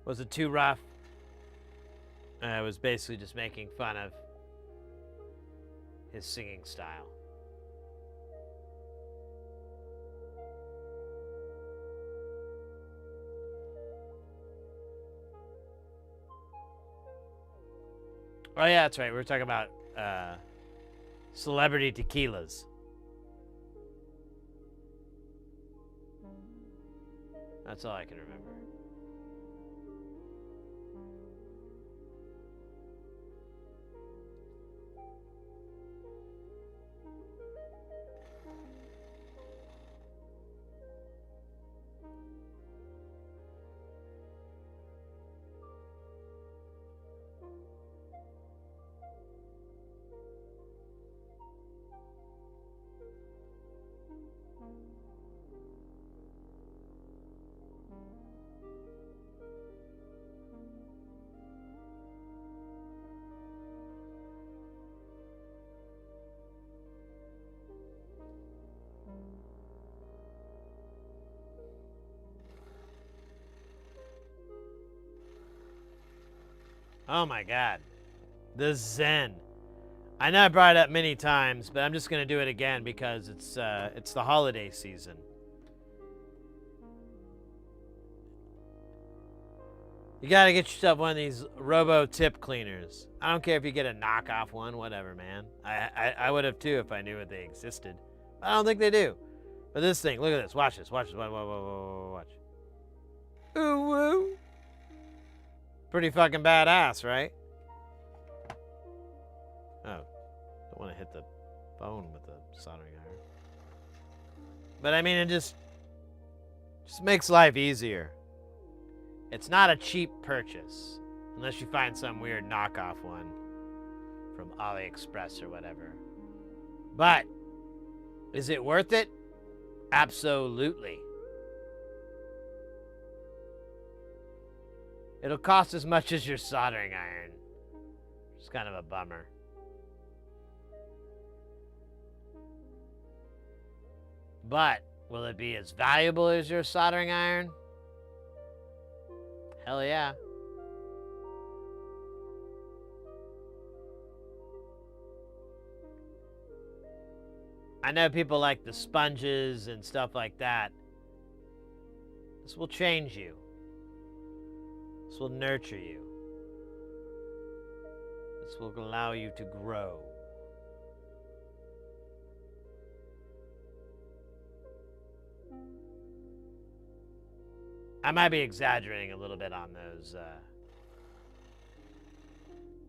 Was it too rough? I was basically just making fun of his singing style. Oh yeah, that's right. We were talking about celebrity tequilas. That's all I can remember. Oh my God. The Zen. I know I brought it up many times, but I'm just going to do it again because it's the holiday season. You got to get yourself one of these robo tip cleaners. I don't care if you get a knockoff one, whatever, man. I would have too if I knew that they existed. I don't think they do. But this thing, look at this. Watch this. Watch this. Watch. Ooh, woo. Pretty fucking badass, right? Oh, don't want to hit the bone with the soldering iron. But I mean, it just makes life easier. It's not a cheap purchase, unless you find some weird knockoff one from AliExpress or whatever. But is it worth it? Absolutely. It'll cost as much as your soldering iron. It's kind of a bummer. But will it be as valuable as your soldering iron? Hell yeah. I know people like the sponges and stuff like that. This will change you. This will nurture you. This will allow you to grow. I might be exaggerating a little bit on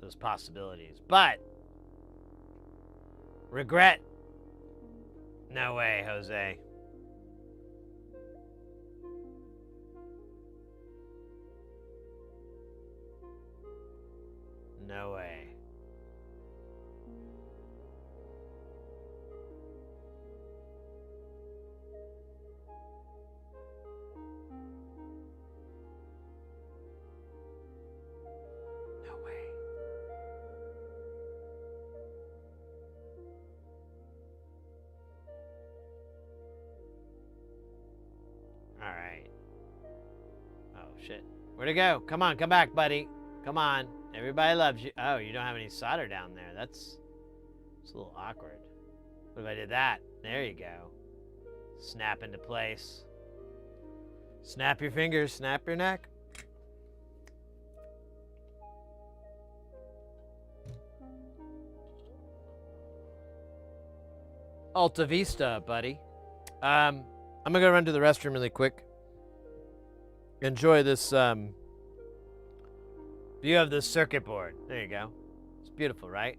those possibilities, but regret? No way, Jose. No way. No way. All right. Oh, shit. Where'd it go? Come on, come back, buddy. Come on. Everybody loves you. Oh, you don't have any solder down there. It's a little awkward. What if I did that? There you go. Snap into place. Snap your fingers, snap your neck. Alta Vista, buddy. I'm gonna go run to the restroom really quick. Enjoy this view of the circuit board. There you go. It's beautiful, right?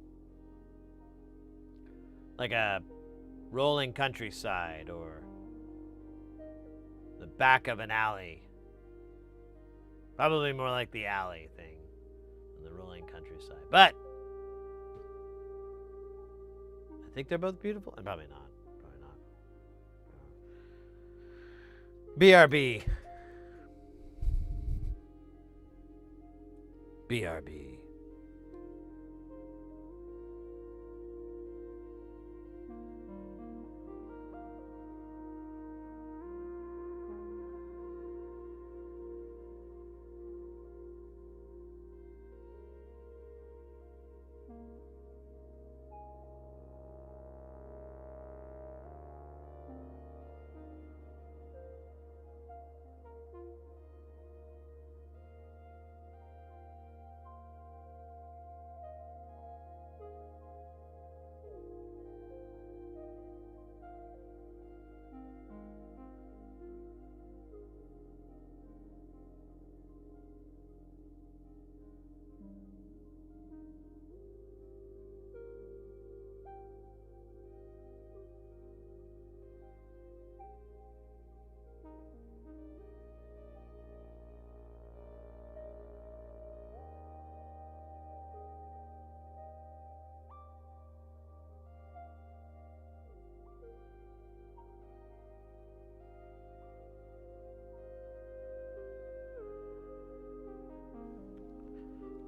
Like a rolling countryside or the back of an alley. Probably more like the alley thing than the rolling countryside. But I think they're both beautiful. And probably not. Probably not. BRB. BRB.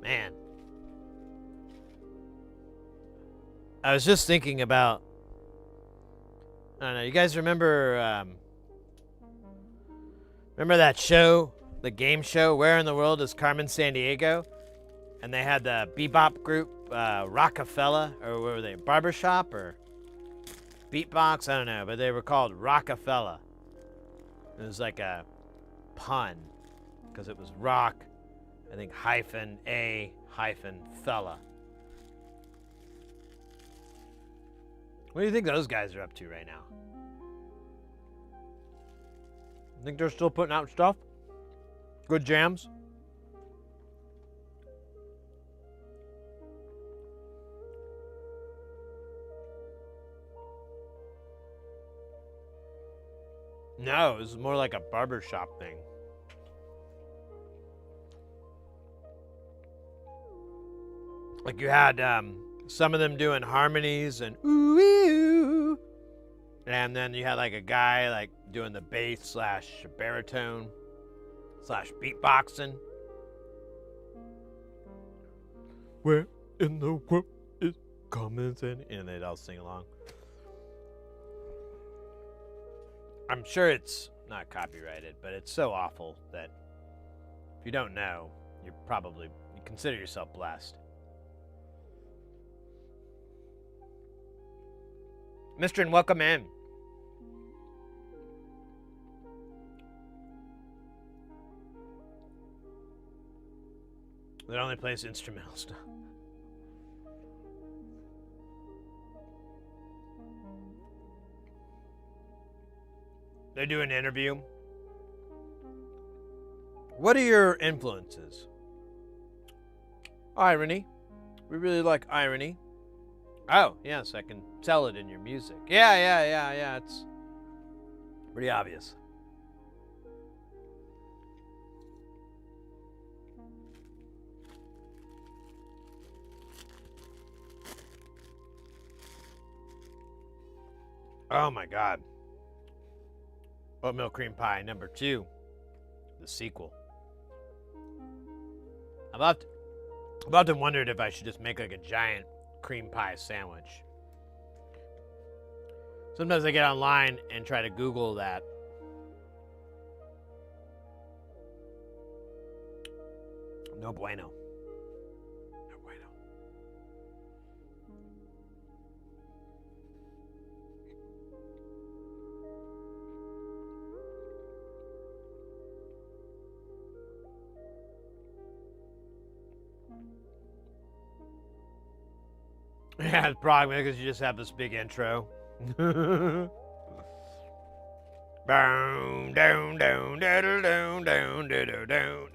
Man. I was just thinking about, I don't know, you guys remember remember that show, the game show, Where in the World is Carmen Sandiego? And they had the bebop group, Rockefeller, or what were they, Barbershop, or Beatbox, I don't know, but they were called Rockefeller. It was like a pun, because it was rock, I think, hyphen A hyphen fella. What do you think those guys are up to right now? Think they're still putting out stuff? Good jams? No, it was more like a barbershop thing. Like you had some of them doing harmonies and ooh, ooh, and then you had like a guy like doing the bass slash baritone slash beatboxing. Where in the world is common sense? And they'd all sing along. I'm sure it's not copyrighted, but it's so awful that if you don't know, you consider yourself blessed. Mr. and welcome in. It only plays instrumental stuff. They do an interview. What are your influences? Irony. We really like irony. Oh, yes, I can tell it in your music. Yeah. It's pretty obvious. Oh my God. Oatmeal cream pie number 2, the sequel. I've often wondered if I should just make like a giant cream pie sandwich. Sometimes I get online and try to Google that. No bueno. No bueno. Yeah, it's probably because you just have this big intro. Boom, down, down, down, down, down, down, down.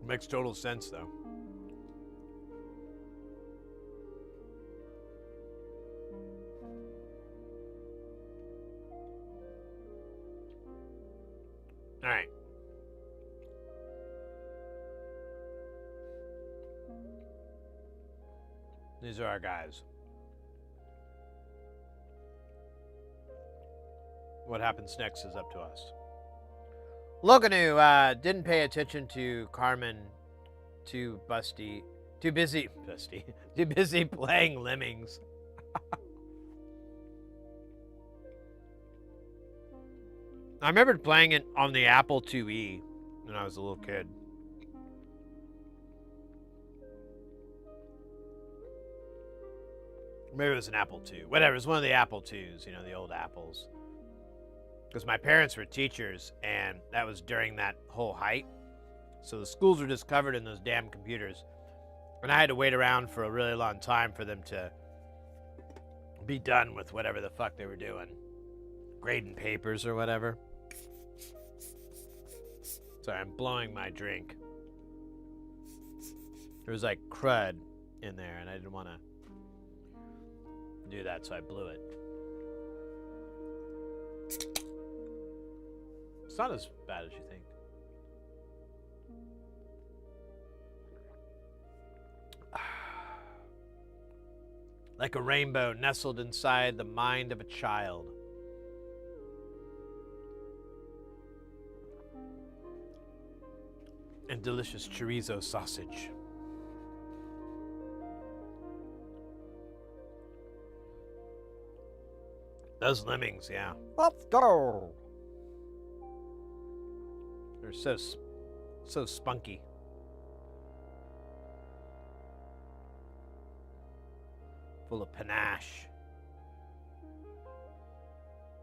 Makes total sense, though. All right. These are our guys. What happens next is up to us. Logan, who didn't pay attention to Carmen, too busy playing Lemmings. I remember playing it on the Apple IIe when I was a little kid. Maybe it was an Apple II. Whatever, it was one of the Apple IIs, you know, the old Apples. Because my parents were teachers, and that was during that whole height. So the schools were just covered in those damn computers. And I had to wait around for a really long time for them to be done with whatever the fuck they were doing. Grading papers or whatever. Sorry, I'm blowing my drink. There was like crud in there, and I didn't want to do that, so I blew it. It's not as bad as you think. like a rainbow nestled inside the mind of a child. And delicious chorizo sausage. Those lemmings, yeah. Let's go. They're so spunky. Full of panache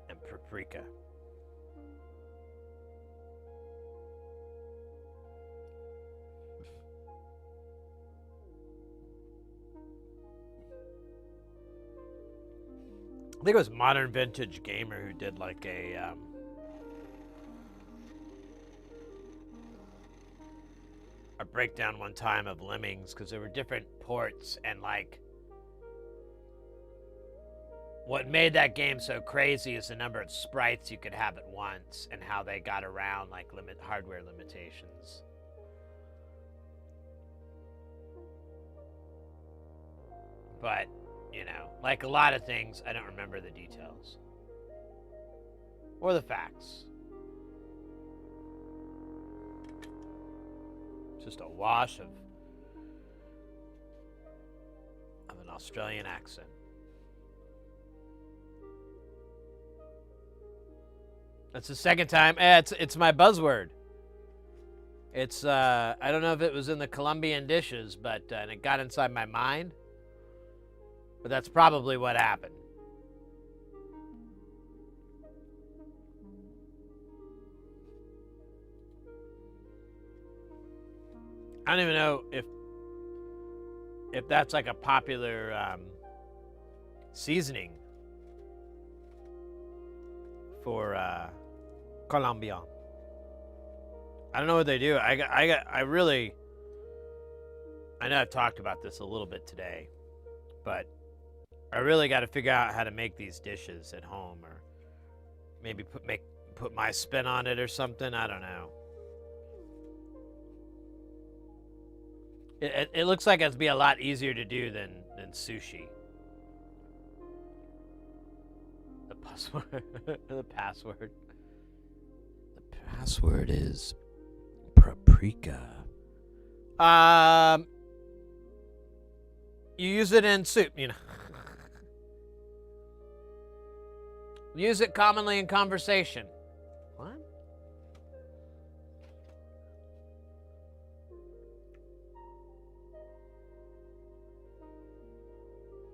and paprika. I think it was Modern Vintage Gamer who did like a breakdown one time of Lemmings, because there were different ports, and like what made that game so crazy is the number of sprites you could have at once and how they got around like hardware limitations. But you know, like a lot of things, I don't remember the details or the facts. Just a wash of an Australian accent. That's the second time. It's my buzzword. It's I don't know if it was in the Colombian dishes, but and it got inside my mind. But that's probably what happened. I don't even know if that's like a popular seasoning for Colombia. I don't know what they do. I know I've talked about this a little bit today, but I really got to figure out how to make these dishes at home, or maybe put my spin on it or something. I don't know. It looks like it'd be a lot easier to do than sushi. The password. The password. The password is paprika. You use it in soup, you know. Use it commonly in conversation. What?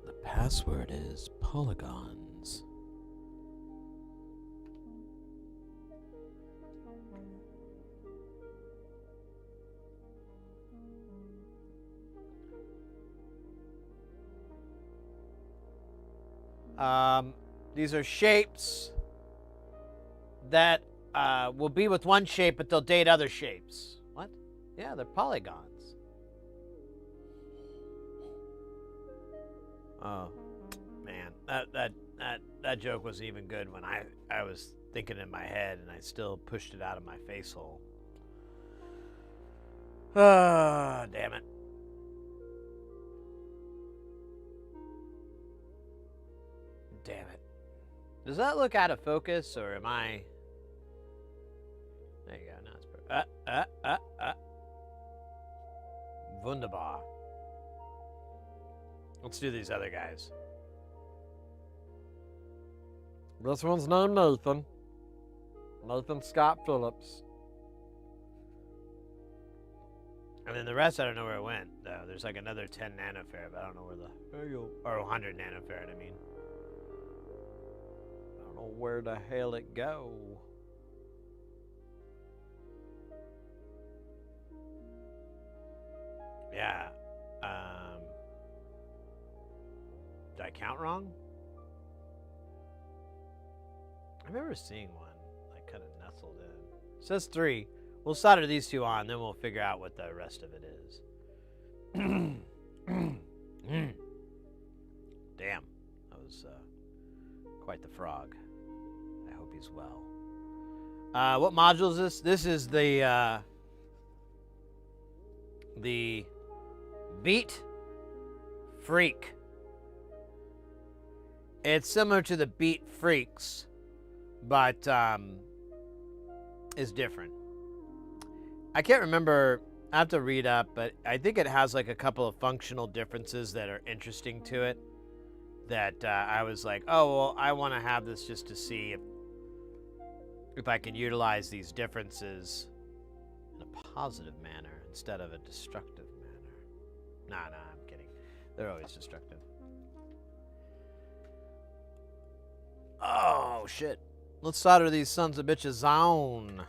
The password is polygons. These are shapes that will be with one shape, but they'll date other shapes. What? Yeah, they're polygons. Oh, man, that joke wasn't even good when I was thinking in my head, and I still pushed it out of my face hole. Ah, damn it. Damn it. Does that look out of focus, or am I... There you go. Now it's perfect. Wunderbar. Let's do these other guys. This one's named Nathan. Nathan Scott Phillips. And then the rest, I don't know where it went, though. There's like another 10 nanofarad, but I don't know where the... Or 100 nanofarad, I mean. I don't know where the hell it go. Yeah. Did I count wrong? I remember seeing one, like, kind of nestled in. It says 3. We'll solder these 2 on, then we'll figure out what the rest of it is. Damn, that was quite the frog. I hope he's well. What module is this? This is the Beat Freak It's similar to the Beat Freaks, but is different. I can't remember. I have to read up, but I think it has like a couple of functional differences that are interesting to it. That I was like, oh well, I want to have this just to see if I can utilize these differences in a positive manner instead of a destructive manner. Nah, I'm kidding. They're always destructive. Oh shit! Let's solder these sons of bitches on.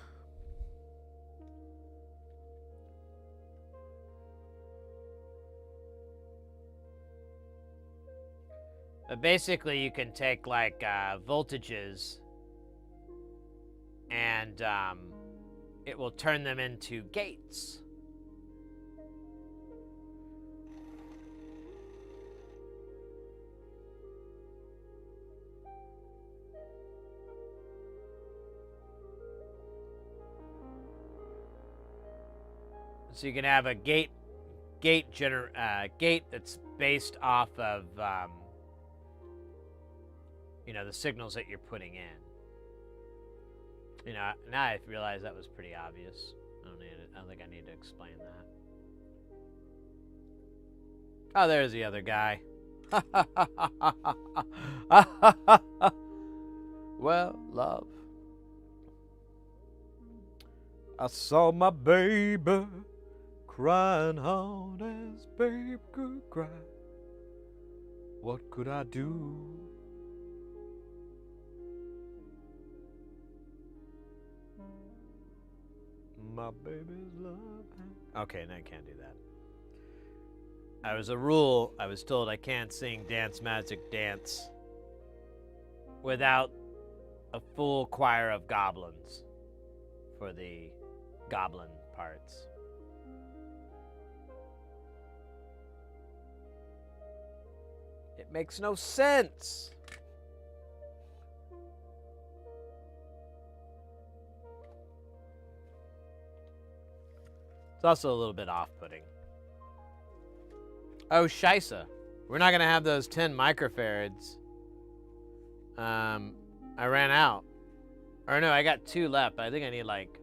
But basically, you can take like voltages, and it will turn them into gates. So you can have a gate that's based off of the signals that you're putting in. Now I realize that was pretty obvious. I don't think I need to explain that. Oh, there's the other guy. Well, love, I saw my baby crying out as babe could cry. What could I do? My baby's love. Okay, no, I can't do that. I was told I can't sing Dance Magic Dance without a full choir of goblins for the goblin parts. It makes no sense. It's also a little bit off-putting. Oh, scheisse. We're not going to have those 10 microfarads. I ran out. Or no, I got 2 left. I think I need like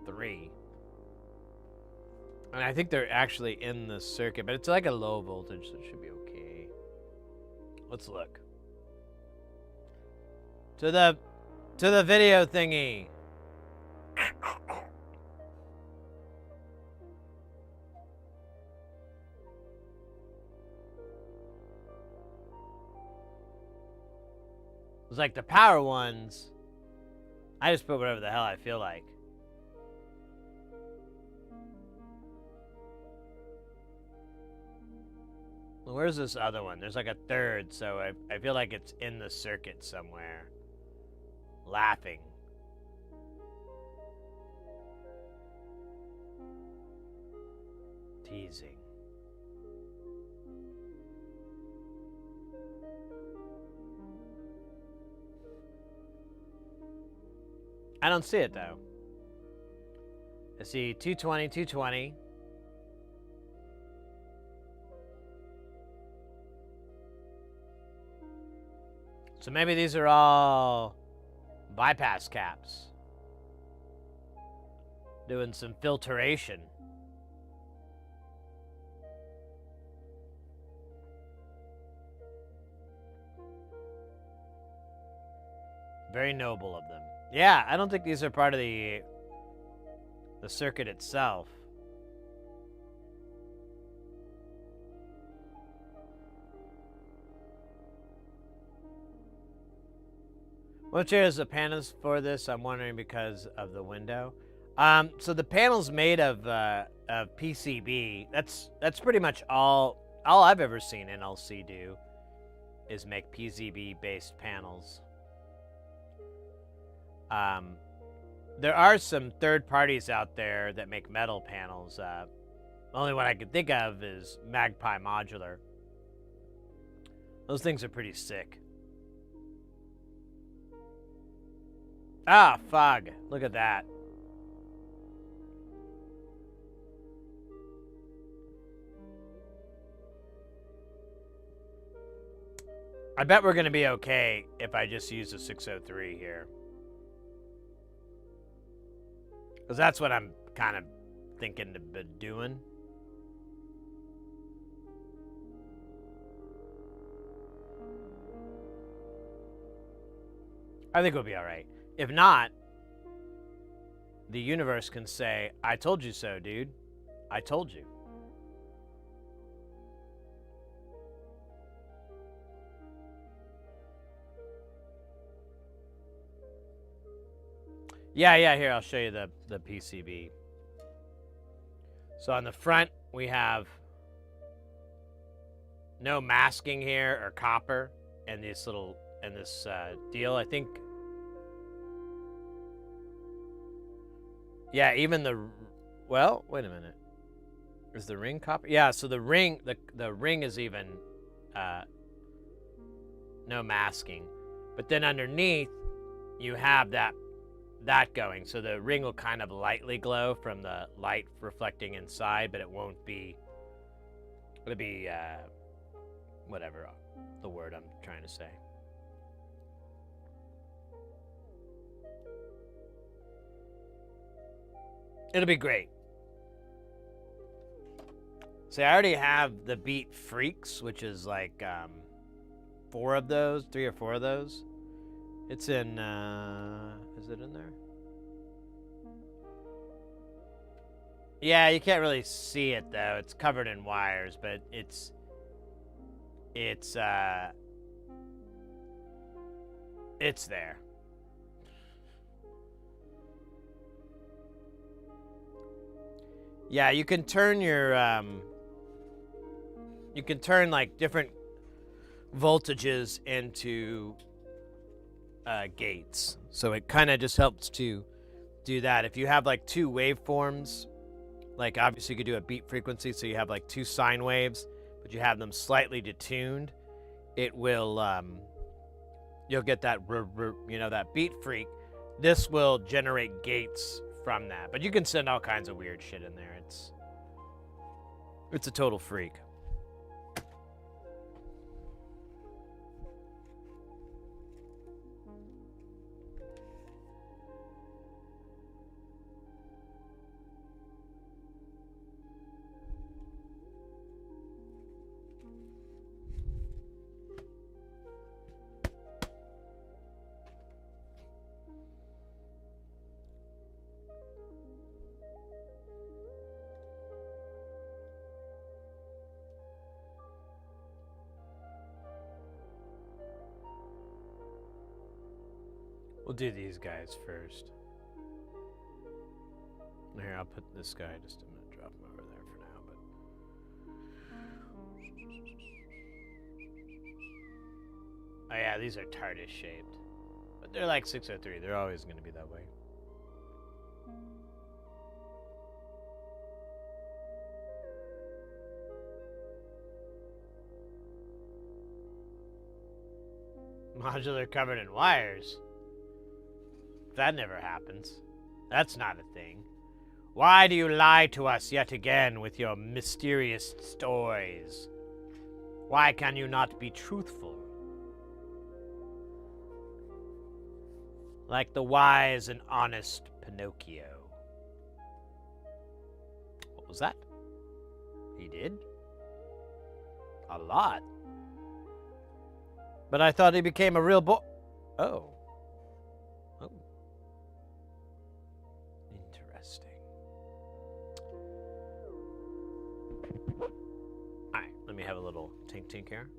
3. And I think they're actually in the circuit, but it's like a low voltage, so it should be okay. Let's look. To the video thingy. It's like the power ones. I just put whatever the hell I feel like. Well, where's this other one? There's like a third, so I feel like it's in the circuit somewhere. Laughing. Teasing. I don't see it though. I see 220, 220. So maybe these are all bypass caps. Doing some filtration. Very noble of them. Yeah, I don't think these are part of the circuit itself. Which is the panels for this? I'm wondering because of the window. So the panel's made of PCB. That's pretty much all I've ever seen NLC do is make PCB based panels. There are some third parties out there that make metal panels. The only one I can think of is Magpie Modular. Those things are pretty sick. Ah, fog. Look at that. I bet we're going to be okay if I just use the 603 here. Because that's what I'm kind of thinking to be doing. I think we'll be all right. If not, the universe can say, I told you so, dude. I told you. Yeah, here, I'll show you the PCB. So on the front, we have no masking here or copper and this deal. I think, yeah, even well, wait a minute. Is the ring copper? Yeah, so the ring is even no masking. But then underneath, you have that going. So the ring will kind of lightly glow from the light reflecting inside, but it won't be, it'll be, whatever the word I'm trying to say. It'll be great. See, I already have the Beat Freaks, which is like 3 or 4 of those. It's in, is it in there? Yeah, you can't really see it though. It's covered in wires, but it's there. Yeah, you can turn your, you can turn like different voltages into gates. So it kind of just helps to do that. If you have like 2 waveforms, like obviously you could do a beat frequency, so you have like 2 sine waves, but you have them slightly detuned, it will, you'll get that, that beat freak. This will generate gates from that, but you can send all kinds of weird shit in there. It's a total freak. We'll do these guys first. Here, I'll put this guy, just I'm gonna drop him over there for now, but. Oh yeah, these are TARDIS shaped. But they're like 603, they're always gonna be that way. Modular covered in wires. That never happens. That's not a thing. Why do you lie to us yet again with your mysterious stories? Why can you not be truthful? Like the wise and honest Pinocchio. What was that? He did? A lot. But I thought he became a real boy. Oh. Oh. Interesting. Alright, let me have a little tink here.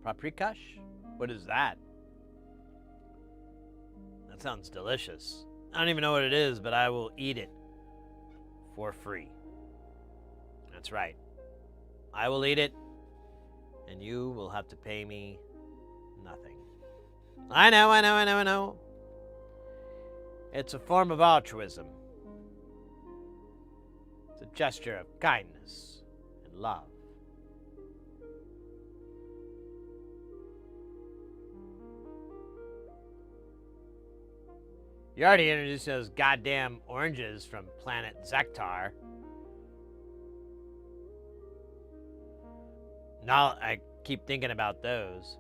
Paprikash? What is that? That sounds delicious. I don't even know what it is, but I will eat it for free. That's right. I will eat it, and you will have to pay me nothing. I know. It's a form of altruism. It's a gesture of kindness and love. You already introduced those goddamn oranges from planet Zektar. Now I keep thinking about those.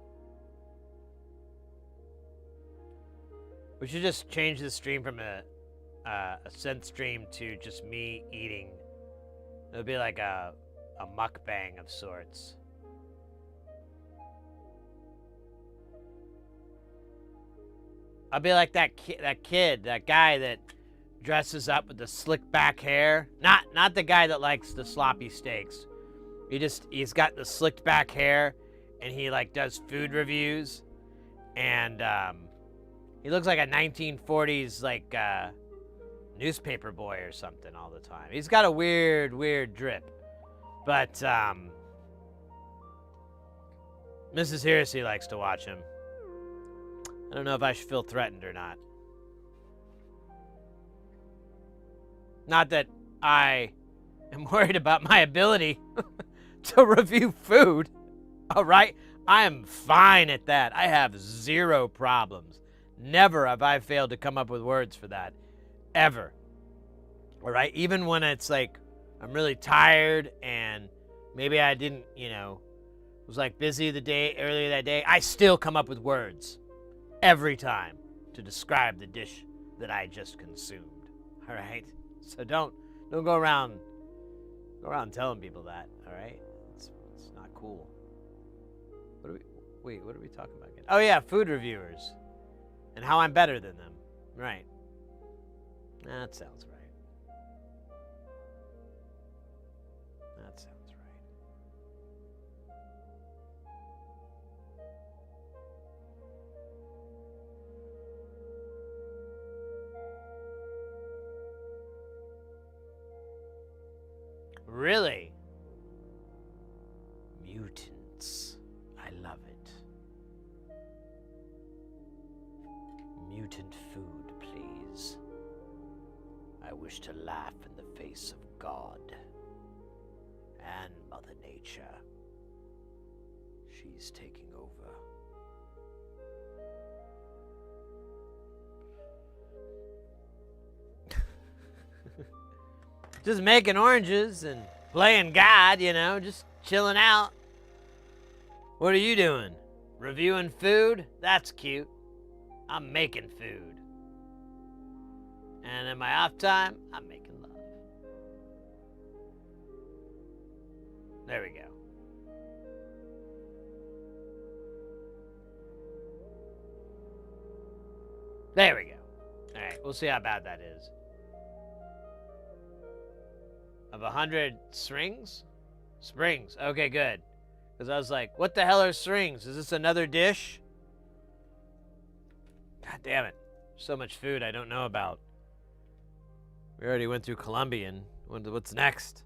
We should just change the stream from a synth stream to just me eating. It would be like a mukbang of sorts. I'll be like that guy that dresses up with the slick back hair. Not the guy that likes the sloppy steaks. He's got the slicked back hair, and he like does food reviews, and he looks like a 1940s like newspaper boy or something all the time. He's got a weird drip, but Mrs. Heresy likes to watch him. I don't know if I should feel threatened or not. Not that I am worried about my ability to review food, all right? I am fine at that. I have zero problems. Never have I failed to come up with words for that. Ever. All right? Even when it's like I'm really tired and maybe I didn't, was like busy earlier that day, I still come up with words every time to describe the dish that I just consumed. All right? So don't go around telling people that, all right? It's not cool. What are we talking about again? Oh yeah, food reviewers. And how I'm better than them. Right. That sounds right. That sounds right. Really? Mutants. I love it. Mutant food, please. I wish to laugh in the face of God and Mother Nature. She's taking over. Just making oranges and playing God, just chilling out. What are you doing? Reviewing food? That's cute. I'm making food. And in my off time, I'm making love. There we go. There we go. All right, we'll see how bad that is. Of 100 strings? Springs. Okay, good. Because I was like, what the hell are strings? Is this another dish? God damn it. So much food I don't know about. We already went through Colombian. What's next?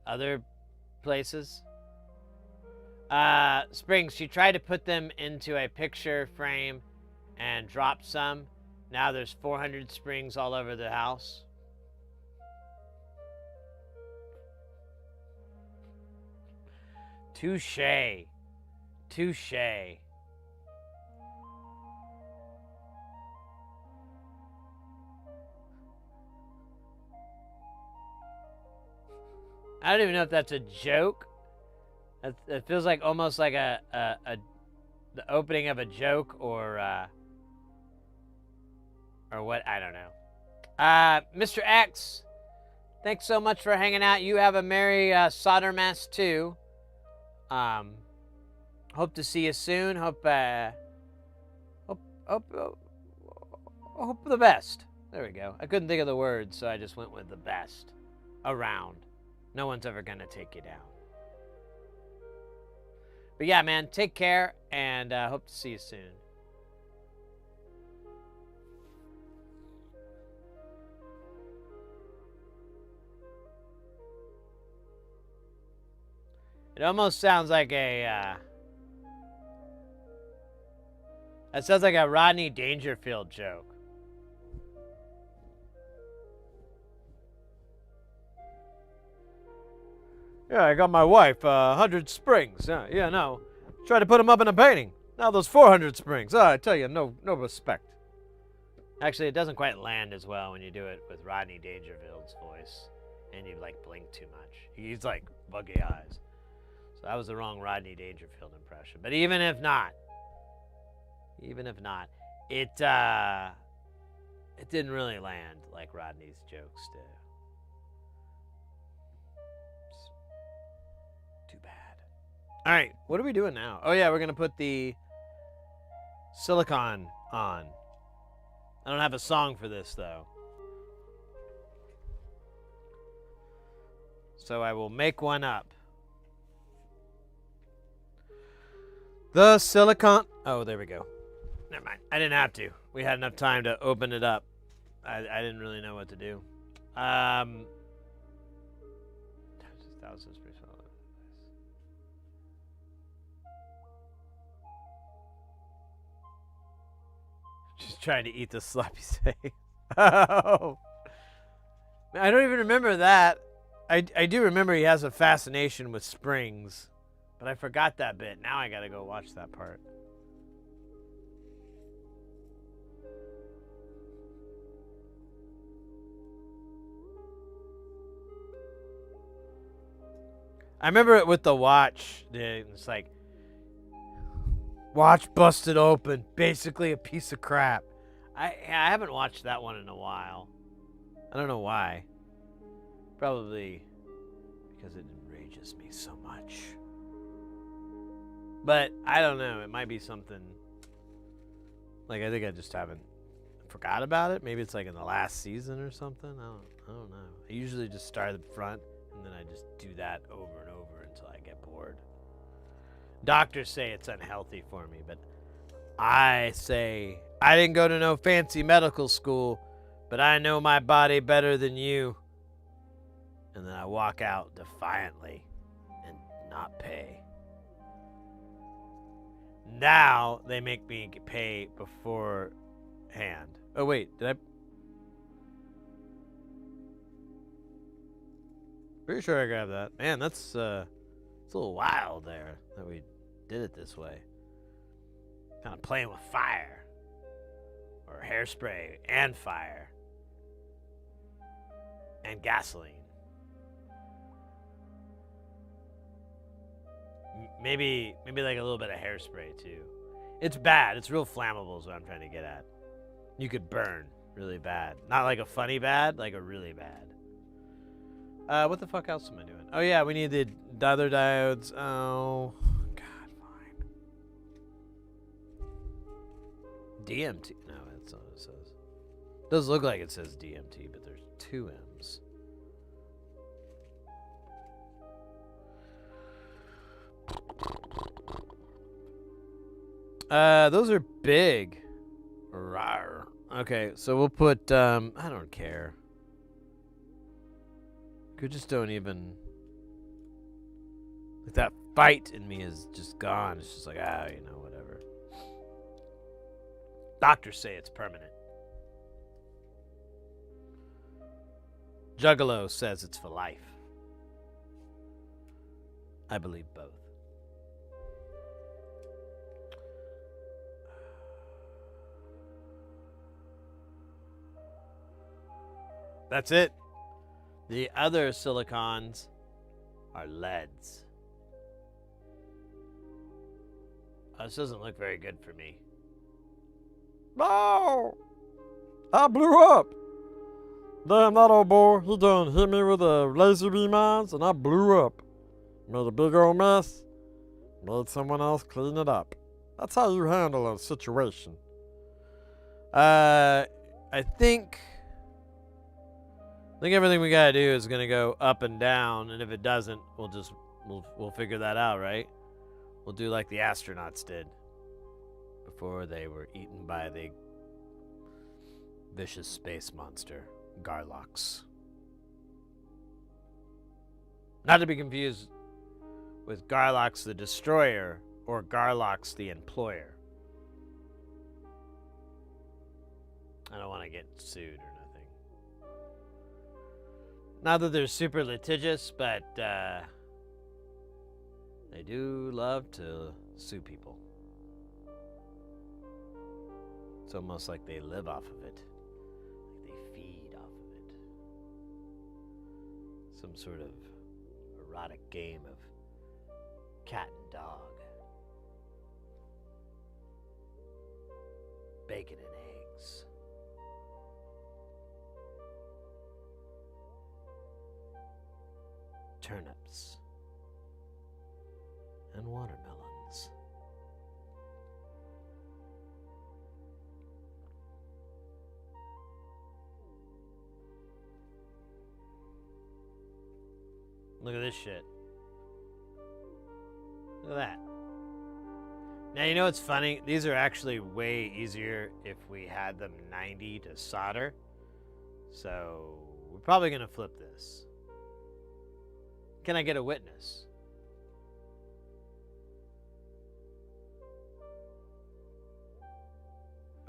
Other places? Springs. She tried to put them into a picture frame and dropped some. Now there's 400 springs all over the house. Touché. Touché. I don't even know if that's a joke. It feels like almost like the opening of a joke or what, I don't know. Mr. X, thanks so much for hanging out. You have a merry Sodermas too. Hope to see you soon. Hope the best. There we go. I couldn't think of the words, so I just went with the best. Around. No one's ever gonna take you down. But yeah, man, take care, and hope to see you soon. It almost sounds like that sounds like a Rodney Dangerfield joke. Yeah, I got my wife 100 springs. Yeah, no. Tried to put them up in a painting. Now those 400 springs. I tell you, no respect. Actually, it doesn't quite land as well when you do it with Rodney Dangerfield's voice. And you, like, blink too much. He's, like, buggy eyes. So that was the wrong Rodney Dangerfield impression. But even if not, it didn't really land like Rodney's jokes do. Too bad. All right, what are we doing now? Oh yeah, we're gonna put the silicon on. I don't have a song for this though, so I will make one up. The silicon. Oh, there we go. Never mind. I didn't have to. We had enough time to open it up. I didn't really know what to do. Just trying to eat the sloppy steak. Oh. I don't even remember that. I do remember he has a fascination with springs, but I forgot that bit. Now I gotta go watch that part. I remember it with the watch. It's like, watch busted open. Basically a piece of crap. I haven't watched that one in a while. I don't know why. Probably because it enrages me so much. But I don't know. It might be something. Like, I think I just haven't forgot about it. Maybe it's like in the last season or something. I don't know. I usually just start at the front and then I just do that over and over until I get bored. Doctors say it's unhealthy for me, but I say I didn't go to no fancy medical school, but I know my body better than you. And then I walk out defiantly and not pay. Now they make me pay beforehand. Oh wait, did I? Pretty sure I grabbed that. Man, it's a little wild there that we did it this way. Kind of playing with fire. Or hairspray and fire. And gasoline. Maybe like a little bit of hairspray too. It's bad. It's real flammable is what I'm trying to get at. You could burn really bad. Not like a funny bad, like a really bad. What the fuck else am I doing? Oh yeah, we need the other diodes. Oh, God, fine. DMT. No, that's not what it says. It does look like it says DMT, but there's two M's. Those are big. Rawr. Okay, so we'll put, I don't care. You just don't even, like, that fight in me is just gone. It's just like, whatever. Doctors say it's permanent. Juggalo says it's for life. I believe both. That's it. The other silicons are leads. Oh, this doesn't look very good for me. No! I blew up! Damn, that old boy, he done hit me with a laser beam eyes and I blew up. Made a big old mess. Made someone else clean it up. That's how you handle a situation. I think everything we gotta do is gonna go up and down, and if it doesn't, we'll figure that out, right? We'll do like the astronauts did before they were eaten by the vicious space monster, Garlox. Not to be confused with Garlox the Destroyer or Garlox the Employer. I don't want to get sued or nothing. Not that they're super litigious, but they do love to sue people. It's almost like they live off of it. Like they feed off of it. Some sort of erotic game of cat and dog. Bacon and eggs. Turnips. And watermelons. Look at this shit. Look at that. Now, you know what's funny? These are actually way easier if we had them 90 to solder. So, we're probably going to flip this. Can I get a witness?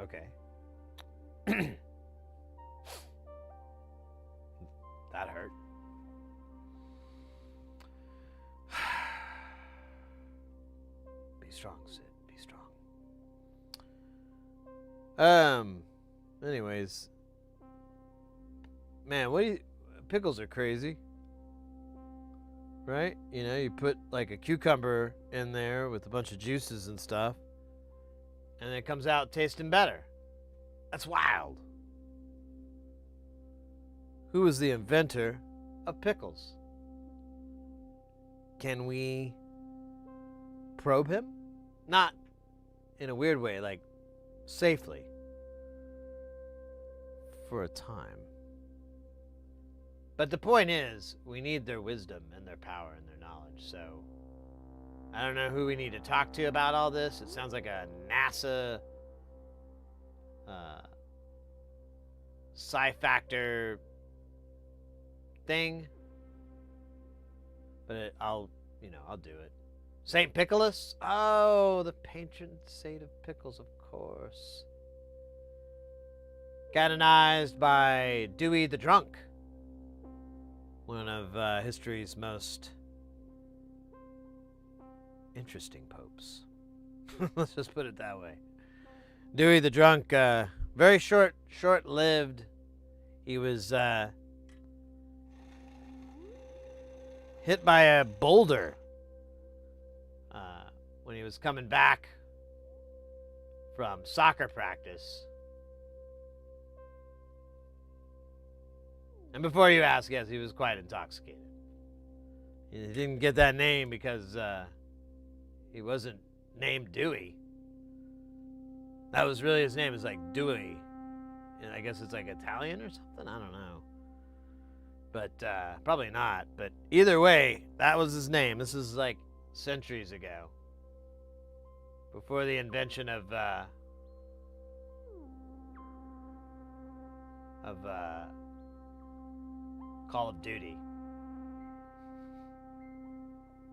Okay. That hurt. Be strong, Sid. Be strong. Anyways. Man, pickles are crazy. Right? You know, you put like a cucumber in there with a bunch of juices and stuff, and it comes out tasting better. That's wild. Who was the inventor of pickles? Can we probe him? Not in a weird way, like safely. For a time. But the point is, we need their wisdom and their power and their knowledge. So, I don't know who we need to talk to about all this. It sounds like a NASA sci-factor thing. But I'll do it. Saint Pickles? Oh, the patron saint of pickles, of course. Canonized by Dewey the Drunk. One of history's most interesting popes. Let's just put it that way. Dewey the Drunk, very short-lived. He was hit by a boulder when he was coming back from soccer practice. And before you ask, yes, he was quite intoxicated. He didn't get that name because he wasn't named Dewey. That was really his name. It's like Dewey. And I guess it's like Italian or something. I don't know. But probably not. But either way, that was his name. This is like centuries ago. Before the invention of Call of Duty.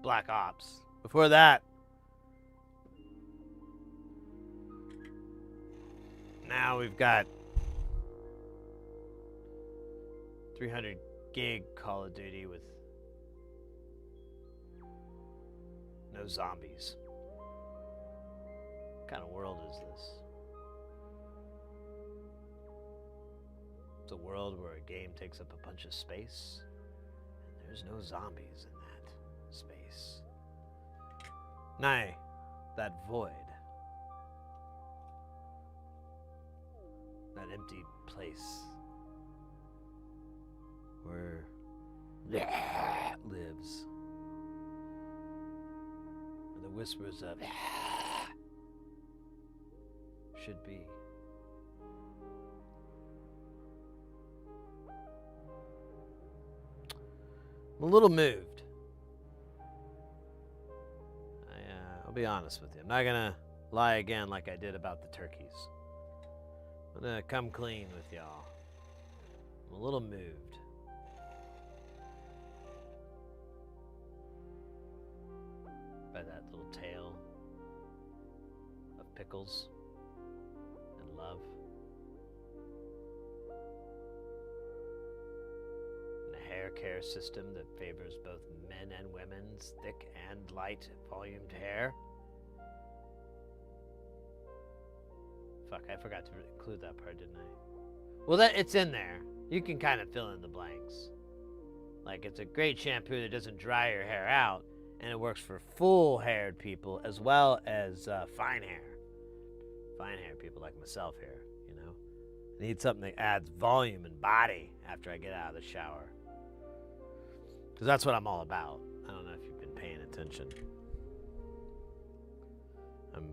Black Ops. Before that, now we've got 300 gig Call of Duty with no zombies. What kind of world is this? It's a world where a game takes up a bunch of space, and there's no zombies in that space. Nay, that void. That empty place where lives. And the whispers of should be. I'm a little moved. I'll be honest with you. I'm not gonna lie again like I did about the turkeys. I'm gonna come clean with y'all. I'm a little moved. by that little tale of pickles and love. And a hair care system that favors both men and women's thick and light volumed hair. Fuck, I forgot to include that part, didn't I? Well, it's in there. You can kind of fill in the blanks. Like, it's a great shampoo that doesn't dry your hair out, and it works for full-haired people as well as fine hair. Fine-haired people like myself here, you know? I need something that adds volume and body after I get out of the shower. Because that's what I'm all about. I don't know if you've been paying attention. I'm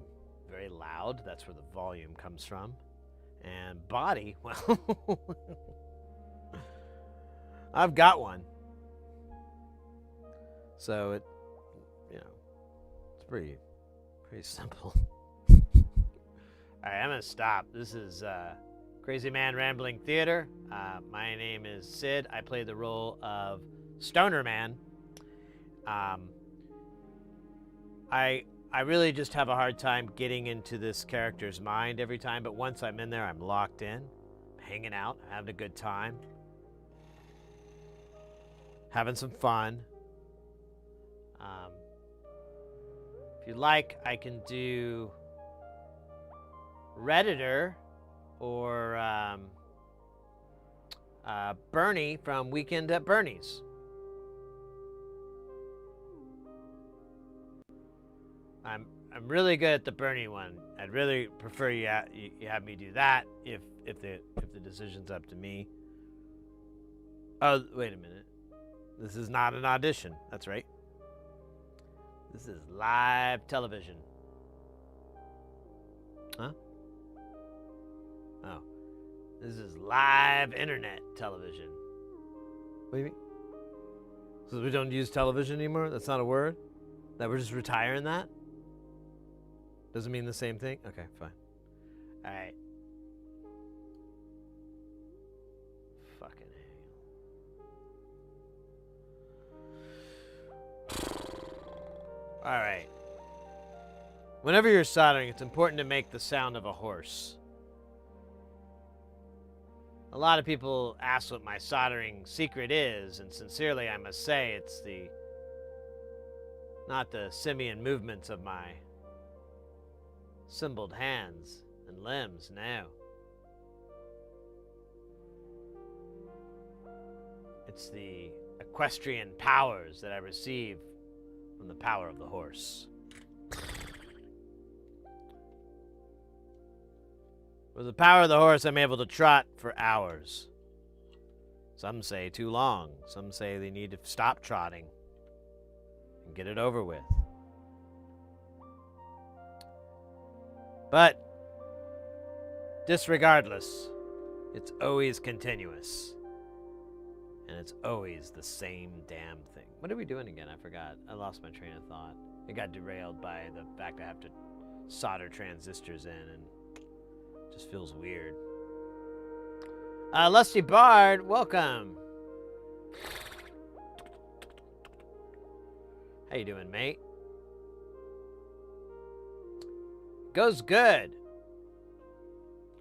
very loud. That's where the volume comes from. And body, well, I've got one. So it, you know, it's pretty simple. All right, I'm gonna stop. This is Crazy Man Rambling Theater. My name is Sid. I play the role of Stoner Man. I really just have a hard time getting into this character's mind every time, but once I'm in there, I'm locked in, hanging out, having a good time, having some fun. If you'd like, I can do Redditor or Bernie from Weekend at Bernie's. I'm really good at the Bernie one. I'd really prefer you have me do that if the decision's up to me. Oh, wait a minute. This is not an audition. That's right. This is live television. Huh? Oh. This is live internet television. What do you mean? So we don't use television anymore? That's not a word? That we're just retiring that? Doesn't mean the same thing? Okay, fine. All right. Fucking hell. All right. Whenever you're soldering, it's important to make the sound of a horse. A lot of people ask what my soldering secret is, and sincerely I must say it's not the simian movements of my symboled hands and limbs, no. It's the equestrian powers that I receive from the power of the horse. With the power of the horse, I'm able to trot for hours. Some say too long. Some say they need to stop trotting and get it over with. But disregardless, it's always continuous. And it's always the same damn thing. What are we doing again? I forgot. I lost my train of thought. It got derailed by the fact I have to solder transistors in, and it just feels weird. Lusty Bard, welcome. How you doing, mate? Goes good.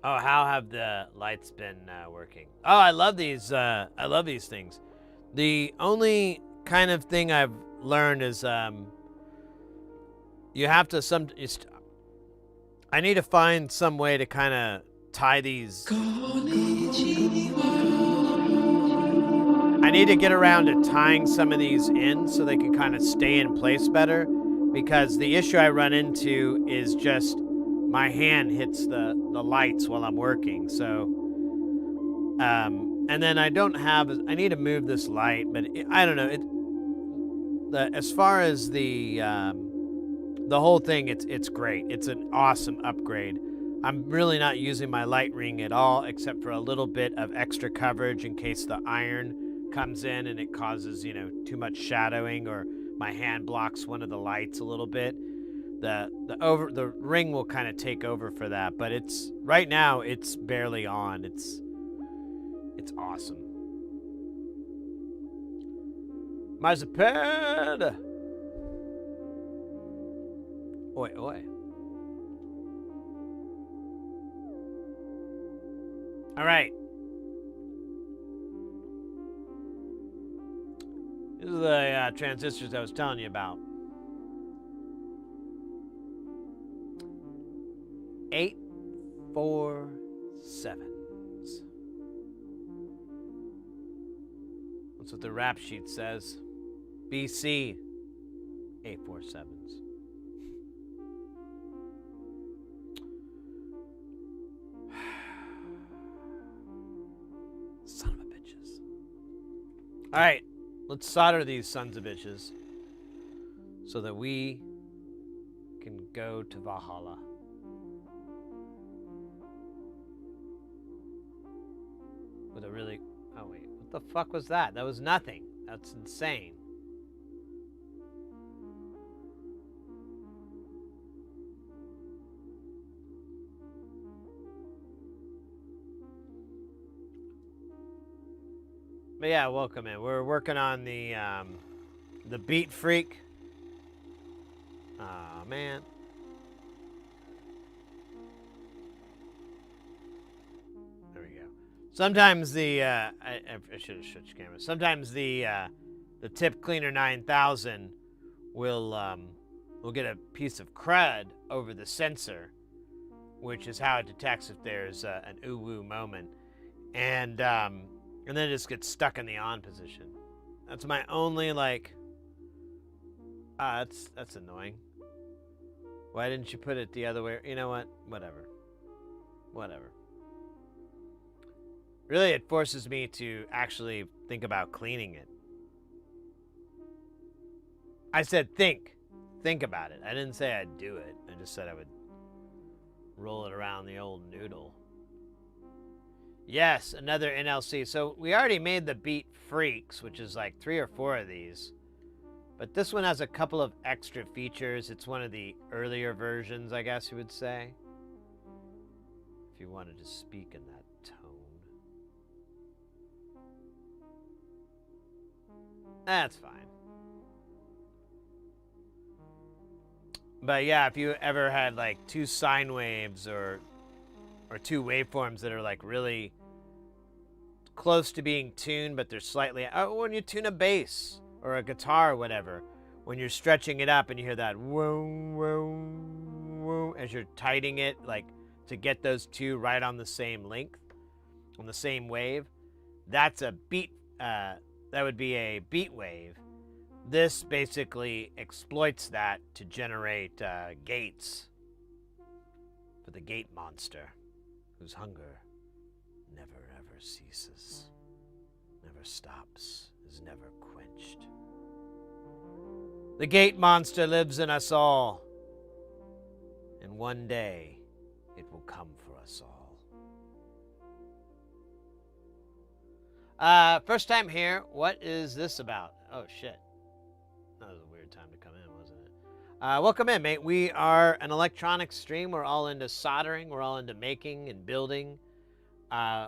Oh, how have the lights been working? Oh, I love these. I love these things. The only kind of thing I've learned is you have to I need to find some way to kind of tie these. I need to get around to tying some of these in so they can kind of stay in place better, because the issue I run into is just my hand hits the lights while I'm working. So, and then I need to move this light, but I don't know. As far as the whole thing, it's great. It's an awesome upgrade. I'm really not using my light ring at all, except for a little bit of extra coverage in case the iron comes in and it causes, too much shadowing, or my hand blocks one of the lights a little bit. The ring will kind of take over for that, but right now it's barely on. It's awesome. Marziped. Oi, oi. All right. This is the transistors I was telling you about. 847s. That's what the rap sheet says. BC 847s. Son of a bitches. All right, let's solder these sons of bitches so that we can go to Valhalla. With a really... Oh, wait. What the fuck was that? That was nothing. That's insane. But yeah, welcome in. We're working on the Beat Freak. Aw, man. There we go. Sometimes the I should have switched cameras. Sometimes the Tip Cleaner 9000 will get a piece of crud over the sensor, which is how it detects if there's an ooh-woo moment, and then it just gets stuck in the on position. That's my only that's annoying. Why didn't you put it the other way? You know what? Whatever. Really, it forces me to actually think about cleaning it. I said think about it. I didn't say I'd do it. I just said I would roll it around the old noodle. Yes, another NLC. So we already made the Beat Freaks, which is like 3 or 4 of these. But this one has a couple of extra features. It's one of the earlier versions, I guess you would say. If you wanted to speak in that tone. That's fine. But yeah, if you ever had like 2 sine waves or 2 waveforms that are like really close to being tuned, but they're slightly... Oh, when you tune a bass or a guitar or whatever, when you're stretching it up and you hear that whoa, whoa, whoa, as you're tightening it, like to get those 2 right on the same length, on the same wave, that's a beat, that would be a beat wave. This basically exploits that to generate gates for the gate monster, whose hunger never ever ceases, never stops, is never quenched. The gate monster lives in us all, and one day it will come for us all. First time here, what is this about? Oh shit. That was a weird time to come in, wasn't it? Welcome in, mate. We are an electronics stream. We're all into soldering. We're all into making and building.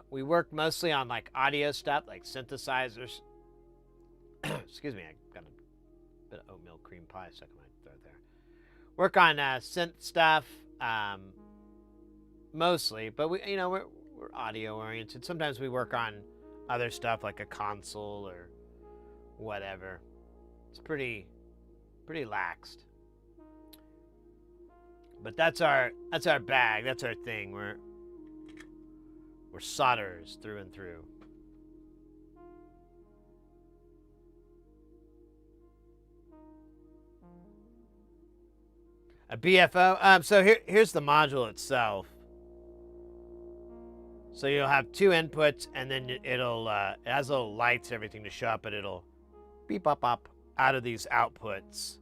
We work mostly on like audio stuff, like synthesizers. Excuse me, I got a bit of oatmeal cream pie stuck in my throat there. Work on synth stuff, mostly, but we're audio oriented. Sometimes we work on other stuff like a console or whatever. It's pretty laxed. But that's our bag. That's our thing. We're solderers through and through. A BFO. So here's the module itself. So you'll have 2 inputs, and then it'll it has little lights, everything to show up, but it'll beep up out of these outputs.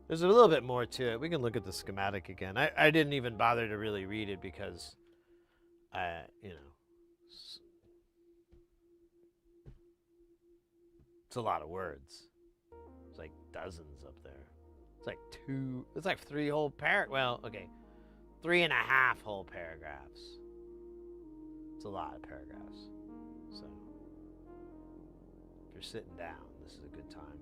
There's a little bit more to it. We can look at the schematic again. I didn't even bother to really read it because, it's a lot of words. It's like dozens up there. It's like 3 whole well, okay, 3.5 whole paragraphs. It's a lot of paragraphs. So if you're sitting down, this is a good time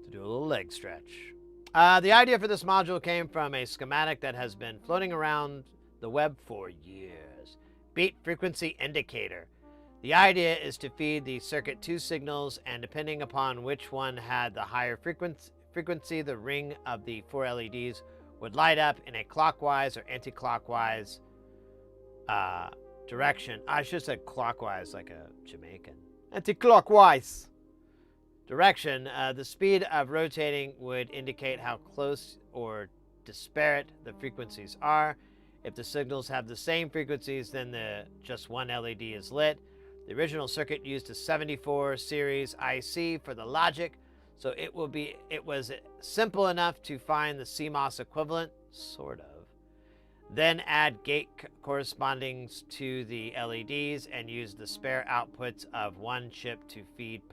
to do a little leg stretch. The idea for this module came from a schematic that has been floating around the web for years. Beat frequency indicator. The idea is to feed the circuit two signals, and depending upon which one had the higher frequency, the ring of the 4 LEDs would light up in a clockwise or anti-clockwise direction. I should have said clockwise like a Jamaican. Anti-clockwise direction. The speed of rotating would indicate how close or disparate the frequencies are. If the signals have the same frequencies, then just one LED is lit. The original circuit used a 74 series IC for the logic, so it was simple enough to find the CMOS equivalent, sort of. Then add gate corresponding to the LEDs and use the spare outputs of one chip to feed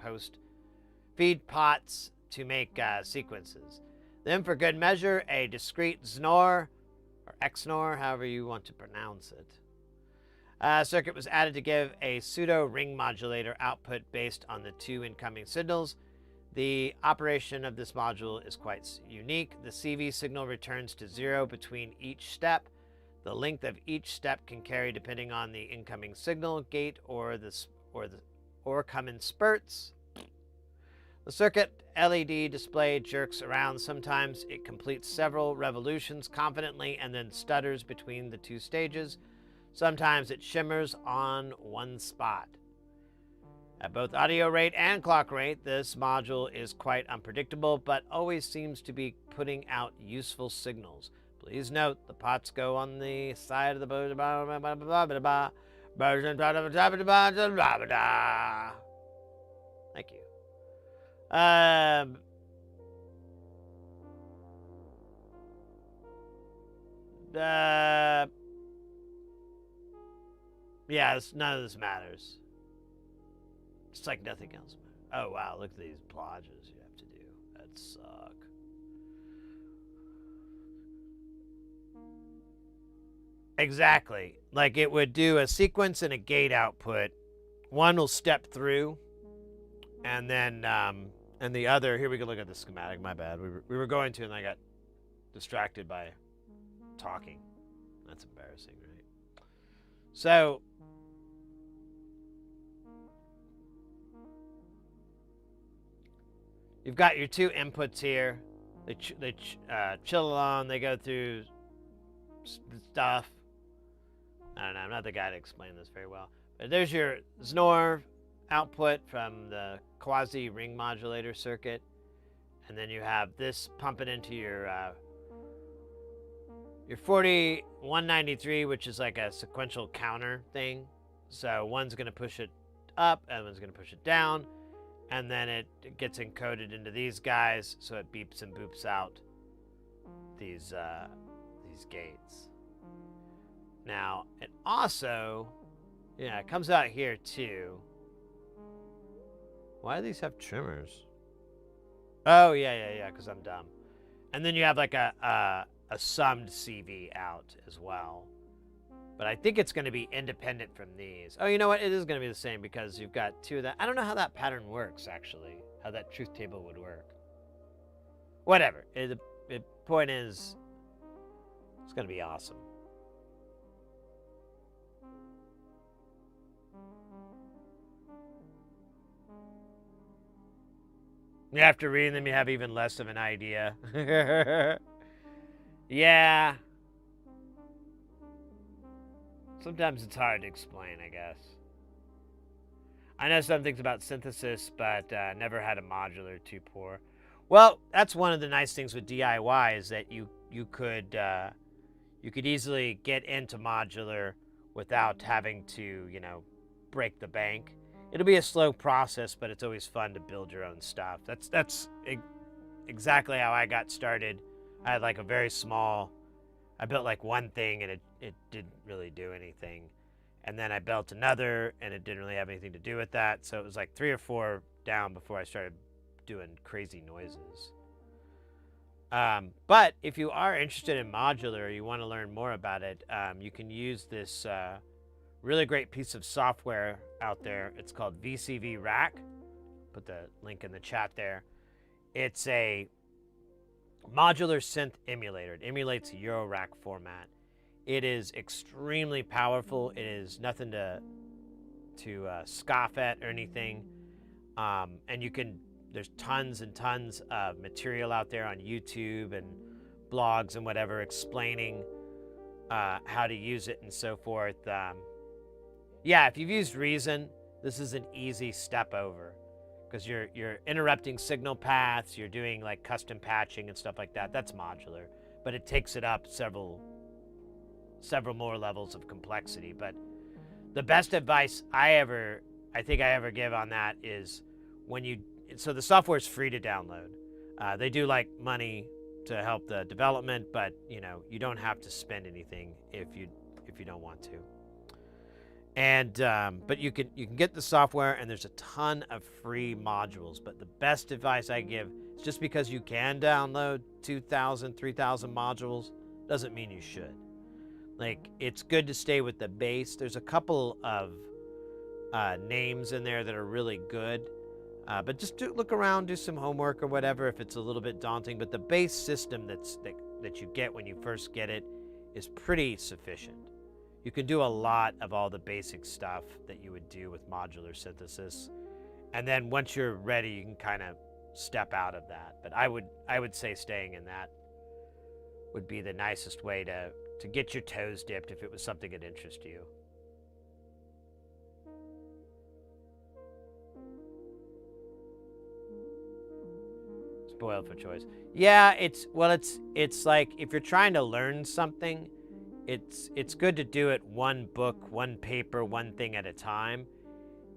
pots to make sequences. Then for good measure, a discrete XNOR, or XNOR, however you want to pronounce it. Circuit was added to give a pseudo ring modulator output based on the two incoming signals. The operation of this module is quite unique. The CV signal returns to 0 between each step. The length of each step can carry depending on the incoming signal, gate, or come in spurts. The circuit LED display jerks around. Sometimes it completes several revolutions confidently and then stutters between the two stages. Sometimes it shimmers on one spot. At both audio rate and clock rate, this module is quite unpredictable, but always seems to be putting out useful signals. Please note, the pots go on the side of the Thank you. Yeah, none of this matters. It's like nothing else matters. Oh, wow, look at these plodges you have to do. That suck. Exactly. Like it would do a sequence and a gate output. One will step through, and then, and the other, here we can look at the schematic, my bad. We were going to, and I got distracted by talking. That's embarrassing, right? So, you've got your two inputs here. They chill along. They go through stuff. I don't know. I'm not the guy to explain this very well. But there's your XNOR output from the quasi ring modulator circuit. And then you have this pumping into your 4193, which is like a sequential counter thing. So one's going to push it up, and one's going to push it down. And then it gets encoded into these guys, so it beeps and boops out these gates. Now, it also, yeah, it comes out here too. Why do these have trimmers? Oh, yeah, because I'm dumb. And then you have like a summed CV out as well. But I think it's going to be independent from these. Oh, you know what? It is going to be the same because you've got two of that. I don't know how that pattern works, actually. How that truth table would work. Whatever. The point is, it's going to be awesome. After reading them, you have even less of an idea. Yeah. Sometimes it's hard to explain, I guess. I know some things about synthesis, but never had a modular 2-pore. Well, that's one of the nice things with DIY is that you could easily get into modular without having to, break the bank. It'll be a slow process, but it's always fun to build your own stuff. That's exactly how I got started. I had like a very small, I built like one thing and it didn't really do anything. And then I built another and it didn't really have anything to do with that. So it was like 3 or 4 down before I started doing crazy noises. But if you are interested in modular, or you want to learn more about it, you can use this really great piece of software out there. It's called VCV Rack. Put the link in the chat there. It's a modular synth emulator. It emulates a eurorack format. It is extremely powerful. It is nothing to scoff at or anything. And there's tons and tons of material out there on YouTube and blogs and whatever explaining how to use it and so forth. Yeah, if you've used Reason, this is an easy step over because you're interrupting signal paths, you're doing like custom patching and stuff like that. That's modular, but it takes it up several more levels of complexity. But the best advice I think I ever give on that is so the software is free to download. They do like money to help the development, but you don't have to spend anything if you don't want to. And but you can get the software, and there's a ton of free modules. But the best advice I give is just because you can download 2,000, 3,000 modules doesn't mean you should. Like, it's good to stay with the base. There's a couple of names in there that are really good. But just look around, do some homework or whatever if it's a little bit daunting. But the base system that you get when you first get it is pretty sufficient. You can do a lot of all the basic stuff that you would do with modular synthesis. And then once you're ready, you can kind of step out of that. But I would say staying in that would be the nicest way to get your toes dipped if it was something that interests you. Spoiled for choice. Yeah, it's like if you're trying to learn something, it's good to do it one book, one paper, one thing at a time,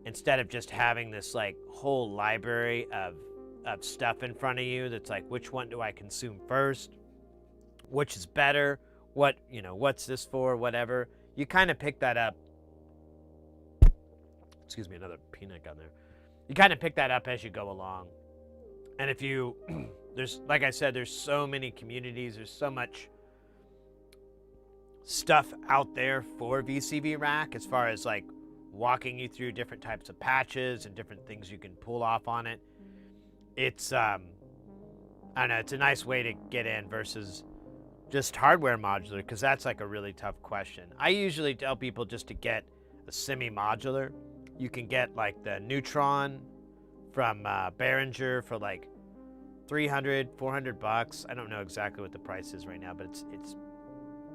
instead of just having this like whole library of stuff in front of you that's like, which one do I consume first? Which is better? What's this for? Whatever. You kind of pick that up. Excuse me, another peanut gun there. You kind of pick that up as you go along. And if like I said, there's so many communities, there's so much stuff out there for VCV Rack as far as like walking you through different types of patches and different things you can pull off on it. It's, I don't know, it's a nice way to get in versus just hardware modular, because that's like a really tough question. I usually tell people just to get a semi-modular. You can get like the Neutron from Behringer for like $300, $400. I don't know exactly what the price is right now, but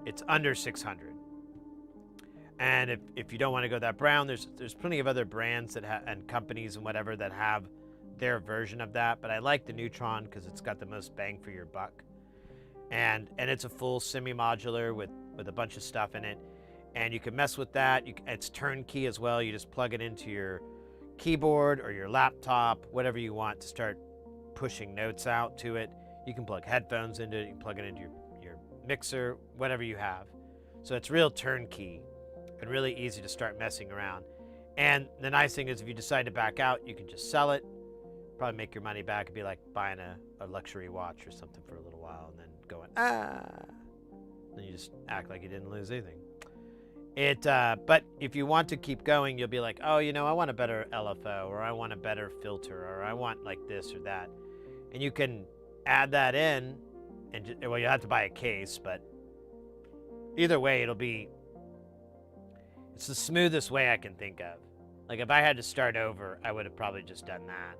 it's under $600. And if you don't want to go that brown, there's plenty of other brands and companies and whatever that have their version of that. But I like the Neutron because it's got the most bang for your buck, and it's a full semi-modular with a bunch of stuff in it, and you can mess with that. It's turnkey as well. You just plug it into your keyboard or your laptop, whatever you want to start pushing notes out to it. You can plug headphones into it. You can plug it into your mixer, whatever you have. So it's real turnkey and really easy to start messing around. And the nice thing is if you decide to back out, you can just sell it, probably make your money back. It'd be like buying a luxury watch or something for a little while and then going, then you just act like you didn't lose anything. But if you want to keep going, you'll be like, oh, I want a better LFO, or I want a better filter, or I want like this or that. And you can add that in, and you have to buy a case, but either way, it's the smoothest way I can think of. Like if I had to start over, I would have probably just done that,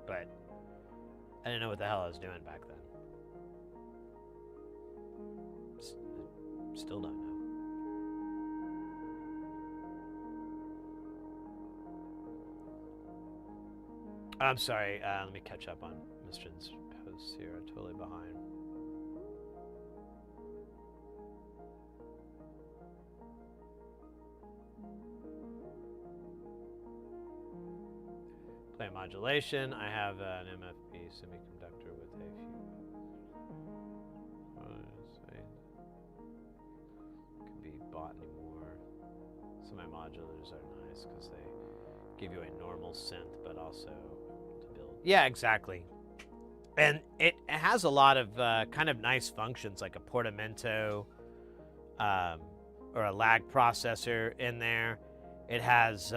but I didn't know what the hell I was doing back then. Still don't know. I'm sorry, let me catch up on Mr.'s posts here. I'm totally behind. Play modulation. I have an MFP semiconductor with a few. Could be bought anymore. Some of my modulars are nice because they give you a normal synth, but also to build. Yeah, exactly. And it has a lot of kind of nice functions, like a portamento or a lag processor in there. It has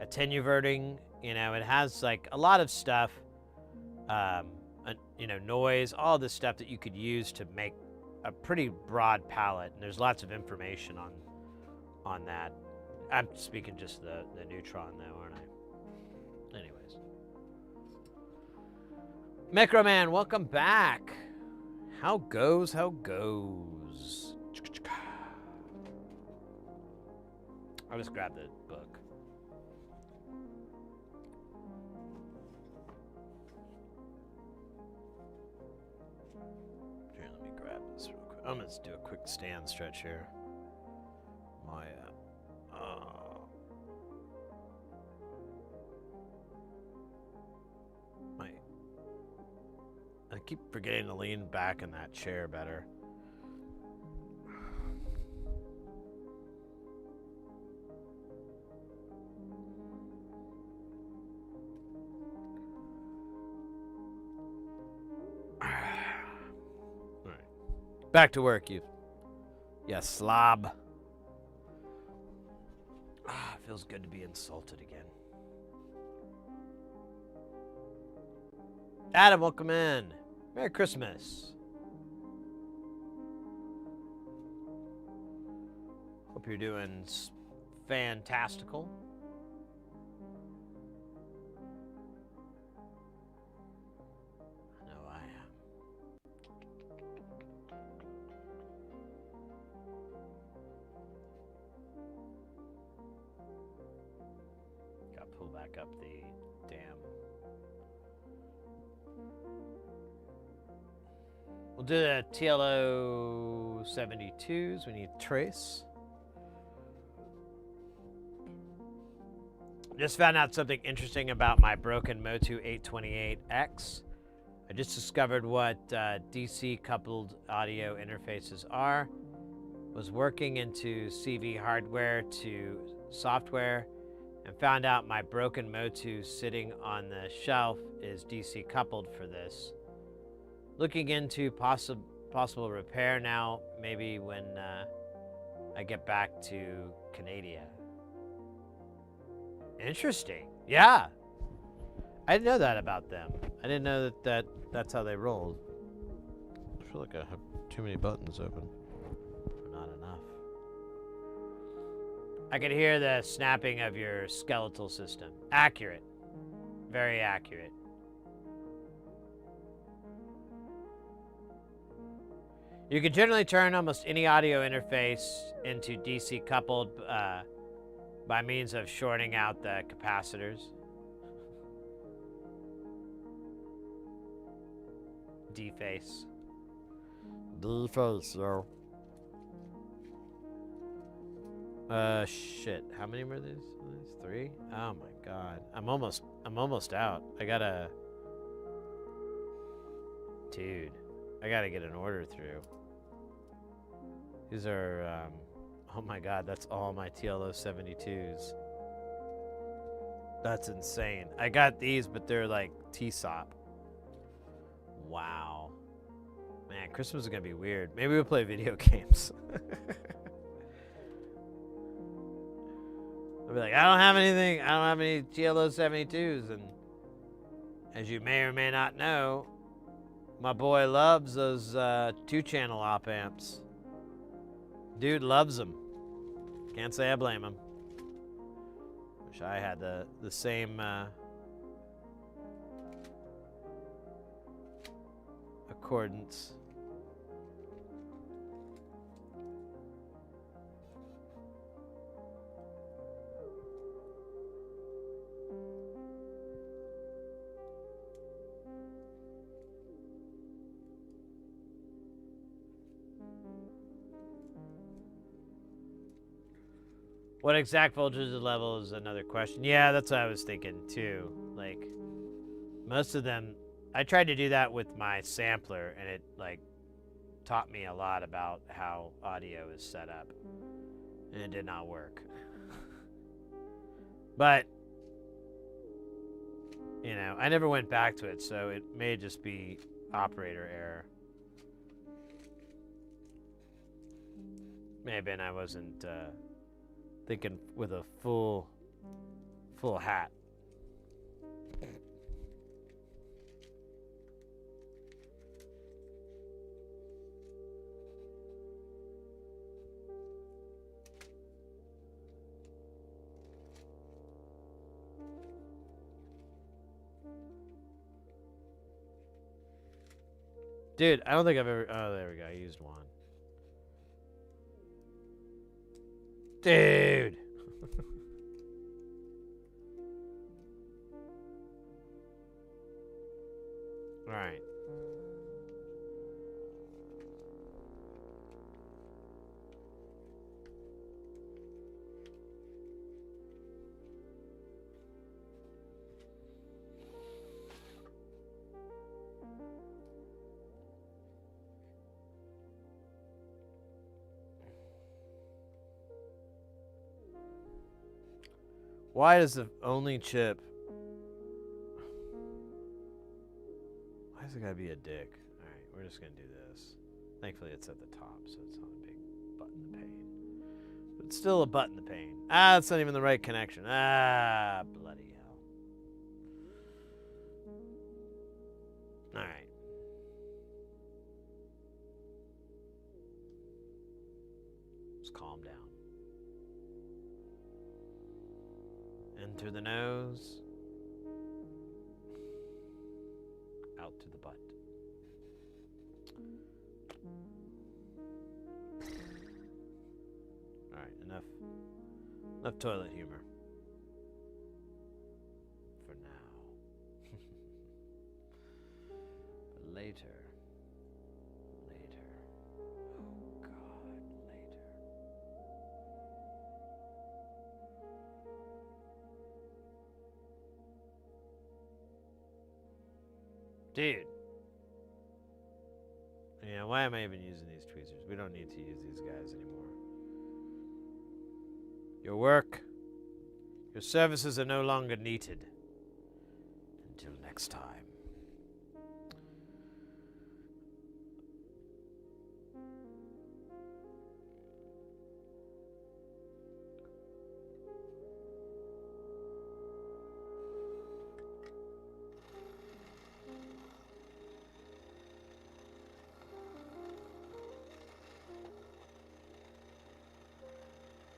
attenuverting, it has like a lot of stuff noise, all this stuff that you could use to make a pretty broad palette. And there's lots of information on that. I'm speaking just the neutron though, aren't I? Anyways. Microman, welcome back. How goes? I'll just grab the book. Here, let me grab this real quick. I'm gonna just do a quick stand stretch here. I keep forgetting to lean back in that chair better. All right. Back to work, you slob. Feels good to be insulted again. Adam, welcome in. Merry Christmas. Hope you're doing fantastical. I know I am. Got to pull back up the damn. We'll do the TLO 72s. We need trace. Just found out something interesting about my broken Motu 828X. I just discovered what DC coupled audio interfaces are. Was working into CV hardware to software and found out my broken Motu sitting on the shelf is DC coupled for this. Looking into possible repair now, maybe when I get back to Canada. Interesting. Yeah. I didn't know that about them. I didn't know that's how they rolled. I feel like I have too many buttons open. Not enough. I could hear the snapping of your skeletal system. Accurate. Very accurate. You can generally turn almost any audio interface into DC coupled by means of shorting out the capacitors. D-face. D-face, yo. Shit. How many were these? 3? Oh my god. I'm almost out. Dude. I gotta get an order through. These are, oh my god, that's all my TLO 72s. That's insane. I got these, but they're like T-SOP. Wow. Man, Christmas is gonna be weird. Maybe we'll play video games. I'll be like, I don't have anything. I don't have any TLO 72s. And as you may or may not know, my boy loves those 2-channel op amps. Dude loves them. Can't say I blame him. Wish I had the same accordance. What exact voltage level is another question. Yeah, that's what I was thinking too. Like, most of them, I tried to do that with my sampler, and it like taught me a lot about how audio is set up, and it did not work. But you know, I never went back to it, so it may just be operator error. Maybe I wasn't thinking with a full hat. Dude, I don't think I've ever... Oh, there we go. I used one. Dude! Alright. Why does the only chip... Why does it gotta be a dick? Alright, we're just gonna do this. Thankfully it's at the top, so it's not a big button to pain. But it's still a button to pain. Ah, that's not even the right connection. Ah, bloody hell. Alright. Just calm down. In through the nose. Out to the butt. Alright, enough toilet humor. For now. But later. Oh God, later. Dude. Yeah, why am I even using these tweezers? We don't need to use these guys anymore. Your work, your services are no longer needed. Until next time.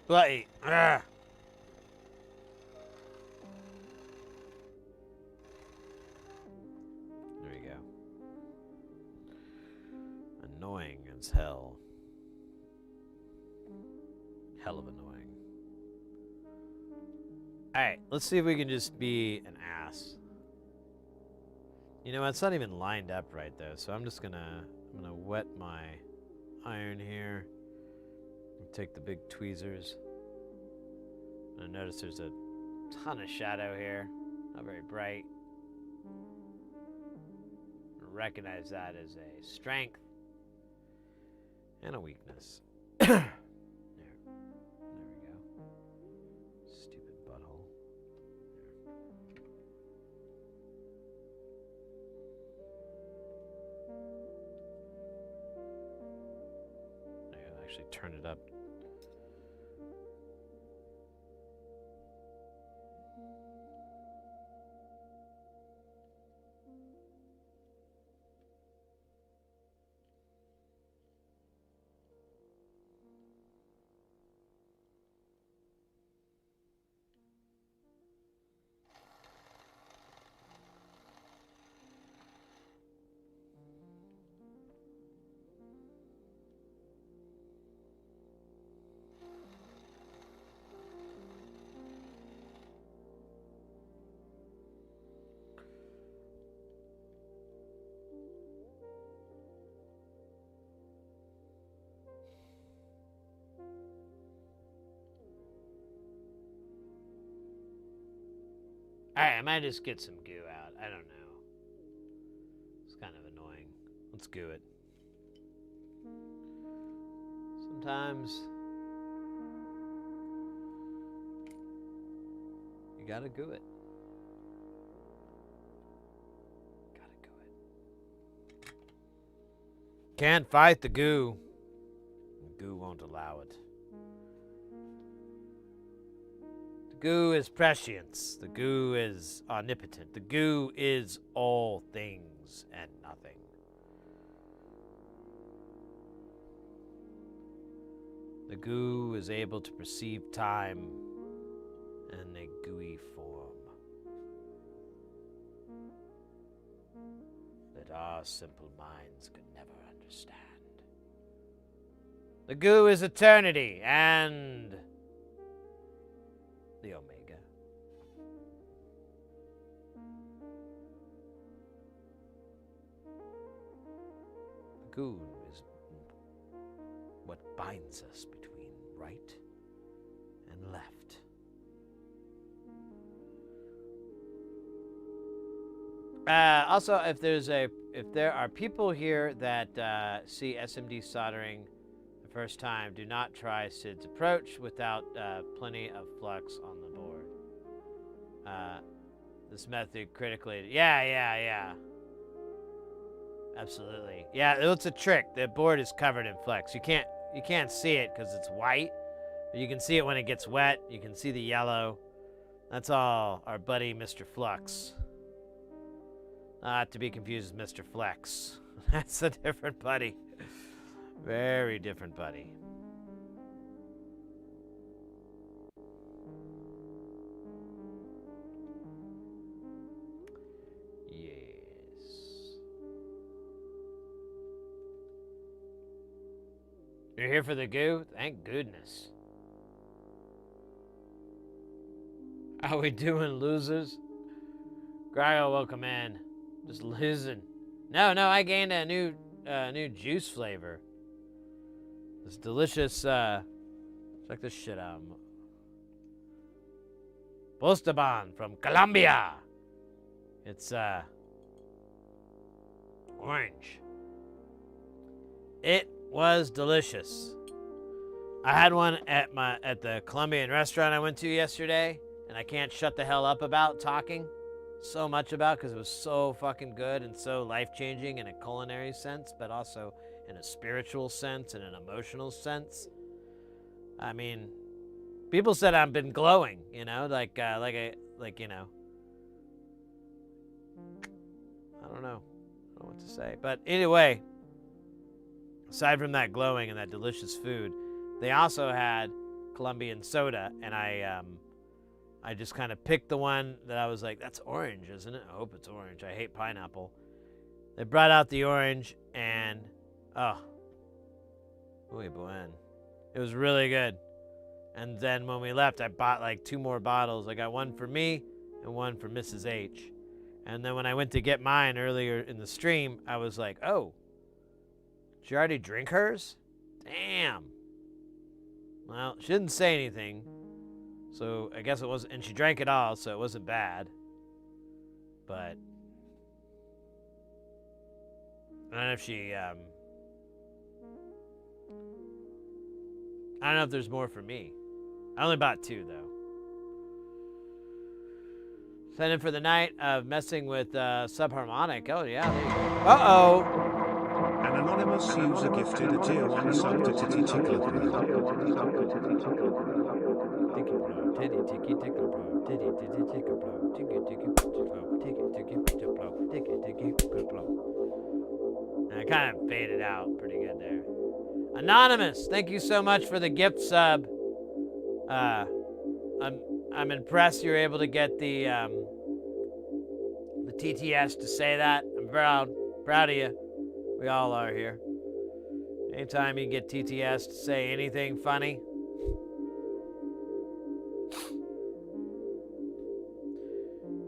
Bloody. Ah. There we go. Annoying as hell. Hell of annoying. Alright, let's see if we can just be an ass. You know, it's not even lined up right though, so I'm gonna wet my iron here. Take the big tweezers. I notice there's a ton of shadow here. Not very bright. Recognize that as a strength and a weakness. There we go. Stupid butthole. There. I can actually turn it up. Alright, I might just get some goo out. I don't know. It's kind of annoying. Let's goo it. Sometimes you gotta goo it. Gotta goo it. Can't fight the goo. The goo won't allow it. The goo is prescience. The goo is omnipotent. The goo is all things and nothing. The goo is able to perceive time in a gooey form. Let our simple minds could never understand. The goo is eternity and the omega. The goo is what binds us between right and left. Also, if there are people here that see SMD soldering the first time, do not try Sid's approach without plenty of flux on the board. This method critically, yeah. Absolutely, yeah. It's a trick. The board is covered in flux. You can't see it because it's white, but you can see it when it gets wet. You can see the yellow. That's all our buddy Mr. Flux. Not to be confused with Mr. Flex. That's a different buddy. Very different buddy. Yes. You're here for the goo? Thank goodness. How we doing, losers? Grego, welcome in. Just losing. No, I gained a new juice flavor. This delicious, check this shit out. Postaban from Colombia. It's, orange. It was delicious. I had one at the Colombian restaurant I went to yesterday, and I can't shut the hell up about talking so much about because it was so fucking good and so life-changing in a culinary sense, but also in a spiritual sense and an emotional sense. I mean, people said I've been glowing, you know, like you know, I don't know what to say, but anyway, aside from that glowing and that delicious food, they also had Colombian soda, and I just kind of picked the one that I was like, that's orange, isn't it? I hope it's orange. I hate pineapple. They brought out the orange, and muy buen. It was really good. And then when we left, I bought like 2 more bottles. I got one for me and one for Mrs. H. And then when I went to get mine earlier in the stream, I was like, oh, did she already drink hers? Damn. Well, she didn't say anything. So I guess it wasn't, and she drank it all, so it wasn't bad. But I don't know if she, I don't know if there's more for me. I only bought 2 though. Send in for the night of messing with subharmonic. Oh yeah, there you go. Uh-oh. An anonymous user gifted a tier 1 sub to Titty Tickler. Titty ticky tickle blow, titty tickle blow, ticky tickle blow. And I kind of faded out pretty good there. Anonymous, thank you so much for the gift sub. I'm impressed you're able to get the TTS to say that. I'm proud of you. We all are here. Anytime you get TTS to say anything funny.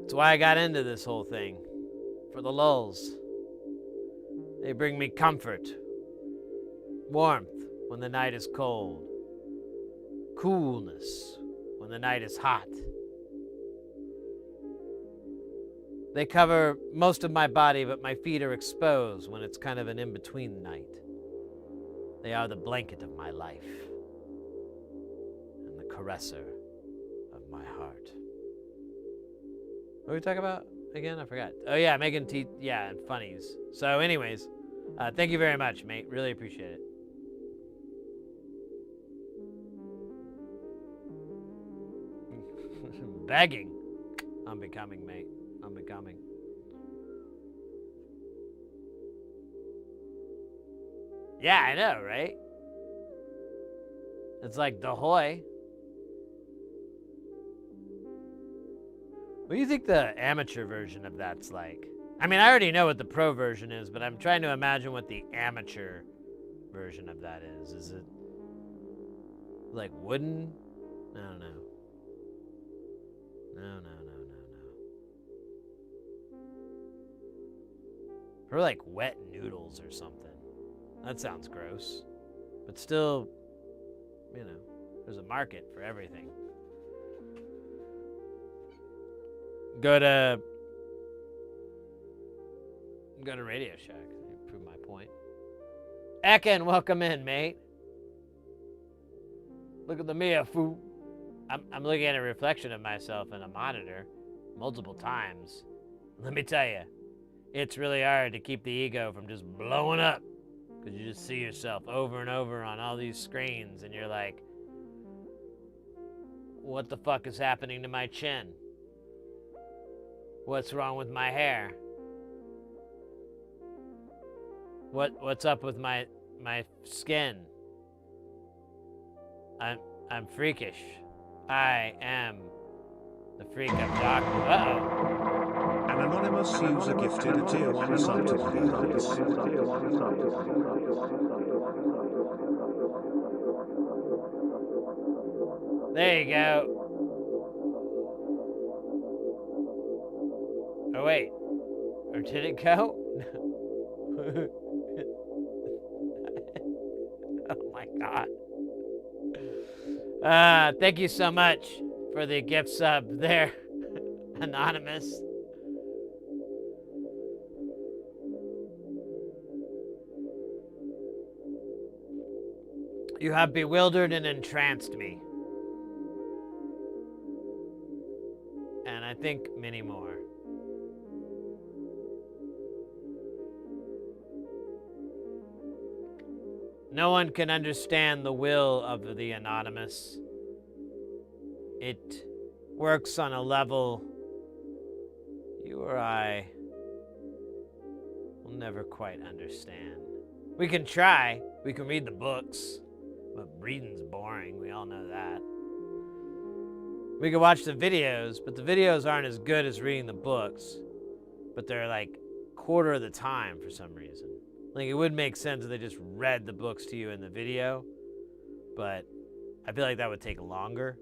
That's why I got into this whole thing. For the lulz. They bring me comfort. Warmth when the night is cold. Coolness when the night is hot. They cover most of my body, but my feet are exposed when it's kind of an in-between night. They are the blanket of my life and the caresser of my heart. What were we talking about again? I forgot. Oh yeah, making teeth, yeah, and funnies. So anyways, thank you very much, mate. Really appreciate it. Begging. I'm becoming, mate. I'm becoming. Yeah, I know, right? It's like the hoy. What do you think the amateur version of that's like? I mean, I already know what the pro version is, but I'm trying to imagine what the amateur version of that is. Is it like wooden? No, no. No, no, no, no, no. Or like wet noodles or something. That sounds gross. But still, you know, there's a market for everything. Go to Radio Shack. Prove my point. Ekin, welcome in, mate. Look at the Mia fool. I'm looking at a reflection of myself in a monitor multiple times. Let me tell you, it's really hard to keep the ego from just blowing up because you just see yourself over and over on all these screens and you're like, what the fuck is happening to my chin? What's wrong with my hair? What's up with my skin? I'm freakish. I am the freak of Doctor. Uh-oh. An anonymous user gifted a tier 1 sub to Please. There you go. Oh wait. Or did it go? Oh my god. Thank you so much for the gift sub there, Anonymous. You have bewildered and entranced me. And I think many more. No one can understand the will of the Anonymous. It works on a level you or I will never quite understand. We can try. We can read the books. But reading's boring. We all know that. We can watch the videos, but the videos aren't as good as reading the books. But they're like quarter of the time for some reason. Like, it would make sense if they just read the books to you in the video, but I feel like that would take longer.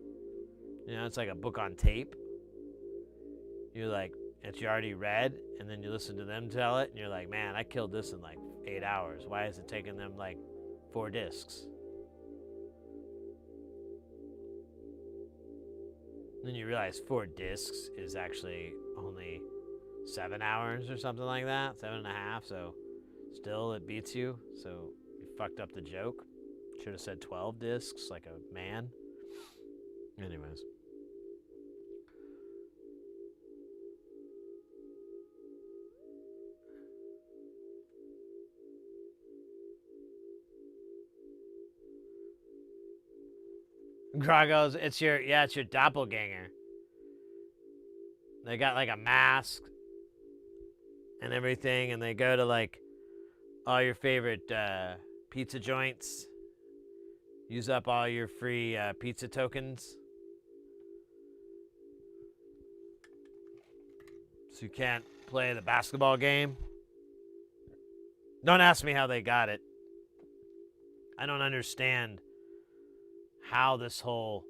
You know, it's like a book on tape. You're like, it's you already read, and then you listen to them tell it, and you're like, man, I killed this in like 8 hours. Why is it taking them like 4 discs? Then you realize 4 discs is actually only 7 hours or something like that, 7.5, so still it beats you, so you fucked up the joke. Should have said 12 discs like a man. Anyways. Grogos, it's your doppelganger. They got like a mask and everything, and they go to like all your favorite pizza joints. Use up all your free pizza tokens. So you can't play the basketball game. Don't ask me how they got it. I don't understand how this whole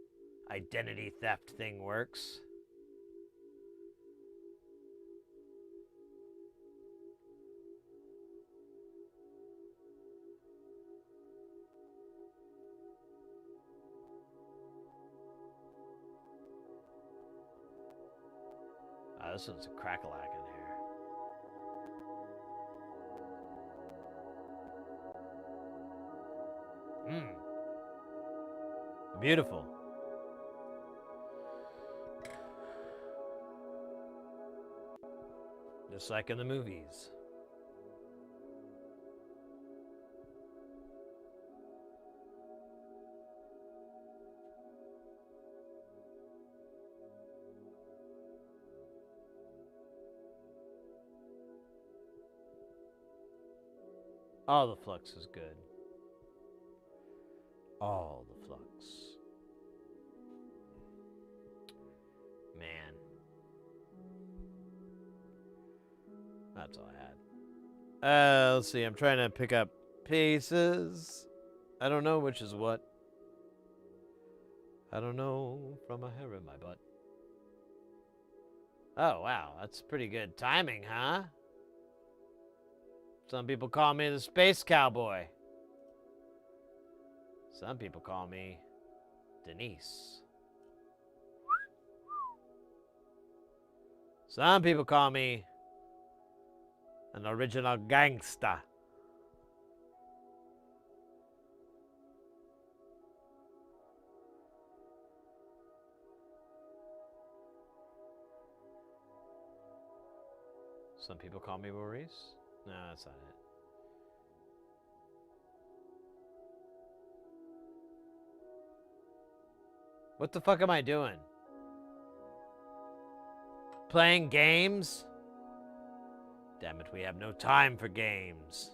identity theft thing works. This one's a crack-a-lack in here. Beautiful. Just like in the movies. All the flux is good. All the flux. Man. That's all I had. Let's see. I'm trying to pick up pieces. I don't know which is what. I don't know from a hair in my butt. Oh, wow. That's pretty good timing, huh? Some people call me the Space Cowboy. Some people call me Denise. Some people call me an original gangsta. Some people call me Maurice. No, that's not it. What the fuck am I doing? Playing games? Damn it, we have no time for games.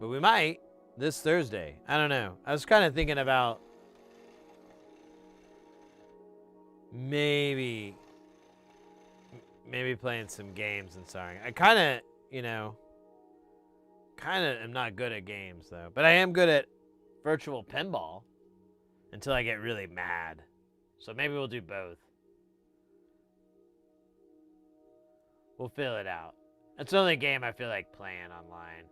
But we might this Thursday. I don't know. I was kind of thinking about maybe playing some games and starring. I kind of, am not good at games though. But I am good at virtual pinball until I get really mad. So maybe we'll do both. We'll fill it out. It's the only game I feel like playing online.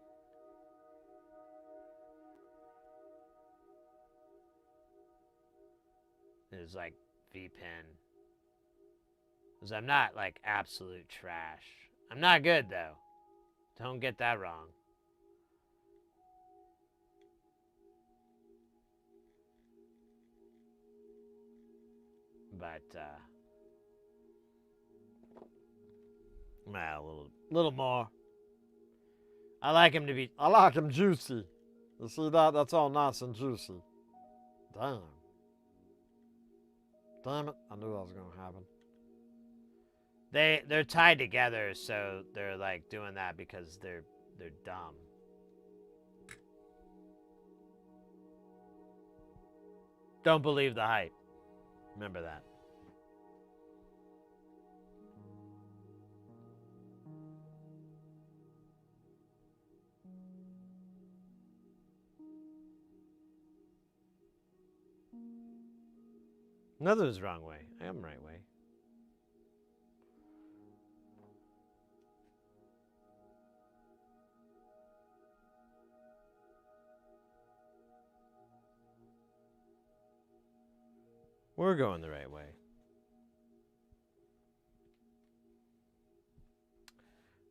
It's like VPN. Because I'm not like absolute trash. I'm not good though. Don't get that wrong. But a little more. I like him juicy. You see that? That's all nice and juicy. Damn. Damn it. I knew that was gonna happen. They're tied together, so they're like doing that because they're dumb. Don't believe the hype. Remember that. Nothing's wrong way. I am right way. We're going the right way.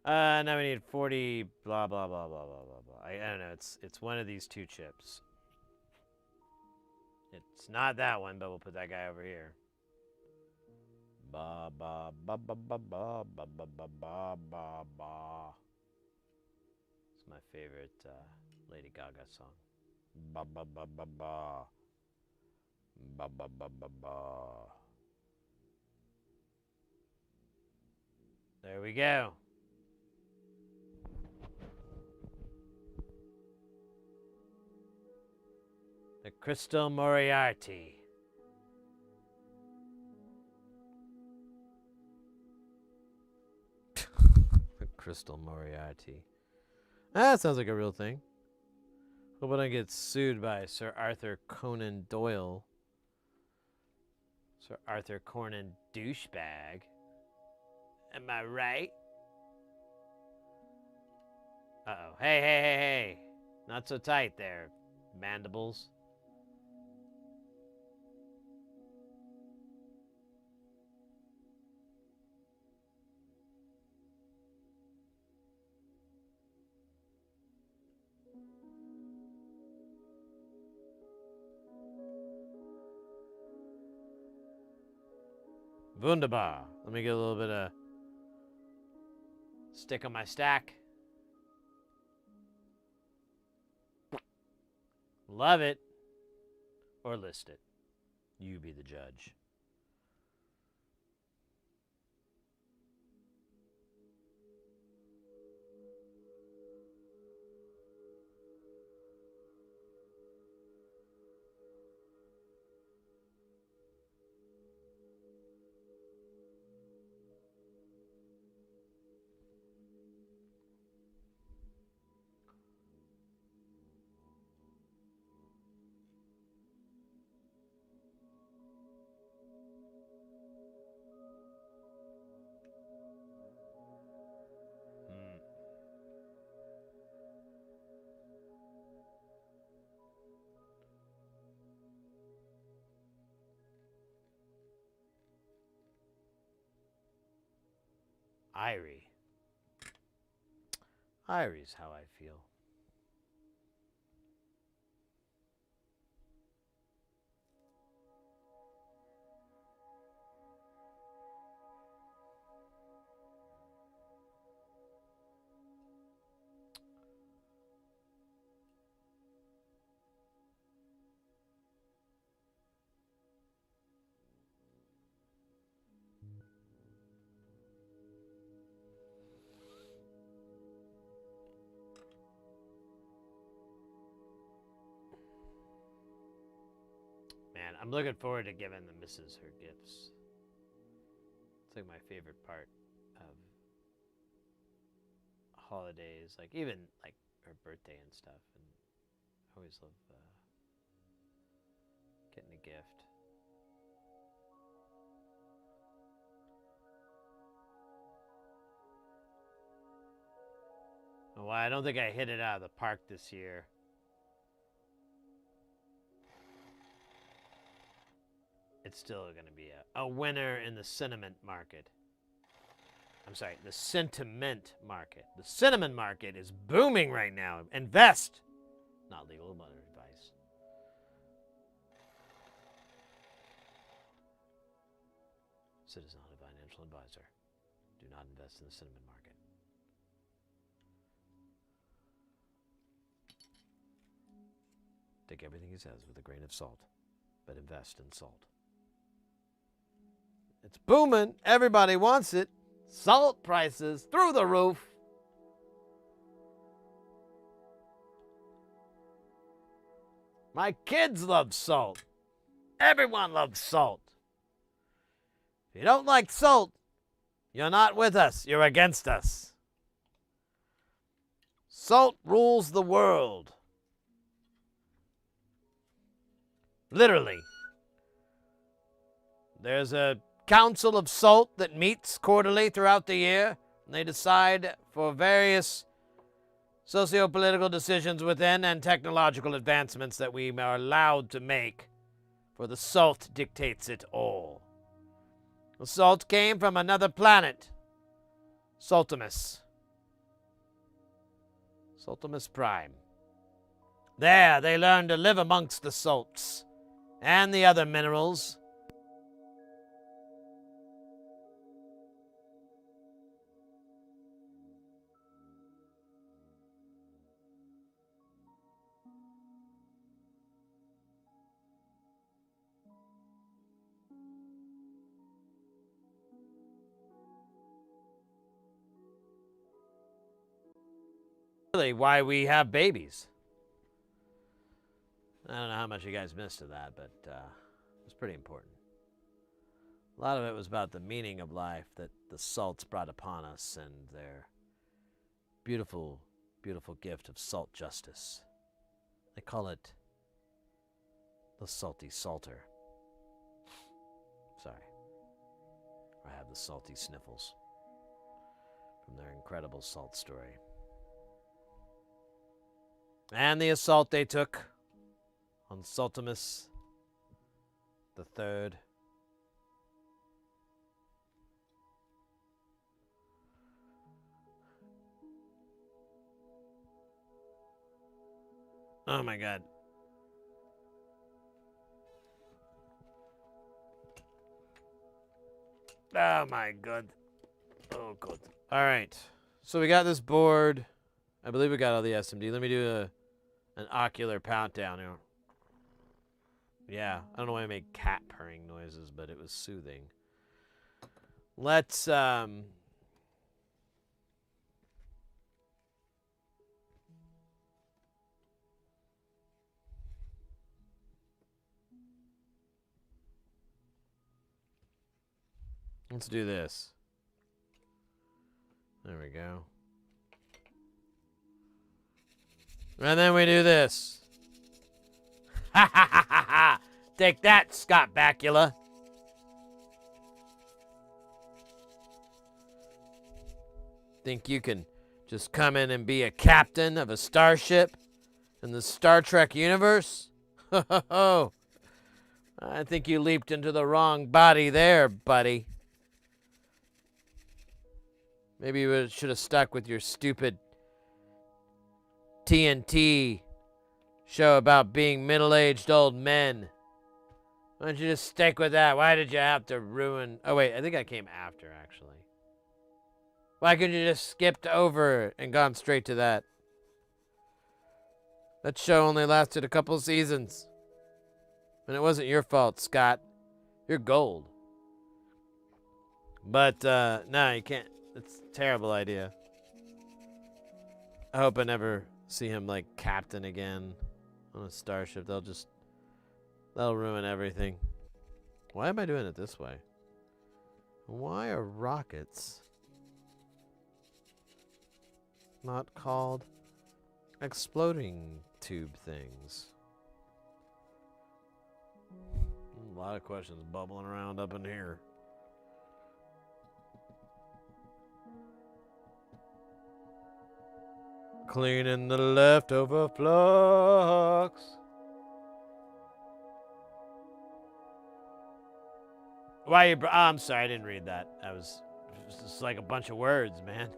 Now we need 40 blah blah blah blah blah blah blah. I don't know. It's one of these two chips. It's not that one, but we'll put that guy over here. Ba ba ba ba ba ba ba ba ba ba ba ba. It's my favorite Lady Gaga song. Ba ba ba ba ba. Ba ba ba ba ba. There we go. The Crystal Moriarty. The Crystal Moriarty. That sounds like a real thing. Hope I don't get sued by Sir Arthur Conan Doyle. Sir Arthur Conan douchebag. Am I right? Uh-oh. Hey. Not so tight there, mandibles. Wunderbar. Let me get a little bit of stick on my stack. Love it. Or list it. You be the judge. Irie. Irie's how I feel. Man, I'm looking forward to giving the missus her gifts. It's like my favorite part of holidays, like even like her birthday and stuff. And I always love getting a gift. Well, I don't think I hit it out of the park this year. It's still going to be a winner in the sentiment market. I'm sorry, the sentiment market. The cinnamon market is booming right now. Invest. Not legal advice. Sid is not a financial advisor. Do not invest in the cinnamon market. Take everything he says with a grain of salt, but invest in salt. It's booming. Everybody wants it. Salt prices through the roof. My kids love salt. Everyone loves salt. If you don't like salt, you're not with us. You're against us. Salt rules the world. Literally. There's a council of salt that meets quarterly throughout the year. And they decide for various socio-political decisions within and technological advancements that we are allowed to make. For the salt dictates it all. The salt came from another planet. Saltimus. Saltimus Prime. There, they learned to live amongst the salts and the other minerals. Really, why we have babies. I don't know how much you guys missed of that, but it was pretty important. A lot of it was about the meaning of life that the salts brought upon us and their beautiful, beautiful gift of salt justice. They call it the salty salter. Sorry. I have the salty sniffles from their incredible salt story. And the assault they took on Saltimus the Third. Oh my God. Oh my God. Oh God. All right. So we got this board. I believe we got all the SMD. Let me do an ocular pout down here. Yeah, I don't know why I made cat purring noises, but it was soothing. Let's do this. There we go. And then we do this. Ha ha ha ha ha! Take that, Scott Bakula. Think you can just come in and be a captain of a starship in the Star Trek universe? Ho ho ho! I think you leaped into the wrong body there, buddy. Maybe you should have stuck with your stupid TNT show about being middle-aged old men. Why don't you just stick with that? Why did you have to ruin... Oh, wait, I think I came after, actually. Why couldn't you just skipped over and gone straight to that? That show only lasted a couple seasons. And it wasn't your fault, Scott. You're gold. But, no, you can't. It's a terrible idea. I hope I never see him, like, captain again on a starship. That'll ruin everything. Why am I doing it this way? Why are rockets not called exploding tube things? A lot of questions bubbling around up in here. Cleaning the leftover flux. Why you? I'm sorry, I didn't read that. It was just like a bunch of words, man.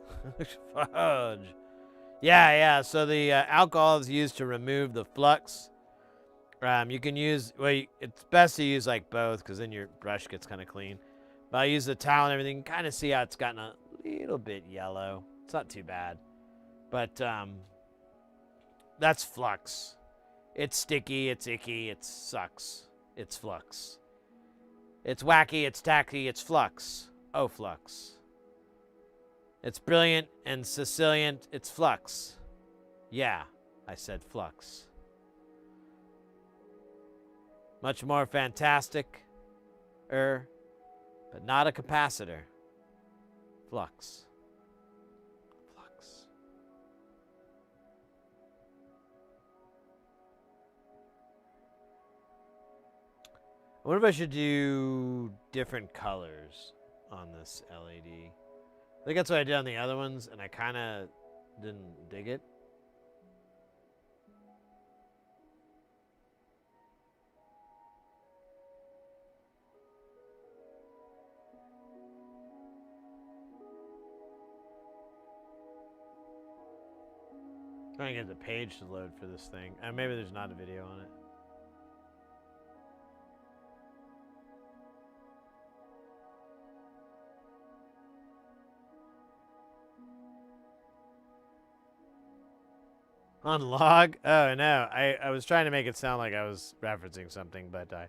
Fudge. Yeah. So the alcohol is used to remove the flux. You can use. Well, it's best to use like both, because then your brush gets kind of clean. But I use the towel and everything. Kind of see how it's gotten a little bit yellow. It's not too bad. But that's flux. It's sticky. It's icky. It sucks. It's flux. It's wacky, it's tacky, it's flux. Oh, flux. It's brilliant and Sicilian, it's flux. Yeah, I said flux. Much more fantastic, but not a capacitor. Flux. Flux. I wonder if I should do different colors on this LED. I think that's what I did on the other ones, and I kind of didn't dig it. Trying to get the page to load for this thing. Maybe there's not a video on it. On log? Oh, no. I was trying to make it sound like I was referencing something, but I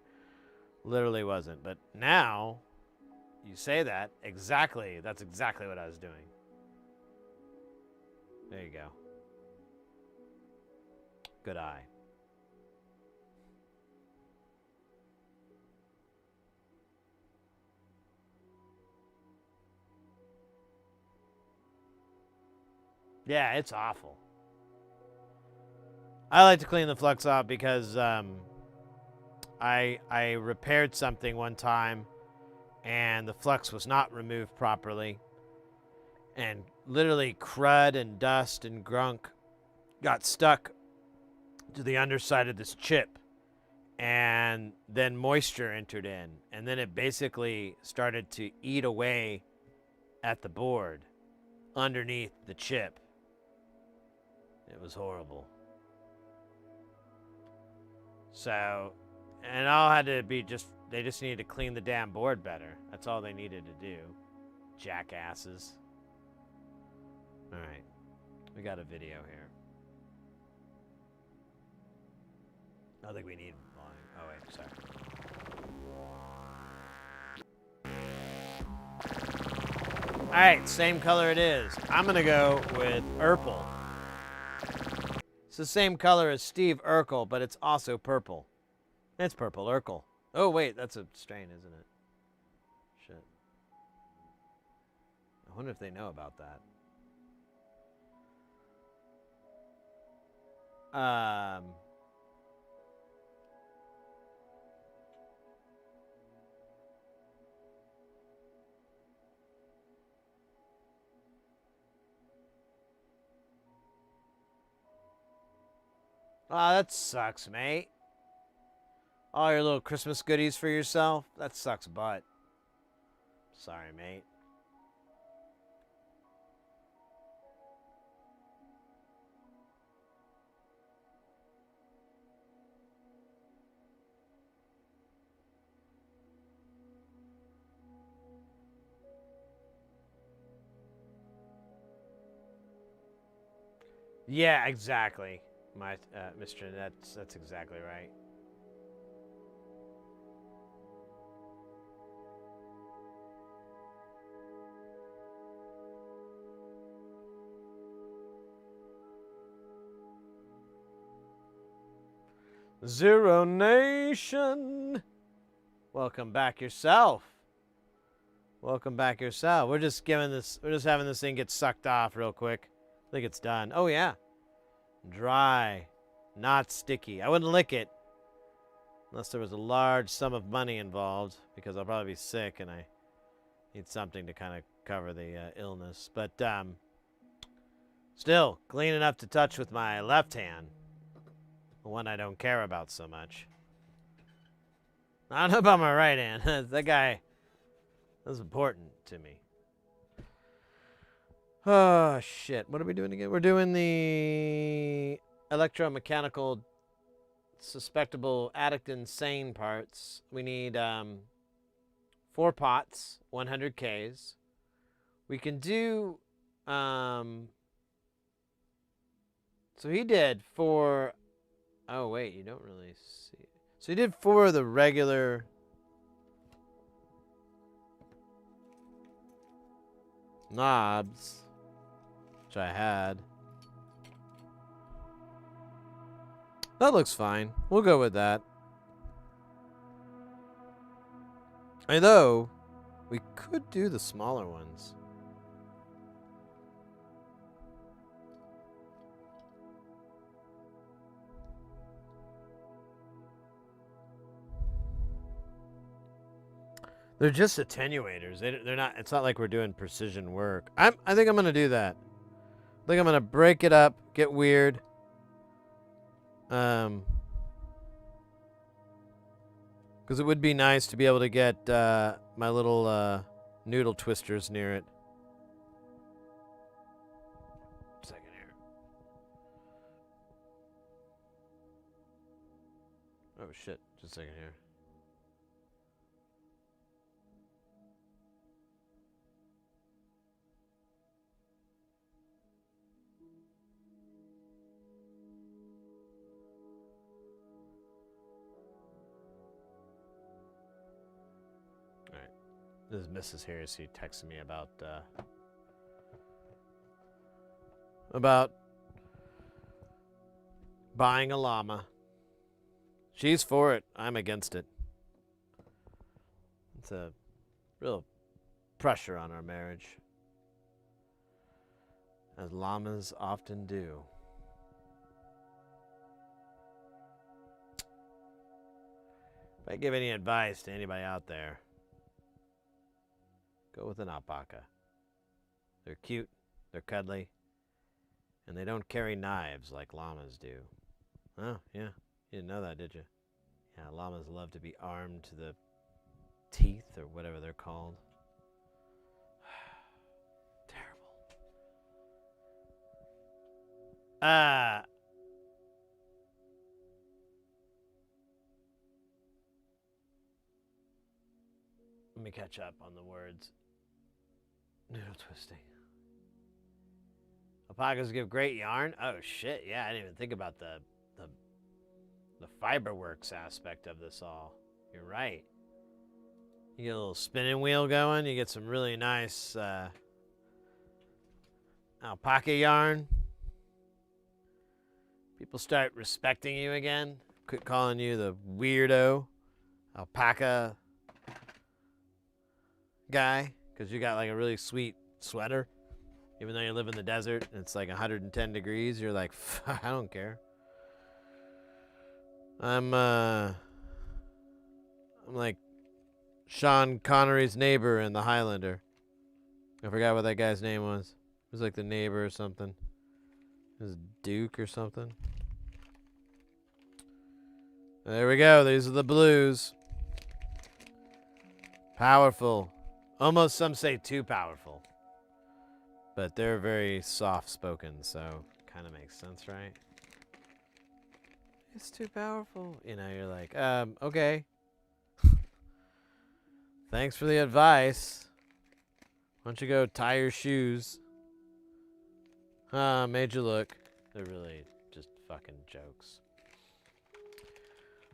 literally wasn't. But now, you say that, exactly. That's exactly what I was doing. There you go. Good eye. Yeah, it's awful. I like to clean the flux off because I repaired something one time and the flux was not removed properly. And literally crud and dust and grunk got stuck to the underside of this chip. And then moisture entered in. And then it basically started to eat away at the board underneath the chip. It was horrible. So, and all had to be they just needed to clean the damn board better. That's all they needed to do. Jackasses. Alright. We got a video here. I don't think we need volume. Oh, wait, sorry. Alright, same color it is. I'm gonna go with purple. It's the same color as Steve Urkel, but it's also purple. It's purple Urkel. Oh, wait, that's a strain, isn't it? Shit. I wonder if they know about that. Oh, that sucks, mate. All your little Christmas goodies for yourself? That sucks butt. Sorry, mate. Yeah, exactly. My Mr. That's exactly right. Zero Nation. Welcome back yourself. Welcome back yourself. We're just having this thing get sucked off real quick. I think it's done. Oh yeah. Dry. Not sticky. I wouldn't lick it unless there was a large sum of money involved, because I'll probably be sick and I need something to kind of cover the illness. But still clean enough to touch with my left hand. The one I don't care about so much. I don't know about my right hand. That guy was important to me. Oh, shit. What are we doing again? We're doing the electromechanical suspectable addict insane parts. We need 4 pots, 100 Ks. We can do... so he did 4... Oh, wait, you don't really see. So he did 4 of the regular knobs, which I had. That looks fine. We'll go with that. Although, we could do the smaller ones. They're just attenuators. They're not. It's not like we're doing precision work. I think I'm gonna do that. I think I'm gonna break it up, get weird. Because it would be nice to be able to get my little noodle twisters near it. Second here. Oh shit! Just a second here. This is Mrs. Harris. She texted me about buying a llama. She's for it. I'm against it. It's a real pressure on our marriage, as llamas often do. If I give any advice to anybody out there, go with an alpaca. They're cute, they're cuddly, and they don't carry knives like llamas do. Oh, yeah. You didn't know that, did you? Yeah, llamas love to be armed to the teeth, or whatever they're called. Terrible. Let me catch up on the words. Noodle twisting. Alpacas give great yarn. Oh shit! Yeah, I didn't even think about the fiberworks aspect of this all. You're right. You get a little spinning wheel going. You get some really nice alpaca yarn. People start respecting you again. Quit calling you the weirdo alpaca guy, because you got like a really sweet sweater, even though you live in the desert and it's like 110 degrees. You're like, I don't care. I'm like Sean Connery's neighbor in The Highlander. I forgot what that guy's name was. It was like the neighbor or something. It was Duke or something. There we go. These are the blues. Powerful. Almost, some say too powerful. But they're very soft-spoken, so kind of makes sense, right? It's too powerful. You know, you're like, okay. Thanks for the advice. Why don't you go tie your shoes? Made you look. They're really just fucking jokes.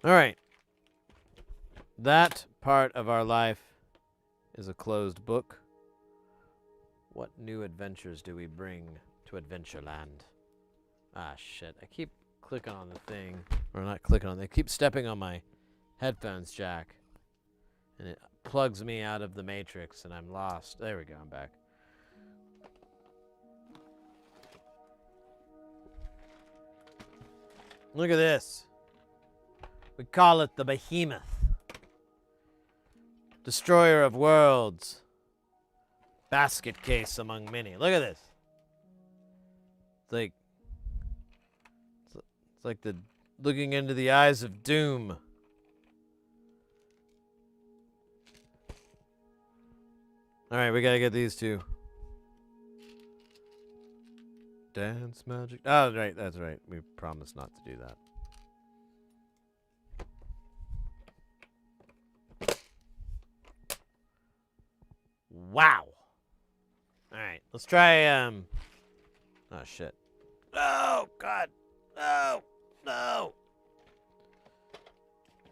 All right. That part of our life is a closed book. What new adventures do we bring to Adventureland? Ah, shit. I keep clicking on the thing. Or not clicking on it. I keep stepping on my headphones jack. And it plugs me out of the matrix and I'm lost. There we go. I'm back. Look at this. We call it the Behemoth. Destroyer of worlds. Basket case among many. Look at this. It's like the looking into the eyes of doom. All right, we gotta get these two. Dance magic. Oh, right, that's right. We promised not to do that. Wow. All right, let's try. Oh shit. Oh god. No. No.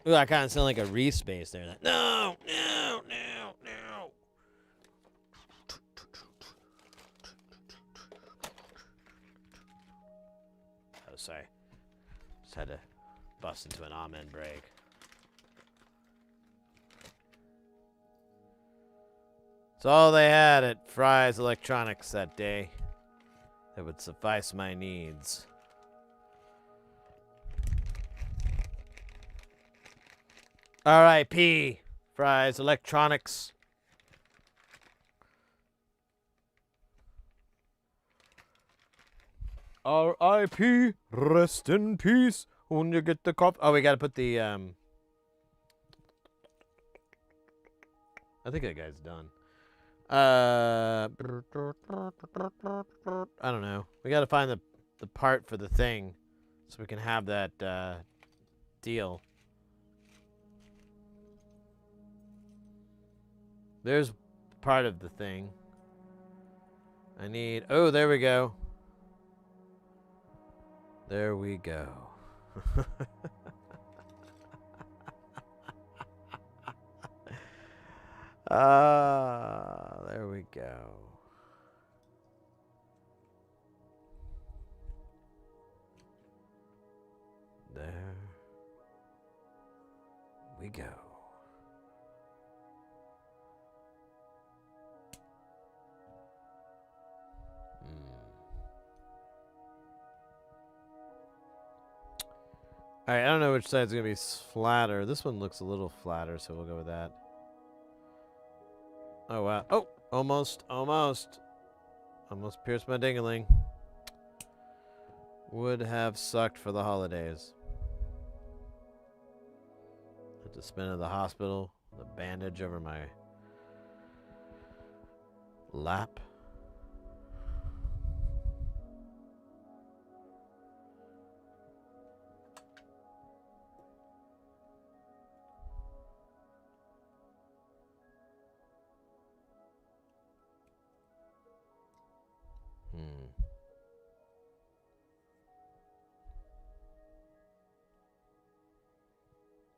Ooh, I kind of sound like a respace there. No. No. No. No. Oh, sorry. Just had to bust into an amen break. It's all they had at Fry's Electronics that day that would suffice my needs. R.I.P. Fry's Electronics. R.I.P. Rest in peace. When you get the coffee. Oh, we gotta put the I think that guy's done. I don't know. We gotta find the part for the thing so we can have that deal. There's part of the thing. I need. Oh, there we go. There we go. There we go. There we go. Alright, I don't know which side's going to be flatter. This one looks a little flatter, so we'll go with that. Oh, wow. Oh, almost. Almost pierced my ding-a-ling. Would have sucked for the holidays. Had to spend at the hospital with a bandage over my lap.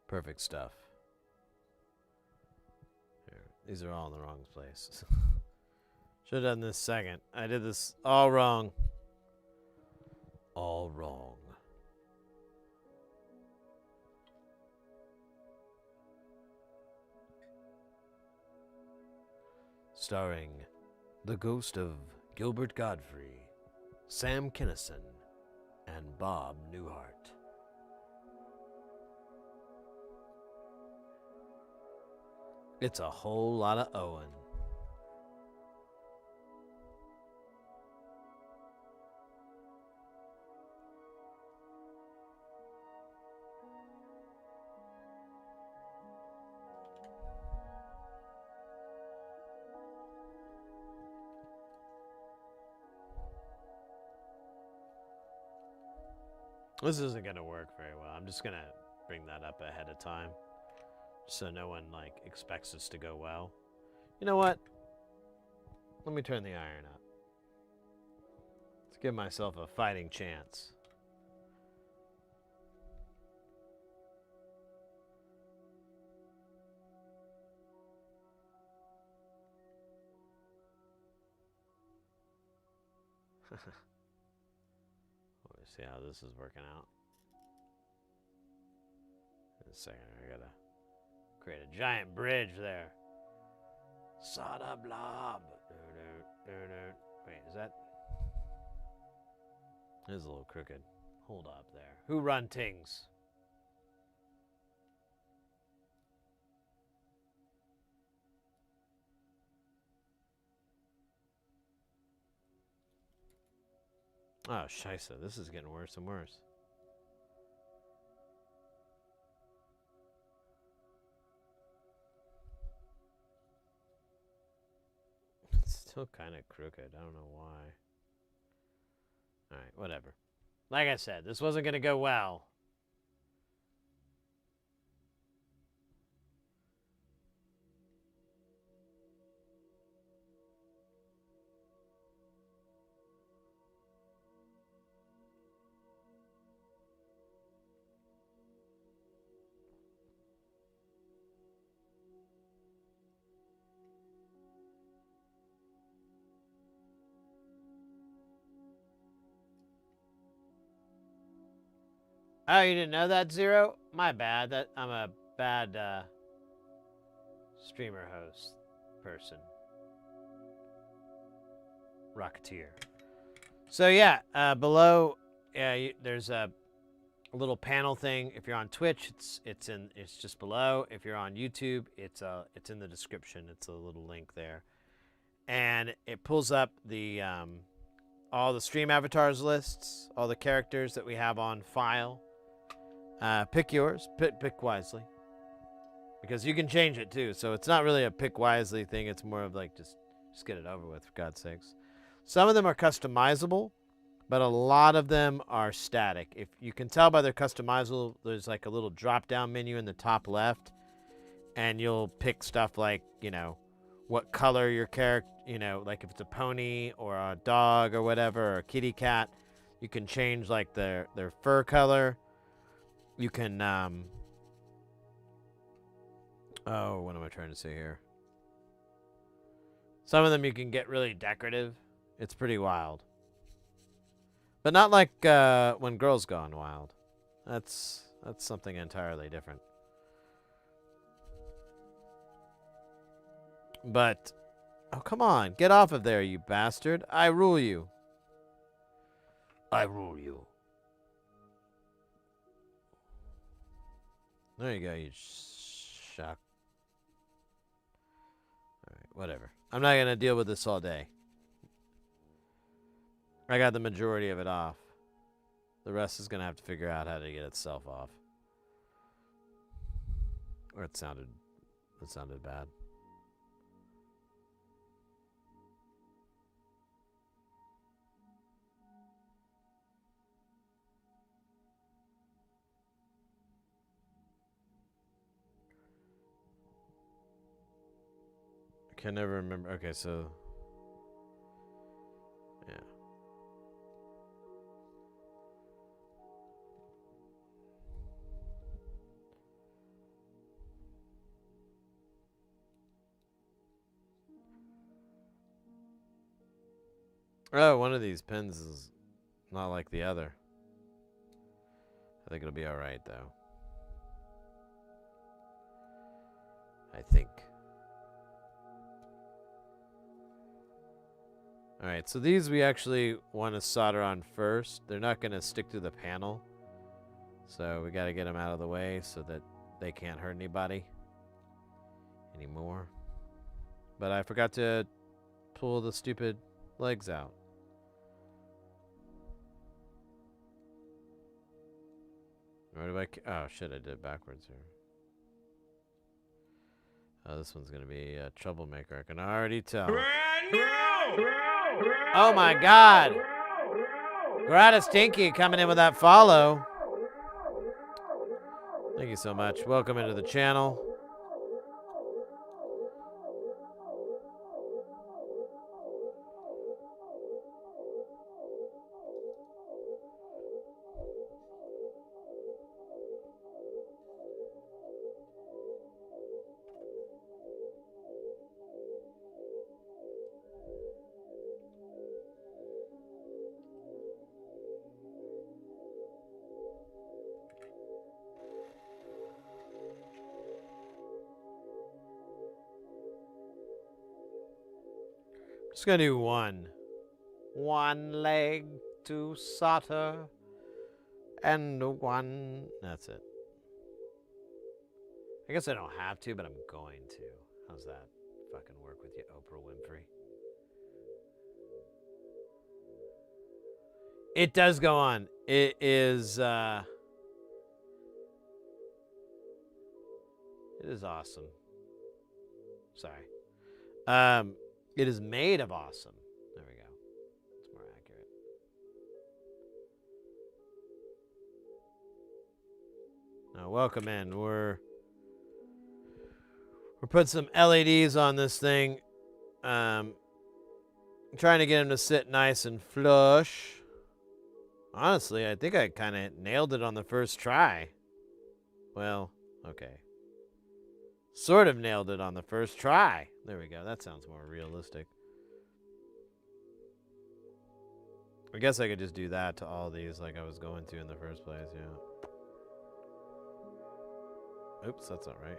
Perfect stuff. Here, these are all in the wrong place. Should have done this second. I did this all wrong. All wrong. Starring the ghost of Gilbert Godfrey, Sam Kinison, and Bob Newhart. It's a whole lot of Owen. This isn't going to work very well. I'm just going to bring that up ahead of time, so no one expects us to go well. You know what? Let me turn the iron up. Let's give myself a fighting chance. Let me see how this is working out. In a second, I gotta create a giant bridge there. Sada blob. Wait, is that? It is a little crooked. Hold up there. Who run tings? Oh, scheisse. This is getting worse and worse. It's still kind of crooked. I don't know why. Alright, whatever. Like I said, this wasn't going to go well. Oh, you didn't know that, Zero? My bad. That I'm a bad streamer host person. Rocketeer. So yeah, below, there's a little panel thing. If you're on Twitch, it's just below. If you're on YouTube, it's in the description. It's a little link there, and it pulls up the all the stream avatars lists, all the characters that we have on file. Pick yours. Pick wisely, because you can change it too. So it's not really a pick wisely thing. It's more of like just get it over with, for God's sakes. Some of them are customizable, but a lot of them are static. If you can tell by their customizable, there's like a little drop-down menu in the top left, and you'll pick stuff like, you know, what color your character, you know, like if it's a pony or a dog or whatever, or a kitty cat, you can change like their fur color. You can, oh, what am I trying to say here? Some of them you can get really decorative. It's pretty wild. But not like when Girls Gone Wild. That's something entirely different. But, oh, come on. Get off of there, you bastard. I rule you. I rule you. There you go, you shock. Alright, whatever. I'm not going to deal with this all day. I got the majority of it off. The rest is going to have to figure out how to get itself off. Or it sounded bad. I can never remember. Okay, so yeah. Oh, one of these pins is not like the other. I think it'll be alright, though. I think. Alright, so these we actually want to solder on first. They're not going to stick to the panel. So we got to get them out of the way so that they can't hurt anybody anymore. But I forgot to pull the stupid legs out. Or do I... Oh, shit, I did it backwards here. Oh, this one's going to be a troublemaker. I can already tell. Oh, my God. Grata Stinky coming in with that follow. Thank you so much. Welcome into the channel. Just gonna do one. One leg to solder. And one. That's it. I guess I don't have to, but I'm going to. How's that fucking work with you, Oprah Winfrey? It does go on. It is, it is awesome. Sorry. It is made of awesome. There we go. It's more accurate. Now, welcome in. We're putting some LEDs on this thing. Trying to get them to sit nice and flush. Honestly, I think I kind of nailed it on the first try. Well, okay. Sort of nailed it on the first try. There we go. That sounds more realistic. I guess I could just do that to all these like I was going to in the first place, yeah. Oops, that's not right.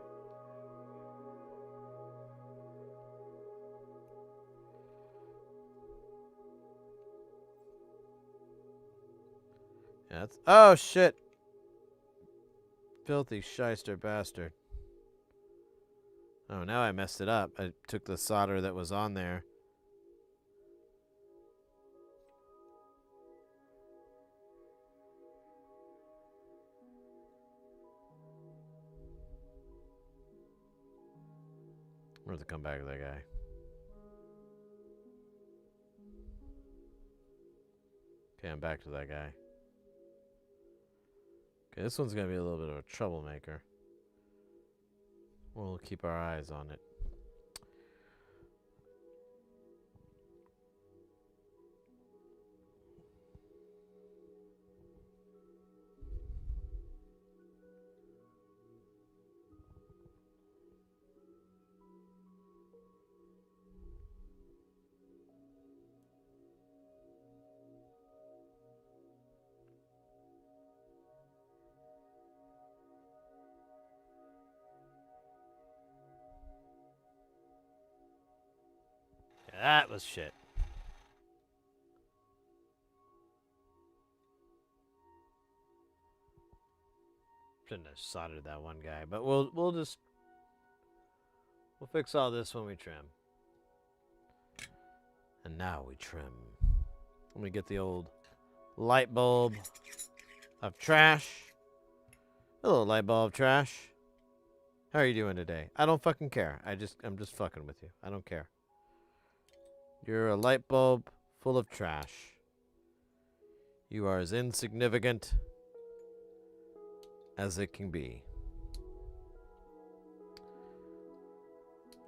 Yeah, that's, oh shit. Filthy shyster bastard. Oh, now I messed it up. I took the solder that was on there. We'll have to come back to that guy. Okay, I'm back to that guy. Okay, this one's going to be a little bit of a troublemaker. We'll keep our eyes on it. That was shit. Shouldn't have soldered that one guy, but we'll fix all this when we trim. And now we trim. Let me get the old light bulb of trash. Hello, light bulb trash. How are you doing today? I don't fucking care. I'm just fucking with you. I don't care. You're a light bulb full of trash. You are as insignificant as it can be.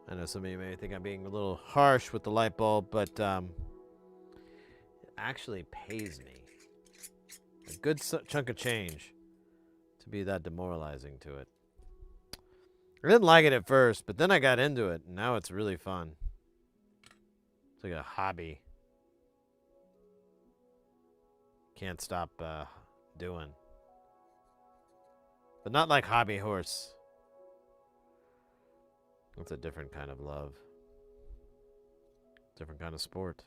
I know some of you may think I'm being a little harsh with the light bulb, but it actually pays me a good chunk of change to be that demoralizing to it. I didn't like it at first, but then I got into it, and now it's really fun. It's like a hobby. Can't stop doing. But not like hobby horse. That's a different kind of love. Different kind of sport.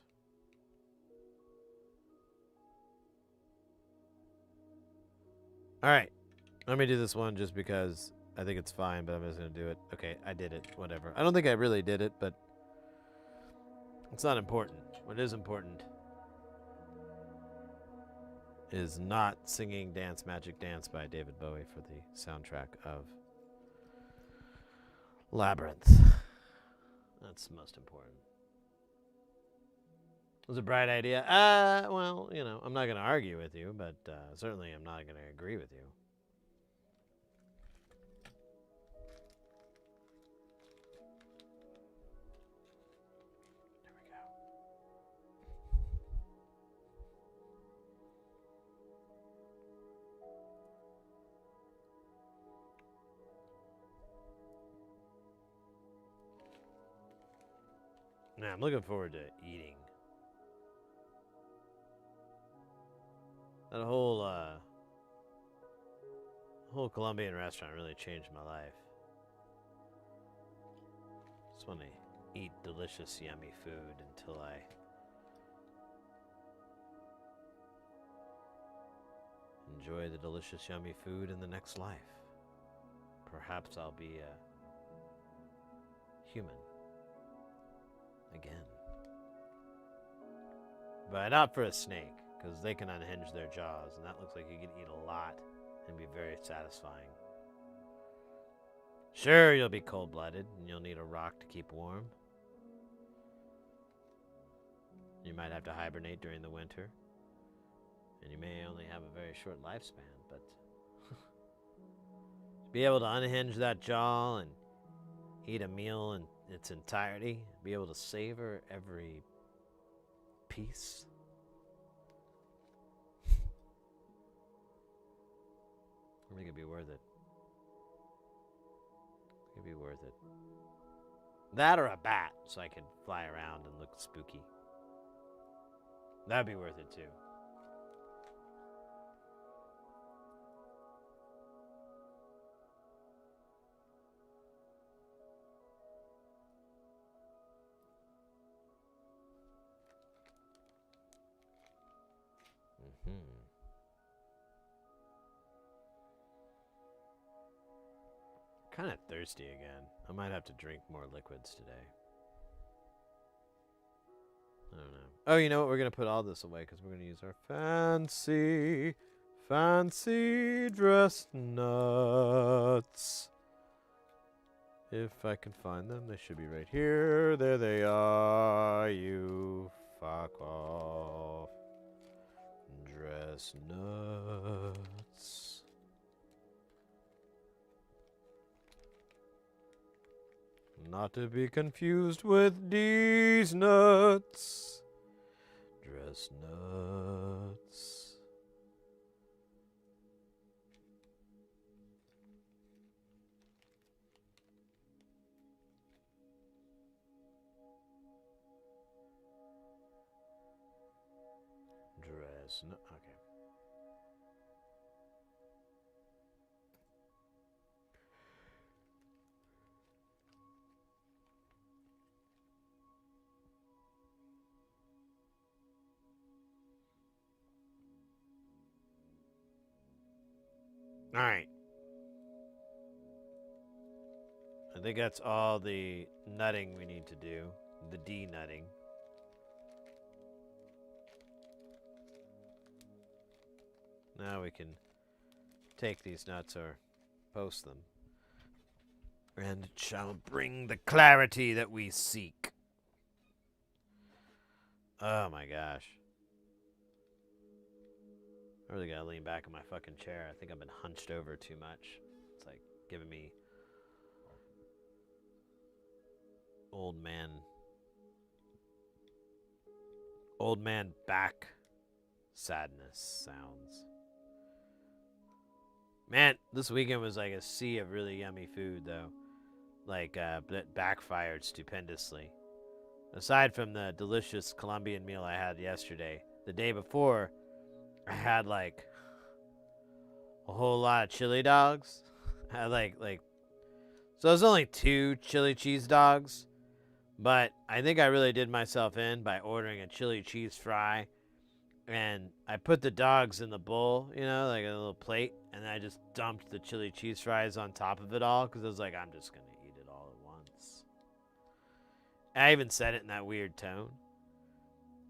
Alright. Let me do this one just because I think it's fine, but I'm just going to do it. Okay, I did it. Whatever. I don't think I really did it, but it's not important. What is important is not singing Dance Magic Dance by David Bowie for the soundtrack of Labyrinth. That's most important. It was a bright idea. Well, you know, I'm not going to argue with you, but certainly I'm not going to agree with you. There we go. Now, I'm looking forward to eating. That whole Colombian restaurant really changed my life. Just want to eat delicious, yummy food until I enjoy the delicious, yummy food in the next life. Perhaps I'll be a human again. But not for a snake, because they can unhinge their jaws, and that looks like you can eat a lot and be very satisfying. Sure, you'll be cold-blooded, and you'll need a rock to keep warm. You might have to hibernate during the winter, and you may only have a very short lifespan, but be able to unhinge that jaw and eat a meal in its entirety, be able to savor every piece. I think it'd be worth it. It'd be worth it. That or a bat, so I could fly around and look spooky. That'd be worth it too. Kind of thirsty again. I might have to drink more liquids today. I don't know. Oh, you know what? We're going to put all this away because we're going to use our fancy dress nuts. If I can find them, they should be right here. There they are. You fuck off. Dress nuts. Not to be confused with these nuts. Dress nuts. Dress nut. Okay. All right. I think that's all the nutting we need to do. The de-nutting. Now we can take these nuts or post them. And it shall bring the clarity that we seek. Oh my gosh. I really gotta lean back in my fucking chair. I think I've been hunched over too much. It's like giving me old man back sadness sounds. Man, this weekend was like a sea of really yummy food though. Like that backfired stupendously. Aside from the delicious Colombian meal I had yesterday, the day before I had like a whole lot of chili dogs. I had like so it was only 2 chili cheese dogs, but I think I really did myself in by ordering a chili cheese fry, and I put the dogs in the bowl, you know, like a little plate, and I just dumped the chili cheese fries on top of it all because I was like, I'm just gonna eat it all at once. I even said it in that weird tone.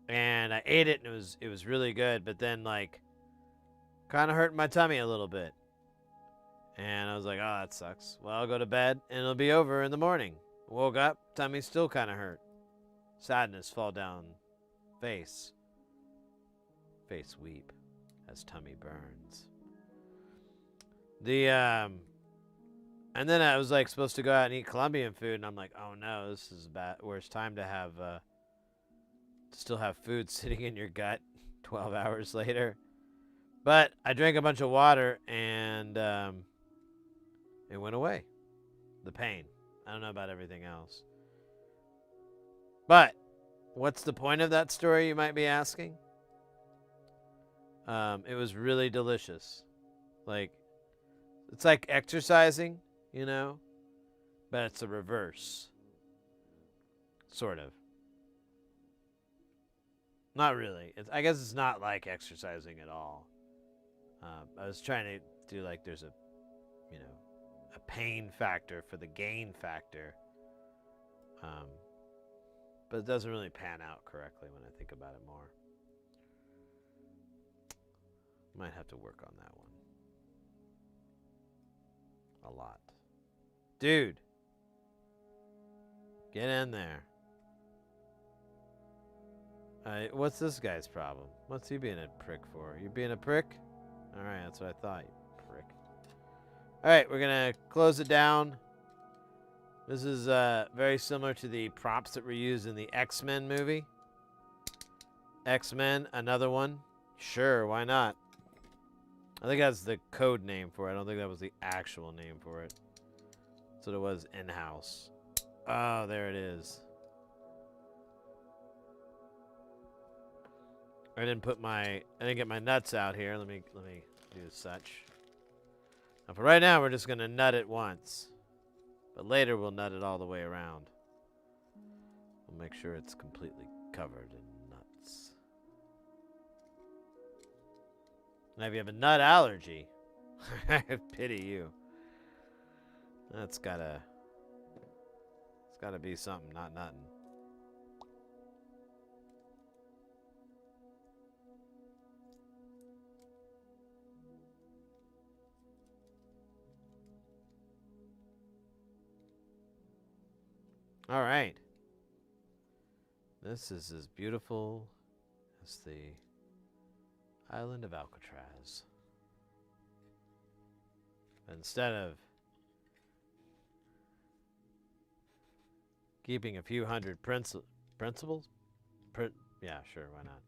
And I ate it, and it was really good, but then, like, kind of hurt my tummy a little bit. And I was like, oh, that sucks. Well, I'll go to bed, and it'll be over in the morning. Woke up, tummy still kind of hurt. Sadness fall down face. Face weep as tummy burns. And then I was, like, supposed to go out and eat Colombian food, and I'm like, oh, no, this is bad. Worst time to have, still have food sitting in your gut 12 hours later. But I drank a bunch of water and it went away. The pain. I don't know about everything else. But what's the point of that story, you might be asking? It was really delicious. Like, it's like exercising, you know, but it's a reverse. Sort of. Not really. I guess it's not like exercising at all. I was trying to do like there's a, you know, a pain factor for the gain factor. But it doesn't really pan out correctly when I think about it more. Might have to work on that one. A lot. Dude. Get in there. What's this guy's problem? What's he being a prick for? You being a prick? Alright, that's what I thought, you prick. Alright, we're gonna close it down. This is very similar to the props that were used in the X-Men movie. X-Men, another one. Sure, why not? I think that's the code name for it. I don't think that was the actual name for it. That's what it was in-house. Oh, there it is. I didn't get my nuts out here. Let me do such. Now for right now, we're just gonna nut it once. But later we'll nut it all the way around. We'll make sure it's completely covered in nuts. Now if you have a nut allergy, I pity you. It's gotta be something, not nothing. All right. This is as beautiful as the island of Alcatraz. Instead of keeping a few hundred principles? Yeah, sure, why not?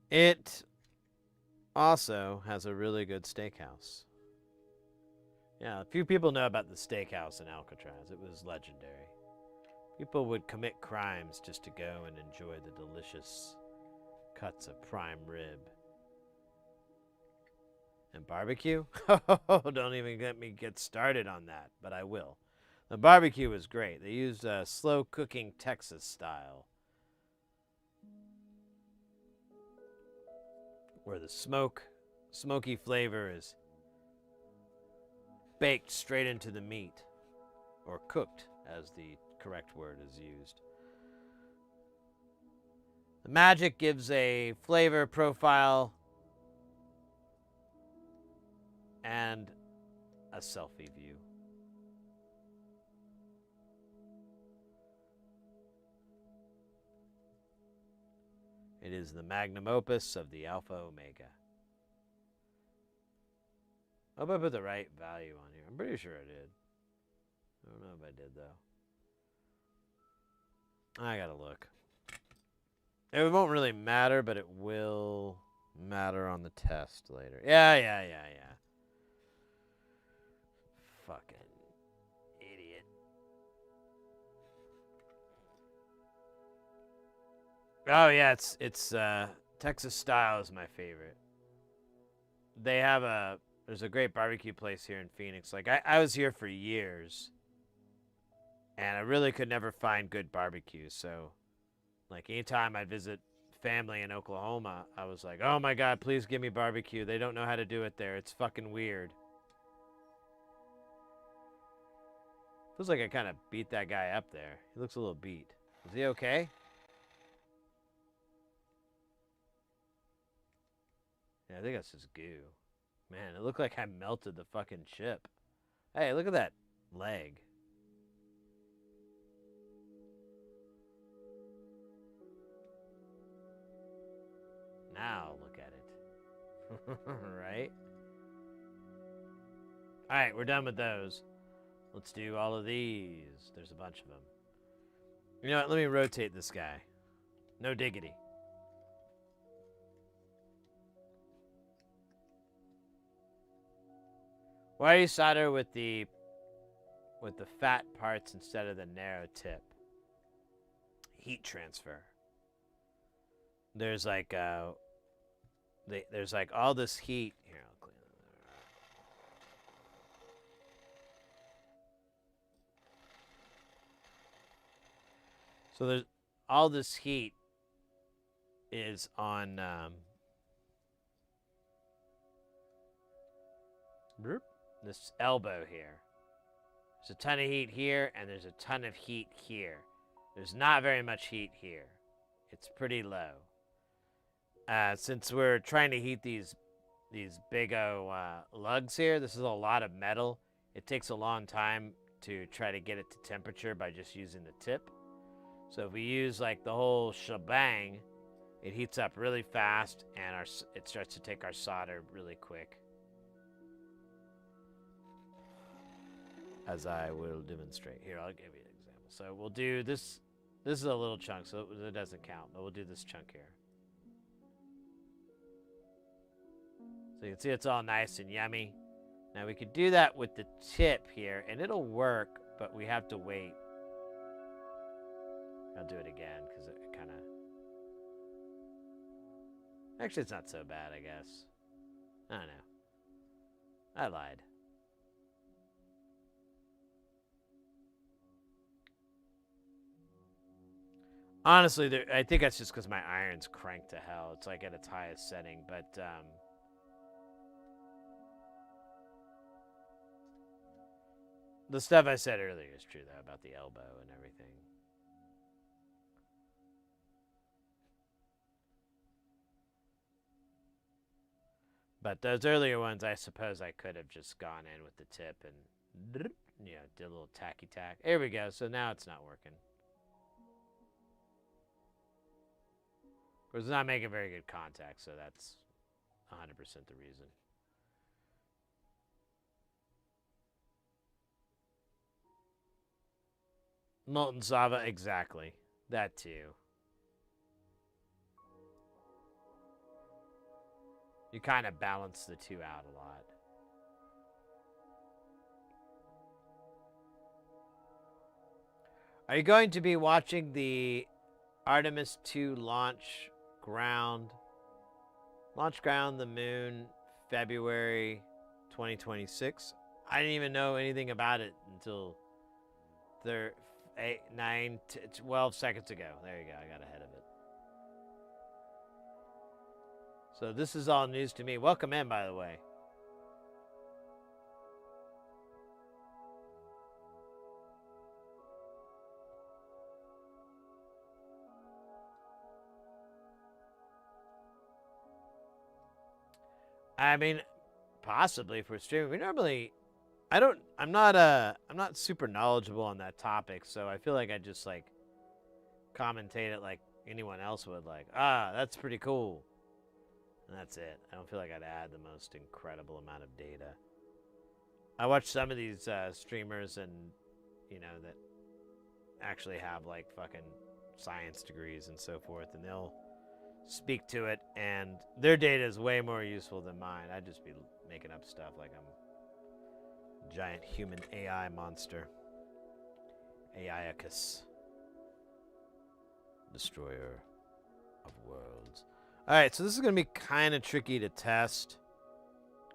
It also has a really good steakhouse. Yeah, a few people know about the steakhouse in Alcatraz. It was legendary. People would commit crimes just to go and enjoy the delicious cuts of prime rib. And barbecue? Oh, don't even get me started on that, but I will. The barbecue was great. They used slow cooking Texas style, where the smoky flavor is baked straight into the meat, or cooked, as the correct word is used. The magic gives a flavor profile and a selfie view. It is the magnum opus of the Alpha Omega. I hope I put the right value on here. I'm pretty sure I did. I don't know if I did, though. I gotta look. It won't really matter, but it will matter on the test later. Yeah. Fucking idiot. Oh yeah, it's Texas style is my favorite. They have there's a great barbecue place here in Phoenix. Like I was here for years. And I really could never find good barbecue. So, like, anytime I'd visit family in Oklahoma, I was like, oh my God, please give me barbecue. They don't know how to do it there. It's fucking weird. Feels like I kind of beat that guy up there. He looks a little beat. Is he okay? Yeah, I think that's just goo. Man, it looked like I melted the fucking chip. Hey, look at that leg. Now look at it. Right? Alright, we're done with those. Let's do all of these. There's a bunch of them. You know what? Let me rotate this guy. No diggity. Why do you solder with the fat parts instead of the narrow tip? Heat transfer. There's like there's like all this heat here. I'll clean it. So there's all this heat is on this elbow here. There's a ton of heat here, and there's a ton of heat here. There's not very much heat here. It's pretty low. Since we're trying to heat these big lugs here, this is a lot of metal. It takes a long time to try to get it to temperature by just using the tip. So if we use like the whole shebang, it heats up really fast, and it starts to take our solder really quick. As I will demonstrate. Here, I'll give you an example. So we'll do this. This is a little chunk, so it doesn't count, but we'll do this chunk here. So you can see it's all nice and yummy. Now we could do that with the tip here, and it'll work, but we have to wait. I'll do it again, because it kind of... Actually, it's not so bad, I guess. I don't know. I lied. Honestly, I think that's just because my iron's cranked to hell. It's like at its highest setting, but the stuff I said earlier is true, though, about the elbow and everything. But those earlier ones, I suppose I could have just gone in with the tip and, you know, did a little tacky tack. There we go. So now it's not working. Of course, it's not making very good contact, so that's 100% the reason. Molten Sava, exactly. That too. You kind of balance the two out a lot. Are you going to be watching the Artemis 2 launch ground the moon February 2026? I didn't even know anything about it until 12 seconds ago. There you go. I got ahead of it. So this is all news to me. Welcome in, by the way. I mean, possibly if we're streaming. We normally, I'm not super knowledgeable on that topic, so I feel like I just like commentate it like anyone else would, like, that's pretty cool. And that's it. I don't feel like I'd add the most incredible amount of data. I watch some of these streamers and, you know, that actually have like fucking science degrees and so forth, and they'll speak to it, and their data is way more useful than mine. I'd just be making up stuff like I'm a giant human AI monster. Aiacus. Destroyer of worlds. Alright, so this is going to be kind of tricky to test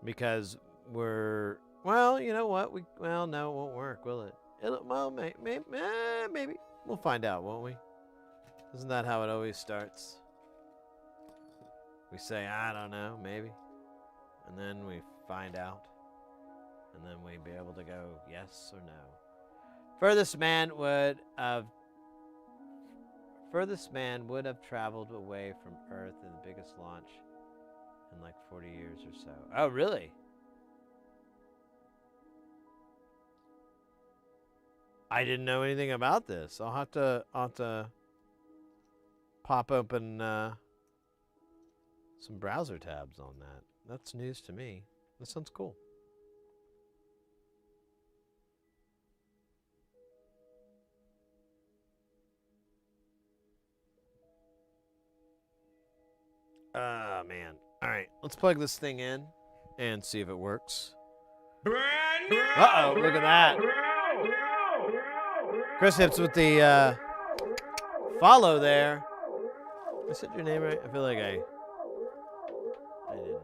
because we're... Well, you know what? Well, no, it won't work, will it? Well, maybe. We'll find out, won't we? Isn't that how it always starts? We say, I don't know, maybe. And then we find out. And then we'd be able to go yes or no. Furthest man would have traveled away from Earth in the biggest launch in like 40 years or so. Oh, really? I didn't know anything about this. I'll have to pop open some browser tabs on that. That's news to me. That sounds cool. Oh, man. All right, let's plug this thing in and see if it works. Uh-oh, look at that. Chris Hips with the follow there. I said your name right? I feel like I didn't.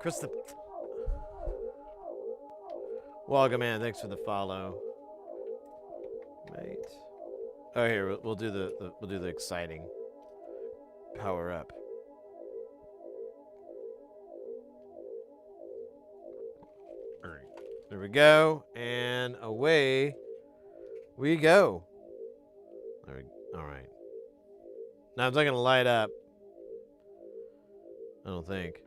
Chris the... Welcome, man. Thanks for the follow. Right. Oh, here we'll do the exciting power up. All right. There we go, and away we go. All right. Now it's not gonna light up. I don't think.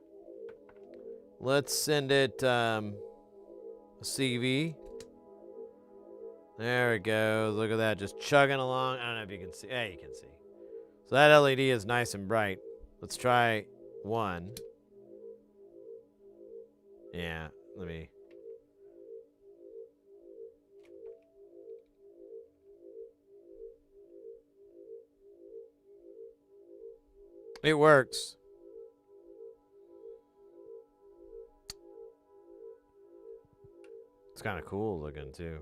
Let's send it a CV. There it goes. Look at that, just chugging along. I don't know if you can see. Yeah, you can see. So that LED is nice and bright. Let's try one. Yeah, let me. It works. It's kind of cool looking too.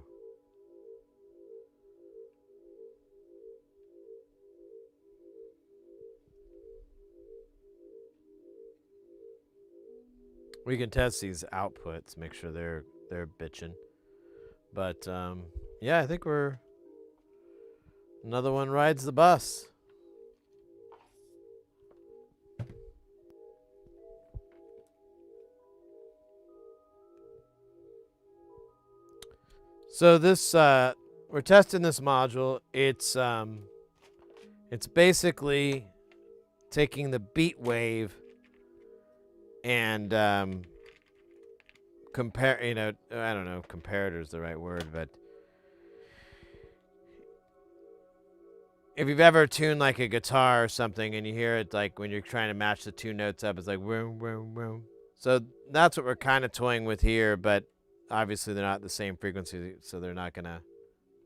We can test these outputs, make sure they're bitching. But yeah, I think we're another one rides the bus. So this we're testing this module. It's basically taking the beat wave and compare, you know, I don't know, comparator is the right word, but if you've ever tuned like a guitar or something and you hear it like when you're trying to match the two notes up, it's like whoom, whoom, whoom. So that's what we're kind of toying with here, but obviously they're not the same frequency, so they're not gonna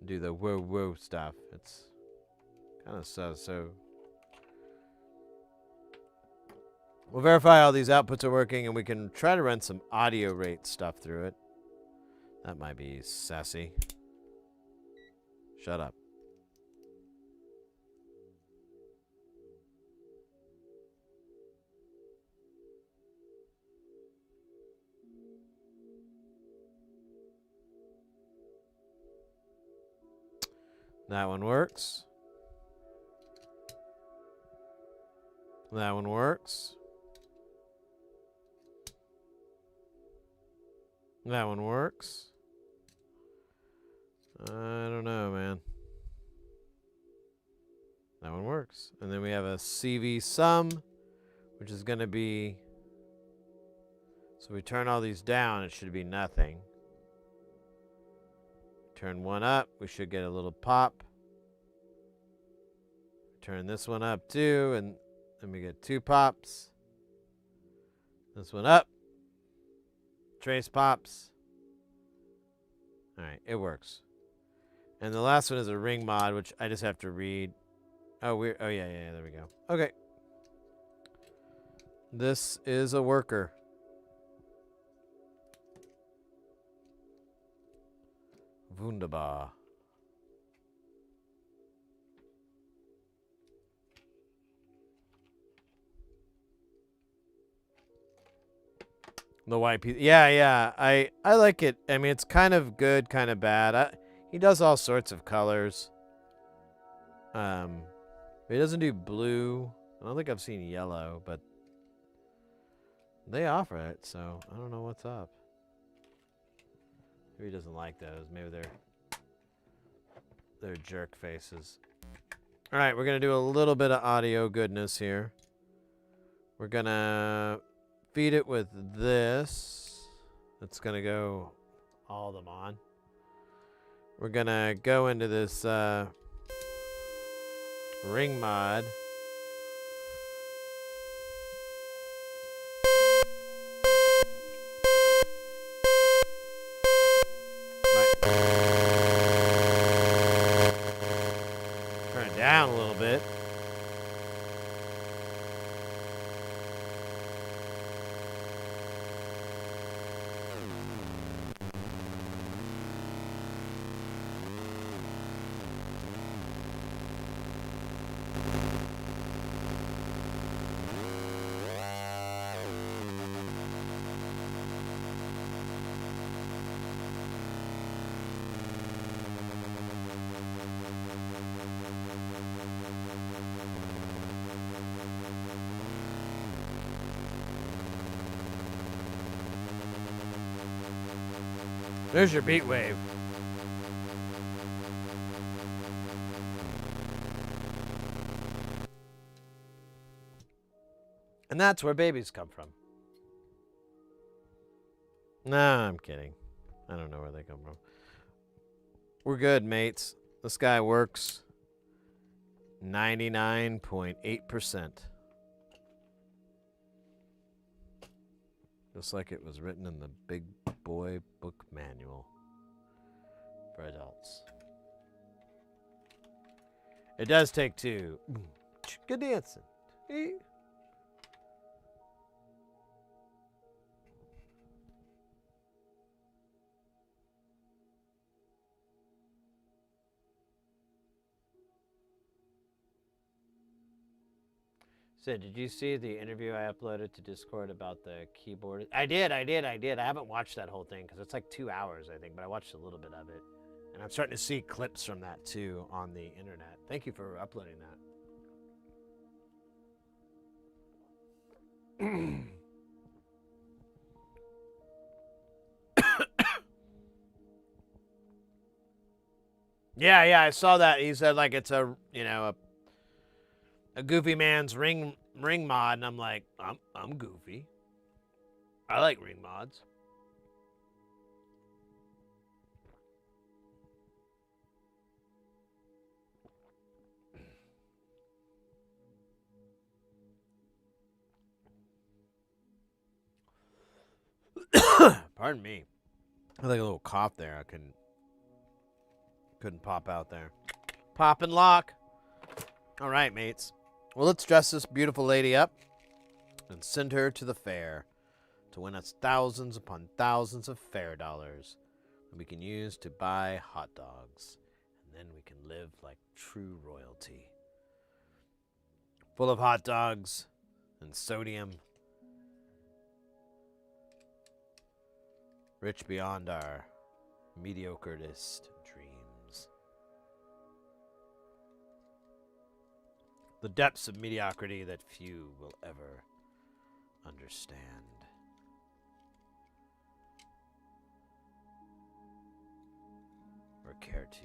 do the whoa whoa stuff. It's kind of so. We'll verify all these outputs are working, and we can try to run some audio rate stuff through it. That might be sassy. Shut up. That one works. That one works. That one works. I don't know, man. That one works. And then we have a CV sum, which is going to be... So we turn all these down, it should be nothing. Turn one up, we should get a little pop. Turn this one up too, and then we get two pops. This one up. Trace pops. All right, it works. And the last one is a ring mod, which I just have to read. Oh, yeah, there we go. Okay. This is a worker. Wunderbar. The white piece. Yeah. I like it. I mean, it's kind of good, kind of bad. He does all sorts of colors. He doesn't do blue. I don't think I've seen yellow, but they offer it, so I don't know what's up. Maybe he doesn't like those. Maybe they're jerk faces. All right, we're gonna do a little bit of audio goodness here. We're gonna feed it with this. It's gonna go all of them on. We're gonna go into this ring mod. Turn it down a little bit. There's your beat wave. And that's where babies come from. Nah, I'm kidding. I don't know where they come from. We're good, mates. This guy works 99.8%. Just like it was written in the Big Boy Book Manual for adults. It does take two. Good dancing. So, did you see the interview I uploaded to Discord about the keyboard? I did. I haven't watched that whole thing because it's like 2 hours, I think, but I watched a little bit of it. And I'm starting to see clips from that too on the internet. Thank you for uploading that. Yeah, I saw that. He said like it's a goofy man's ring mod, and I'm like, I'm goofy. I like ring mods. Pardon me. I had like a little cough there. I couldn't pop out there. Pop and lock. All right, mates. Well, let's dress this beautiful lady up and send her to the fair to win us thousands upon thousands of fair dollars that we can use to buy hot dogs. And then we can live like true royalty. Full of hot dogs and sodium. Rich beyond our mediocrest dreams. The depths of mediocrity that few will ever understand. Or care to.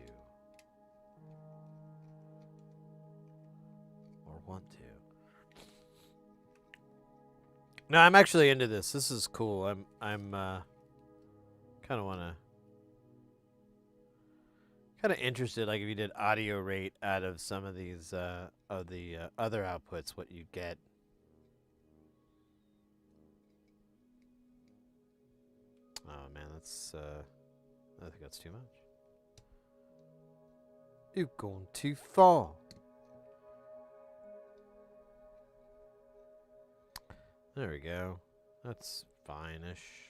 Or want to. No, I'm actually into this. This is cool. I'm kind of interested, like if you did audio rate out of some of these of the other outputs, what you get. Oh man, that's I think that's too much. You've gone too far. There we go. That's fine-ish.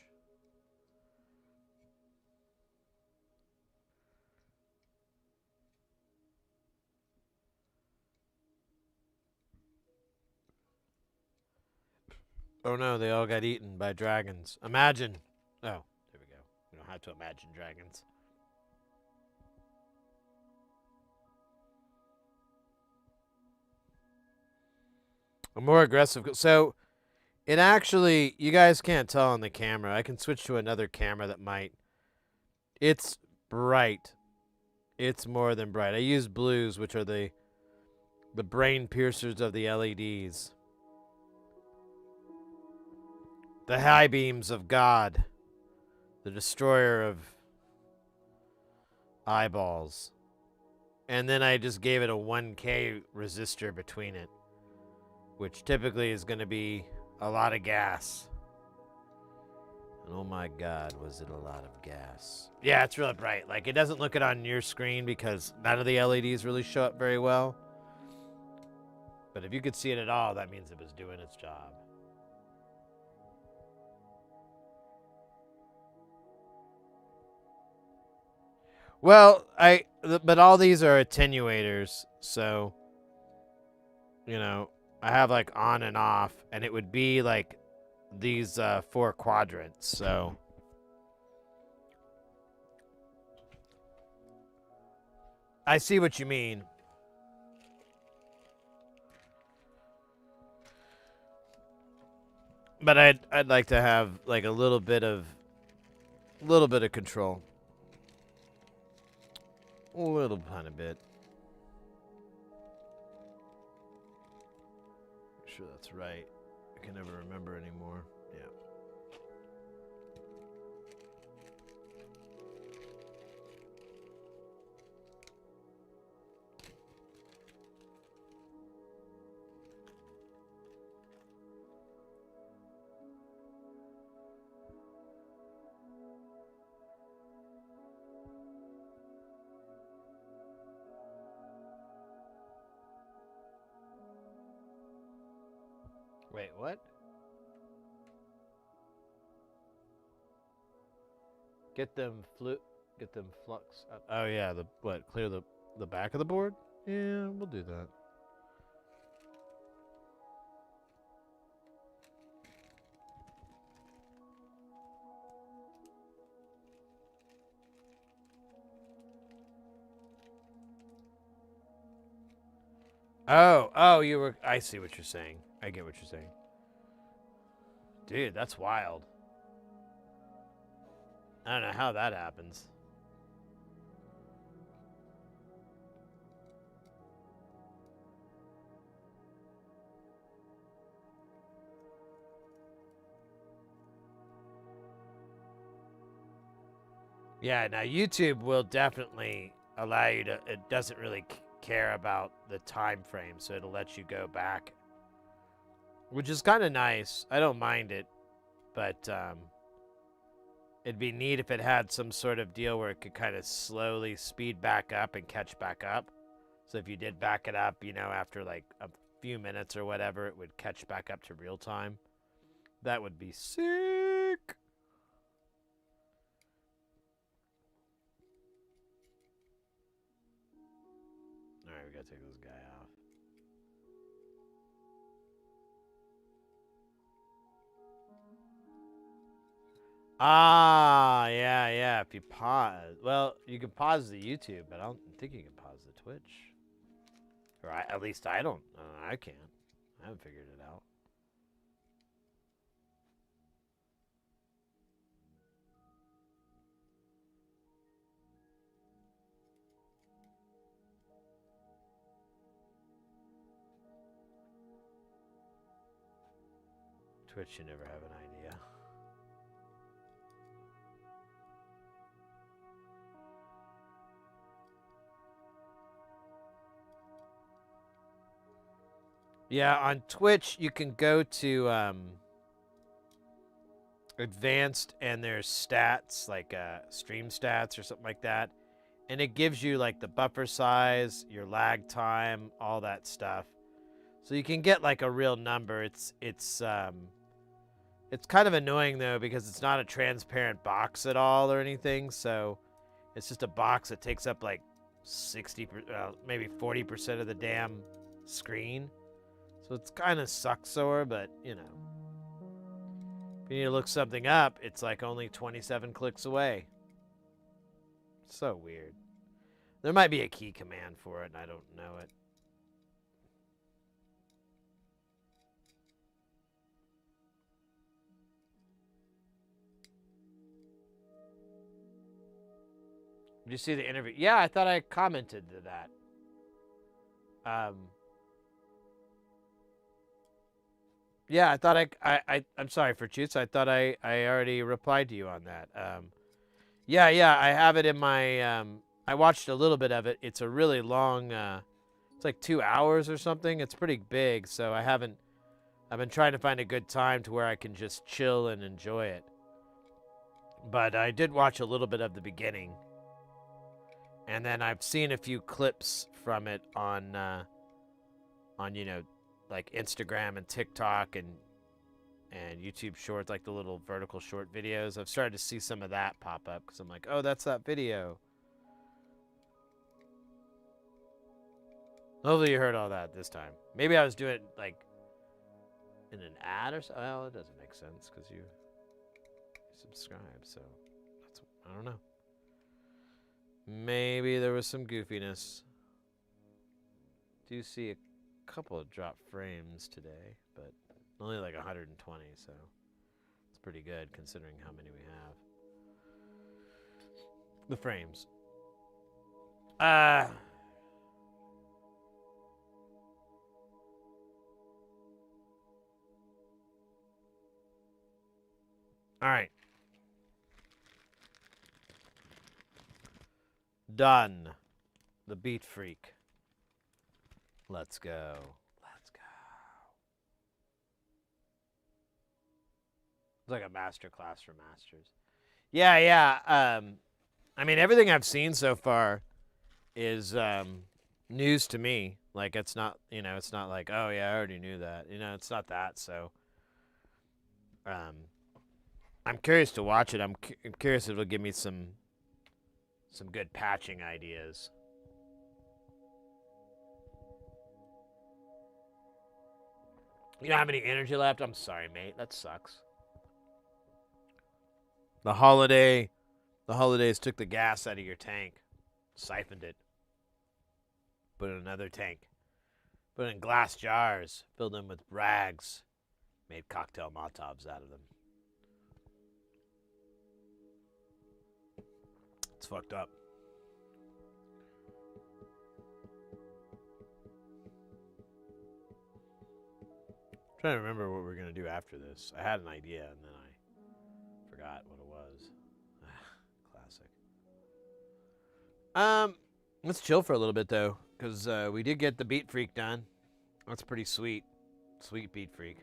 Oh no, they all got eaten by dragons. Imagine. Oh, there we go. We don't have to imagine dragons. A more aggressive. So, it actually, you guys can't tell on the camera. I can switch to another camera that might. It's bright. It's more than bright. I use blues, which are the brain piercers of the LEDs. The high beams of God, the destroyer of eyeballs. And then I just gave it a 1K resistor between it, which typically is going to be a lot of gas. And oh my God, was it a lot of gas. Yeah, it's really bright. Like, it doesn't look it on your screen because none of the LEDs really show up very well. But if you could see it at all, that means it was doing its job. Well, but all these are attenuators, so, you know, I have like on and off, and it would be like these 4 quadrants, so. I see what you mean. But I'd like to have like a little bit of A little bit of control. A little tiny bit. Make sure that's right. I can never remember anymore. Yeah. Wait, what? Get them flux up. Oh yeah, clear the back of the board? Yeah, we'll do that. Oh, I see what you're saying. I get what you're saying. Dude, that's wild. I don't know how that happens. Yeah, now YouTube will definitely allow you to, it doesn't really care about the time frame, so it'll let you go back, which is kind of nice. I don't mind it, but it'd be neat if it had some sort of deal where it could kind of slowly speed back up and catch back up. So if you did back it up, you know, after like a few minutes or whatever, it would catch back up to real time. That would be sick. All right, we gotta take this guy off. Ah, yeah. If you pause, well, you can pause the YouTube, but I don't think you can pause the Twitch. Or at least I don't. I can't. I haven't figured it out. Twitch, you never have an idea. Yeah, on Twitch, you can go to advanced and there's stats, like stream stats or something like that. And it gives you like the buffer size, your lag time, all that stuff. So you can get like a real number. It's kind of annoying though because it's not a transparent box at all or anything. So it's just a box that takes up like 60, maybe 40% of the damn screen. So it's kind of suck-sore, but you know. If you need to look something up, it's like only 27 clicks away. So weird. There might be a key command for it, and I don't know it. Did you see the interview? Yeah, I thought I commented to that. Yeah, I thought I'm sorry for Choots. I thought I already replied to you on that. Yeah, I have it in my, I watched a little bit of it. It's a really long, it's like 2 hours or something. It's pretty big, so I've been trying to find a good time to where I can just chill and enjoy it. But I did watch a little bit of the beginning. And then I've seen a few clips from it on you know, like Instagram and TikTok and YouTube Shorts, like the little vertical short videos. I've started to see some of that pop up because I'm like, oh, that's that video. Hopefully you heard all that this time. Maybe I was doing it like in an ad or something. Well, it doesn't make sense because you subscribe, so I don't know. Maybe there was some goofiness. Do see a couple of drop frames today, but only like 120, so it's pretty good considering how many we have. The frames. All right. Done. The Beat Freak. Let's go. Let's go. It's like a master class for masters. Yeah. I mean, everything I've seen so far is news to me. Like, it's not, it's not like, oh yeah, I already knew that. It's not that. So, I'm curious to watch it. I'm curious if it'll give me some good patching ideas. You don't have any energy left? I'm sorry, mate. That sucks. The holidays took the gas out of your tank, siphoned it, put it in another tank, put it in glass jars, filled them with rags, made cocktail Molotovs out of them. It's fucked up. I'm trying to remember what we're going to do after this. I had an idea, and then I forgot what it was. Classic. Let's chill for a little bit, though, because we did get the Beat Freak done. That's pretty sweet. Sweet Beat Freak.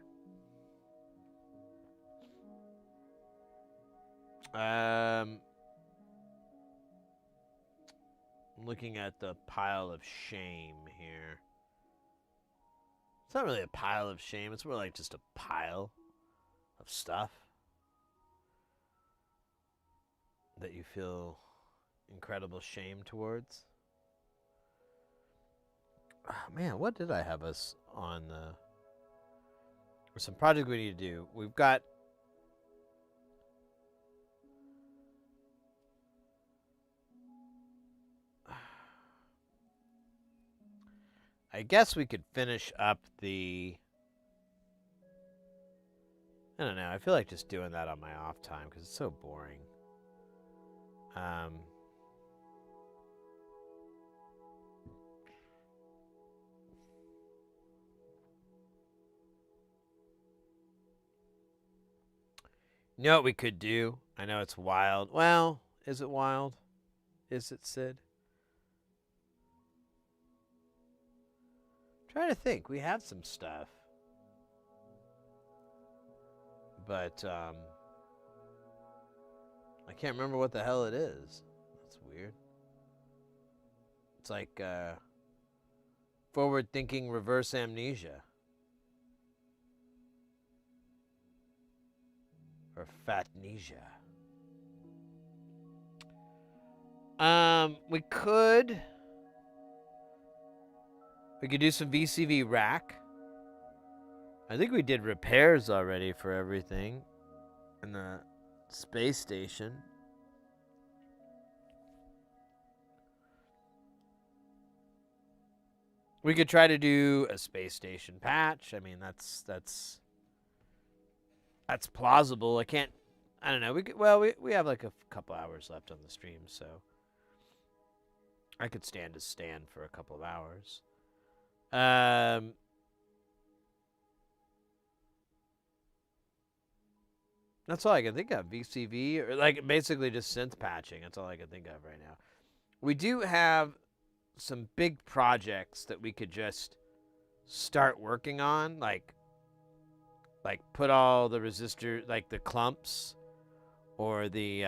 Looking at the pile of shame here. It's not really a pile of shame. It's more like just a pile of stuff that you feel incredible shame towards. Oh, man, what did I have us on? There's some project we need to do. We've got I guess we could finish up the... I don't know. I feel like just doing that on my off time because it's so boring. You know what we could do? I know it's wild. Well, is it wild? Is it, Sid? Trying to think. We have some stuff. But, I can't remember what the hell it is. That's weird. It's like, forward-thinking reverse amnesia. Or fatnesia. We could do some VCV rack. I think we did repairs already for everything in the space station. We could try to do a space station patch. I mean, that's plausible. I don't know. We have like a couple hours left on the stream, so I could stand for a couple of hours. That's all I can think of. VCV, or like basically just synth patching. That's all I can think of right now. We do have some big projects that we could just start working on, like put all the resistors, like the clumps, or the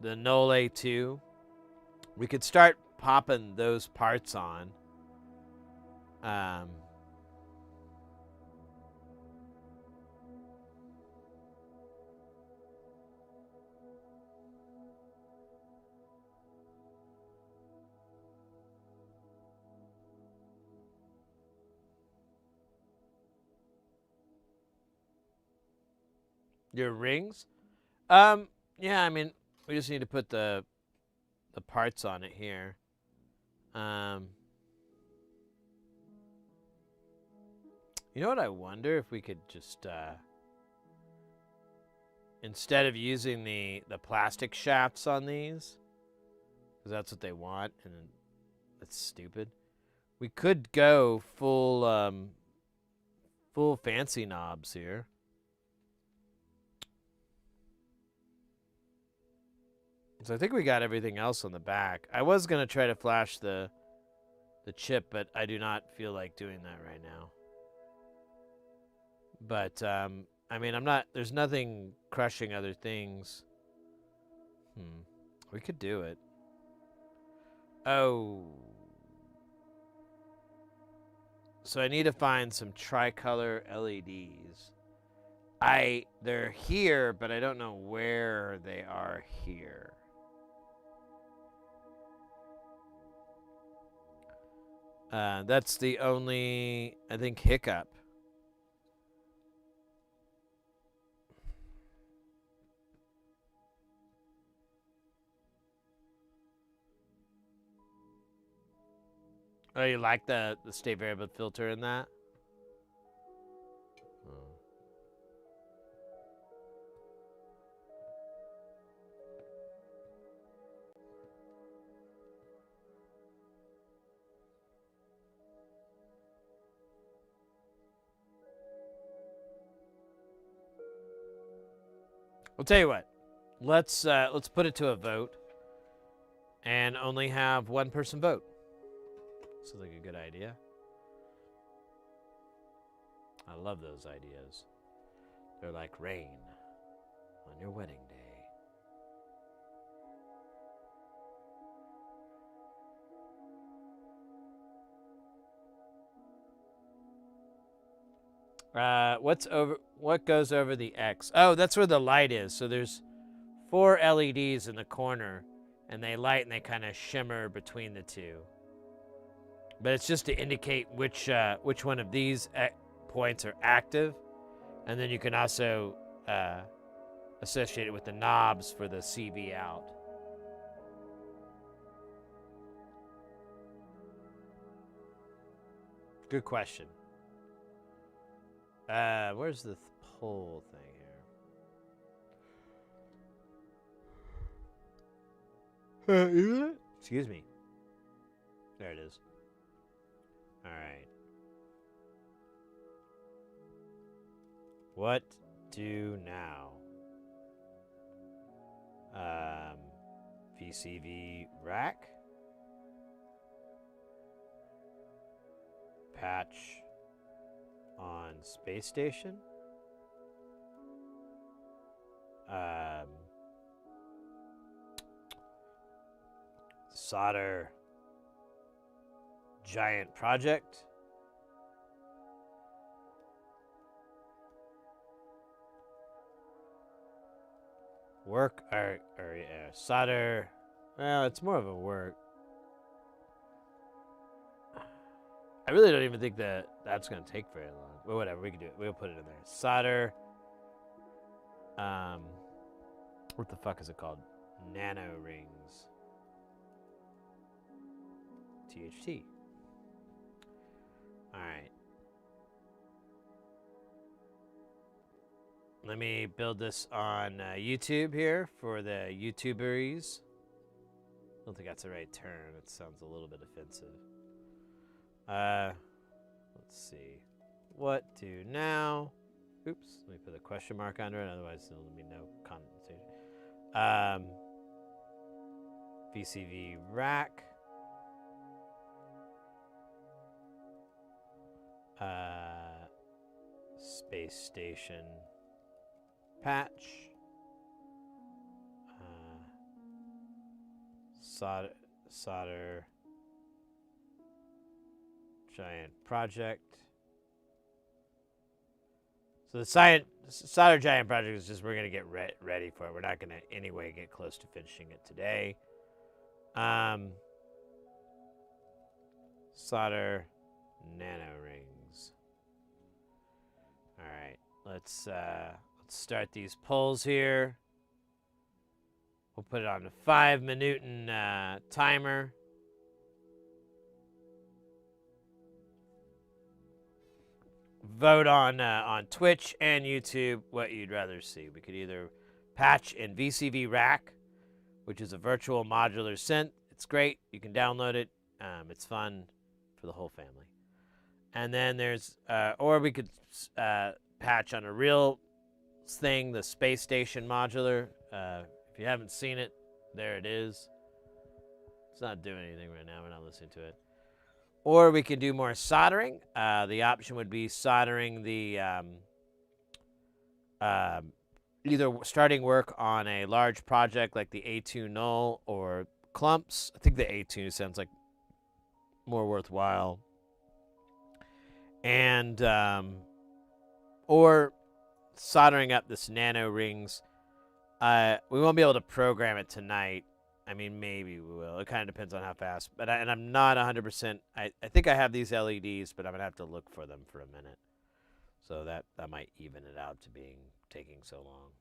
Nole A2. We could start popping those parts on. Your rings? Yeah, I mean, we just need to put the parts on it here. You know what I wonder if we could just instead of using the plastic shafts on these, because that's what they want, and that's stupid. We could go full fancy knobs here. So I think we got everything else on the back. I was gonna try to flash the chip, but I do not feel like doing that right now. But I mean, I'm not. There's nothing crushing other things. We could do it. Oh. So I need to find some tricolor LEDs. They're here, but I don't know where they are here. That's the only, I think, hiccup. Oh, you like the state variable filter in that? I'll tell you what. Let's put it to a vote, and only have one person vote. Sounds like a good idea. I love those ideas. They're like rain on your wedding day. What goes over the X? Oh, that's where the light is. So there's 4 LEDs in the corner, and they light and they kind of shimmer between the two. But it's just to indicate which one of these points are active, and then you can also associate it with the knobs for the CV out. Good question. Where's the poll thing here? Excuse me. There it is. All right. What do now? VCV rack. Patch on space station. Solder giant project. Work or solder. Well, it's more of a work. I really don't even think that's going to take very long. Well, whatever, we can do it. We'll put it in there. Solder. What the fuck is it called? Nano rings. THT. All right. Let me build this on YouTube here for the YouTubers. I don't think that's the right term. It sounds a little bit offensive. Let's see. What do now? Oops. Let me put a question mark under it. Otherwise, there'll be no condensation. VCV rack. Space station patch. Solder giant project. So the solder giant project is just we're going to get ready for it. We're not going to anyway get close to finishing it today. Solder nano rings. All right, let's start these pulls here. We'll put it on a 5-minute timer. Vote on Twitch and YouTube what you'd rather see. We could either patch in VCV Rack, which is a virtual modular synth. It's great. You can download it. It's fun for the whole family. And then there's, or we could patch on a real thing, the Space Station modular. If you haven't seen it, there it is. It's not doing anything right now. We're not listening to it. Or we could do more soldering. The option would be soldering the either starting work on a large project like the A2 null or clumps. I think the A2 sounds like more worthwhile. And or soldering up this nano rings. We won't be able to program it tonight. I mean, maybe we will. It kind of depends on how fast. But I'm not 100%. I think I have these LEDs, but I'm gonna have to look for them for a minute. So that might even it out to taking so long.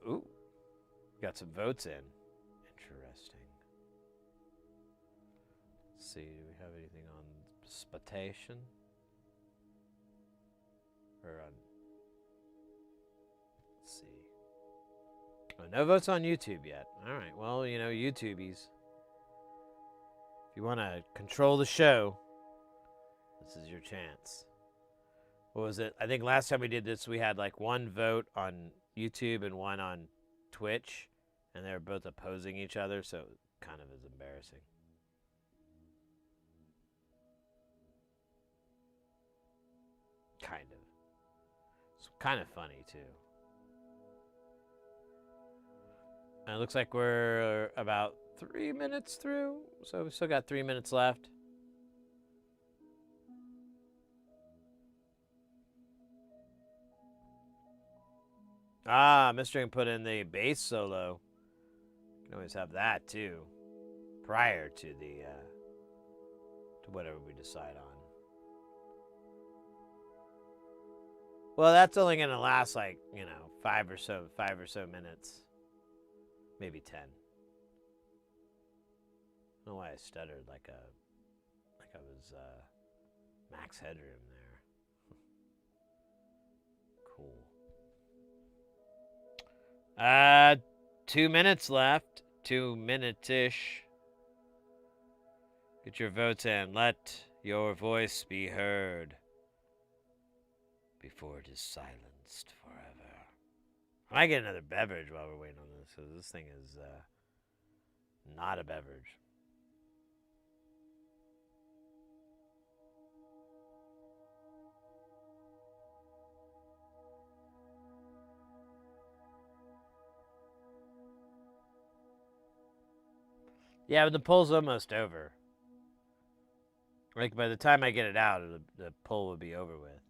Ooh, got some votes in. Interesting. Let's see, do we have anything on Spatation? Or on, let's see. Oh, no votes on YouTube yet. All right, well, you know, YouTubies. If you want to control the show, this is your chance. What was it? I think last time we did this, we had like one vote on YouTube and one on Twitch, and they were both opposing each other, so it kind of is embarrassing. Kind of. It's kind of funny, too. And it looks like we're about 3 minutes through, so we still got 3 minutes left. Ah, Mr. put in the bass solo. You can always have that too, prior to the to whatever we decide on. Well, that's only gonna last like, you know, 5 or so minutes, maybe 10. I don't know why I stuttered like I was Max Headroom there. Cool. 2 minutes left. 2 minutes-ish. Get your votes in. Let your voice be heard before it is silenced forever. I might get another beverage while we're waiting on this, because this thing is not a beverage. Yeah, but the poll's almost over. Like, by the time I get it out, the poll would be over with.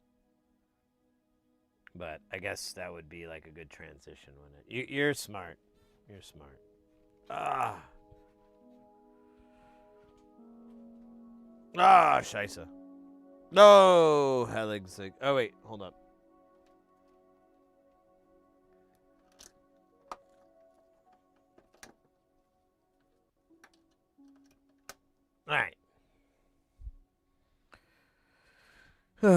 But I guess that would be like a good transition, wouldn't it? You're smart. You're smart. Ah, scheisse. No, Helligsick. Oh, wait, hold up. All right. All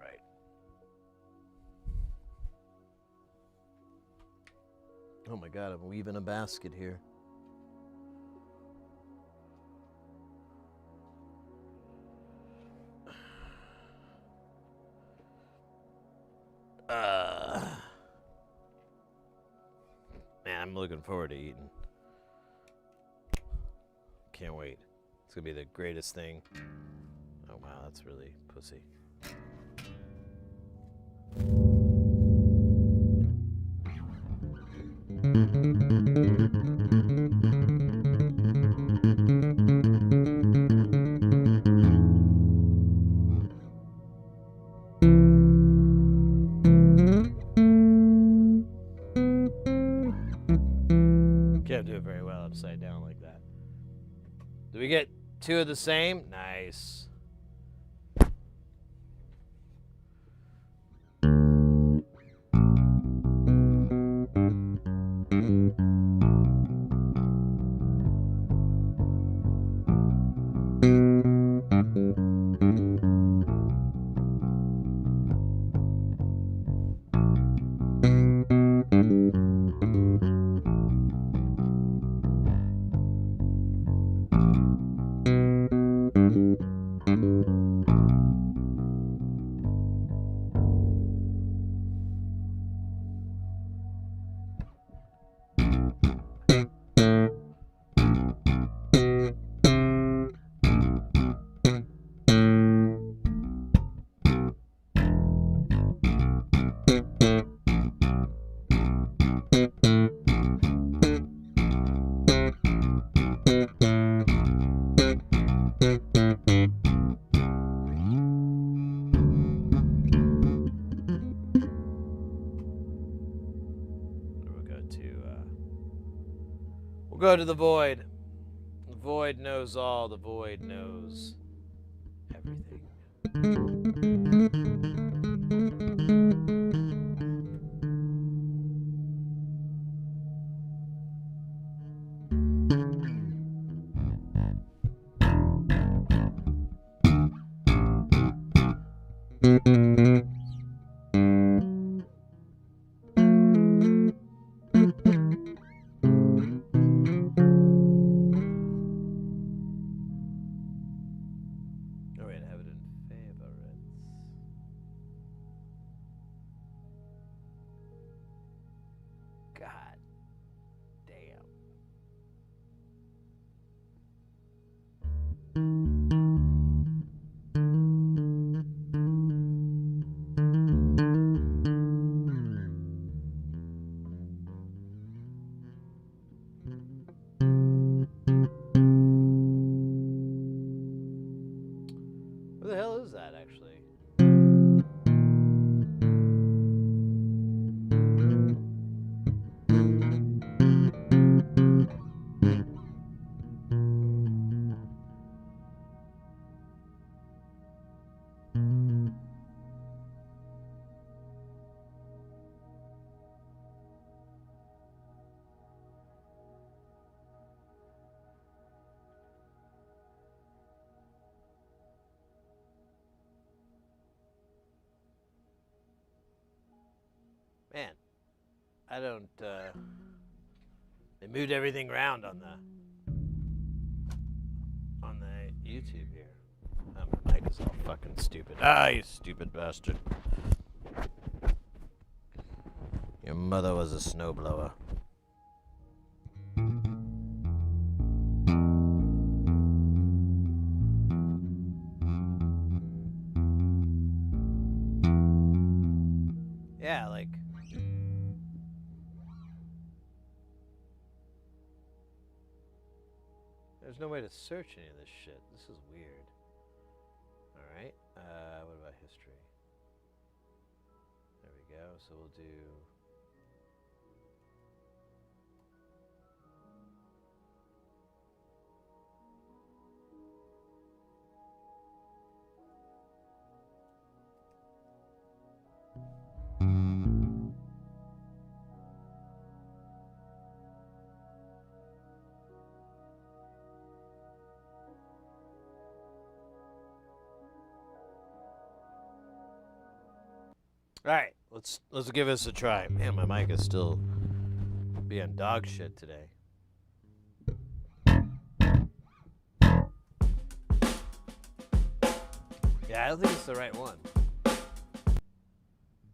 right. Oh my God, I'm weaving a basket here. Man, I'm looking forward to eating. Can't wait. It's gonna be the greatest thing. Oh wow, that's really pussy. Can't do it very well upside down like that. Do we get 2 of the same? Nice. We'll go to the void. The void knows all. The void knows everything. God damn. Where the hell is that, actually? Man, I don't, they moved everything around on the YouTube here. My mic is all fucking stupid. Ah, you stupid bastard. Your mother was a snowblower. Yeah, like... There's no way to search any of this shit. This is weird. Alright, what about history? There we go, so we'll do... Alright, let's give this a try. Man, my mic is still being dog shit today. Yeah, I don't think it's the right one.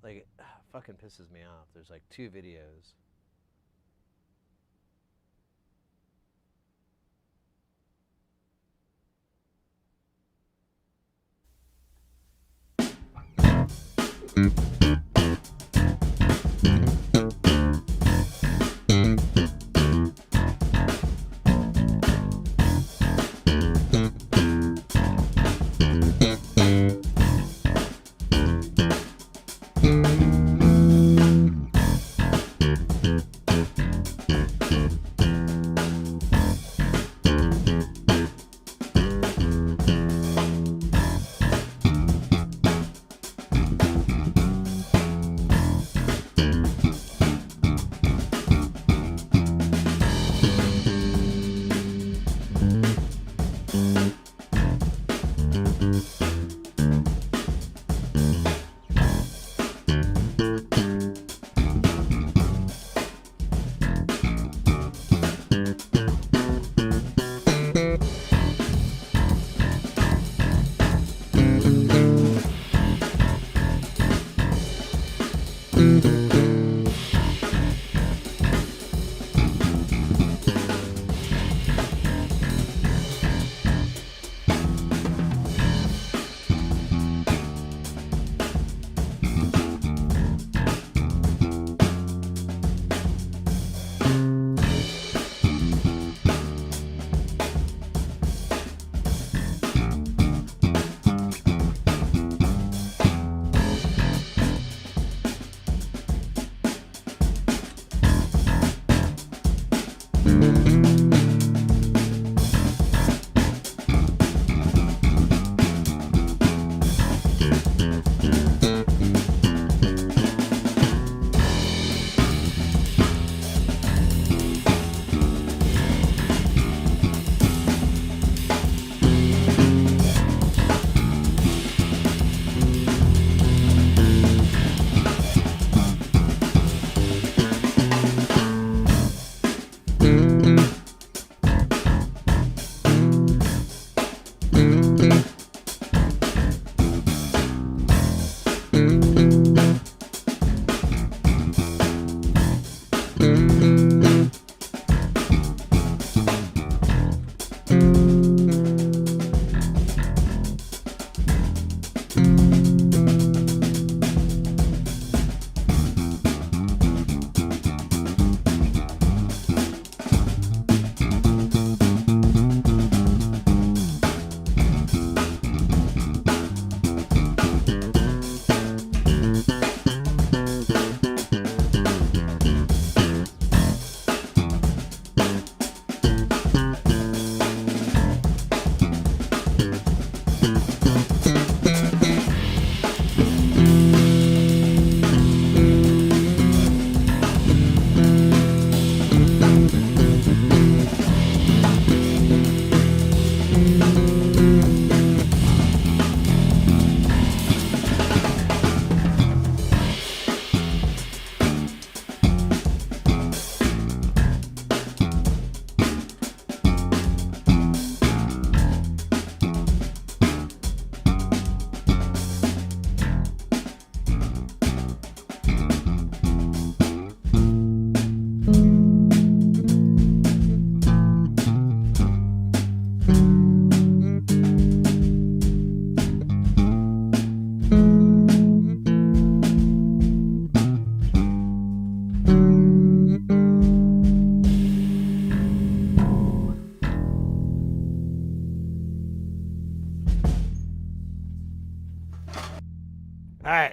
Like, it fucking pisses me off. There's like 2 videos.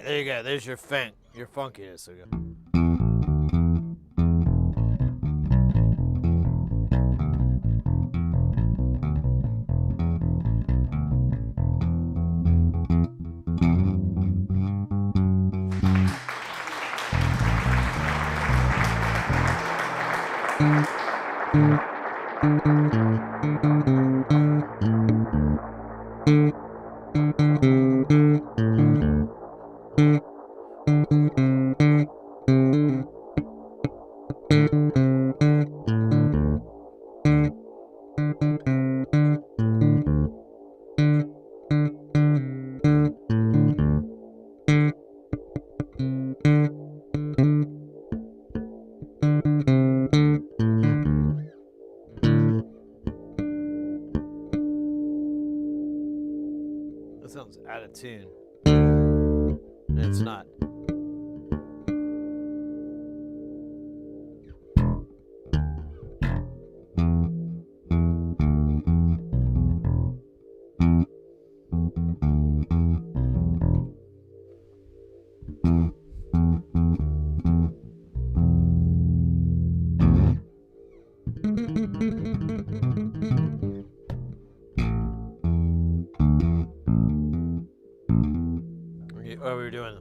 There you go. There's your your funkiness. There you go. That sounds out of tune. And it's not. What were we doing?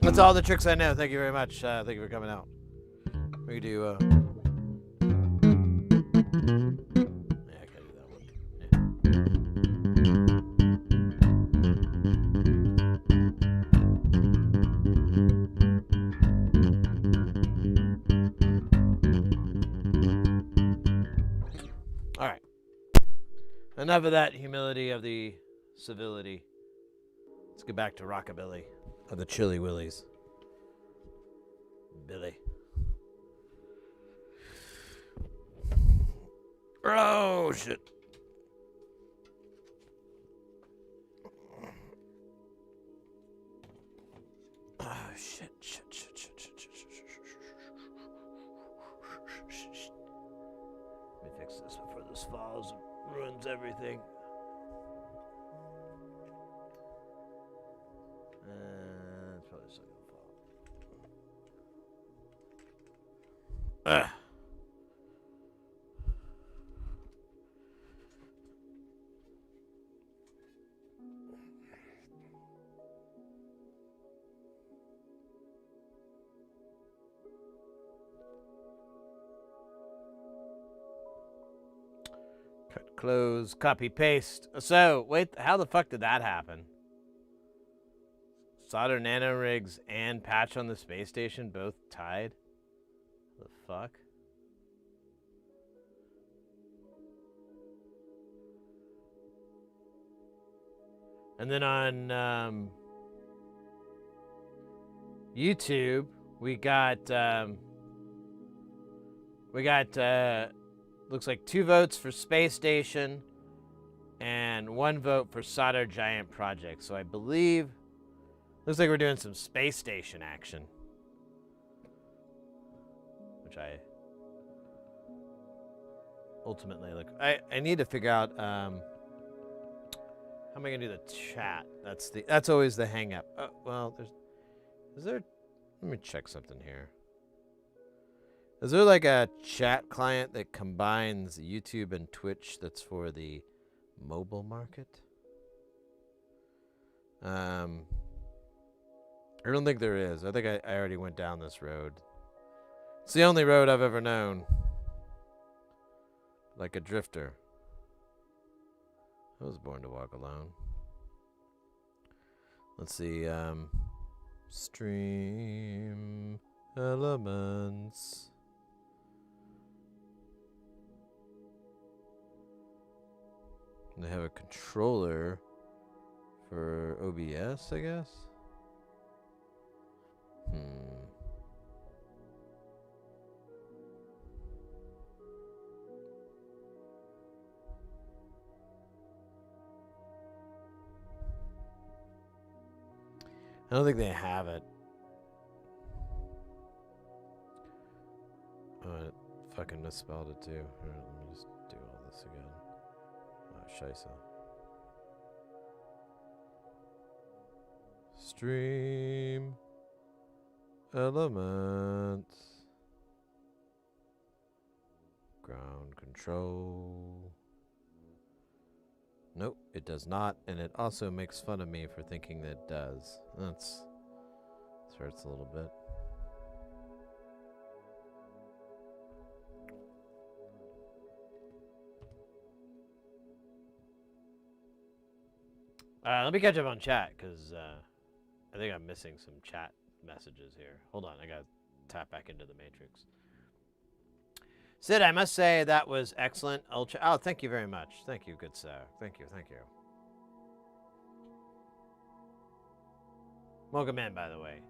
That's all the tricks I know. Thank you very much. Thank you for coming out. We can do. Yeah, I can do that one. All right. Enough of that humility of the civility. Let's get back to rockabilly of the Chili Willies. Billy. Oh, shit. Oh, shit. Let me fix this before this falls and ruins everything. It's probably still gonna fall. Ugh. Cut, close, copy, paste. So, wait, how the fuck did that happen? Solder nano rigs and patch on the space station both tied? The fuck? And then on YouTube, we got looks like 2 votes for space station and 1 vote for solder giant project. So I believe looks like we're doing some space station action, which I ultimately look. I need to figure out how am I gonna do the chat? That's always the hang up. Well, is there? Let me check something here. Is there like a chat client that combines YouTube and Twitch that's for the mobile market? I don't think there is. I think I already went down this road. It's the only road I've ever known. Like a drifter. I was born to walk alone. Let's see. Stream elements. They have a controller for OBS, I guess. I don't think they have it. Oh, it fucking misspelled it too. Here, let me just do all this again. Oh, scheisse. Stream elements. Ground control. Nope, it does not, and it also makes fun of me for thinking that it does. That hurts a little bit. Let me catch up on chat, because I think I'm missing some chat messages here. Hold on, I gotta tap back into the matrix. Sid, I must say that was excellent. Ultra. Oh, thank you very much. Thank you, good sir. Thank you, thank you. Welcome in, by the way.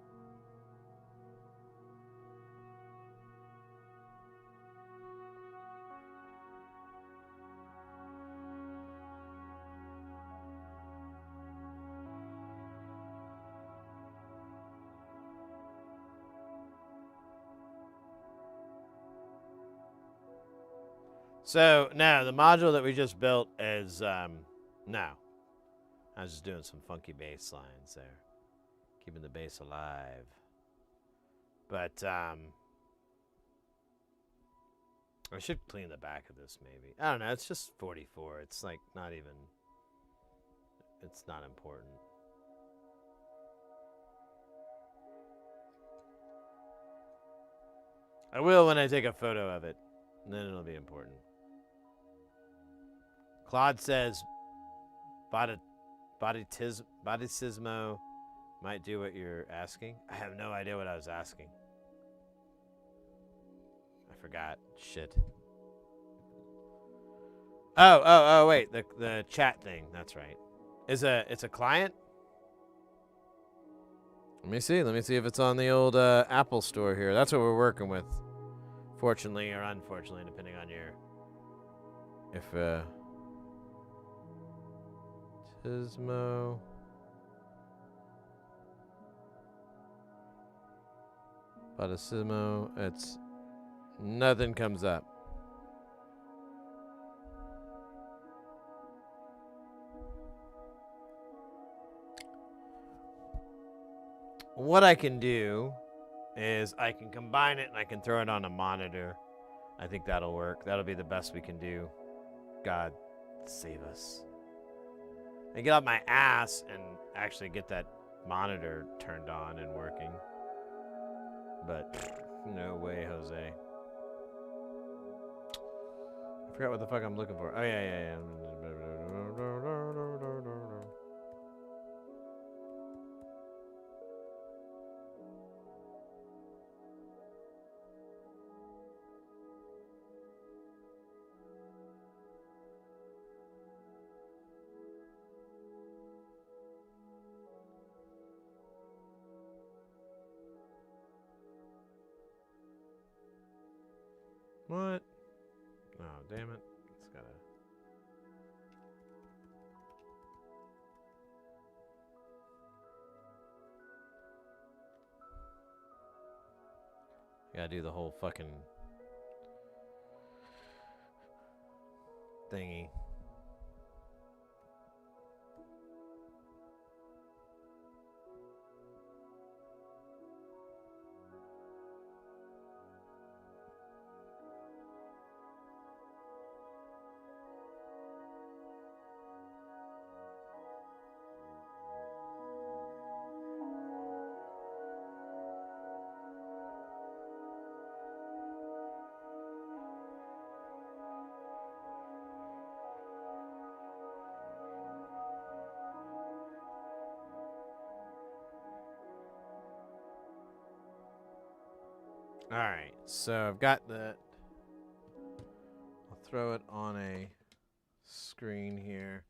So, no, the module that we just built is, no. I was just doing some funky bass lines there. Keeping the bass alive. But, I should clean the back of this, maybe. I don't know, it's just 44. It's, like, not even, it's not important. I will when I take a photo of it. And then it'll be important. Claude says, Bodicismo might do what you're asking. I have no idea what I was asking. I forgot. Shit. Oh, wait. The chat thing. That's right. It's a client? Let me see. Let me see if it's on the old Apple store here. That's what we're working with. Fortunately or unfortunately, depending on your... If, Tismo... Bodicismo, it's... Nothing comes up. What I can do is I can combine it and I can throw it on a monitor. I think that'll work. That'll be the best we can do. God save us. I get off my ass and actually get that monitor turned on and working. But no way, Jose. I forgot what the fuck I'm looking for. Oh, yeah. What? Oh, damn it. It's gotta... Gotta do the whole fucking... thingy. Alright, so I've got the... I'll throw it on a screen here.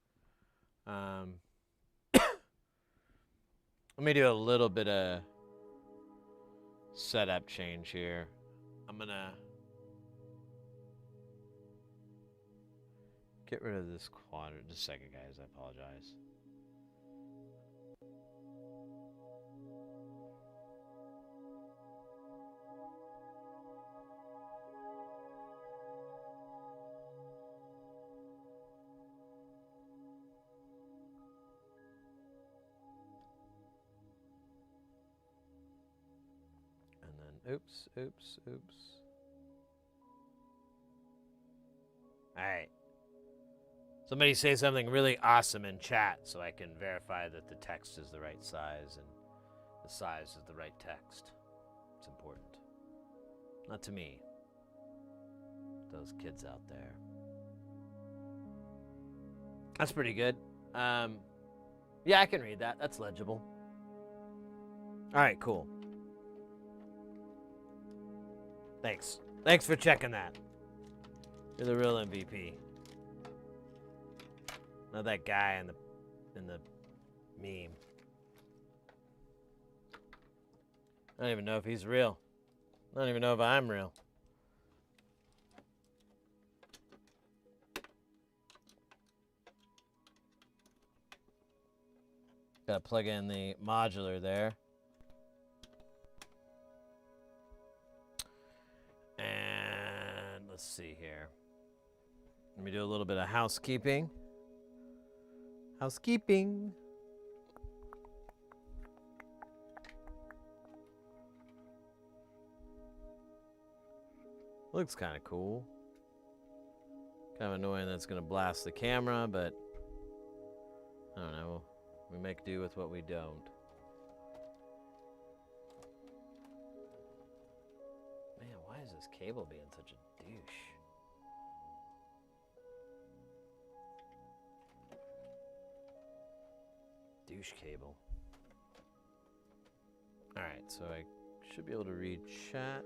Let me do a little bit of setup change here. I'm gonna get rid of this quadrant. Just a second, guys. I apologize. Oops. Alright. Somebody say something really awesome in chat so I can verify that the text is the right size and the size is the right text. It's important. Not to me. Those kids out there. That's pretty good. Yeah, I can read that. That's legible. Alright, cool. Thanks. Thanks for checking that. You're the real MVP. Not that guy in the meme. I don't even know if he's real. I don't even know if I'm real. Gotta plug in the modular there. And let's see here. Let me do a little bit of housekeeping. Housekeeping. Looks kind of cool. Kind of annoying that's going to blast the camera, but I don't know. We make do with what we don't. Man, why is this cable being such a douche? Douche cable. Alright, so I should be able to read chat.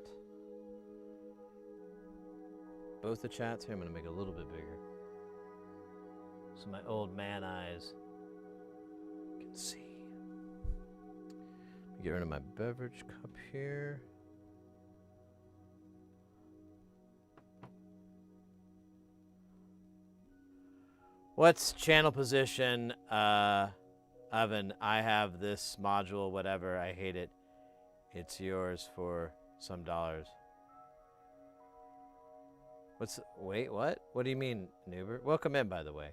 Both the chats here, I'm going to make it a little bit bigger. So my old man eyes can see. Get rid of my beverage cup here. What's channel position? Evan, I have this module, whatever. I hate it. It's yours for some dollars. Wait, what? What do you mean, Nuber? Welcome in, by the way.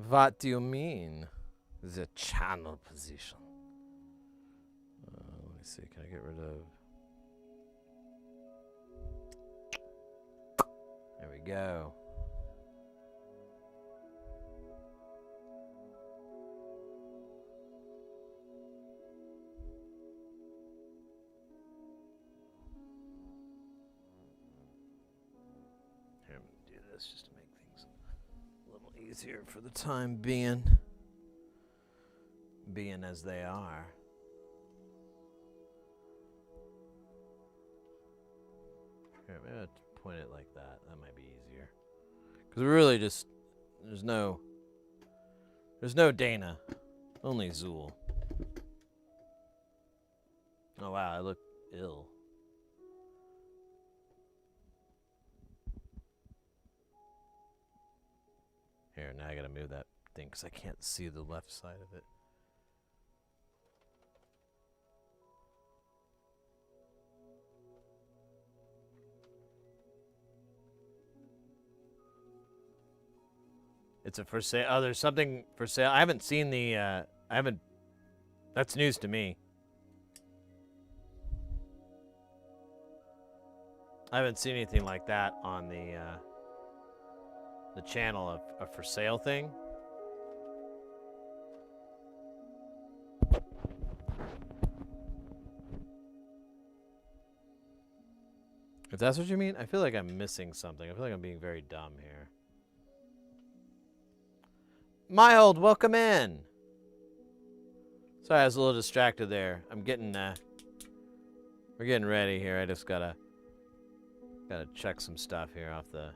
What do you mean? The channel position. Let me see. Can I get rid of? There we go. Here, I'm gonna do this just to make things a little easier for the time being. Being as they are. Here, maybe I'll point it like that. That might be easier. Because we really just, there's no Dana. Only Zool. Oh wow, I look ill. Here, now I gotta move that thing because I can't see the left side of it. It's a for sale. Oh, there's something for sale. I haven't seen the, that's news to me. I haven't seen anything like that on the channel of a for sale thing. If that's what you mean, I feel like I'm missing something. I feel like I'm being very dumb here. My old, welcome in. Sorry, I was a little distracted there. I'm getting, we're getting ready here. I just gotta check some stuff here off the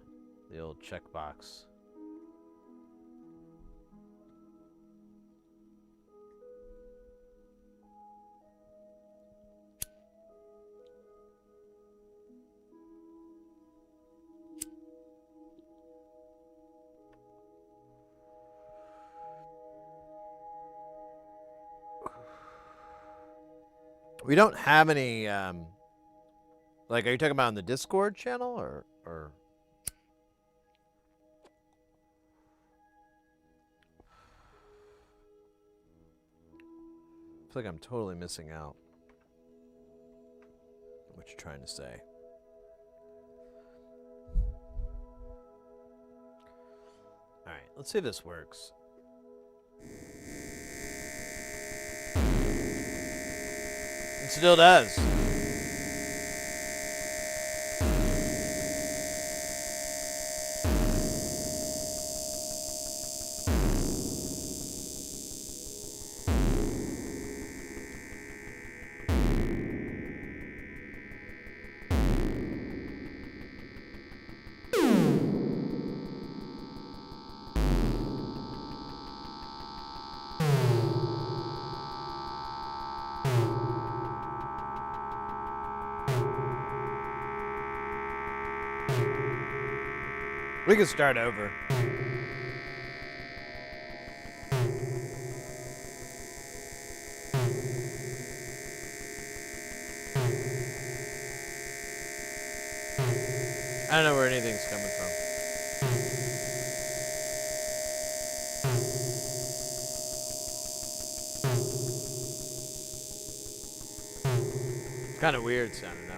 old checkbox. We don't have any, like, are you talking about on the Discord channel or? I feel like I'm totally missing out. What you're trying to say. Alright, let's see if this works. It still does. We can start over. I don't know where anything's coming from. It's kind of weird sounding though.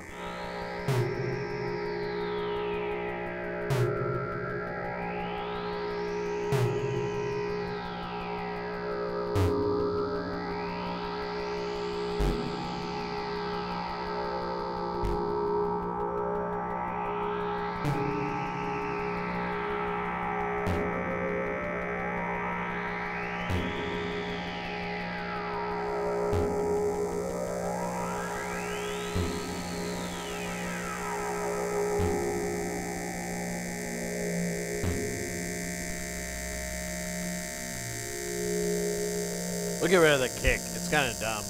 We'll get rid of the kick. It's kind of dumb.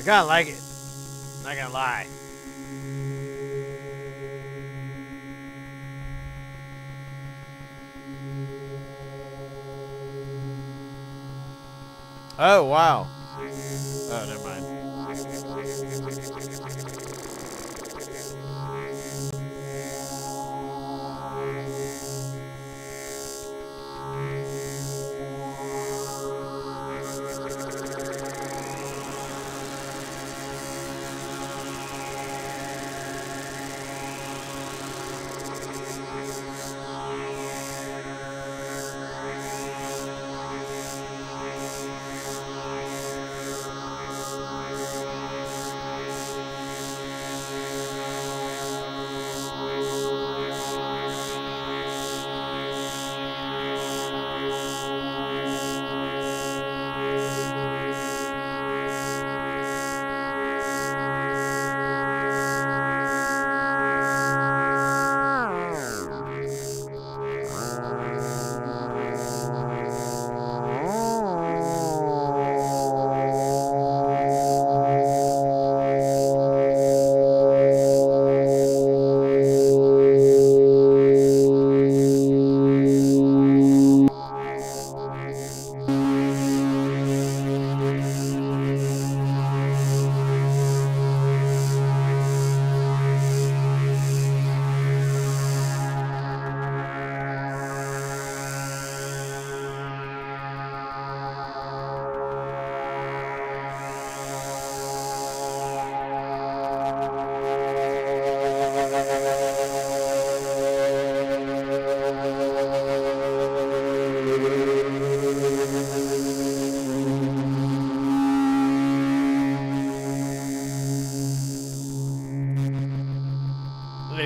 I kind of like it. Not gonna lie. Oh, wow. Oh, never mind.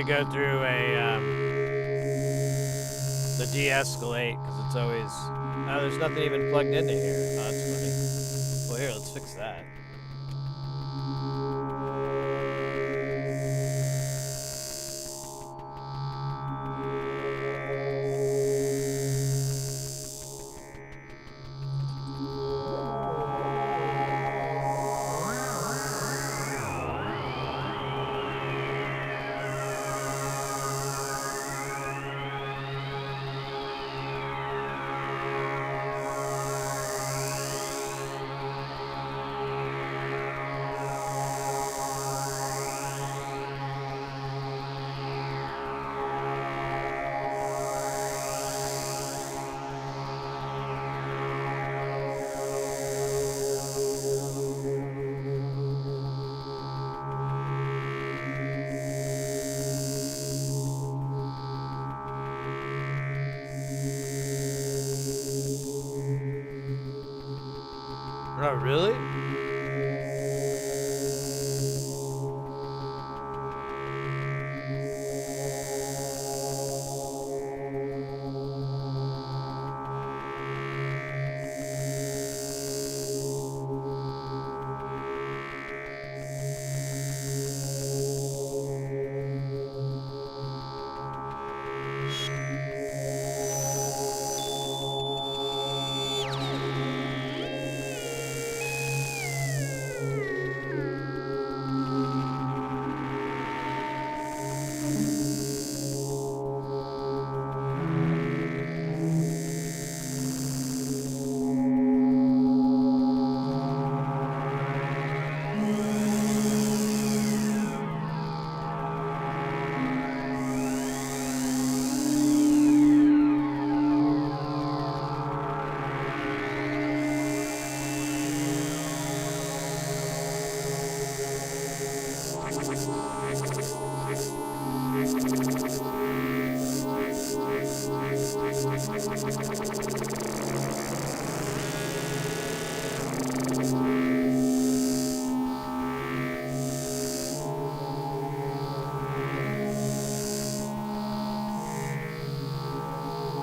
go through the de-escalate, because it's always... Oh, there's nothing even plugged into here. Oh, that's funny. Well, here, let's fix that. Oh, really?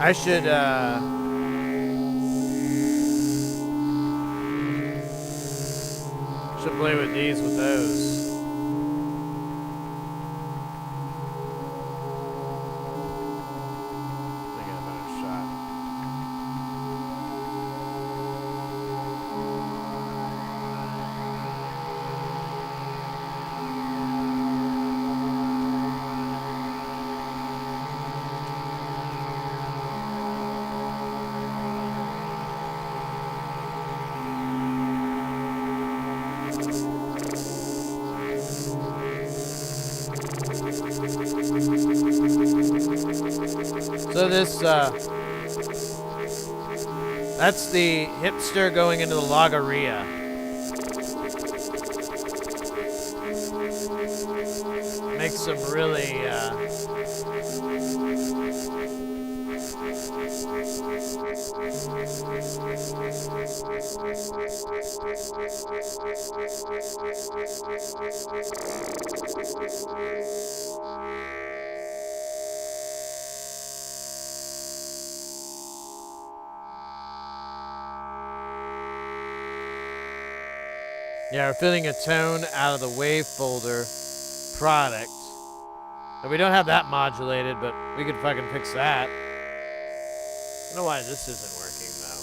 I should play with these with those. I get a better shot. So this, that's the hipster going into the logorrhea. Makes some really, yeah, we're filling a tone out of the wave folder product. And we don't have that modulated, but we could fucking fix that. I don't know why this isn't working, though.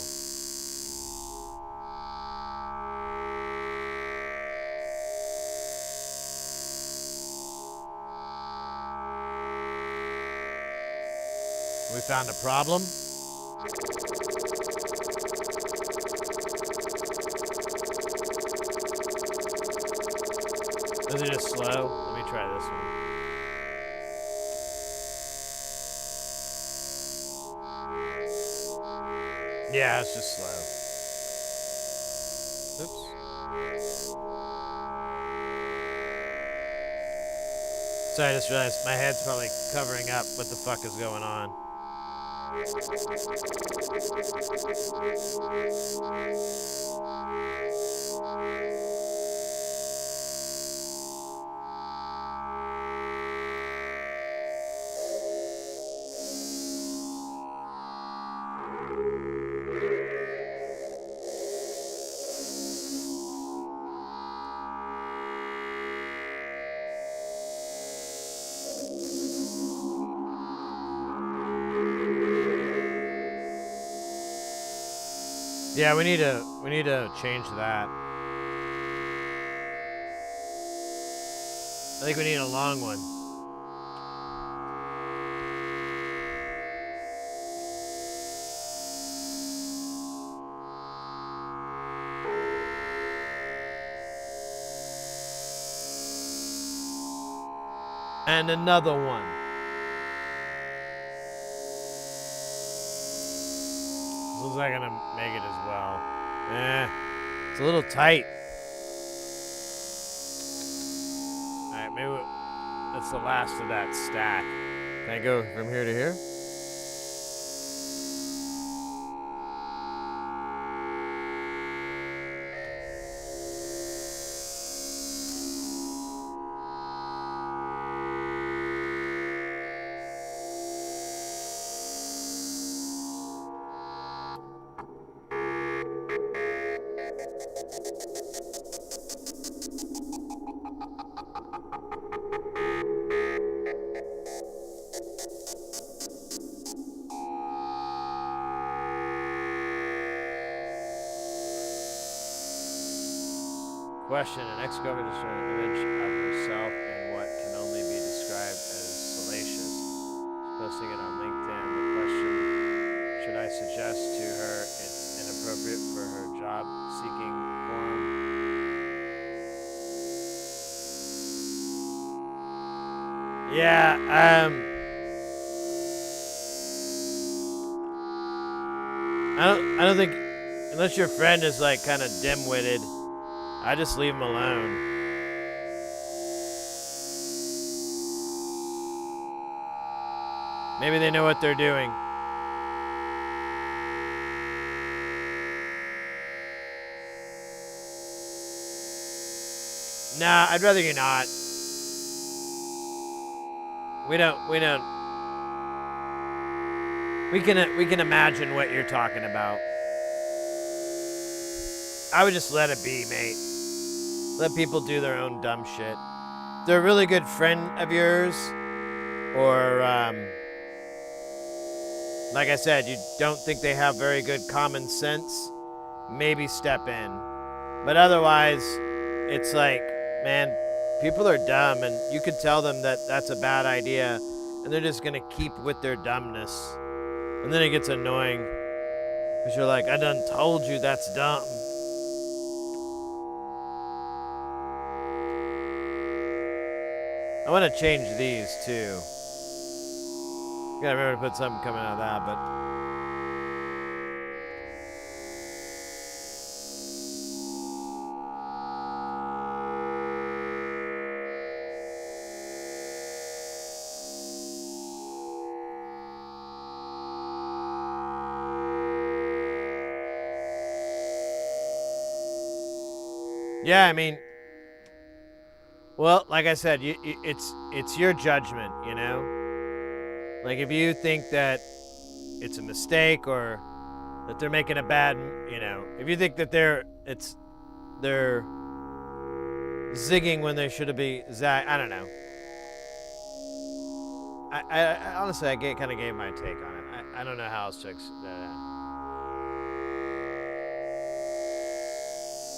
We found a problem. Is it just slow? Let me try this one. Yeah, it's just slow. Oops. Sorry, I just realized my head's probably covering up what the fuck is going on. Yeah, we need to change that. I think we need a long one. And another one. This looks like I'm gonna make it as well. It's a little tight. Alright, maybe that's the last of that stack. Can I go from here to here? Question: an ex-governor destroyed an image of herself in what can only be described as salacious. She's posting it on LinkedIn. The question: should I suggest to her it's inappropriate for her job-seeking forum? Yeah. I don't think, unless your friend is like kind of dim-witted, I just leave them alone. Maybe they know what they're doing. Nah, I'd rather you not. We can imagine what you're talking about. I would just let it be, mate. Let people do their own dumb shit. If they're a really good friend of yours, or like I said, you don't think they have very good common sense, maybe step in. But otherwise, it's like, man, people are dumb, and you could tell them that that's a bad idea, and they're just gonna keep with their dumbness. And then it gets annoying, because you're like, I done told you that's dumb. I want to change these too. Gotta remember to put something coming out of that, but yeah, I mean, well, like I said, it's your judgment, you know? Like, if you think that it's a mistake or that they're making a bad, you know, if you think that they're zigging when they should be I don't know. I honestly, I kind of gave my take on it. I don't know how else to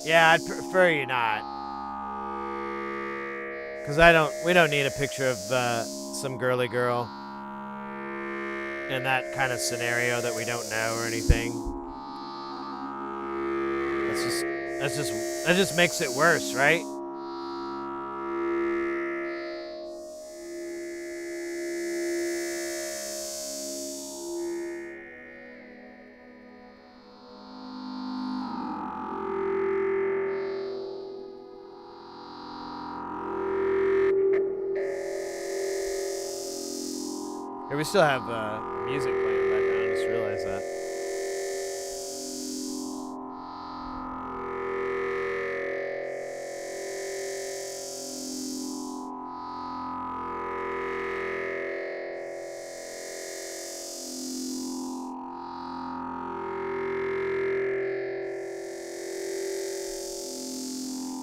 yeah, I'd prefer you not. Because we don't need a picture of some girly girl in that kind of scenario that we don't know or anything. That just makes it worse, right? Here we still have music playing in the background. I just realized that.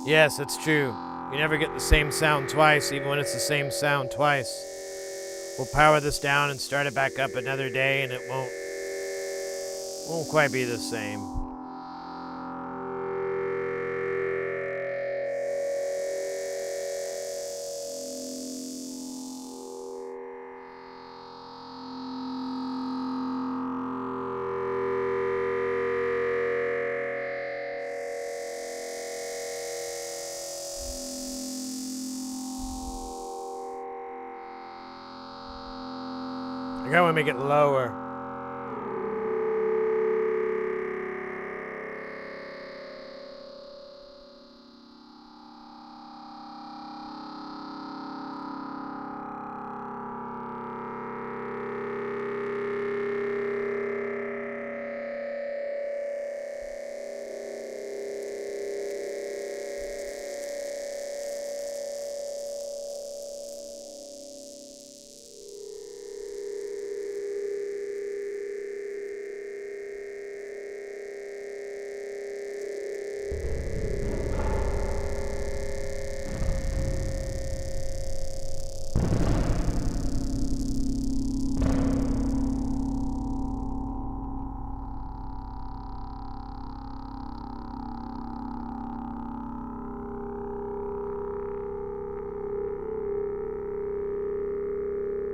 Yes, it's true. You never get the same sound twice, even when it's the same sound twice. We'll power this down and start it back up another day, and it won't quite be the same. I gotta make it lower.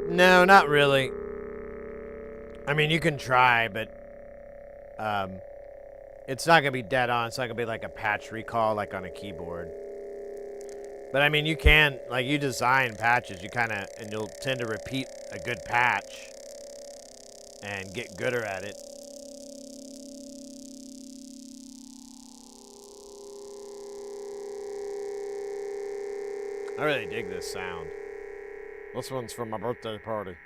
No, not really. I mean, you can try, but it's not gonna be dead on. It's not gonna be like a patch recall like on a keyboard. But I mean, you can, like, you design patches, and you'll tend to repeat a good patch and get gooder at it. I really dig this sound. This one's from my birthday party.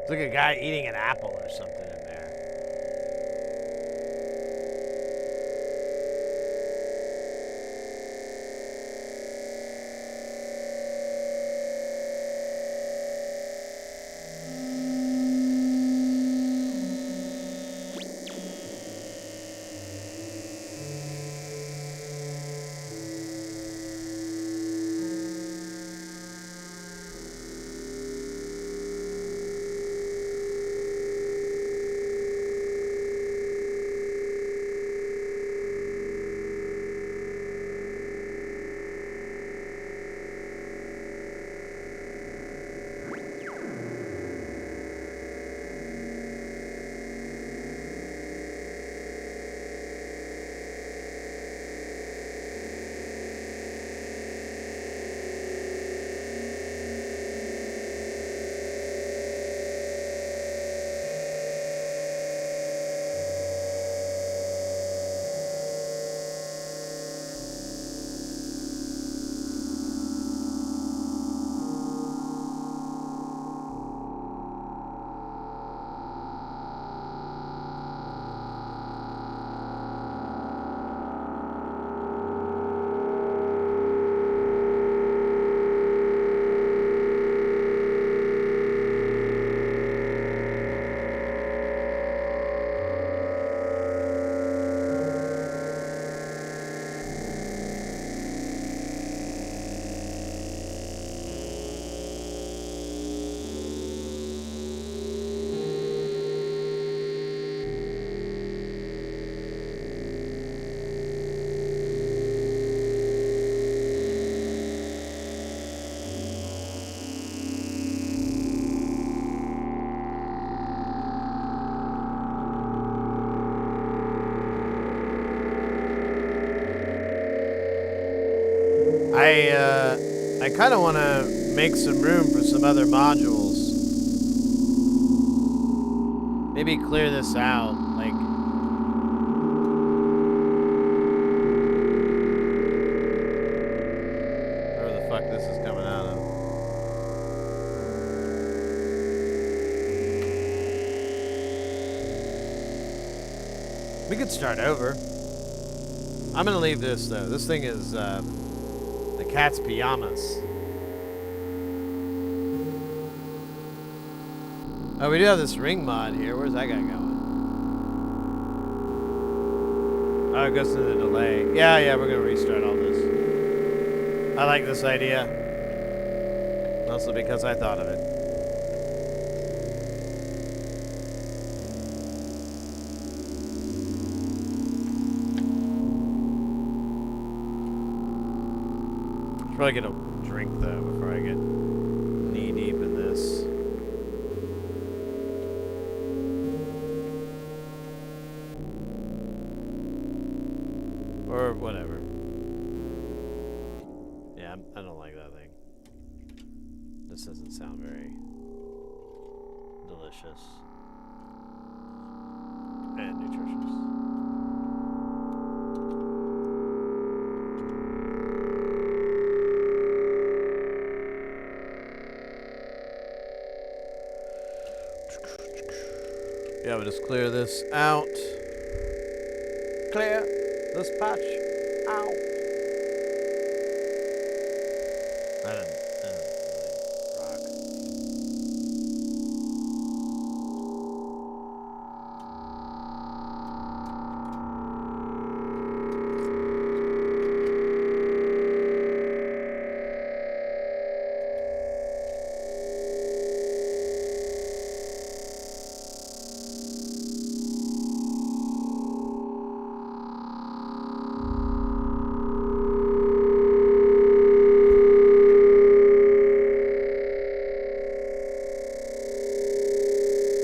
It's like a guy eating an apple or something in there. I kind of want to make some room for some other modules. Maybe clear this out, like. Where the fuck this is coming out of. We could start over. I'm gonna leave this though. This thing is the cat's pajamas. Oh, we do have this ring mod here. Where's that guy going? Oh, it goes to the delay. Yeah, yeah, we're gonna restart all this. I like this idea. Mostly because I thought of it. Should probably get a drink though before I get knee deep in this. Or whatever. Yeah, I don't like that thing. This doesn't sound very delicious and nutritious. Yeah, we'll just clear this out. Clear this patch out. I didn't really rock.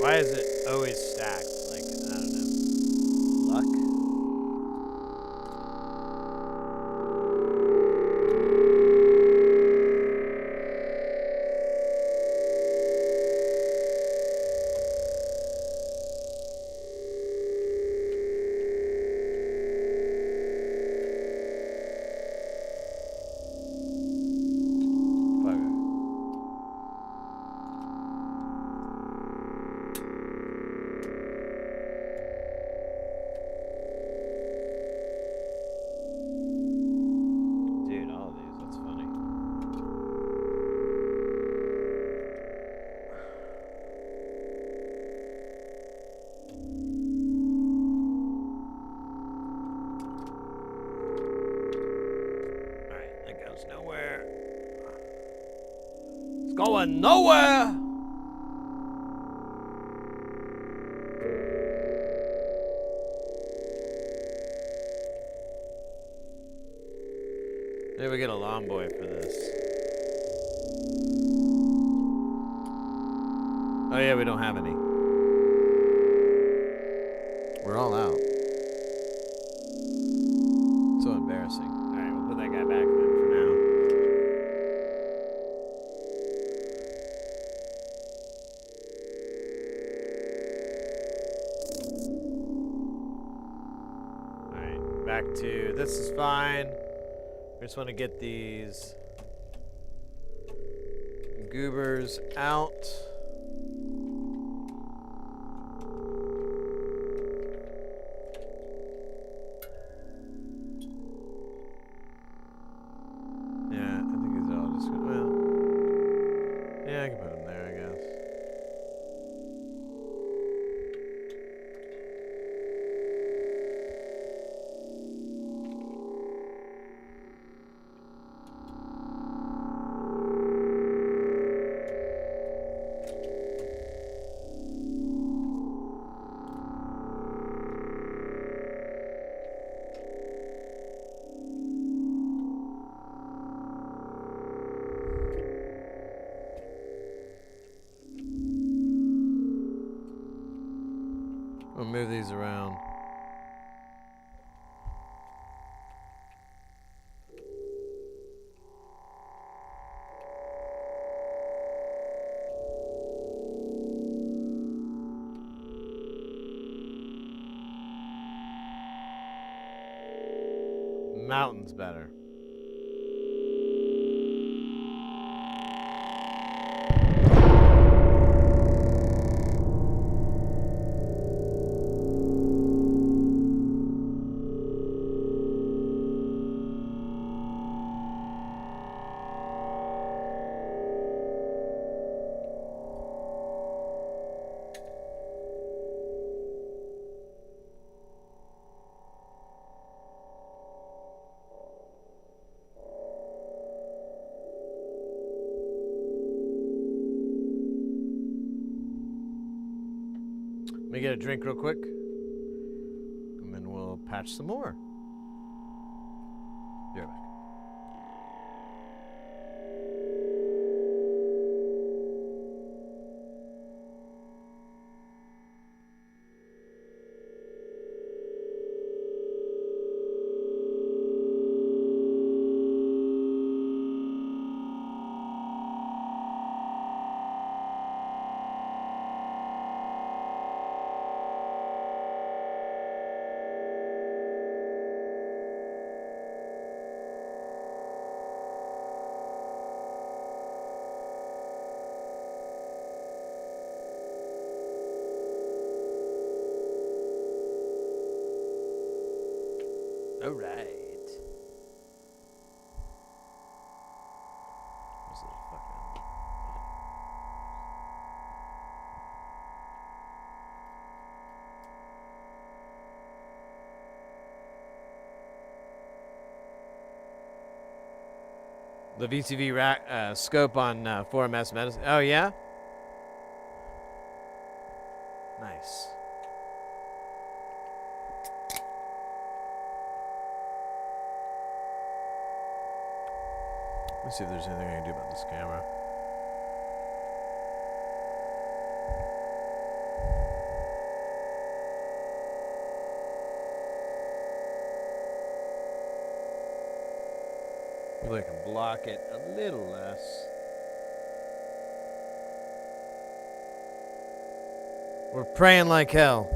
Why is it always stacked? Like, I don't know. Luck? Bugger. Dude, all of these, that's funny. Alright, that goes nowhere. It's going nowhere! Maybe we get a lawn boy for this. Oh yeah, we don't have any. We're all out. So embarrassing. Alright, we'll put that guy back then for now. Alright, back to this is fine. We just want to get these goobers out. Yeah, I think these are all just good. Well, yeah, I can put them there, I guess. We'll move these around. Mountain's better. me get a drink real quick, and then we'll patch some more. Be right back. All right. Where's the fucking... The VCV rack scope on 4MS medicine. Oh yeah. Nice. Let's see if there's anything I can do about this camera. Maybe I can block it a little less. We're praying like hell.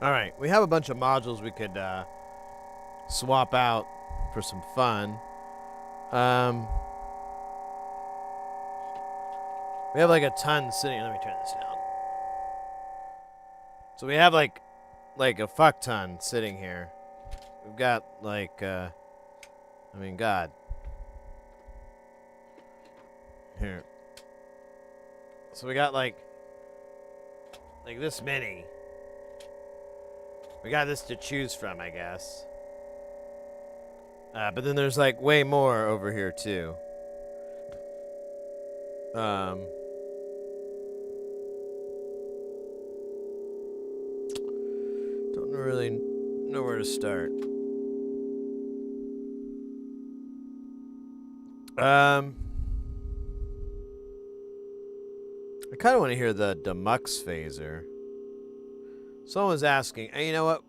All right, we have a bunch of modules we could swap out for some fun. We have like a ton sitting. Let me turn this down. So we have like a fuck ton sitting here. We've got like, I mean, God. Here. So we got like this many. We got this to choose from, I guess. But then there's like way more over here too. Don't really know where to start. I kind of want to hear the Demux phaser. Someone's asking, hey, you know what?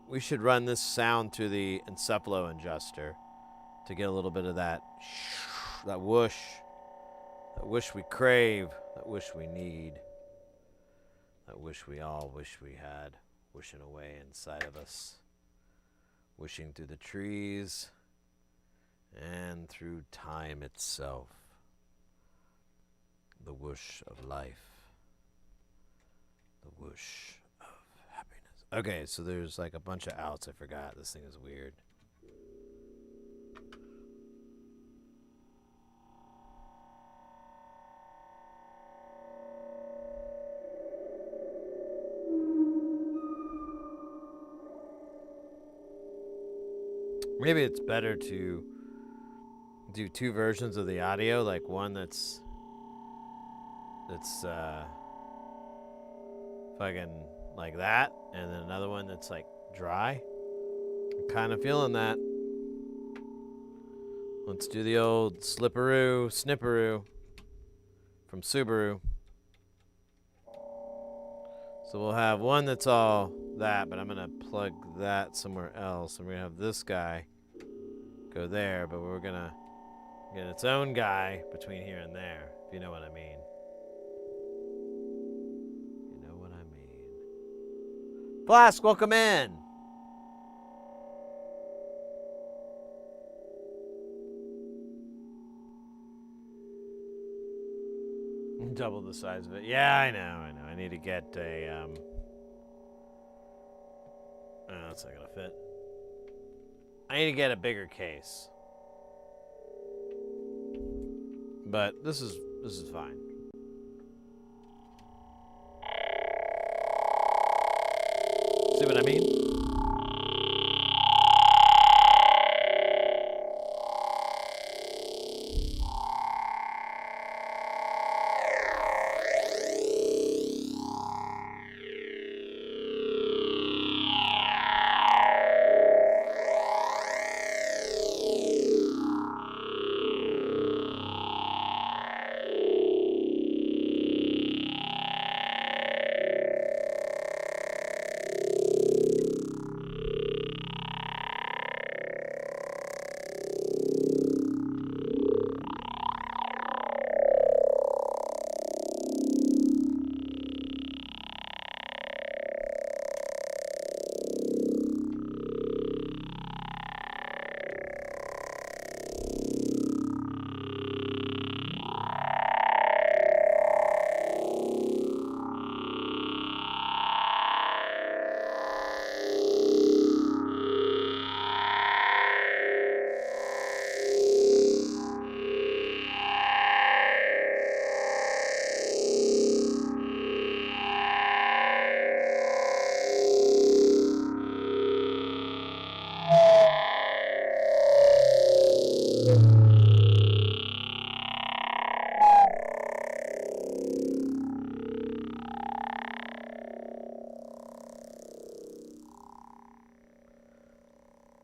We should run this sound through the encephalo adjuster to get a little bit of that whoosh, that wish we crave, that wish we need, that wish we all wish we had, wishing away inside of us, wishing through the trees and through time itself, the whoosh of life, the whoosh. Okay, so there's like a bunch of outs I forgot. This thing is weird. Maybe it's better to do two versions of the audio, like one that's fucking like that, and then another one that's like dry. I'm kind of feeling that. Let's do the old slipperoo, snipperoo from Subaru. So we'll have one that's all that, but I'm gonna plug that somewhere else. And we're gonna have this guy go there, but we're gonna get its own guy between here and there, if you know what I mean. Flask, welcome in. Double the size of it. Yeah, I know. I need to get a, oh, that's not gonna fit. I need to get a bigger case. But this is fine. See what I mean?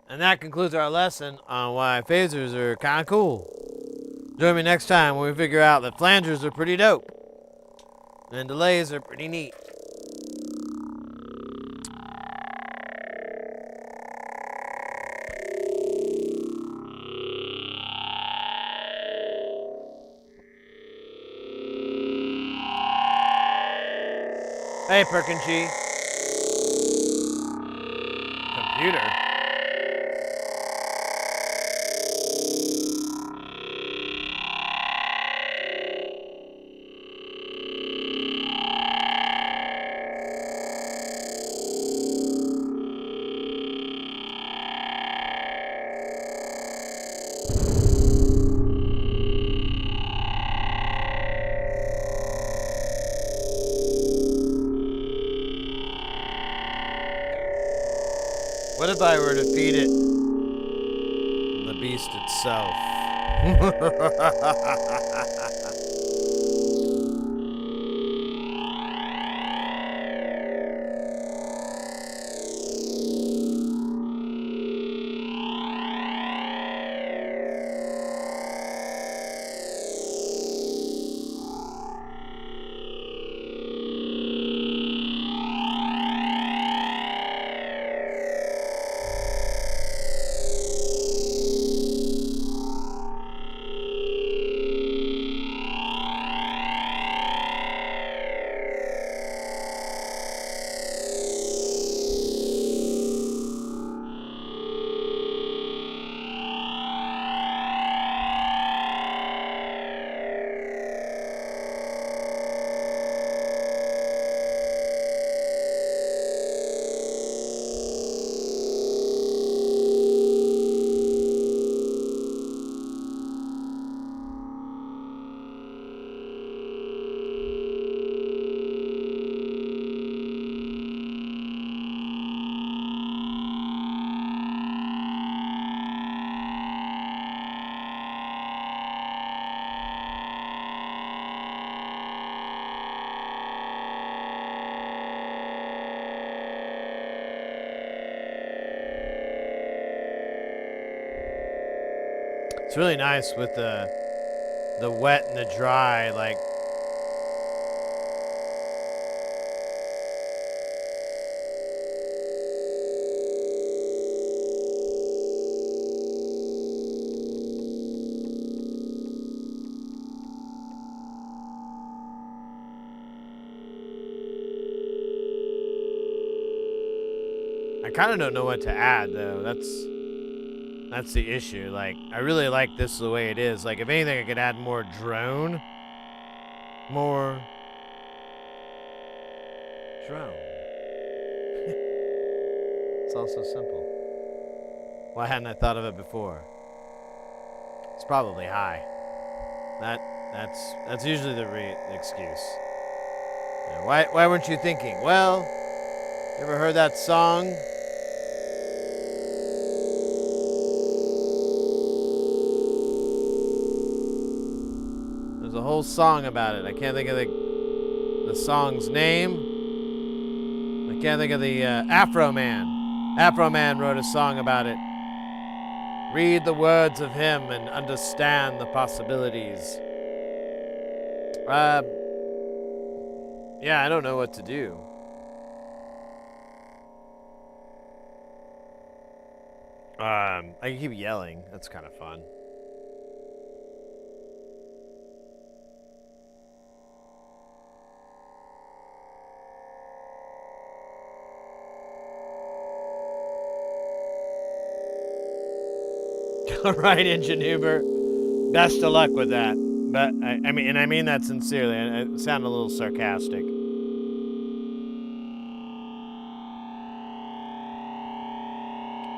And that concludes our lesson on why phasers are kind of cool. Join me next time when we figure out that flangers are pretty dope and delays are pretty neat. Hey, Perkinchy. Computer. What if I were to feed it the beast itself? It's really nice with the wet and the dry, like. I kind of don't know what to add though. That's the issue. Like, I really like this the way it is. Like, if anything, I could add more drone. More drone. It's all so simple. Why hadn't I thought of it before? It's probably high. That's usually the excuse. Yeah, why weren't you thinking? Well, you ever heard that song? There's a whole song about it. I can't think of the song's name. I can't think of the Afro Man. Afro Man wrote a song about it. Read the words of him and understand the possibilities. Yeah, I don't know what to do. I can keep yelling. That's kind of fun. All right, Ingenuber. Best of luck with that. But I mean that sincerely. I sound a little sarcastic.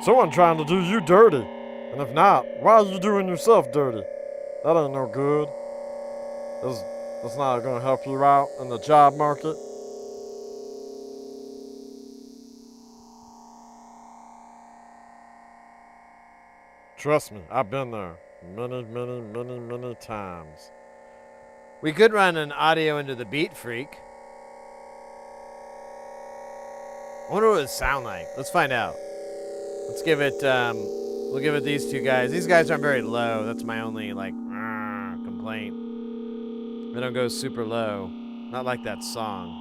Someone trying to do you dirty. And if not, why are you doing yourself dirty? That ain't no good. That's not gonna help you out in the job market. Trust me, I've been there many times. We could run an audio into the Beat Freak. I wonder what it would sound like. Let's find out. Let's give it, we'll give it these two guys. These guys aren't very low. That's my only, like, complaint. They don't go super low. Not like that song.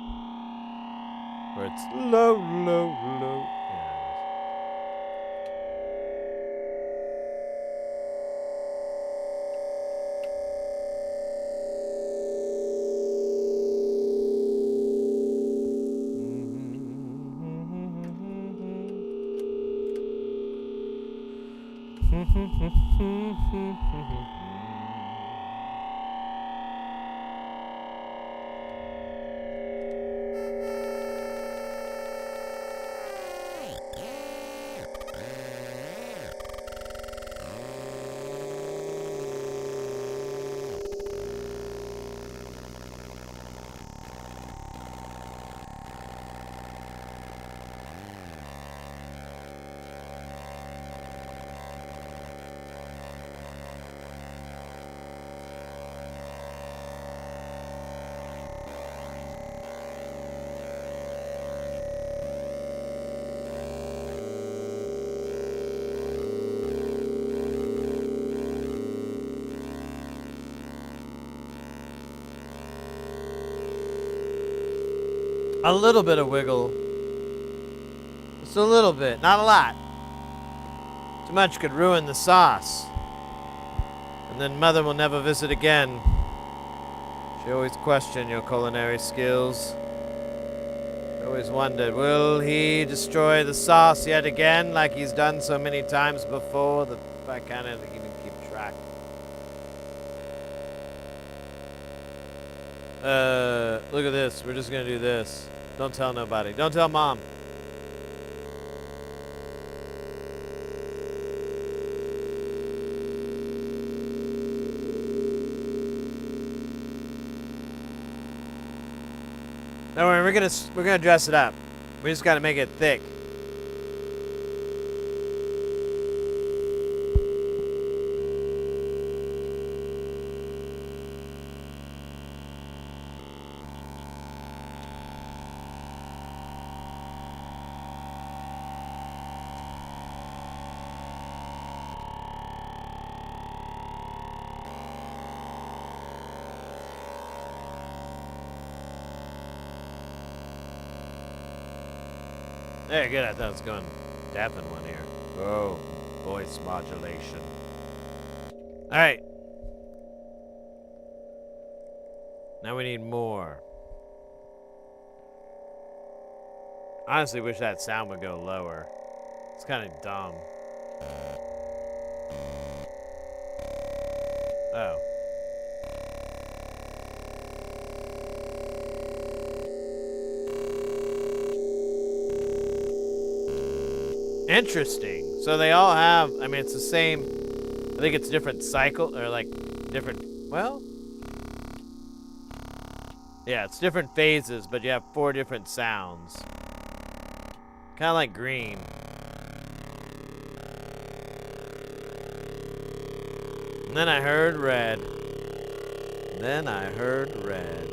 Where it's low, low, low. Yeah, a little bit of wiggle. Just a little bit, not a lot. Too much could ruin the sauce. And then Mother will never visit again. She always questioned your culinary skills. She always wondered, will he destroy the sauce yet again like he's done so many times before that I can't even keep track. Look at this. We're just gonna do this. Don't tell nobody. Don't tell Mom. Don't worry, we're gonna dress it up. We just gotta make it thick. There, good. I thought it was going deafen one here. Oh, voice modulation. All right. Now we need more. Honestly, wish that sound would go lower. It's kind of dumb. Oh. Interesting. So they all have, I mean, it's the same, I think it's different cycle, or like different, well, yeah, it's different phases, but you have 4 different sounds. Kind of like green. And then I heard red. Then I heard red.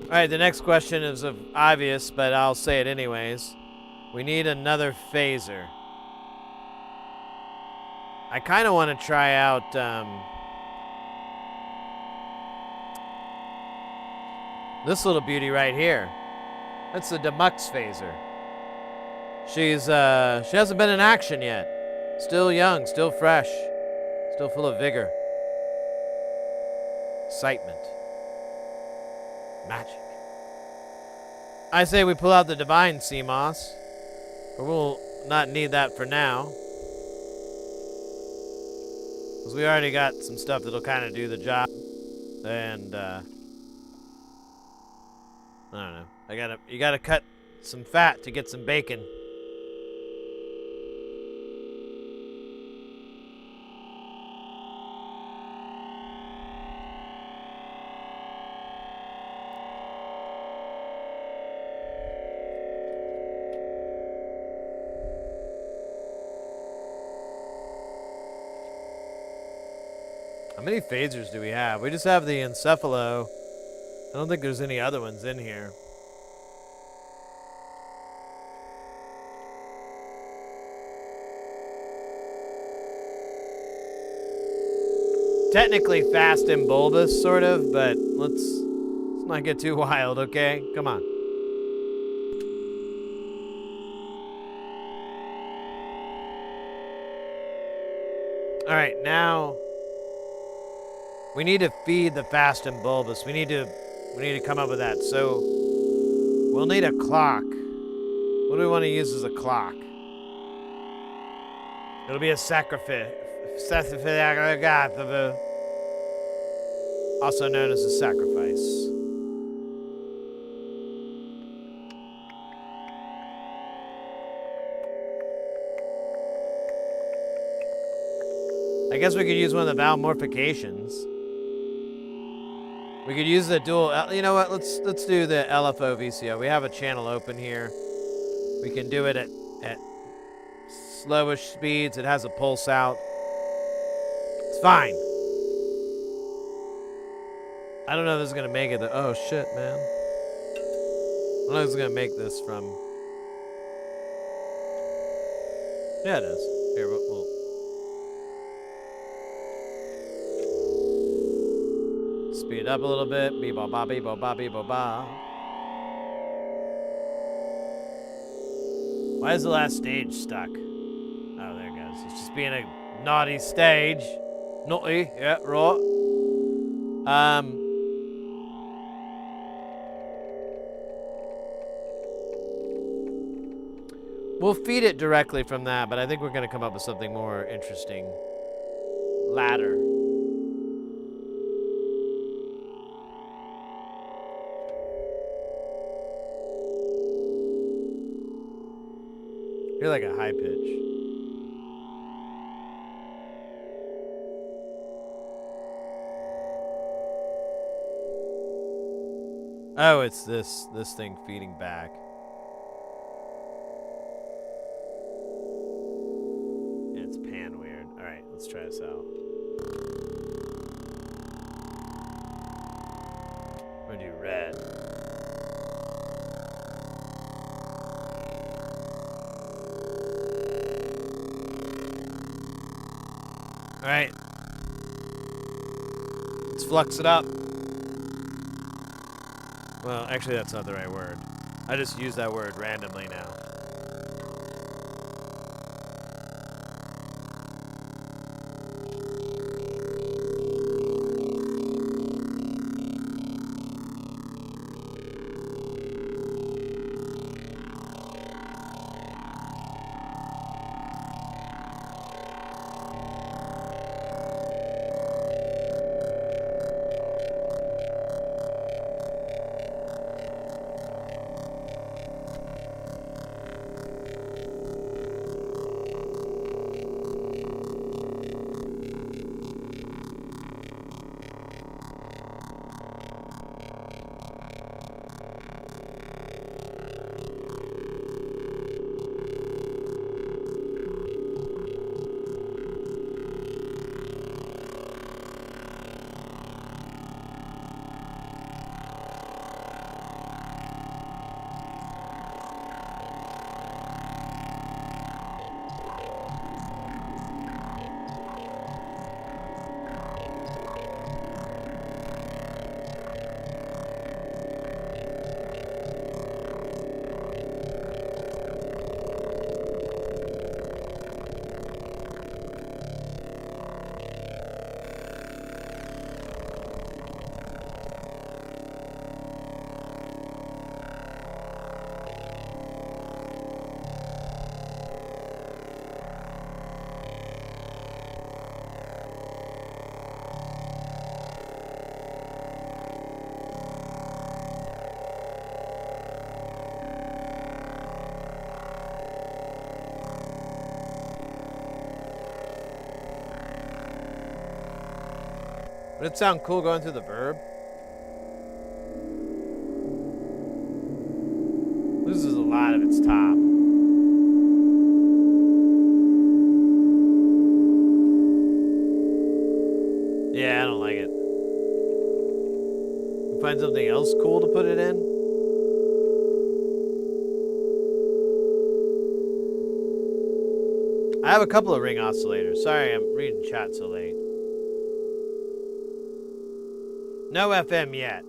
All right, the next question is obvious, but I'll say it anyways. We need another phaser. I kind of want to try out this little beauty right here. That's the Demux phaser. She hasn't been in action yet. Still young, still fresh, still full of vigor, excitement. Magic. I say we pull out the Divine CMOS, but we'll not need that for now. Because we already got some stuff that'll kind of do the job. And, I don't know. You gotta cut some fat to get some bacon. many phasers do we have? We just have the encephalo. I don't think there's any other ones in here. Technically fast and bulbous, sort of, but let's not get too wild, okay? Come on. All right, now we need to feed the fast and bulbous. We need to come up with that. So we'll need a clock. What do we want to use as a clock? It'll be a sacrifice. Also known as a sacrifice. I guess we could use one of the valve morphications. We could use the dual. You know what? Let's do the LFO VCO. We have a channel open here. We can do it at slowish speeds. It has a pulse out. It's fine. I don't know if this is gonna make it. Oh shit, man! I don't know if this is gonna make this from. Yeah, it is. Here, we'll speed it up a little bit. Bee-ba-ba, bee-ba-ba, bee-ba-ba. Why is the last stage stuck? Oh, there it goes. It's just being a naughty stage. Naughty, yeah, right. We'll feed it directly from that, but I think we're going to come up with something more interesting. Ladder. You're like a high pitch. Oh, it's this thing feeding back. Yeah, it's pan weird. All right, let's try this out. I'm gonna do red. All right. Let's flux it up. Well, actually, that's not the right word. I just use that word randomly now. Would it sound cool going through the verb? Loses a lot of its top. Yeah, I Find something else cool to put it in. I have a couple of ring oscillators. Sorry, I'm reading chat so late. No FM yet.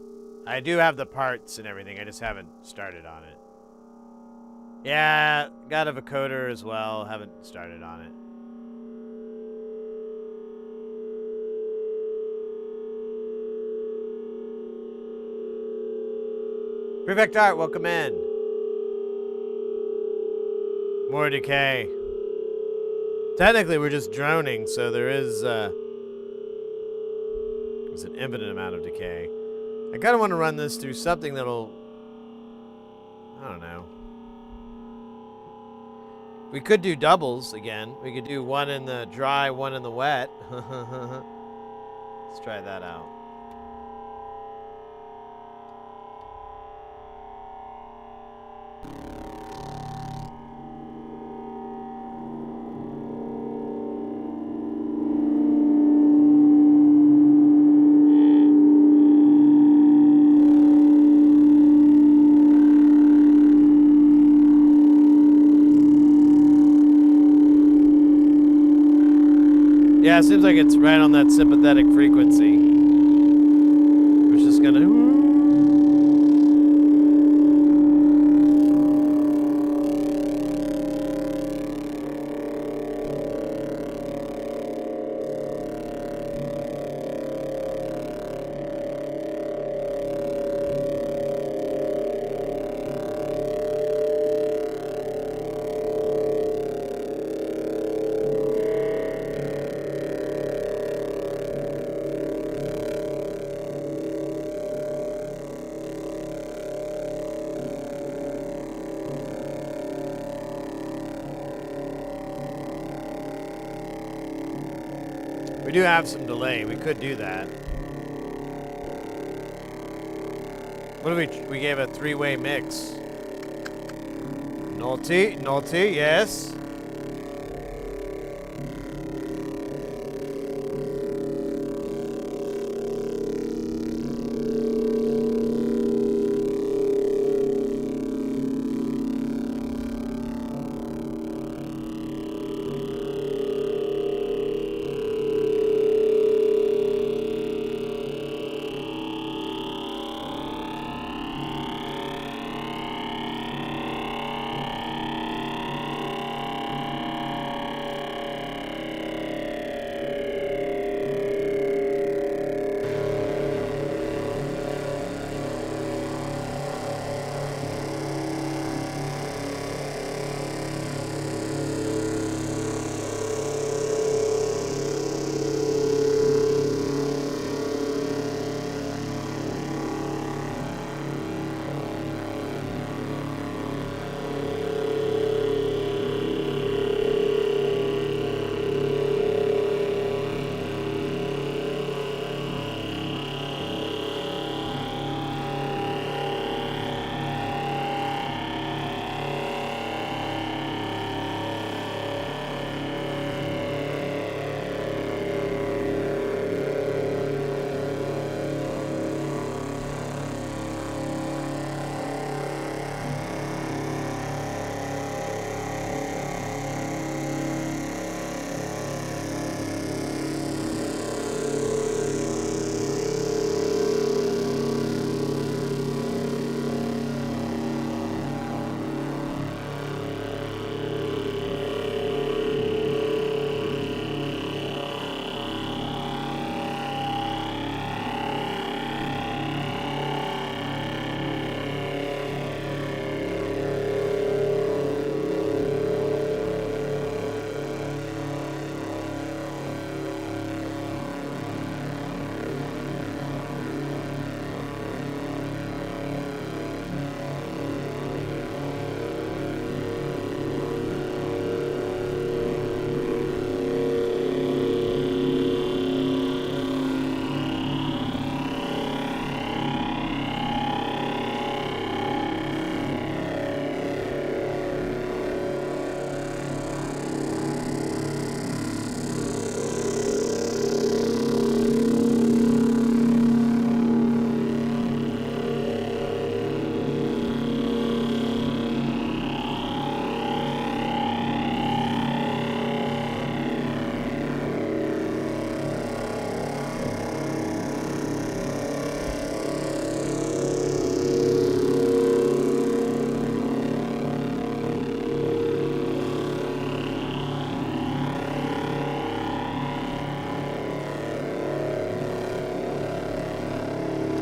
I do have the parts and everything. I just haven't started on it. Yeah, got a vocoder as well. Haven't started on it. Prefect Art, welcome in. More decay. Technically, we're just droning, so there's an infinite amount of decay. I kind of want to run this through something that'll... I don't know. We could do doubles again. We could do one in the dry, one in the wet. Let's try that out. Yeah, it seems like it's right on that sympathetic frequency. It's just gonna... We do have some delay. We could do that. What do we gave a three-way mix. Naughty, yes.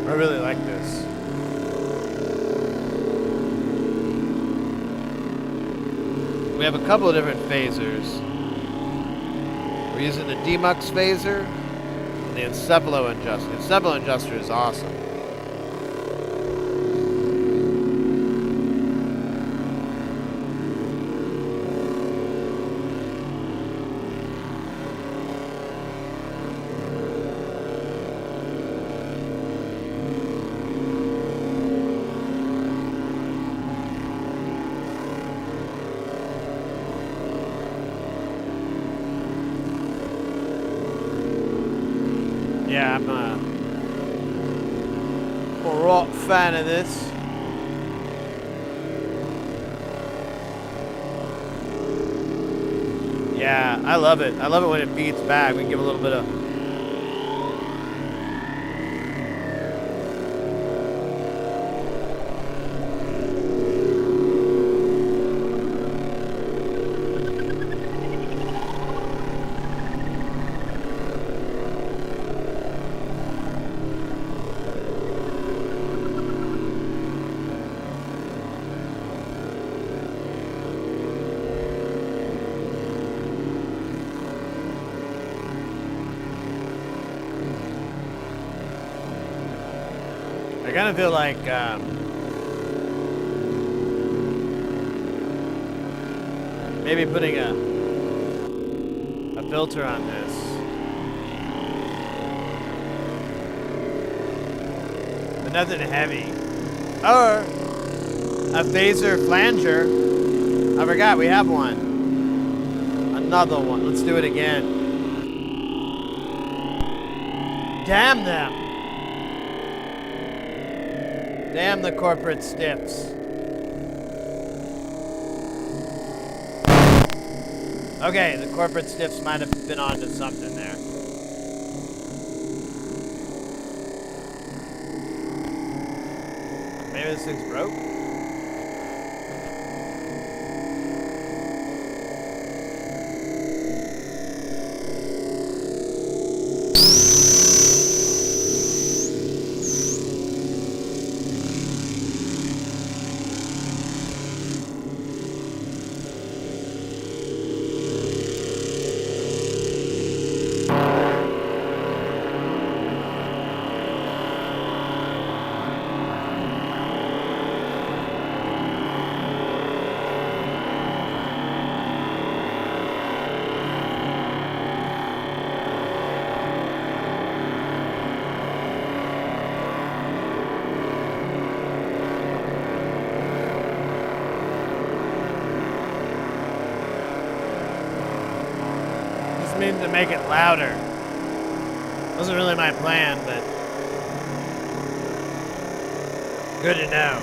I really like this. We have a couple of different phasers. We're using the Demux phaser and the encephalo adjuster. The encephalo adjuster is awesome. Yeah, I'm a rock fan of this. Yeah, I love it. I love it when it feeds back. We can give a little bit of... I kind of feel like maybe putting a filter on this. But nothing heavy. Or a phaser flanger. I forgot we have one. Another one. Let's do it again. Damn them. Damn the corporate stiffs. Okay, the corporate stiffs might have been onto something there. Maybe this thing's broke? Mean to make it louder. Wasn't really my plan, but good to know.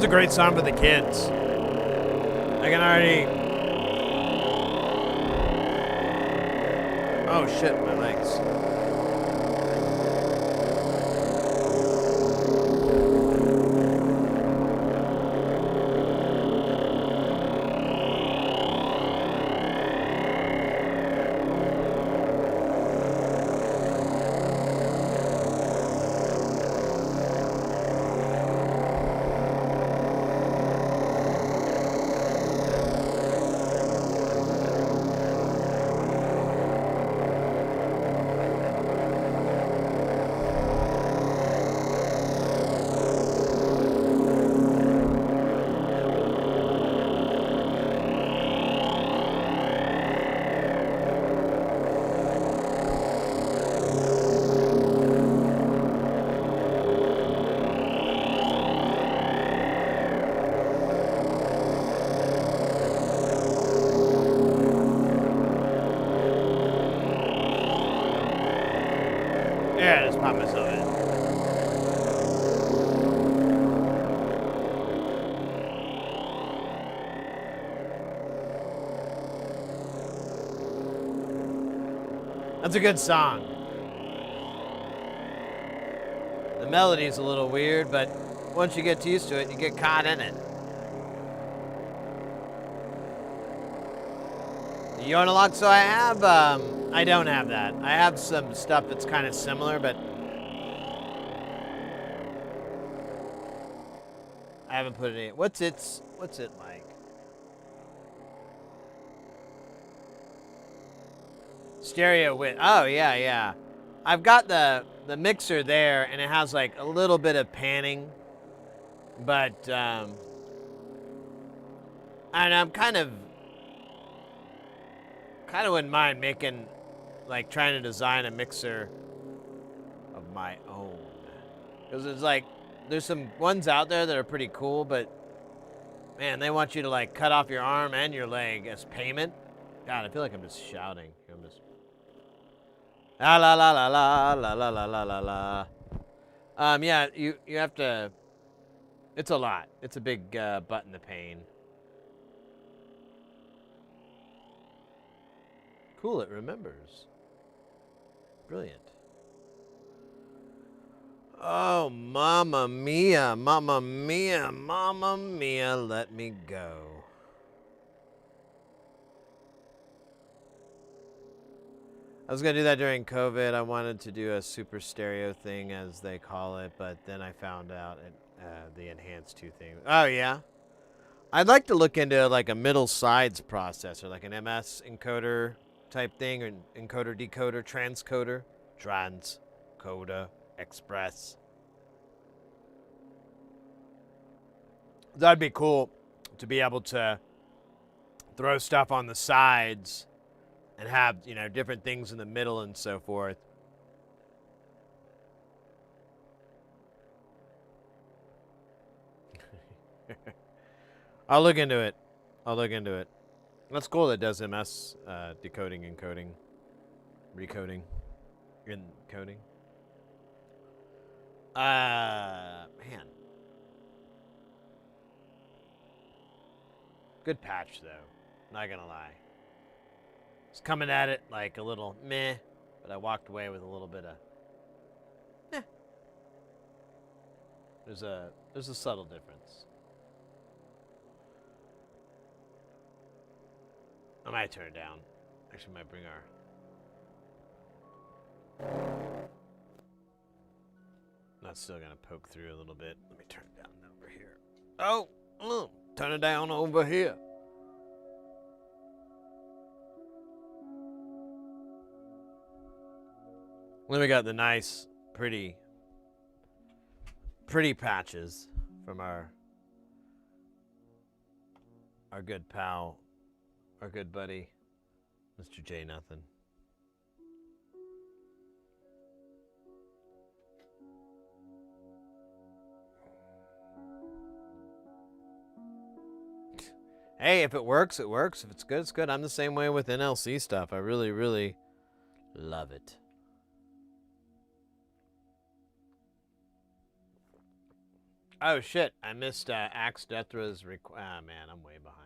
That's a great song for the kids. I can already... Oh shit, my legs. Yeah, just pop myself in. That's a good song. The melody's a little weird, but once you get used to it, you get caught in it. The Yornalog, so I don't have that. I have some stuff that's kind of similar, but I haven't put it in. What's it like? Stereo width. Oh, yeah. I've got the mixer there, and it has like a little bit of panning, but and I'm kind of wouldn't mind making, like, trying to design a mixer of my own, because it's like there's some ones out there that are pretty cool, but man, they want you to like cut off your arm and your leg as payment. God, I feel like I'm just shouting. I'm just la la la la la la la la la la la. Yeah, you have to. It's a lot. It's a big button to pain. Cool, it remembers. Brilliant. Oh, mamma mia, mamma mia, mamma mia, let me go. I was going to do that during COVID. I wanted to do a super stereo thing, as they call it, but then I found out the enhanced 2 thing. Oh, yeah? I'd like to look into like a middle sides processor, like an MS encoder type thing, or encoder, decoder, transcoder, express. That'd be cool to be able to throw stuff on the sides and have, you know, different things in the middle and so forth. I'll look into it. That's cool that does MS decoding, encoding, recoding, encoding. Man. Good patch, though. Not gonna lie. It's coming at it like a little meh, but I walked away with a little bit of meh. There's a subtle difference. I might turn it down. Actually, might bring our... That's still gonna poke through a little bit. Let me turn it down over here. Oh, turn it down over here. Then we got the nice, pretty patches from our good pal, our good buddy, Mr. J Nothing. Hey, if it works, it works. If it's good, it's good. I'm the same way with NLC stuff. I really, really love it. Oh shit! I missed Axe Deathra's Ah man, I'm way behind.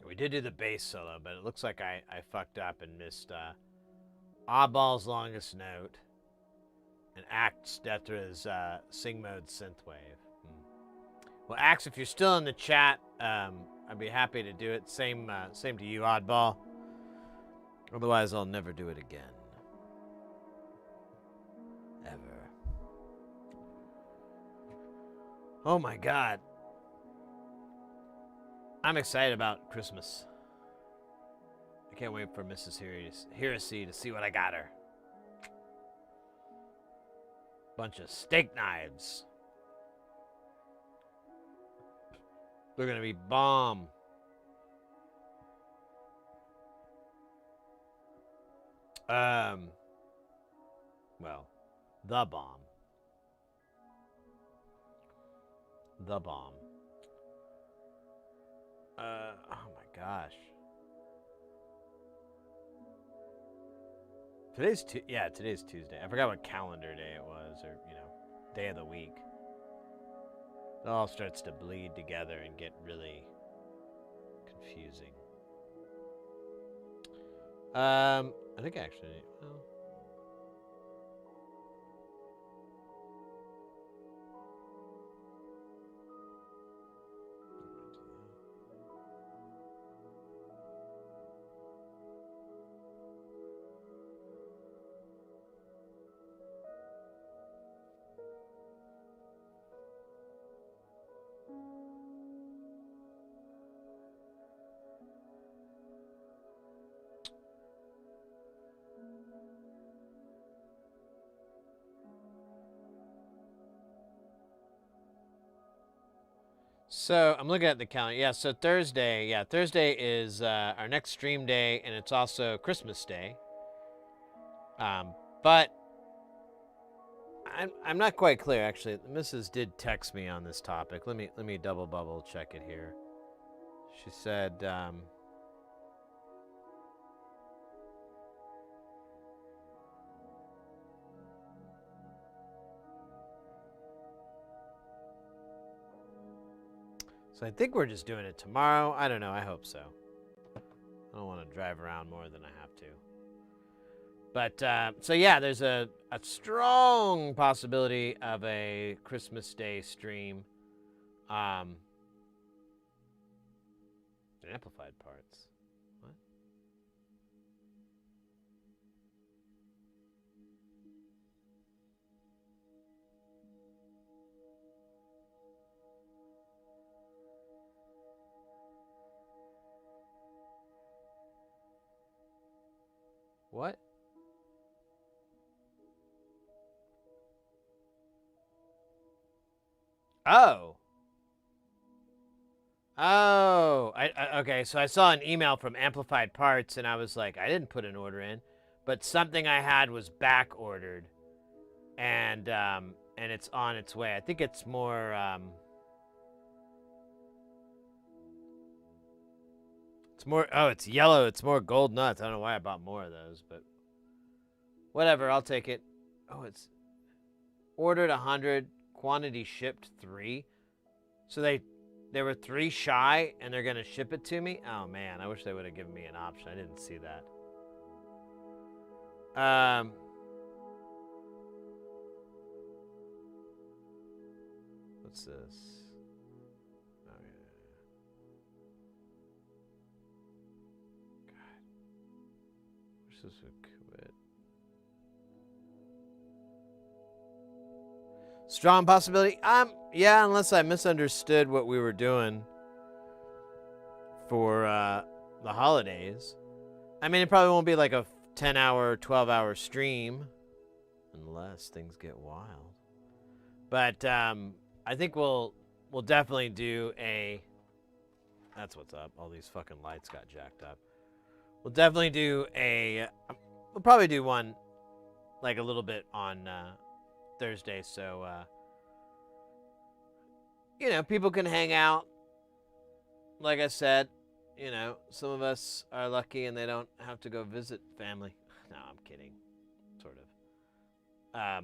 We did do the bass solo, but it looks like I fucked up and missed Oddball's Longest Note and Axe Deathra's Sing Mode Synthwave. Well, Axe, if you're still in the chat, I'd be happy to do it. Same to you, Oddball. Otherwise, I'll never do it again. Ever. Oh my god. I'm excited about Christmas. I can't wait for Mrs. Heresy to see what I got her. Bunch of steak knives. They're gonna be bomb. Well, the bomb. The bomb. Oh my gosh. Today's Tuesday. I forgot what calendar day it was, or day of the week. It all starts to bleed together and get really confusing. I think actually, well. So I'm looking at the calendar. Yeah, so Thursday. Yeah, Thursday is our next stream day, and it's also Christmas Day. But I'm not quite clear actually. The missus did text me on this topic. Let me double bubble check it here. She said. So I think we're just doing it tomorrow. I don't know. I hope so. I don't want to drive around more than I have to. But, so yeah, there's a strong possibility of a Christmas Day stream. Amplified parts. What? What? Oh. Oh. Okay, so I saw an email from Amplified Parts, and I was like, I didn't put an order in, but something I had was back ordered, and it's on its way. I think it's more. It's more. Oh, it's yellow. It's more gold nuts. I don't know why I bought more of those, but whatever. I'll take it. Oh, it's ordered 100, quantity shipped 3. So they were 3 shy, and they're gonna ship it to me. Oh man, I wish they would have given me an option. I didn't see that. What's this? Oh yeah. God, wish this would quit. Strong possibility. Yeah, unless I misunderstood what we were doing for the holidays. I mean, it probably won't be like a 10-hour, 12-hour stream unless things get wild. But I think we'll definitely do a. That's what's up. All these fucking lights got jacked up. We'll definitely do a. We'll probably do one, like a little bit on Thursday, so people can hang out. Like I said, some of us are lucky and they don't have to go visit family. No, I'm kidding, sort of.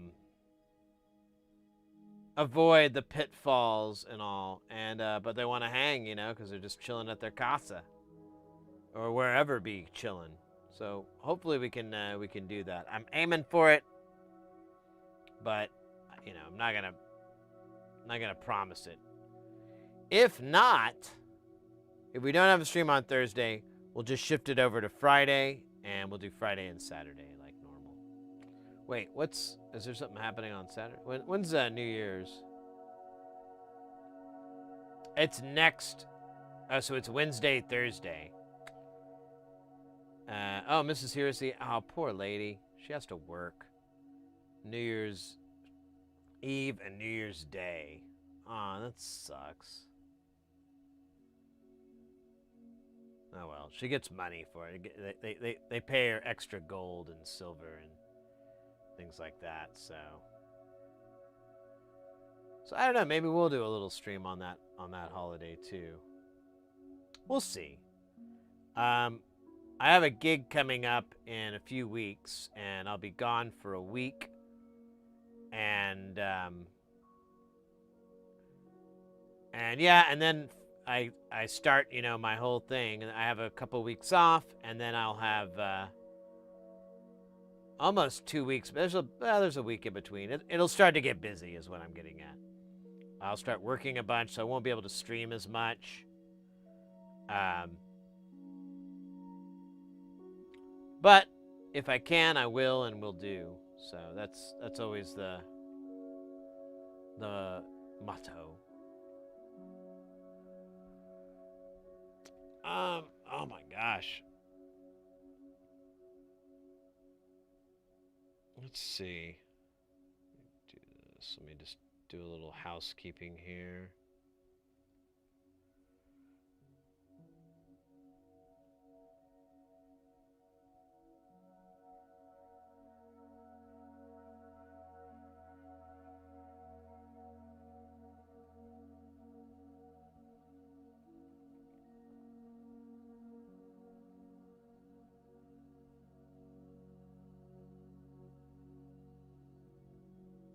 avoid the pitfalls and all. And but they want to hang, you know, because they're just chilling at their casa or wherever be chilling. So hopefully we can do that. I'm aiming for it, but you know, I'm not gonna promise it. If not, if we don't have a stream on Thursday, we'll just shift it over to Friday, and we'll do Friday and Saturday like normal. Wait, is there something happening on Saturday? When's New Year's? It's next. Oh, so it's Wednesday, Thursday. Oh, Mrs. Heresy. Oh, poor lady. She has to work. New Year's Eve and New Year's Day. Oh, that sucks. Oh well, she gets money for it. They pay her extra gold and silver and things like that. So I don't know. Maybe we'll do a little stream on that holiday too. We'll see. I have a gig coming up in a few weeks, and I'll be gone for a week. And yeah, and then I start, you know, my whole thing, and I have a couple weeks off, and then I'll have almost 2 weeks. But there's a week in between. It'll start to get busy, is what I'm getting at. I'll start working a bunch, so I won't be able to stream as much. But if I can, I will, and will do. So that's always the motto. Oh my gosh. Let's see. Do this. Let me just do a little housekeeping here.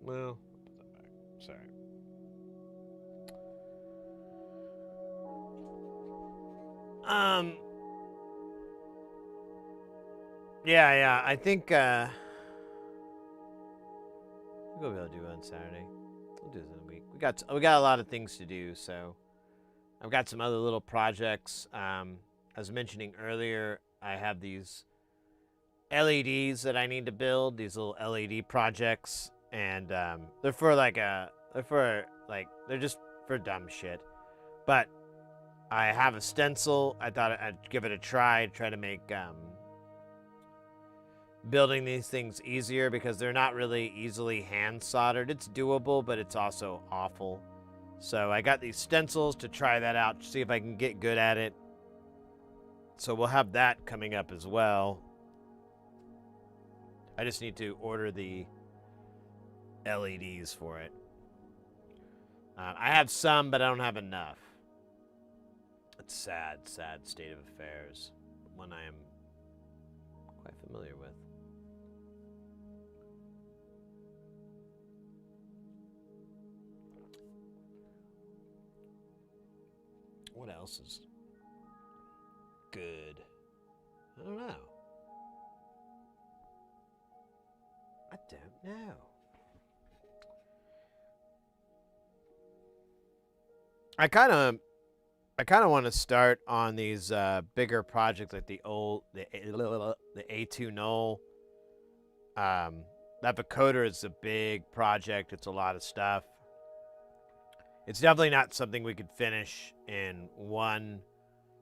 Well, I'll put that back. Sorry. Yeah. I think we'll be able to do it on Saturday. We'll do it in a week. We got a lot of things to do, so I've got some other little projects. I was mentioning earlier, I have these LEDs that I need to build. These little LED projects. And they're just for dumb shit. But I have a stencil. I thought I'd give it a try to make building these things easier, because they're not really easily hand soldered. It's doable, but it's also awful. So I got these stencils to try that out, see if I can get good at it. So we'll have that coming up as well. I just need to order the LEDs for it. I have some, but I don't have enough. It's sad state of affairs. One I am quite familiar with. What else is good? I don't know. I don't know. I kind of want to start on these bigger projects, like the A2 null. That vocoder is a big project. It's a lot of stuff. It's definitely not something we could finish in one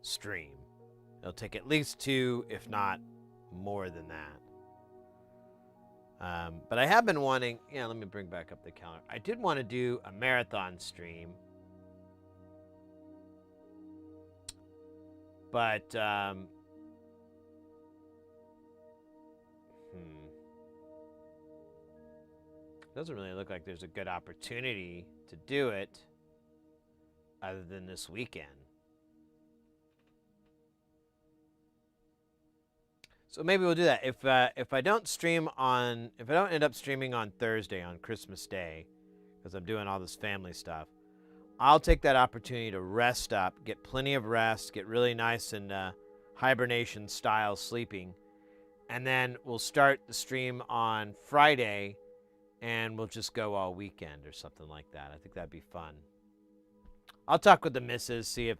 stream. It'll take at least 2, if not more than that. But I have been wanting... Yeah, let me bring back up the calendar. I did want to do a marathon stream. But, doesn't really look like there's a good opportunity to do it other than this weekend. So maybe we'll do that. If I don't end up streaming on Thursday, on Christmas Day, because I'm doing all this family stuff. I'll take that opportunity to rest up, get plenty of rest, get really nice and hibernation style sleeping. And then we'll start the stream on Friday and we'll just go all weekend or something like that. I think that'd be fun. I'll talk with the missus, see if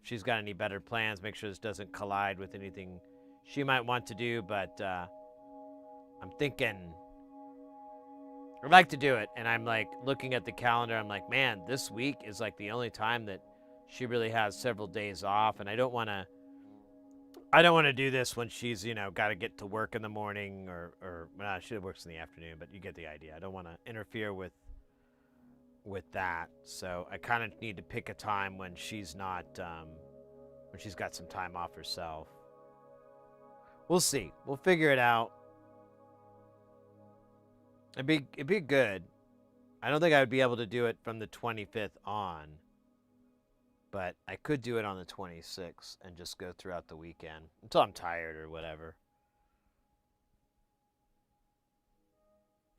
she's got any better plans, make sure this doesn't collide with anything she might want to do, but I'm thinking I'd like to do it, and I'm like looking at the calendar, I'm like, man, this week is like the only time that she really has several days off, and I don't want to do this when she's, you know, got to get to work in the morning or well, she works in the afternoon, but you get the idea. I don't want to interfere with that. So I kind of need to pick a time when she's not, when she's got some time off herself. We'll see. We'll figure it out. It'd be good. I don't think I would be able to do it from the 25th on, but I could do it on the 26th and just go throughout the weekend until I'm tired or whatever.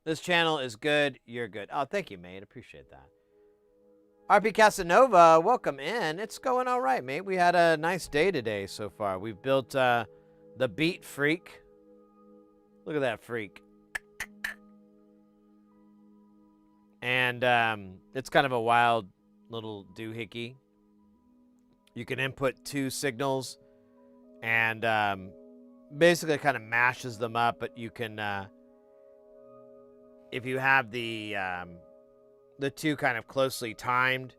This channel is good. You're good. Oh, thank you, mate. Appreciate that. RP Casanova, welcome in. It's going all right, mate. We had a nice day today so far. We've built the Beat Freak. Look at that freak. And it's kind of a wild little doohickey. You can input 2 signals and basically kind of mashes them up, but you can, if you have the 2 kind of closely timed,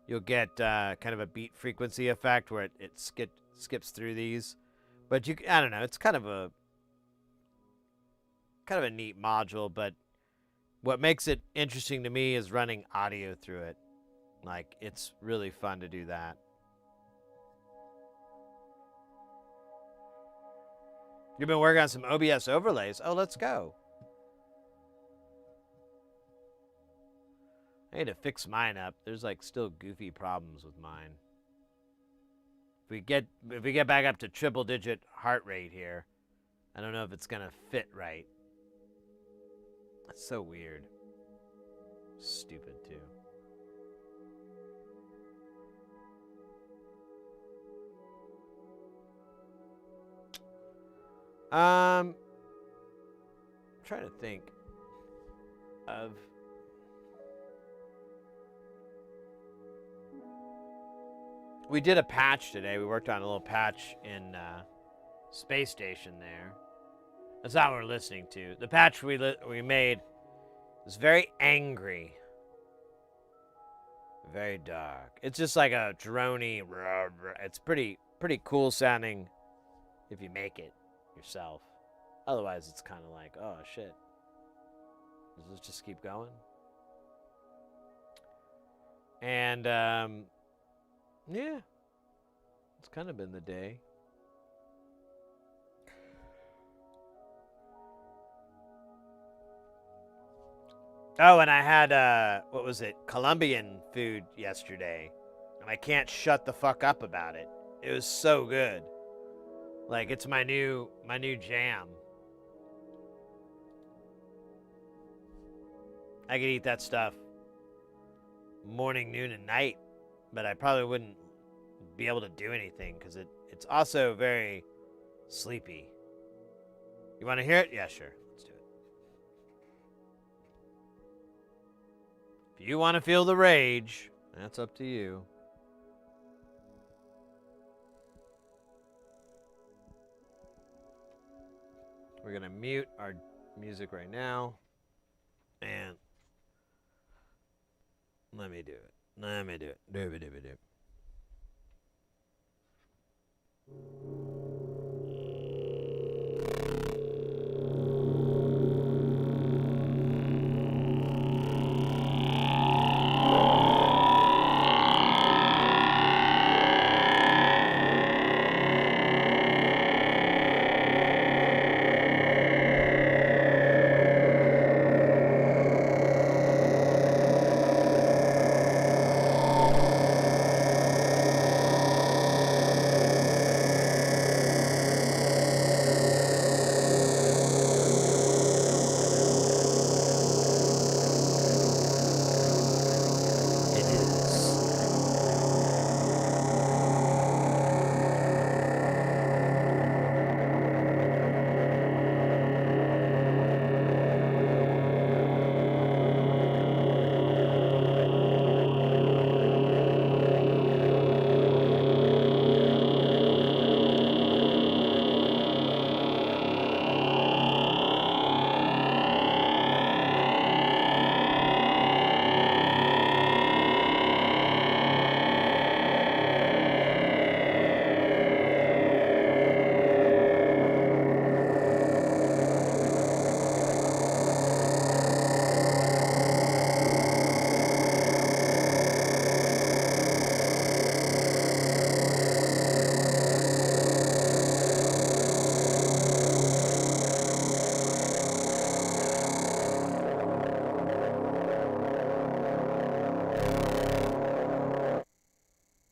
you'll get kind of a beat frequency effect where it skips through these. But I don't know, it's kind of a neat module, but what makes it interesting to me is running audio through it. Like, it's really fun to do that. You've been working on some OBS overlays. Oh, let's go. I need to fix mine up. There's like still goofy problems with mine. If we get back up to triple digit heart rate here, I don't know if it's gonna fit right. That's so weird. Stupid too. I'm trying to think of we did a patch today. We worked on a little patch in Space Station there. That's not what we're listening to. The patch we made was very angry. Very dark. It's just like a droney. It's pretty cool sounding if you make it yourself. Otherwise, it's kind of like, oh shit. Does this just keep going? And yeah, it's kind of been the day. Oh, and I had what was it? Colombian food yesterday, and I can't shut the fuck up about it. It was so good. Like, it's my new jam. I could eat that stuff morning, noon, and night, but I probably wouldn't be able to do anything because it's also very sleepy. You want to hear it? Yeah, sure. Let's do it. If you want to feel the rage, that's up to you. We're going to mute our music right now. And let me do it. Do it.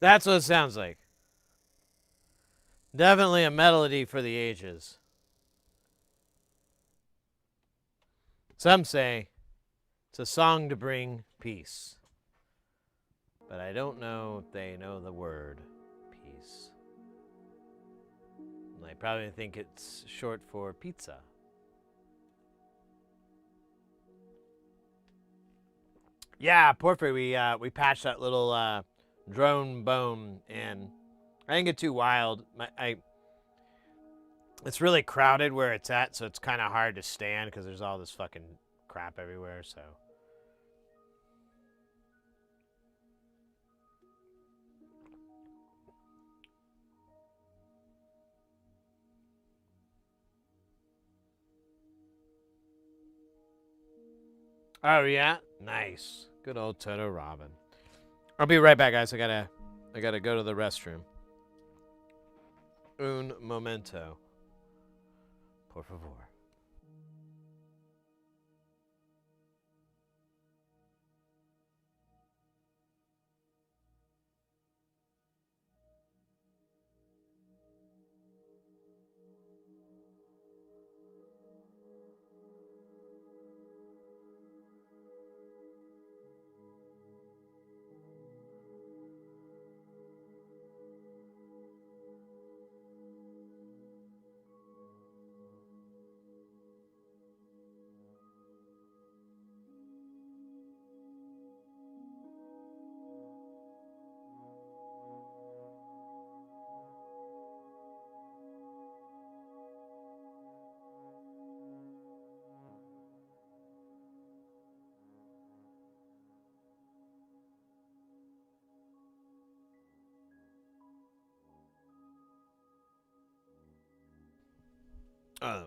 That's what it sounds like. Definitely a melody for the ages. Some say it's a song to bring peace. But I don't know if they know the word peace. And I probably think it's short for pizza. Yeah, Porphyry, we patched that little drone bone, and I didn't get too wild. It's really crowded where it's at, so it's kind of hard to stand because there's all this fucking crap everywhere. So. Oh yeah, nice. Good old Toto Robin. I'll be right back, guys. I gotta go to the restroom. Un momento, por favor. Oh,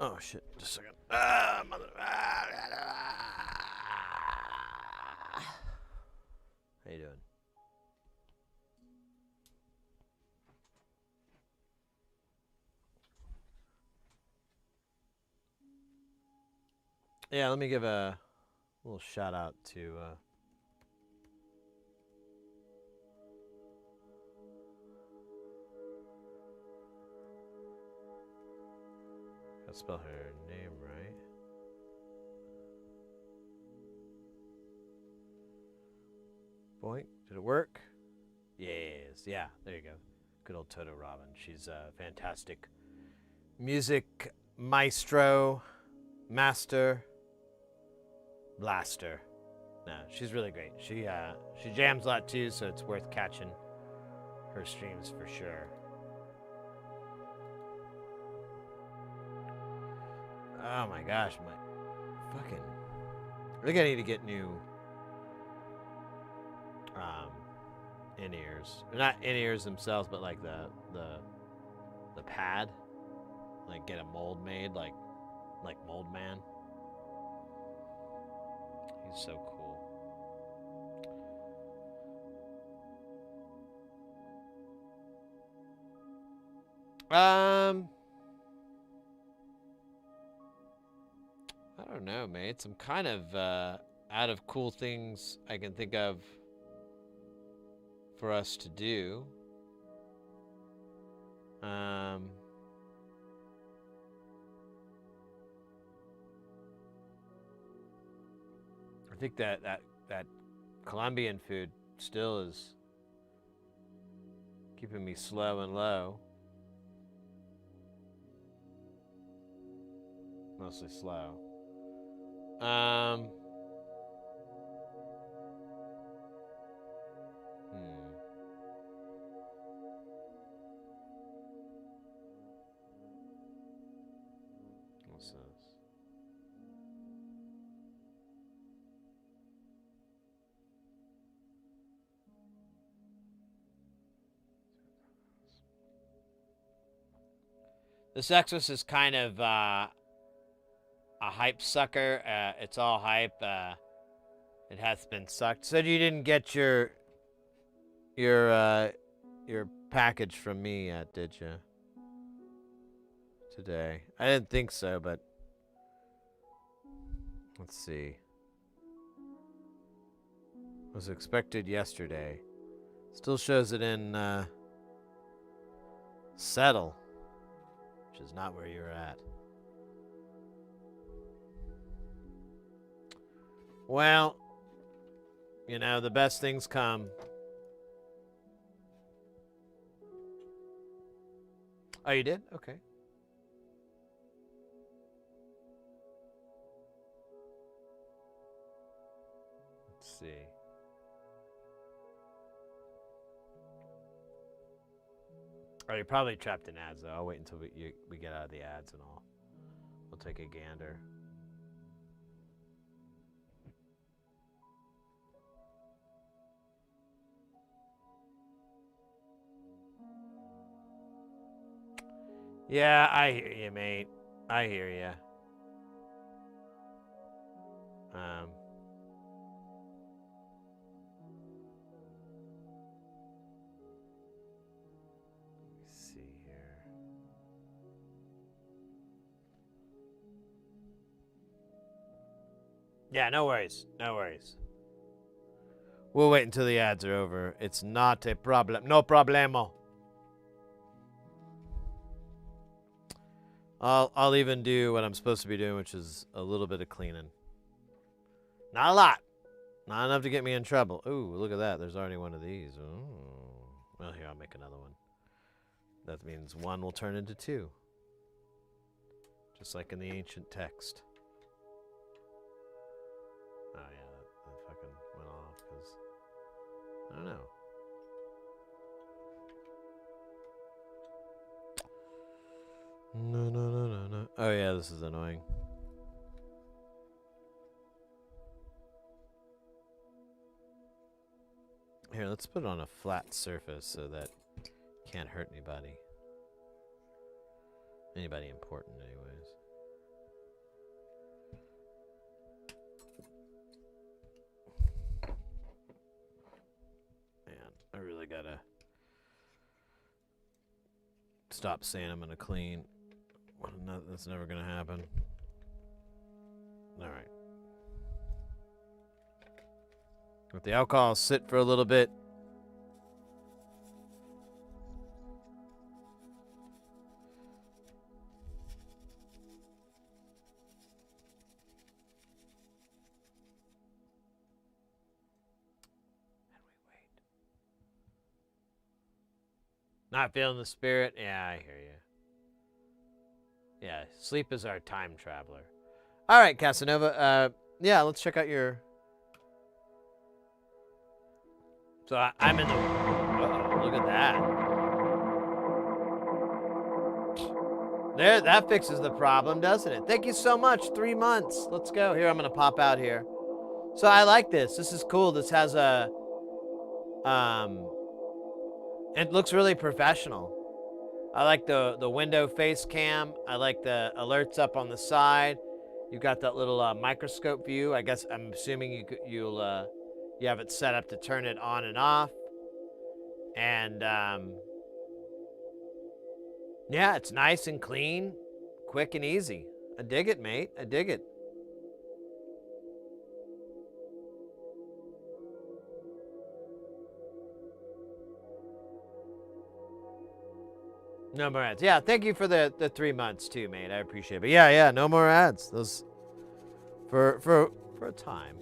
oh shit! Just a second. Mother. How you doing? Yeah, let me give a little shout out to. Gotta spell her name right. Boink. Did it work? Yes. Yeah, there you go. Good old Toto Robin. She's a fantastic music maestro, master, blaster. No, she's really great. She jams a lot too, so it's worth catching her streams for sure. Oh my gosh, my fucking. I think I need to get new in-ears. Not in-ears themselves, but like the pad. Like get a mold made, like Mold Man. He's so cool. I don't know, mate. Some kind of out of cool things I can think of for us to do. I think that Colombian food still is keeping me slow and low. Mostly slow. What's this? This Exos is kind of a hype sucker. It's all hype. It has been sucked. Said you didn't get your package from me yet, did you? Today. I didn't think so, but let's see. Was expected yesterday. Still shows it in settle, which is not where you're at. Well, you know, the best things come. Oh, you did? Okay. Let's see. Oh, you're probably trapped in ads, though. I'll wait until we get out of the ads and all. We'll take a gander. Yeah, I hear you, mate. I hear you. Let me see here. Yeah, no worries. No worries. We'll wait until the ads are over. It's not a problem. No problemo. I'll even do what I'm supposed to be doing, which is a little bit of cleaning. Not a lot. Not enough to get me in trouble. Ooh, look at that. There's already one of these. Ooh. Well, here, I'll make another one. That means one will turn into two. Just like in the ancient text. Oh, yeah, that fucking went off because I don't know. No. Oh, yeah, this is annoying. Here, let's put it on a flat surface so that it can't hurt anybody. Anybody important, anyways. Man, I really gotta stop saying I'm gonna clean. That's never gonna happen. All right. Let the alcohol sit for a little bit. And we wait. Not feeling the spirit? Yeah, I hear you. Yeah, sleep is our time traveler. All right, Casanova. Yeah, let's check out your... So I'm in the... Uh-oh, look at that. There, that fixes the problem, doesn't it? Thank you so much. 3 months. Let's go. Here, I'm going to pop out here. So I like this. This is cool. This has a... It looks really professional. I like the window face cam. I like the alerts up on the side. You've got that little microscope view. I guess I'm assuming you have it set up to turn it on and off. And yeah, it's nice and clean, quick and easy. I dig it, mate. I dig it. No more ads. Yeah, thank you for the 3 months too, mate. I appreciate it. But yeah, no more ads. Those for a time.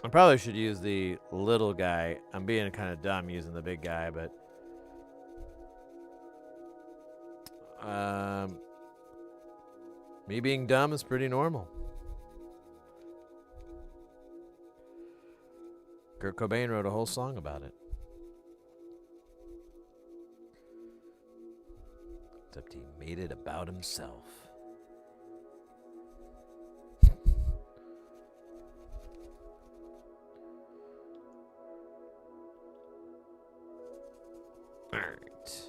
I probably should use the little guy. I'm being kind of dumb using the big guy, but me being dumb is pretty normal. Kurt Cobain wrote a whole song about it. Except he made it about himself. All right.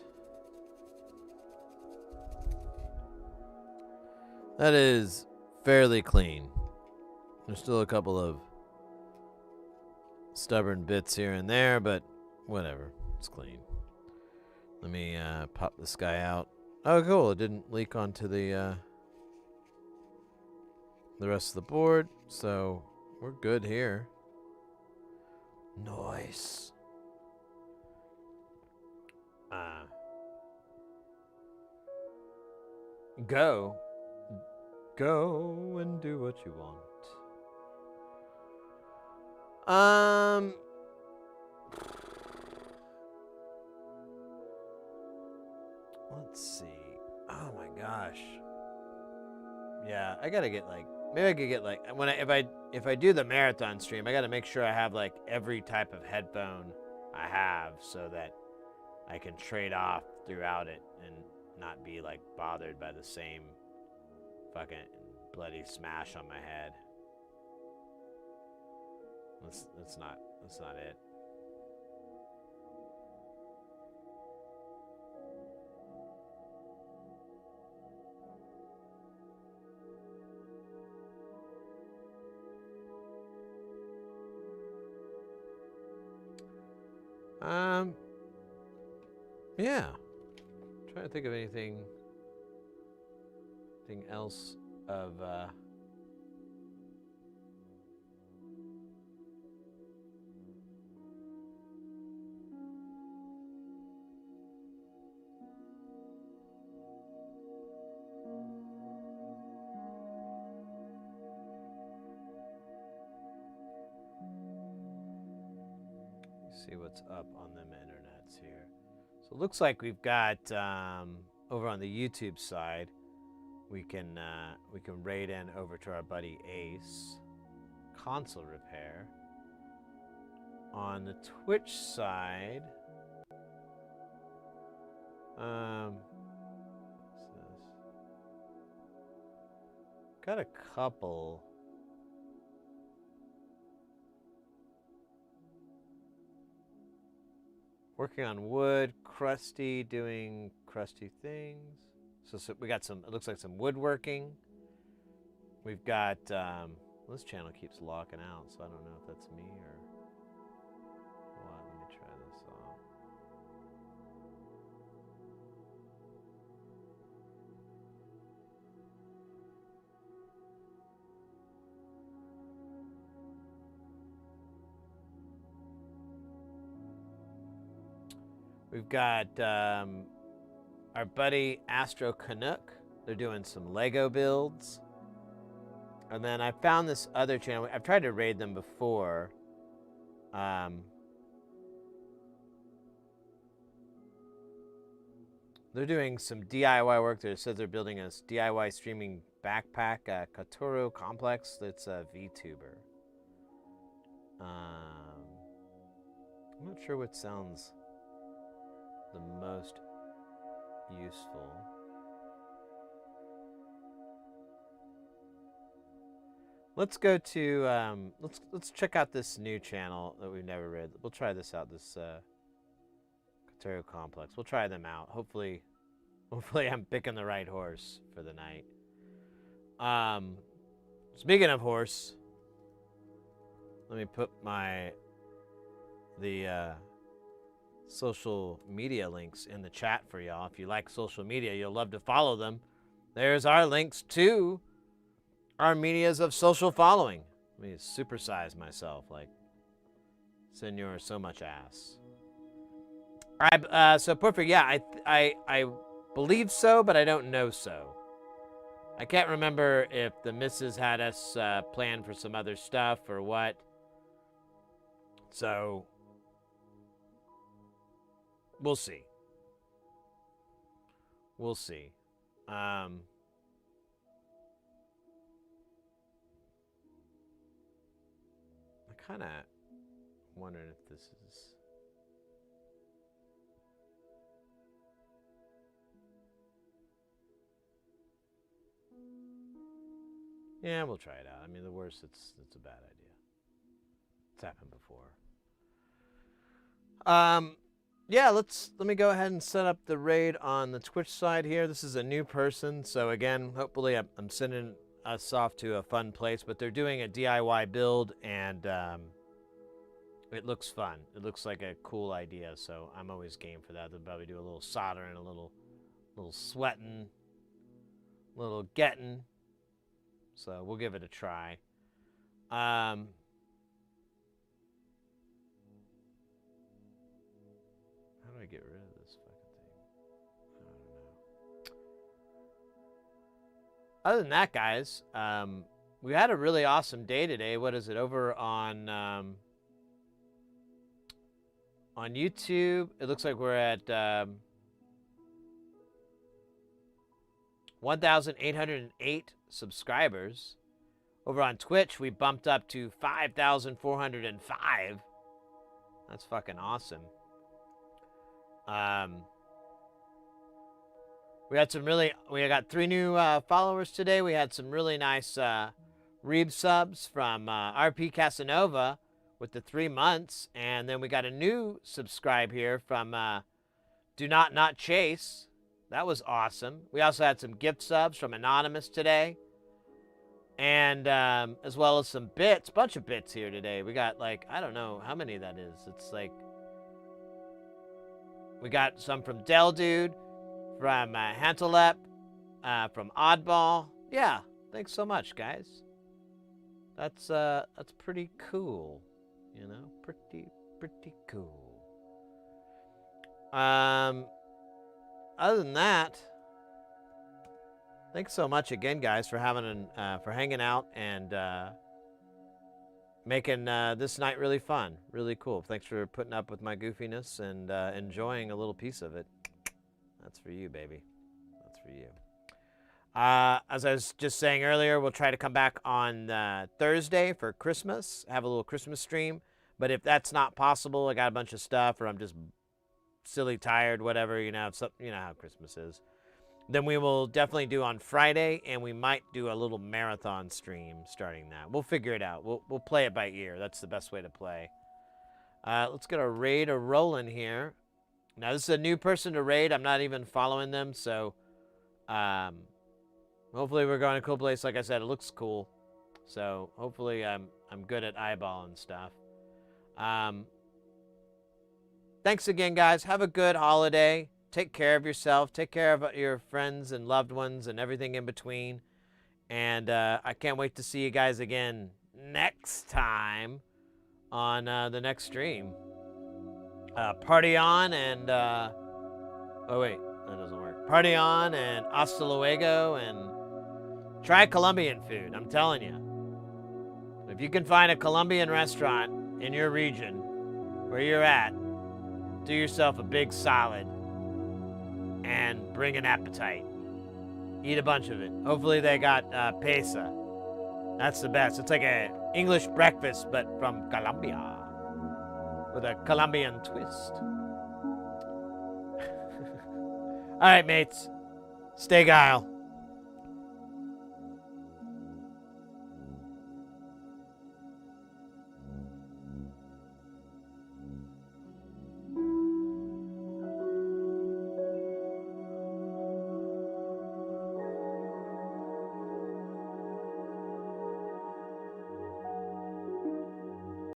That is fairly clean. There's still a couple of stubborn bits here and there, but Whatever. It's clean. Let me pop this guy out. Oh, cool. It didn't leak onto the rest of the board, so we're good here. Nice. Go and do what you want. Let's see. Oh my gosh. Yeah, I gotta get like, maybe I could get like, if I do the marathon stream, I gotta make sure I have like every type of headphone I have so that I can trade off throughout it and not be like bothered by the same fucking bloody smash on my head. That's not it. Yeah. Trying to think of anything else of see what's up on them internets here. So it looks like we've got over on the YouTube side, we can raid in over to our buddy Ace, console repair. On the Twitch side, what's this? Got a couple. Working on wood, Krusty doing crusty things. So we got some, it looks like some woodworking. We've got, this channel keeps locking out, so I don't know if that's me or what. Let me try this off. We've got our buddy Astro Canuck. They're doing some Lego builds. And then I found this other channel. I've tried to raid them before. They're doing some DIY work. They said they're building a DIY streaming backpack, Katoro Complex. That's a VTuber. I'm not sure what sounds the most useful. Let's go to let's check out this new channel that we've never read. We'll try this out. This Katero Complex. We'll try them out. Hopefully I'm picking the right horse for the night. Speaking of horse, let me put the social media links in the chat for y'all. If you like social media, you'll love to follow them. There's our links to our medias of social following. Let me supersize myself like Senor so much ass. All right, so perfect. Yeah, I believe so, but I don't know so. I can't remember if the missus had us planned for some other stuff or what. So we'll see. We'll see. I'm kind of wondering if this is... Yeah, we'll try it out. I mean, the worst, it's a bad idea. It's happened before. Yeah, let me go ahead and set up the raid on the Twitch side here. This is a new person, so again, hopefully I'm sending us off to a fun place, but they're doing a DIY build, and it looks fun. It looks like a cool idea, so I'm always game for that. They'll probably do a little soldering, a little sweating, a little getting. So we'll give it a try. How do I get rid of this fucking thing? I don't know. Other than that, guys, we had a really awesome day today. What is it? Over on YouTube, it looks like we're at 1,808 subscribers. Over on Twitch, we bumped up to 5,405. That's fucking awesome. We got three new followers today. We had some really nice Reeb subs from RP Casanova with the 3 months. And then we got a new subscribe here from Do Not Chase. That was awesome. We also had some gift subs from Anonymous today. And as well as some bits, bunch of bits here today. We got like, I don't know how many that is. It's like, we got some from Del Dude, from Hantelep, from Oddball. Yeah, thanks so much, guys. That's pretty cool, you know, pretty cool. Other than that, thanks so much again, guys, for for hanging out and making this night really fun, really cool. Thanks for putting up with my goofiness and enjoying a little piece of it. That's for you, baby. That's for you. As I was just saying earlier, we'll try to come back on Thursday for Christmas, have a little Christmas stream. But if that's not possible, I got a bunch of stuff, or I'm just silly tired, whatever, you know, you know how Christmas is. Then we will definitely do on Friday, and we might do a little marathon stream starting that. We'll figure it out. We'll play it by ear. That's the best way to play. Let's get a raid rolling here. Now, this is a new person to raid. I'm not even following them, so hopefully we're going to a cool place. Like I said, it looks cool. So hopefully I'm good at eyeballing stuff. Thanks again, guys. Have a good holiday. Take care of yourself. Take care of your friends and loved ones and everything in between. And I can't wait to see you guys again next time on the next stream. Party on and... oh, wait. That doesn't work. Party on and hasta luego and try Colombian food. I'm telling you. If you can find a Colombian restaurant in your region where you're at, do yourself a big solid and bring an appetite. Eat a bunch of it. Hopefully they got pesa. That's the best. It's like an English breakfast, but from Colombia. With a Colombian twist. All right, mates. Stay guile.